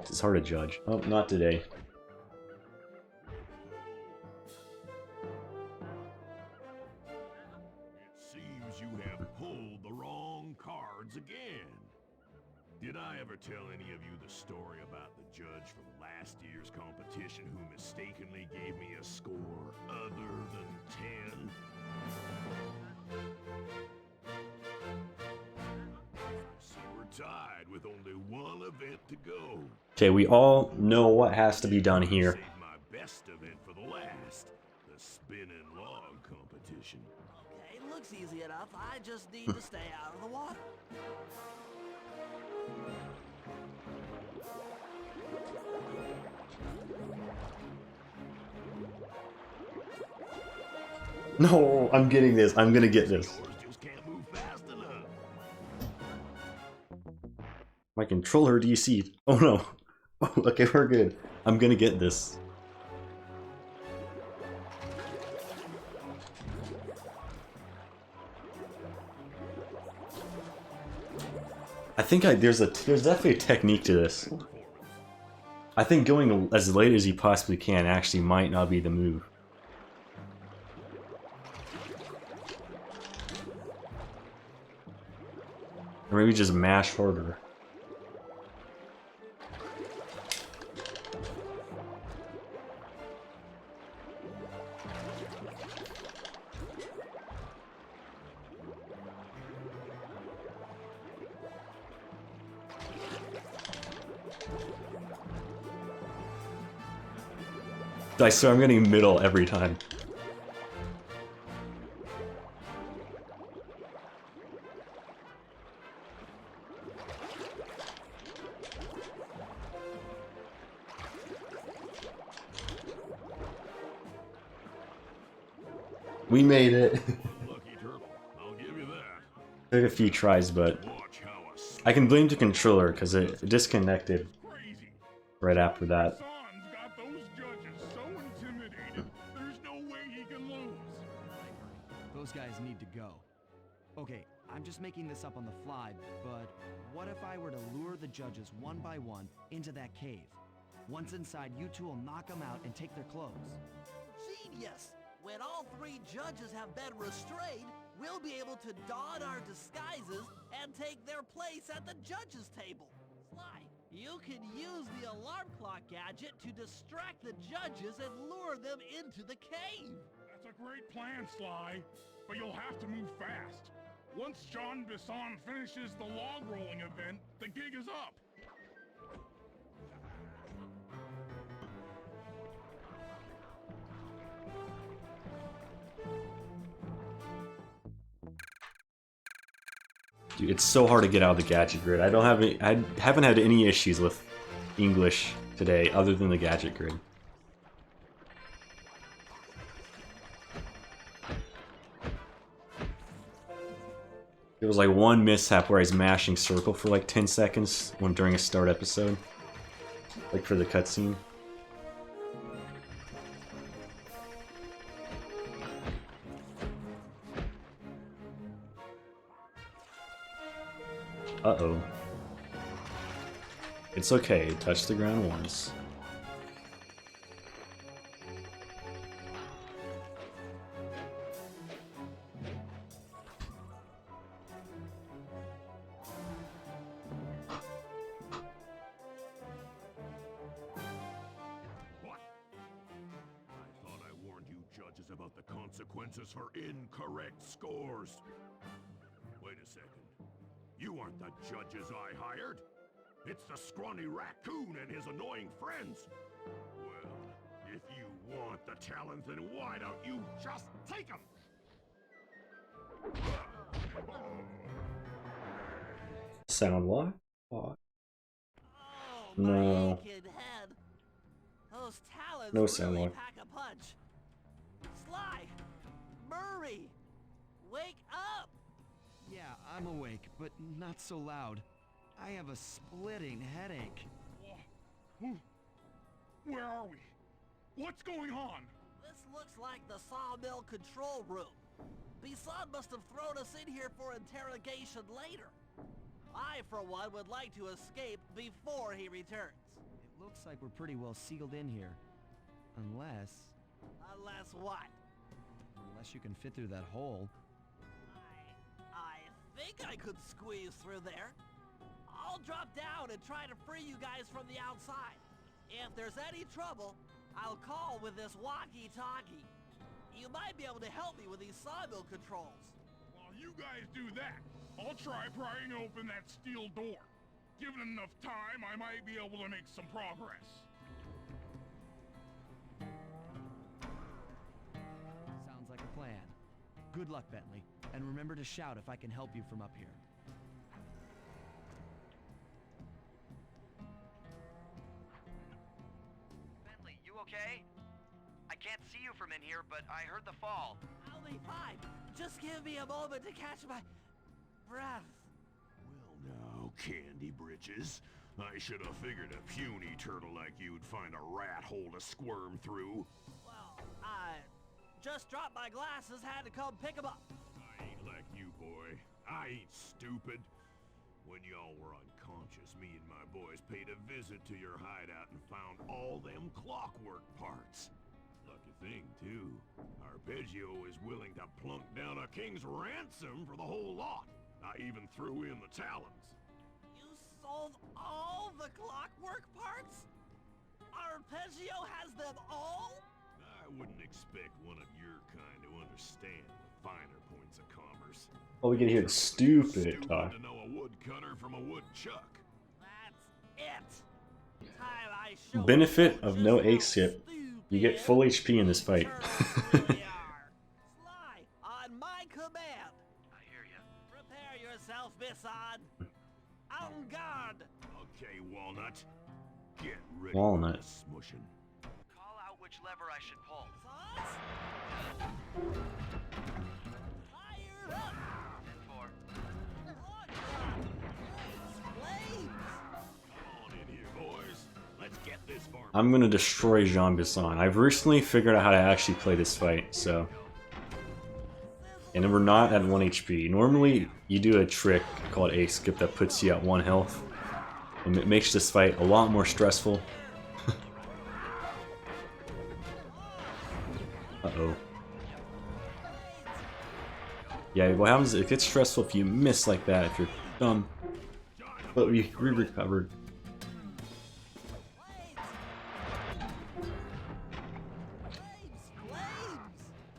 It's hard to judge. Oh, not today. It seems you have pulled the wrong cards again. Did I ever tell any of you the story about the judge from last year's competition who mistakenly gave me a score other than 10? So we're tied with only one event to go. Okay, we all know what has to be done here. Save my best event for the last, the spinning log competition. Okay, looks easy enough. I just need to stay out of the water. No, I'm getting this. I'm gonna get this. Just can't move fast enough. My controller DC'd. Oh no. Okay, we're good. I'm gonna get this. I think there's definitely a technique to this. I think going as late as you possibly can actually might not be the move. Or maybe just mash harder. I swear I'm getting middle every time. We made it. Lucky turtle, I'll give you that. Took a few tries, but I can blame the controller because it disconnected right after that. Son's got those judges so intimidated, there's no way he can lose. Those guys need to go. Okay, I'm just making this up on the fly, but what if I were to lure the judges one by one into that cave? Once inside, you two will knock them out and take their clothes. Genius! When all 3 judges have been restrained, we'll be able to don our disguises and take their place at the judges' table. Sly, you can use the alarm clock gadget to distract the judges and lure them into the cave. That's a great plan, Sly, but you'll have to move fast. Once John Bisson finishes the log rolling event, the gig is up. Dude, it's so hard to get out of the gadget grid. I haven't had any issues with English today other than the gadget grid. There was like one mishap where I was mashing circle for like 10 seconds during a start episode. Like for the cutscene. Uh-oh. It's okay, touch the ground once. What? I thought I warned you judges about the consequences for incorrect scores. Wait a second. You aren't the judges I hired. It's the scrawny raccoon and his annoying friends. Well, if you want the talons, then why don't you just take them? Sound lock? Oh, No. my aching head. Those talons No sound really lock. pack a punch. Sly! Murray! Wake up! Yeah, I'm awake, but not so loud. I have a splitting headache. Where are we? What's going on? This looks like the sawmill control room. Bisson must have thrown us in here for interrogation later. I, for one, would like to escape before he returns. It looks like we're pretty well sealed in here. Unless what? Unless you can fit through that hole. I think I could squeeze through there. I'll drop down and try to free you guys from the outside. If there's any trouble, I'll call with this walkie-talkie. You might be able to help me with these sawmill controls. While you guys do that, I'll try prying open that steel door. Given enough time, I might be able to make some progress. Sounds like a plan. Good luck, Bentley. And remember to shout if I can help you from up here. Bentley, you okay? I can't see you from in here, but I heard the fall. I'll be fine. Just give me a moment to catch my breath. Well now, Candy Britches. I should have figured a puny turtle like you'd find a rat hole to squirm through. Well, I just dropped my glasses, had to come pick them up. I ain't like you, boy. I ain't stupid. When y'all were unconscious, me and my boys paid a visit to your hideout and found all them clockwork parts. Lucky thing, too. Arpeggio is willing to plunk down a king's ransom for the whole lot. I even threw in the talons. You sold all the clockwork parts? Arpeggio has them all? I wouldn't expect one of your kind to understand the finer points of commerce. Oh, we get to hear the stupid talk. To know a woodcutter from a woodchuck. That's it. Time I show Benefit of no A skip. You get full HP in this fight. Sly, on my command. I hear you. Prepare yourself, Bisson. En garde. Okay, Walnut. Get ready Walnut. for the smushing. Call out which lever I should pull. Fire up. 10-4. Flames. Come on in here, boys. Let's get this far. I'm gonna destroy Jean Bisson. I've recently figured out how to actually play this fight, so... And we're not at 1 HP. Normally, you do a trick called A skip that puts you at 1 health. And it makes this fight a lot more stressful. Uh-oh. Yeah, what happens is it gets stressful if you miss like that, if you're dumb. But we recovered.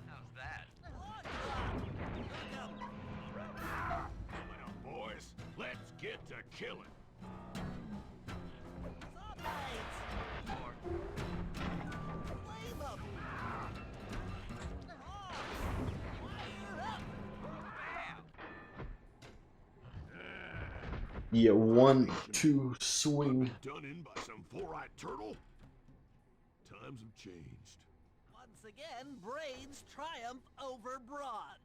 How's that? Coming up, boys. Let's get to killing. Yeah, 1, 2, swing. Done in by some four-eyed turtle? Times have changed. Once again, brains triumph over brawn.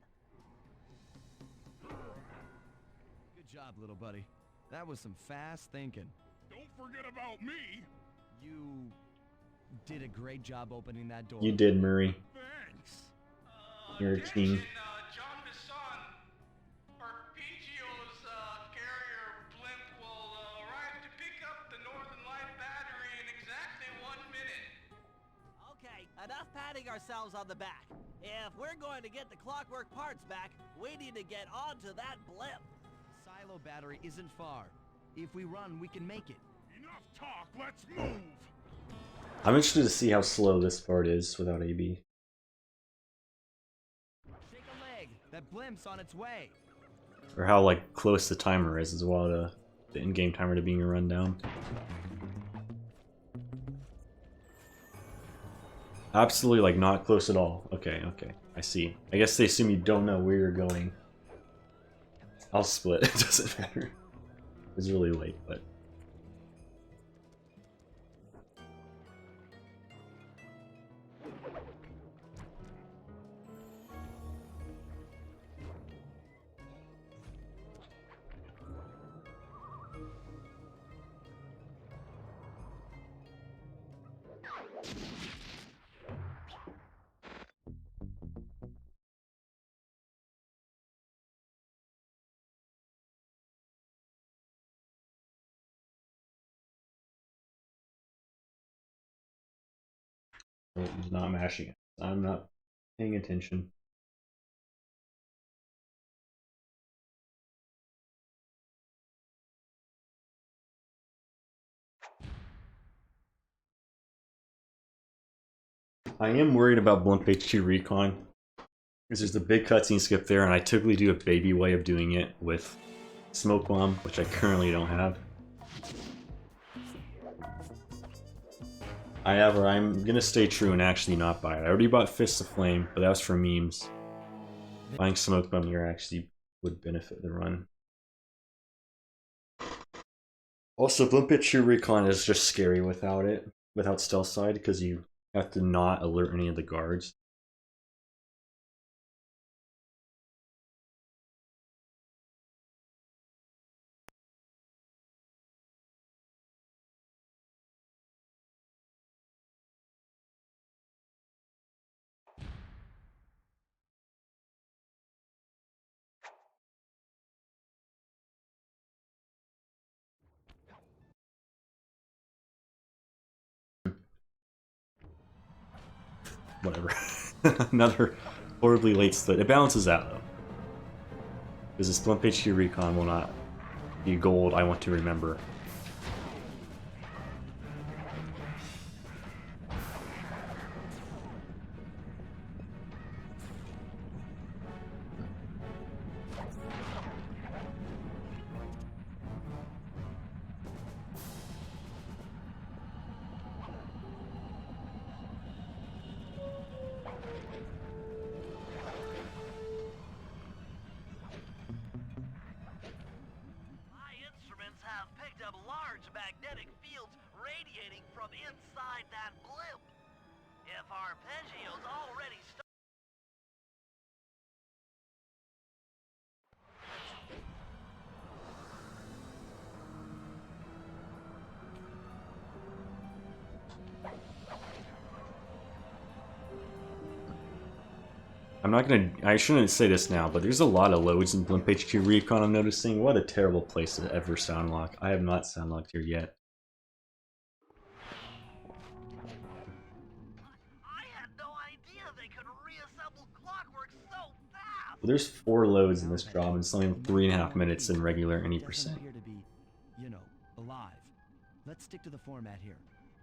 Good job, little buddy. That was some fast thinking. Don't forget about me. You did a great job opening that door. You did, Murray. Thanks. You're a team. John Bisson. Arpeggio's carrier blimp will arrive to pick up the Northern Light battery in exactly 1 minute. Okay, enough patting ourselves on the back. If we're going to get the clockwork parts back, we need to get onto that blimp. Silo battery isn't far. If we run, we can make it. Enough talk, let's move. I'm interested to see how slow this part is without AB. Shake a leg. That blimp's on its way. Or how like close the timer is as well, the in-game timer to being a rundown. Absolutely like not close at all. Okay, okay. I see. I guess they assume you don't know where you're going. I'll split, it doesn't matter. It's really late, but... He's not mashing it. I'm not paying attention. I am worried about Blimp HQ Recon, because there's a big cutscene skip there, and I typically do a baby way of doing it with Smoke Bomb, which I currently don't have. I'm gonna stay true and actually not buy it. I already bought Fists of Flame, but that was for memes. Buying Smoke Bomb here actually would benefit the run. Also, Blimp HQ Recon is just scary without it, without Stealth Side, because you have to not alert any of the guards. Whatever. Another horribly late split. It balances out though. Because this Blimp HQ Recon will not be gold I want to remember. Magnetic fields radiating from inside that blimp. If Arpeggio's already I shouldn't say this now, but there's a lot of loads in Blimp HQ Recon I'm noticing. What a terrible place to ever soundlock. I have not soundlocked here yet. Well, there's 4 loads in this job, and it's only 3.5 minutes in regular any percent. Here to be, you know, alive. Let's stick to the format here.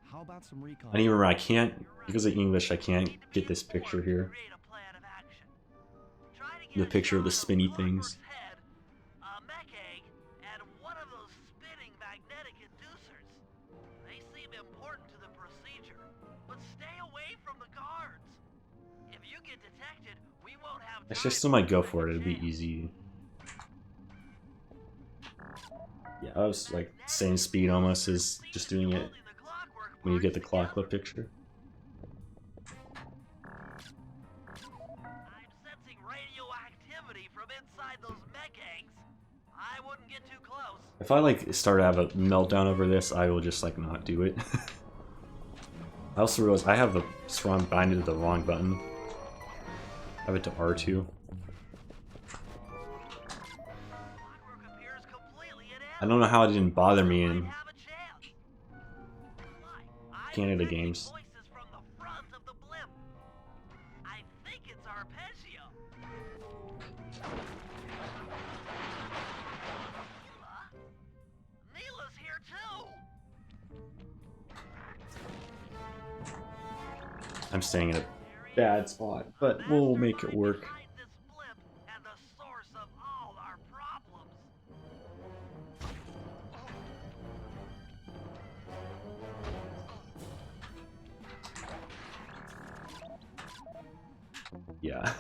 How about some recon? I need to remember, I can't, because of English, I can't get this picture here. The picture of the spinny things. Actually, I still might go for it. It'd be easy. Yeah, I was like same speed almost as just doing it when you get the clocklet picture. If I like start to have a meltdown over this, I will just like not do it. I also realized I have the strong binding to the wrong button. I have it to R2. I don't know how it didn't bother me in Canada games. I'm staying in a bad spot, but we'll make it work. Yeah,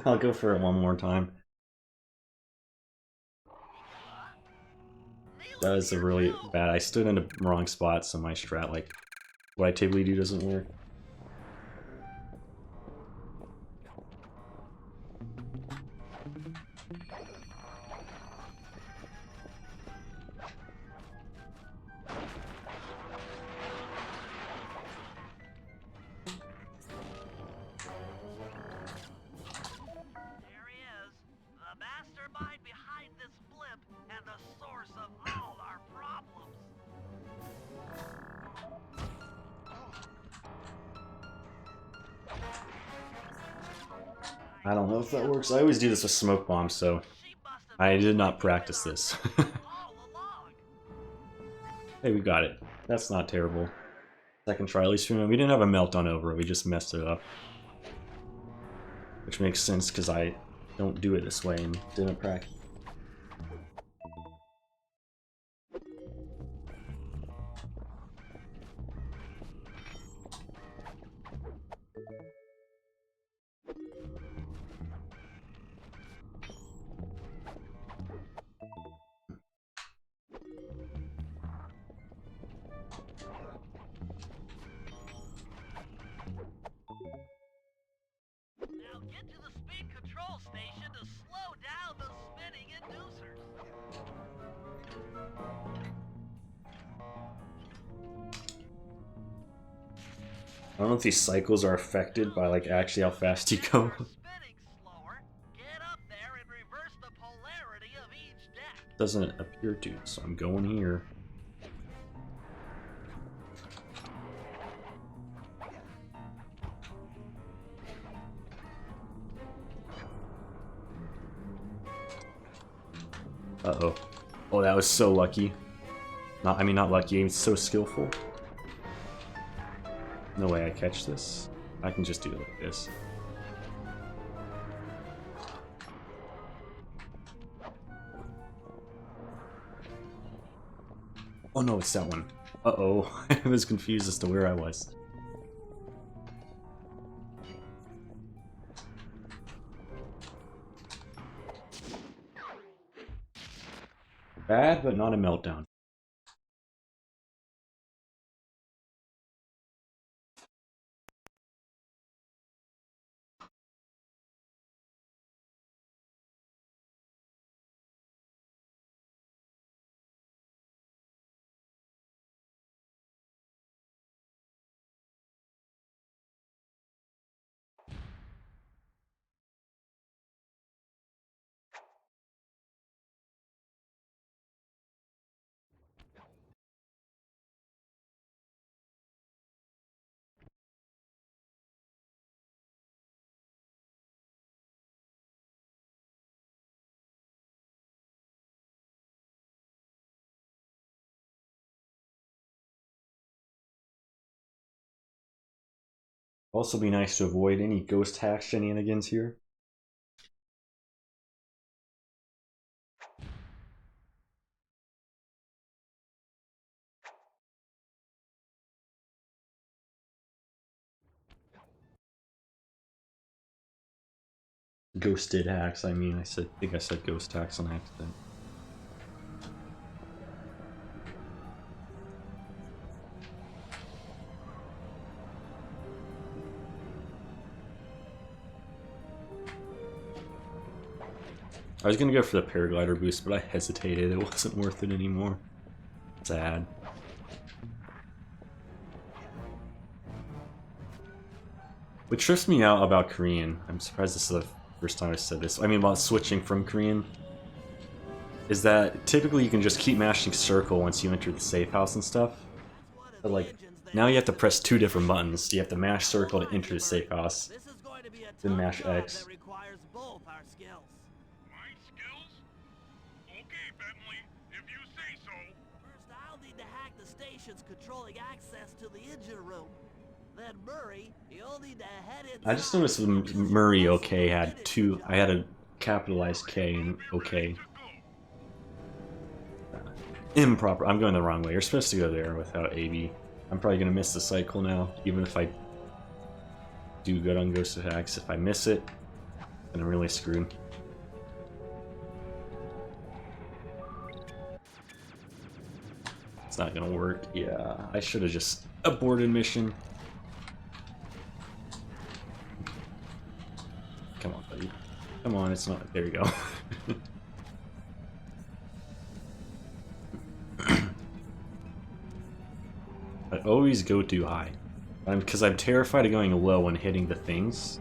I'll go for it one more time. That was a really bad. I stood in the wrong spot, so my strat, like, what I typically do doesn't work. I don't know if that works. I always do this with smoke bombs, so I did not practice this. Hey, we got it. That's not terrible. Second try, at least we didn't have a meltdown over it, we just messed it up. Which makes sense, because I don't do it this way and didn't practice. Now get to the speed control station to slow down the spinning inducers. I don't know if these cycles are affected by like actually how fast you go. Doesn't appear to, so I'm going here. Uh-oh. Oh, that was so lucky. I mean, not lucky, it's so skillful. No way I catch this. I can just do it like this. Oh no, it's that one. Uh-oh. I was confused as to where I was. Bad, but not a meltdown. Also be nice to avoid any ghost hack shenanigans here. Ghosted hacks, I mean, I think I said ghost hacks on accident. I was gonna go for the paraglider boost, but I hesitated. It wasn't worth it anymore. Sad. What trips me out about Korean, I'm surprised this is the first time I said this, I mean about switching from Korean, is that typically you can just keep mashing circle once you enter the safe house and stuff. But like, now you have to press two different buttons. You have to mash circle to enter the safe house, then mash X. Controlling access to the engine room. Then Murray, you'll need to head in. I just noticed the Murray OK had two. I had a capitalized K and OK. Improper. I'm going the wrong way. You're supposed to go there without AB. I'm probably gonna miss the cycle now, even if I do good on ghost attacks. If I miss it, then I'm really screwed. It's not gonna work. Yeah, I should have just aborted mission. Come on, buddy. Come on, it's not. There you go. I always go too high. Because I'm terrified of going low and hitting the things.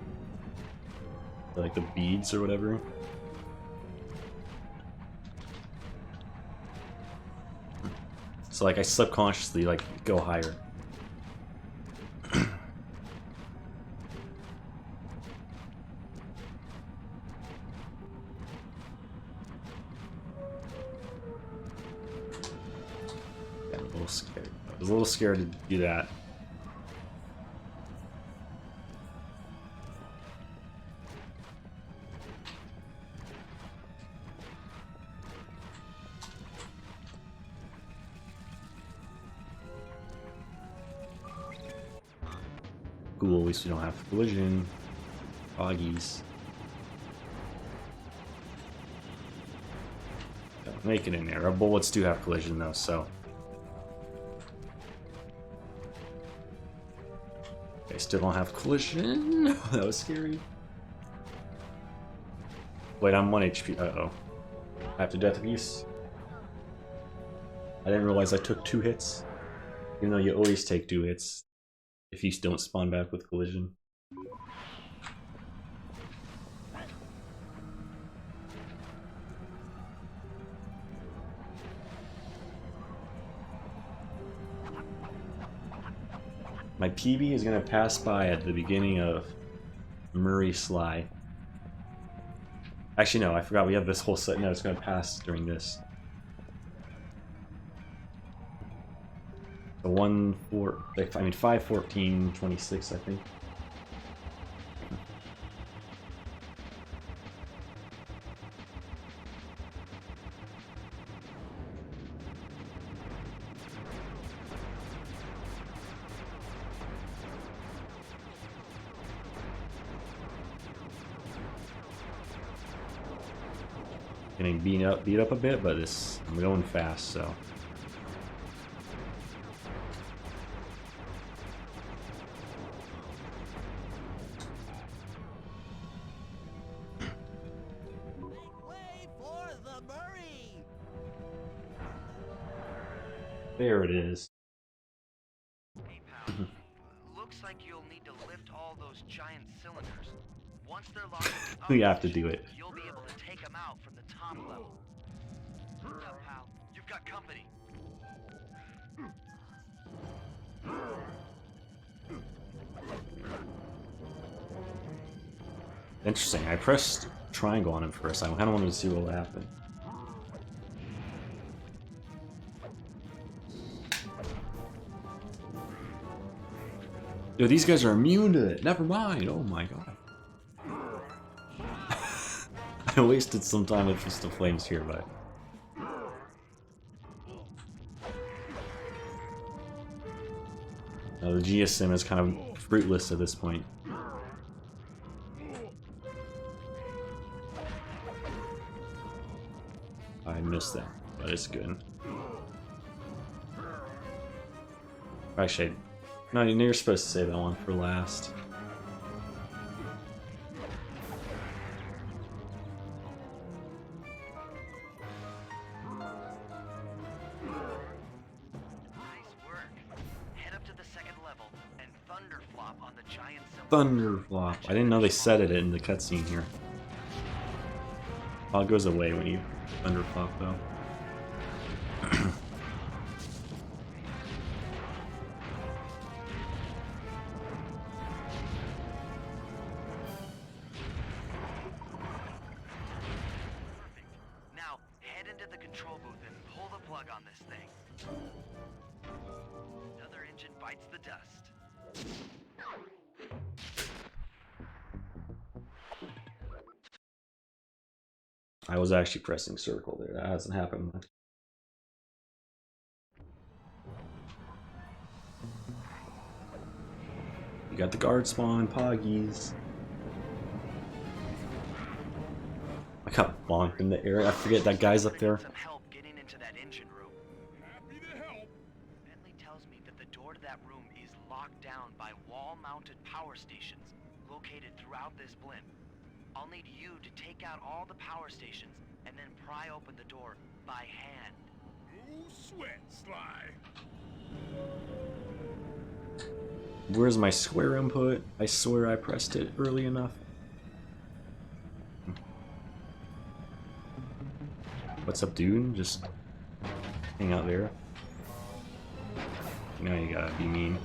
Like the beads or whatever. So like I subconsciously like go higher. was a little scared to do that. Cool, at least we don't have collision. Foggies. Don't make it in there. Our bullets do have collision though, so. Okay, still don't have collision. That was scary. Wait, I'm 1 HP. Uh-oh. I have to death abuse. I didn't realize I took 2 hits. Even though you always take 2 hits if you don't spawn back with collision. My PB is going to pass by at the beginning of Murray Sly. Actually, no, I forgot we have this whole set. No, it's going to pass during this. The 5, 14, 26, I think. Getting beat up a bit, but I'm going fast, so. There it is. Hey pal, looks like you'll need to lift all those giant cylinders. Once they're locked in the We have to do it. you'll be able to take them out from the top level. Now pal, you've got company. Interesting. I pressed triangle on him first. I kind of wanted to see what would happen. Yo, these guys are immune to it. Never mind. Oh my god. I wasted some time with Fist of Flames here, but. The GSM is kind of fruitless at this point. I missed that, but it's good. Actually, no, you're supposed to save that one for last. Thunderflop. I didn't know they said it in the cutscene here. Well, it goes away when you thunderflop, though. Now, head into the control booth and pull the plug on this thing. Another engine bites the dust. I was actually pressing circle there. That hasn't happened much. You got the guard spawn, Poggies. I got bonked in the air. I forget that guy's up there. Some help getting into that engine room. Happy to help. Bentley tells me that the door to that room is locked down by wall-mounted power stations located throughout this blimp. I'll need you to take out all the power stations and then pry open the door by hand. No sweat, Sly. Where's my square input? I swear I pressed it early enough. What's up, dude? Just hang out there. Now you gotta be mean.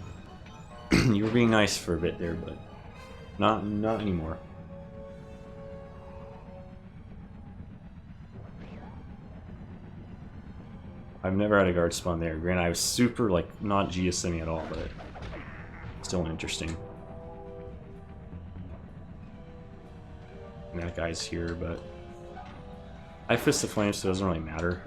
You were being nice for a bit there, but not anymore. I've never had a guard spawn there. Granted, I was super, like, not GSMing at all, but still interesting. And that guy's here, but I Fist of Flame, so it doesn't really matter.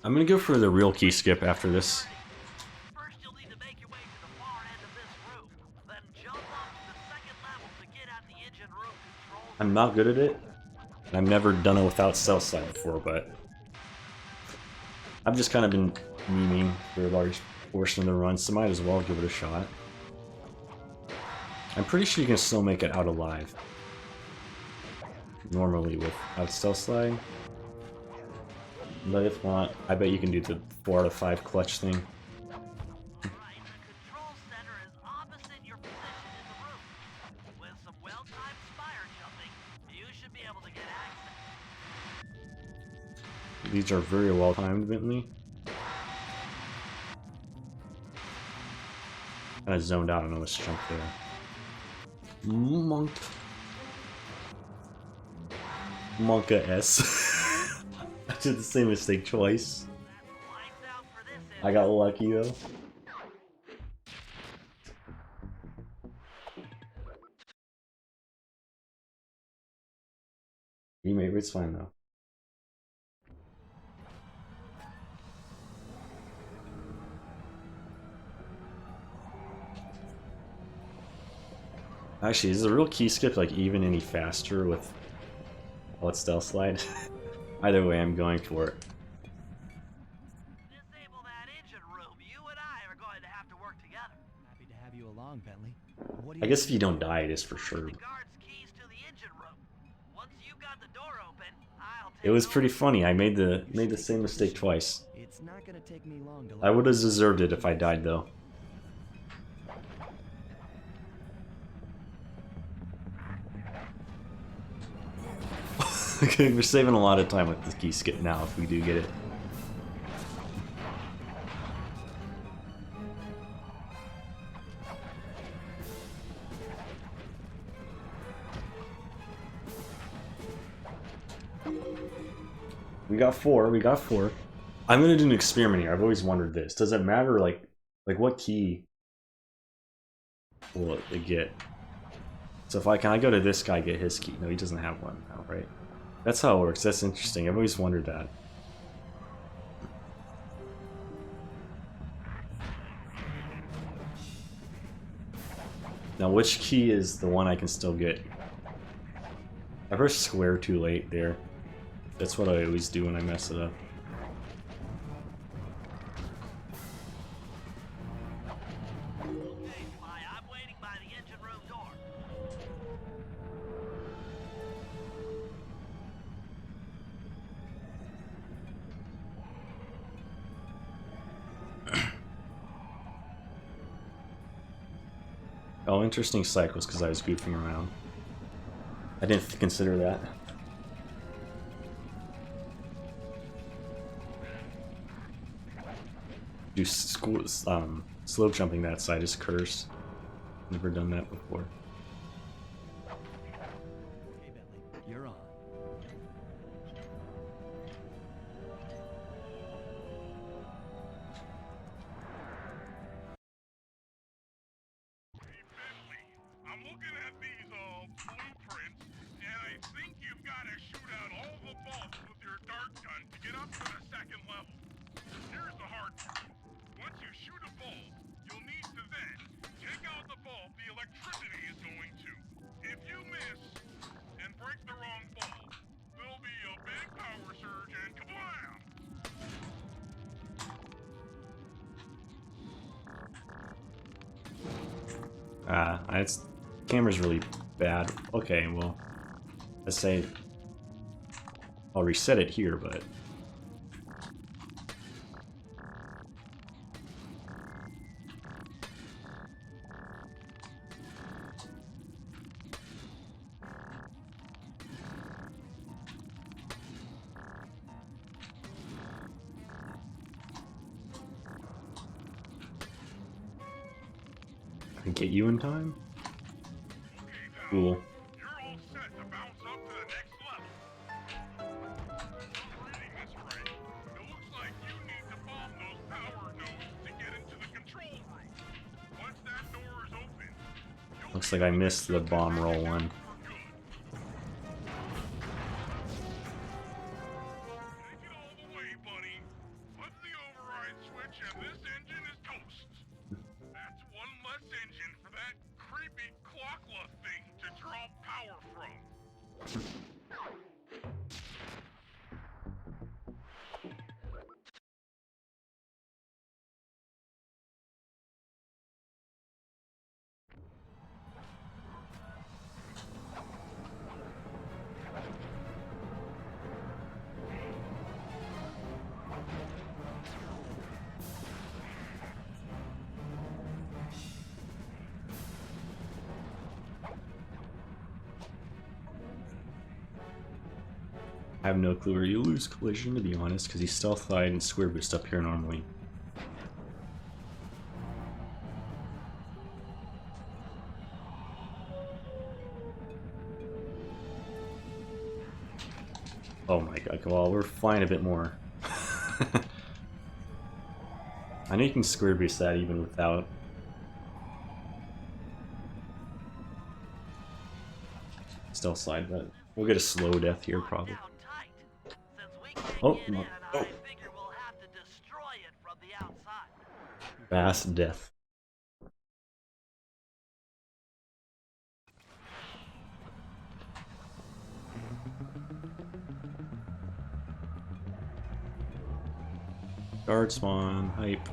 I'm gonna go for the real key skip after this. First, you'll need to make your way to the far end of this room. Then jump up to the second level to get at the engine room controls. I'm not good at it. I've never done it without Stealth Slide before, but I've just kind of been memeing for a large portion of the run, so might as well give it a shot. I'm pretty sure you can still make it out alive. Normally without Stealth Slide. But if not, I bet you can do the 4 out of 5 clutch thing. These are very well timed, Bentley. Kinda zoned out on this jump there. Monka S. I did the same mistake twice. I got lucky though. It's fine though. Actually, is the real key skip like even any faster with Stealth Slide? Either way, I'm going for it. Disable that engine room. You and I are going to have to work together. Happy to have you along, Bentley. What do I you guess if you don't die, it is for sure. The guard's keys to the engine room. Once you've got the door open, I'll take It was pretty funny. I made the same mistake twice. It's not gonna take me long to I would have deserved it if I died though. Okay, we're saving a lot of time with this key skip now if we do get it. We got four. I'm gonna do an experiment here. I've always wondered this. Does it matter like what key will it get? So if can I go to this guy, get his key? No, he doesn't have one now, right? That's how it works. That's interesting. I've always wondered that. Now, which key is the one I can still get? I pressed square too late there. That's what I always do when I mess it up. I'm waiting by the engine room door. Oh, interesting cycles because I was goofing around. I didn't consider that. Do slope jumping that side is cursed. Never done that before. up to the second level. Here's the hard part. Once you shoot a bulb, you'll need to then take out the bulb the electricity is going to. If you miss and break the wrong bulb, there'll be a big power surge and kablam! It's camera's really bad. Okay, well, let's say I'll reset it here, but I can get you in time. Cool. You're all set to bounce up to the next level. Reading this right, it looks like you need to bomb those power nodes to get into the control room. Once that door is open, Looks like I missed the bomb roll one. take it all the way, buddy. Flip the override switch and this engine is toast. That's one less engine for that creepy clockla thing to draw power from. I have no clue where you lose collision, to be honest, because he's stealth side and square boost up here normally. Oh my god, well, we're flying a bit more. I know you can square boost that even without. Stealth slide, but we'll get a slow death here probably. Oh, no. Oh. Fast death. Guard spawn, hype.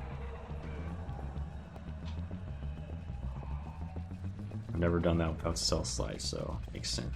I've never done that without stealth slide, so makes sense.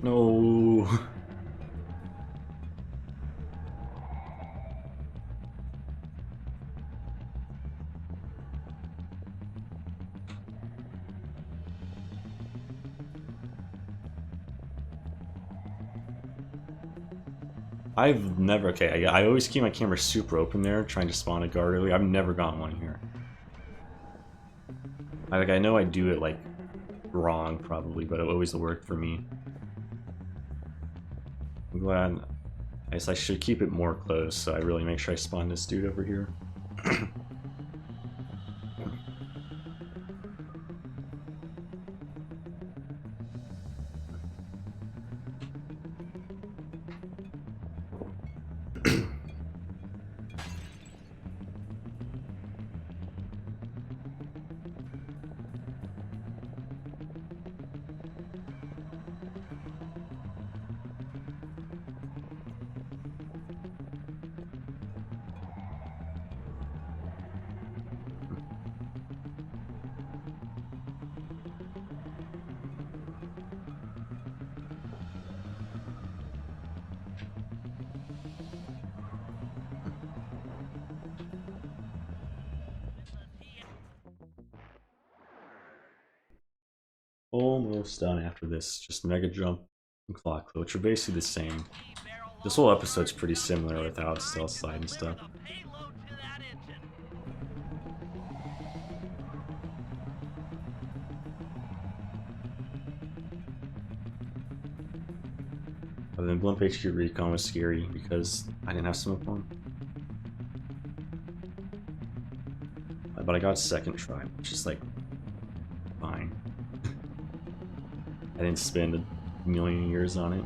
No. I've never, okay, I always keep my camera super open there, trying to spawn a guard early. I've never gotten one here. I know I do it, like, wrong, probably, but it always worked for me. I'm glad. I guess I should keep it more close, so I really make sure I spawn this dude over here. Almost done after this, just mega jump. and Clockwork, which are basically the same. This whole episode's pretty similar without Stealth Slide and stuff. Other than Blimp HQ Recon was scary because I didn't have smoke bomb. But I got second try, which is like fine. I didn't spend a million years on it.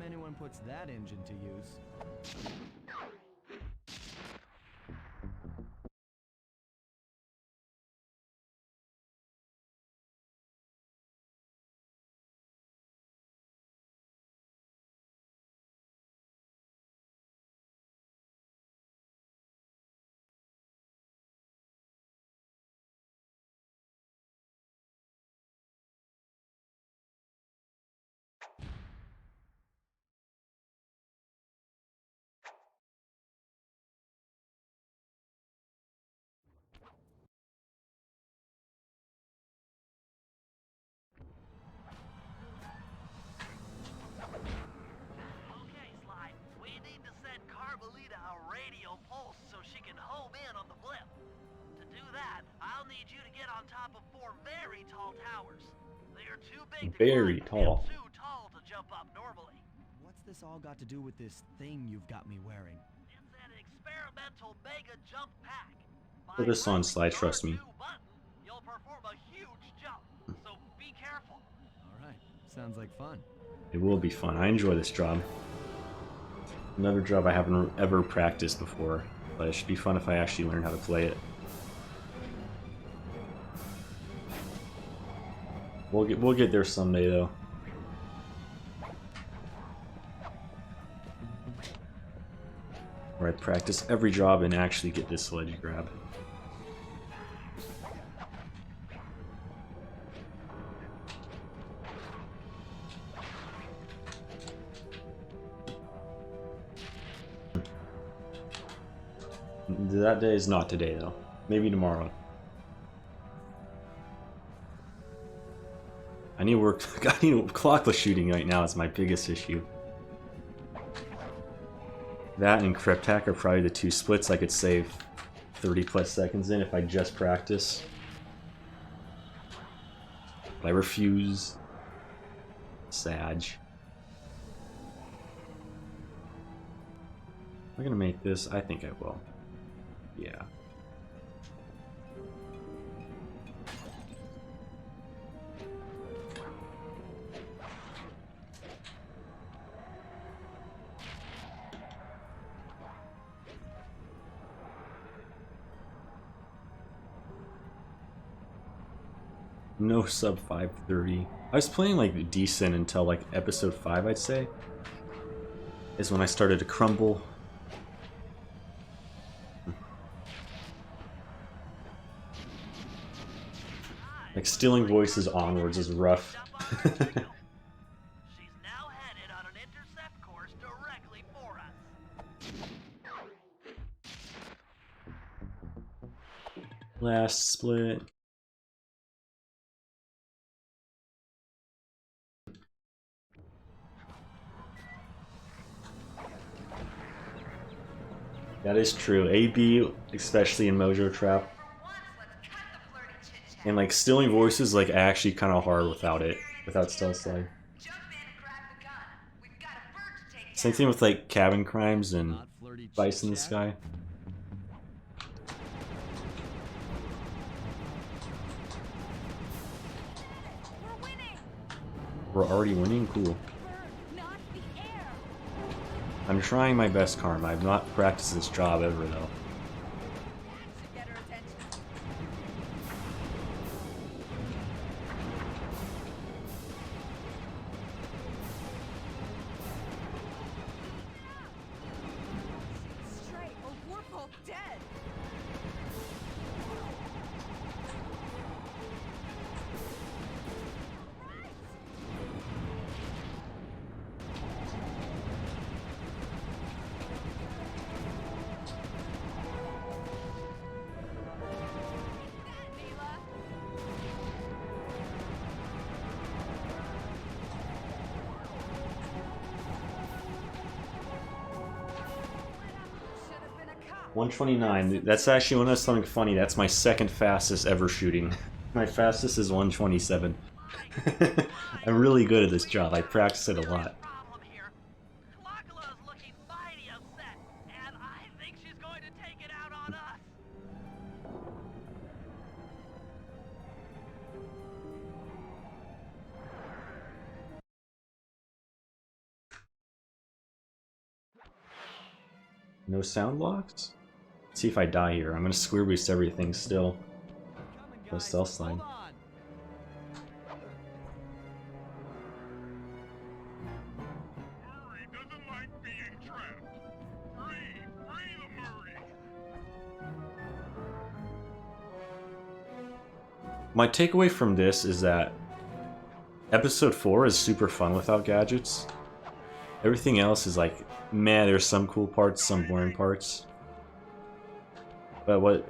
Anyone puts that engine to use. Very tall. What's this all got to do with this thing you've got me wearing? It's an experimental mega jump pack. Put this on Slide, trust me. You'll perform a huge jump, so be careful. Alright, sounds like fun. It will be fun. I enjoy this job. Another job I haven't ever practiced before, but it should be fun if I actually learn how to play it. We'll get there someday though. Where I practice every job and actually get this sledge grab. That day is not today though. Maybe tomorrow. I need work. I need clockless shooting right now is my biggest issue. That and Cryptac are probably the two splits I could save 30+ seconds in if I just practice. But I refuse. Sag. Am I gonna make this? I think I will. Yeah. No sub 530. I was playing like decent until like episode 5, I'd say. Is when I started to crumble. Like stealing voices onwards is rough. She's now headed on an intercept course directly for us. Last split. That is true. AB, especially in Mojo Trap. And like stealing voices, like actually kind of hard without it, without Stealth Slide. Same thing with like Cabin Crimes and Vice in the Sky. We're already winning? Cool. I'm trying my best, Karma. I've not practiced this job ever, though. 129. That's actually, when I was something funny, that's my second fastest ever shooting. My fastest is 127. I'm really good at this job. I practice it a lot. Clockula's looking mighty upset, and I think she's going to take it out on us. No sound blocks? Let's see if I die here. I'm gonna square boost everything still. No stealth slide. Murray doesn't like being trapped. Free the Murray. My takeaway from this is that episode 4 is super fun without gadgets. Everything else is like, meh, there's some cool parts, some boring parts. But what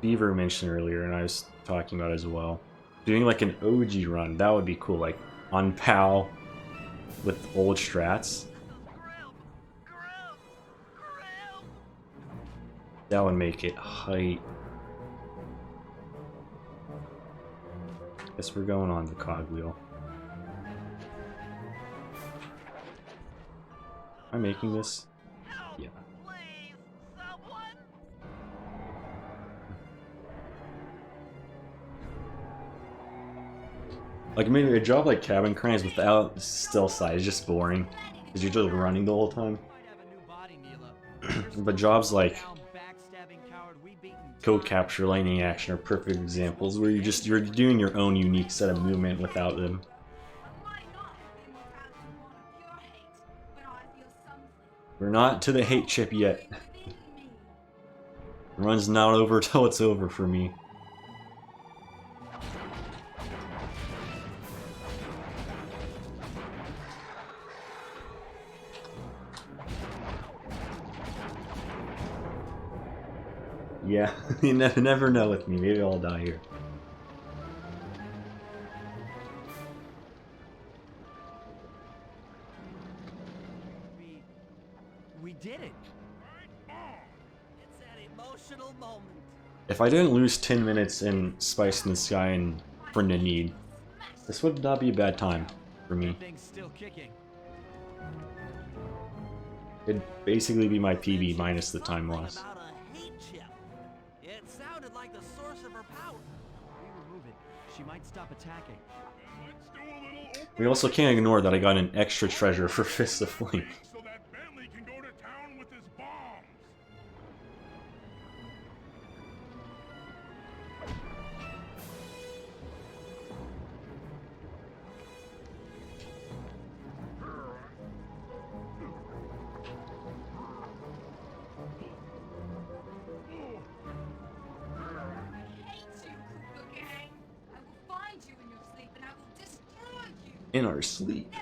Beaver mentioned earlier, and I was talking about as well, doing like an OG run, that would be cool, like on POW with old strats. That would make it hype. Guess we're going on the cogwheel. Am I making this? Yeah. Like maybe a job like Cabin Cranes without stealth side is just boring, because you're just running the whole time. But jobs like Code Capture, Lightning Action are perfect examples where you're doing your own unique set of movement without them. We're not to the hate chip yet. The run's not over till it's over for me. Yeah, you never know with me. Maybe I'll die here. We did it. It's that emotional moment. If I didn't lose 10 minutes in Spice in the Sky and Friend in Need, this would not be a bad time for me. Thing's still kicking. It'd basically be my PB minus the time loss. It sounded like the source of her power. We remove it. She might stop attacking. We also can't ignore that I got an extra treasure for Fist of Flame. So that Bentley can go to town with his bombs. In our sleep.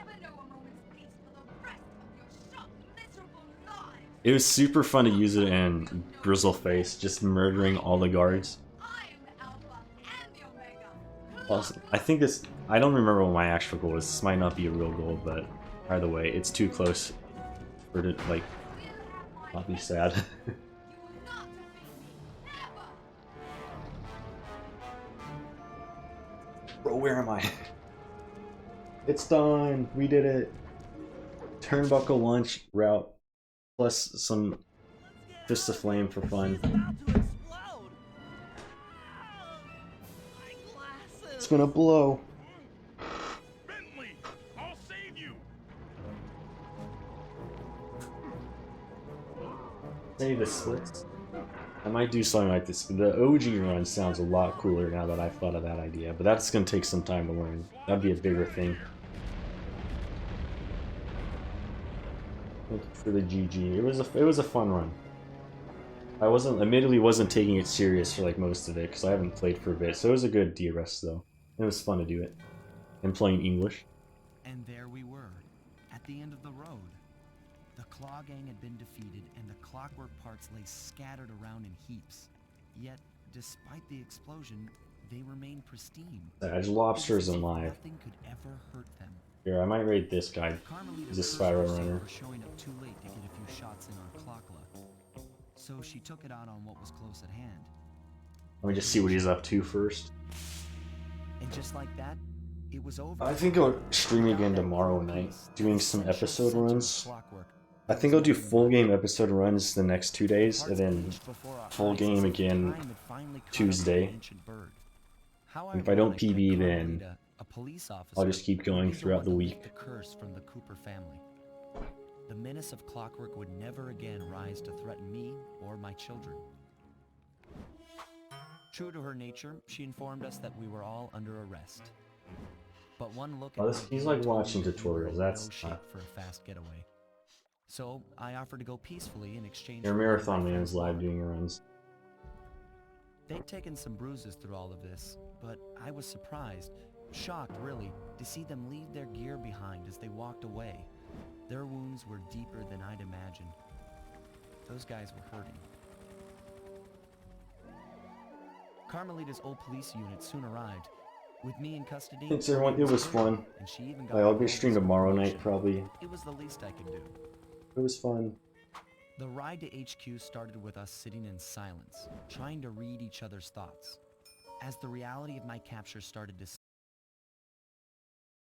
It was super fun to use it in Grizzleface, just murdering all the guards. Also, I think this, I don't remember what my actual goal is. This might not be a real goal, but either way, it's too close for it to, like, not be sad. Bro, where am I? It's done! We did it! Turnbuckle lunch route, plus some Fist of Flame for fun. It's gonna blow! Bentley, I'll save you. Save the splits. I might do something like this. The OG run sounds a lot cooler now that I've thought of that idea, but that's gonna take some time to learn. That'd be a bigger thing. For the GG, it was a fun run. I admittedly wasn't taking it serious for like most of it because I haven't played for a bit, so it was a good DRS though. It was fun to do it, and playing English. And there we were, at the end of the road. The Claw Gang had been defeated, and the clockwork parts lay scattered around in heaps. Yet, despite the explosion, they remained pristine. Edge Lobster's in live. Nothing could ever hurt them. Here, I might rate this guy. He's a Spyro runner. For showing up too late to get a few shots in on Clockla. so she took it out on what was close at hand. Let me just see what he's up to first. And just like that, it was over. I think I'll stream again tomorrow night, doing some episode runs. I think I'll do full game episode runs the next 2 days, and then full game again Tuesday. And if I don't PB, then I'll just keep going throughout the week. The curse from the Cooper family. The menace of Clockwork would never again rise to threaten me or my children. True to her nature, she informed us that we were all under arrest. But one look at He's like watching tutorials, that's no shape for a fast getaway. So I offered to go peacefully in exchange Your for marathon man's live doing runs. They'd taken some bruises through all of this, but I was surprised, shocked really, to see them leave their gear behind as they walked away. Their wounds were deeper than I'd imagined. Those guys were hurting. Carmelita's old police unit soon arrived, with me in custody. Thanks everyone, it was fun. And she even got I'll be streaming tomorrow night probably. It was the least I could do. It was fun. The ride to HQ started with us sitting in silence, trying to read each other's thoughts. As the reality of my capture started to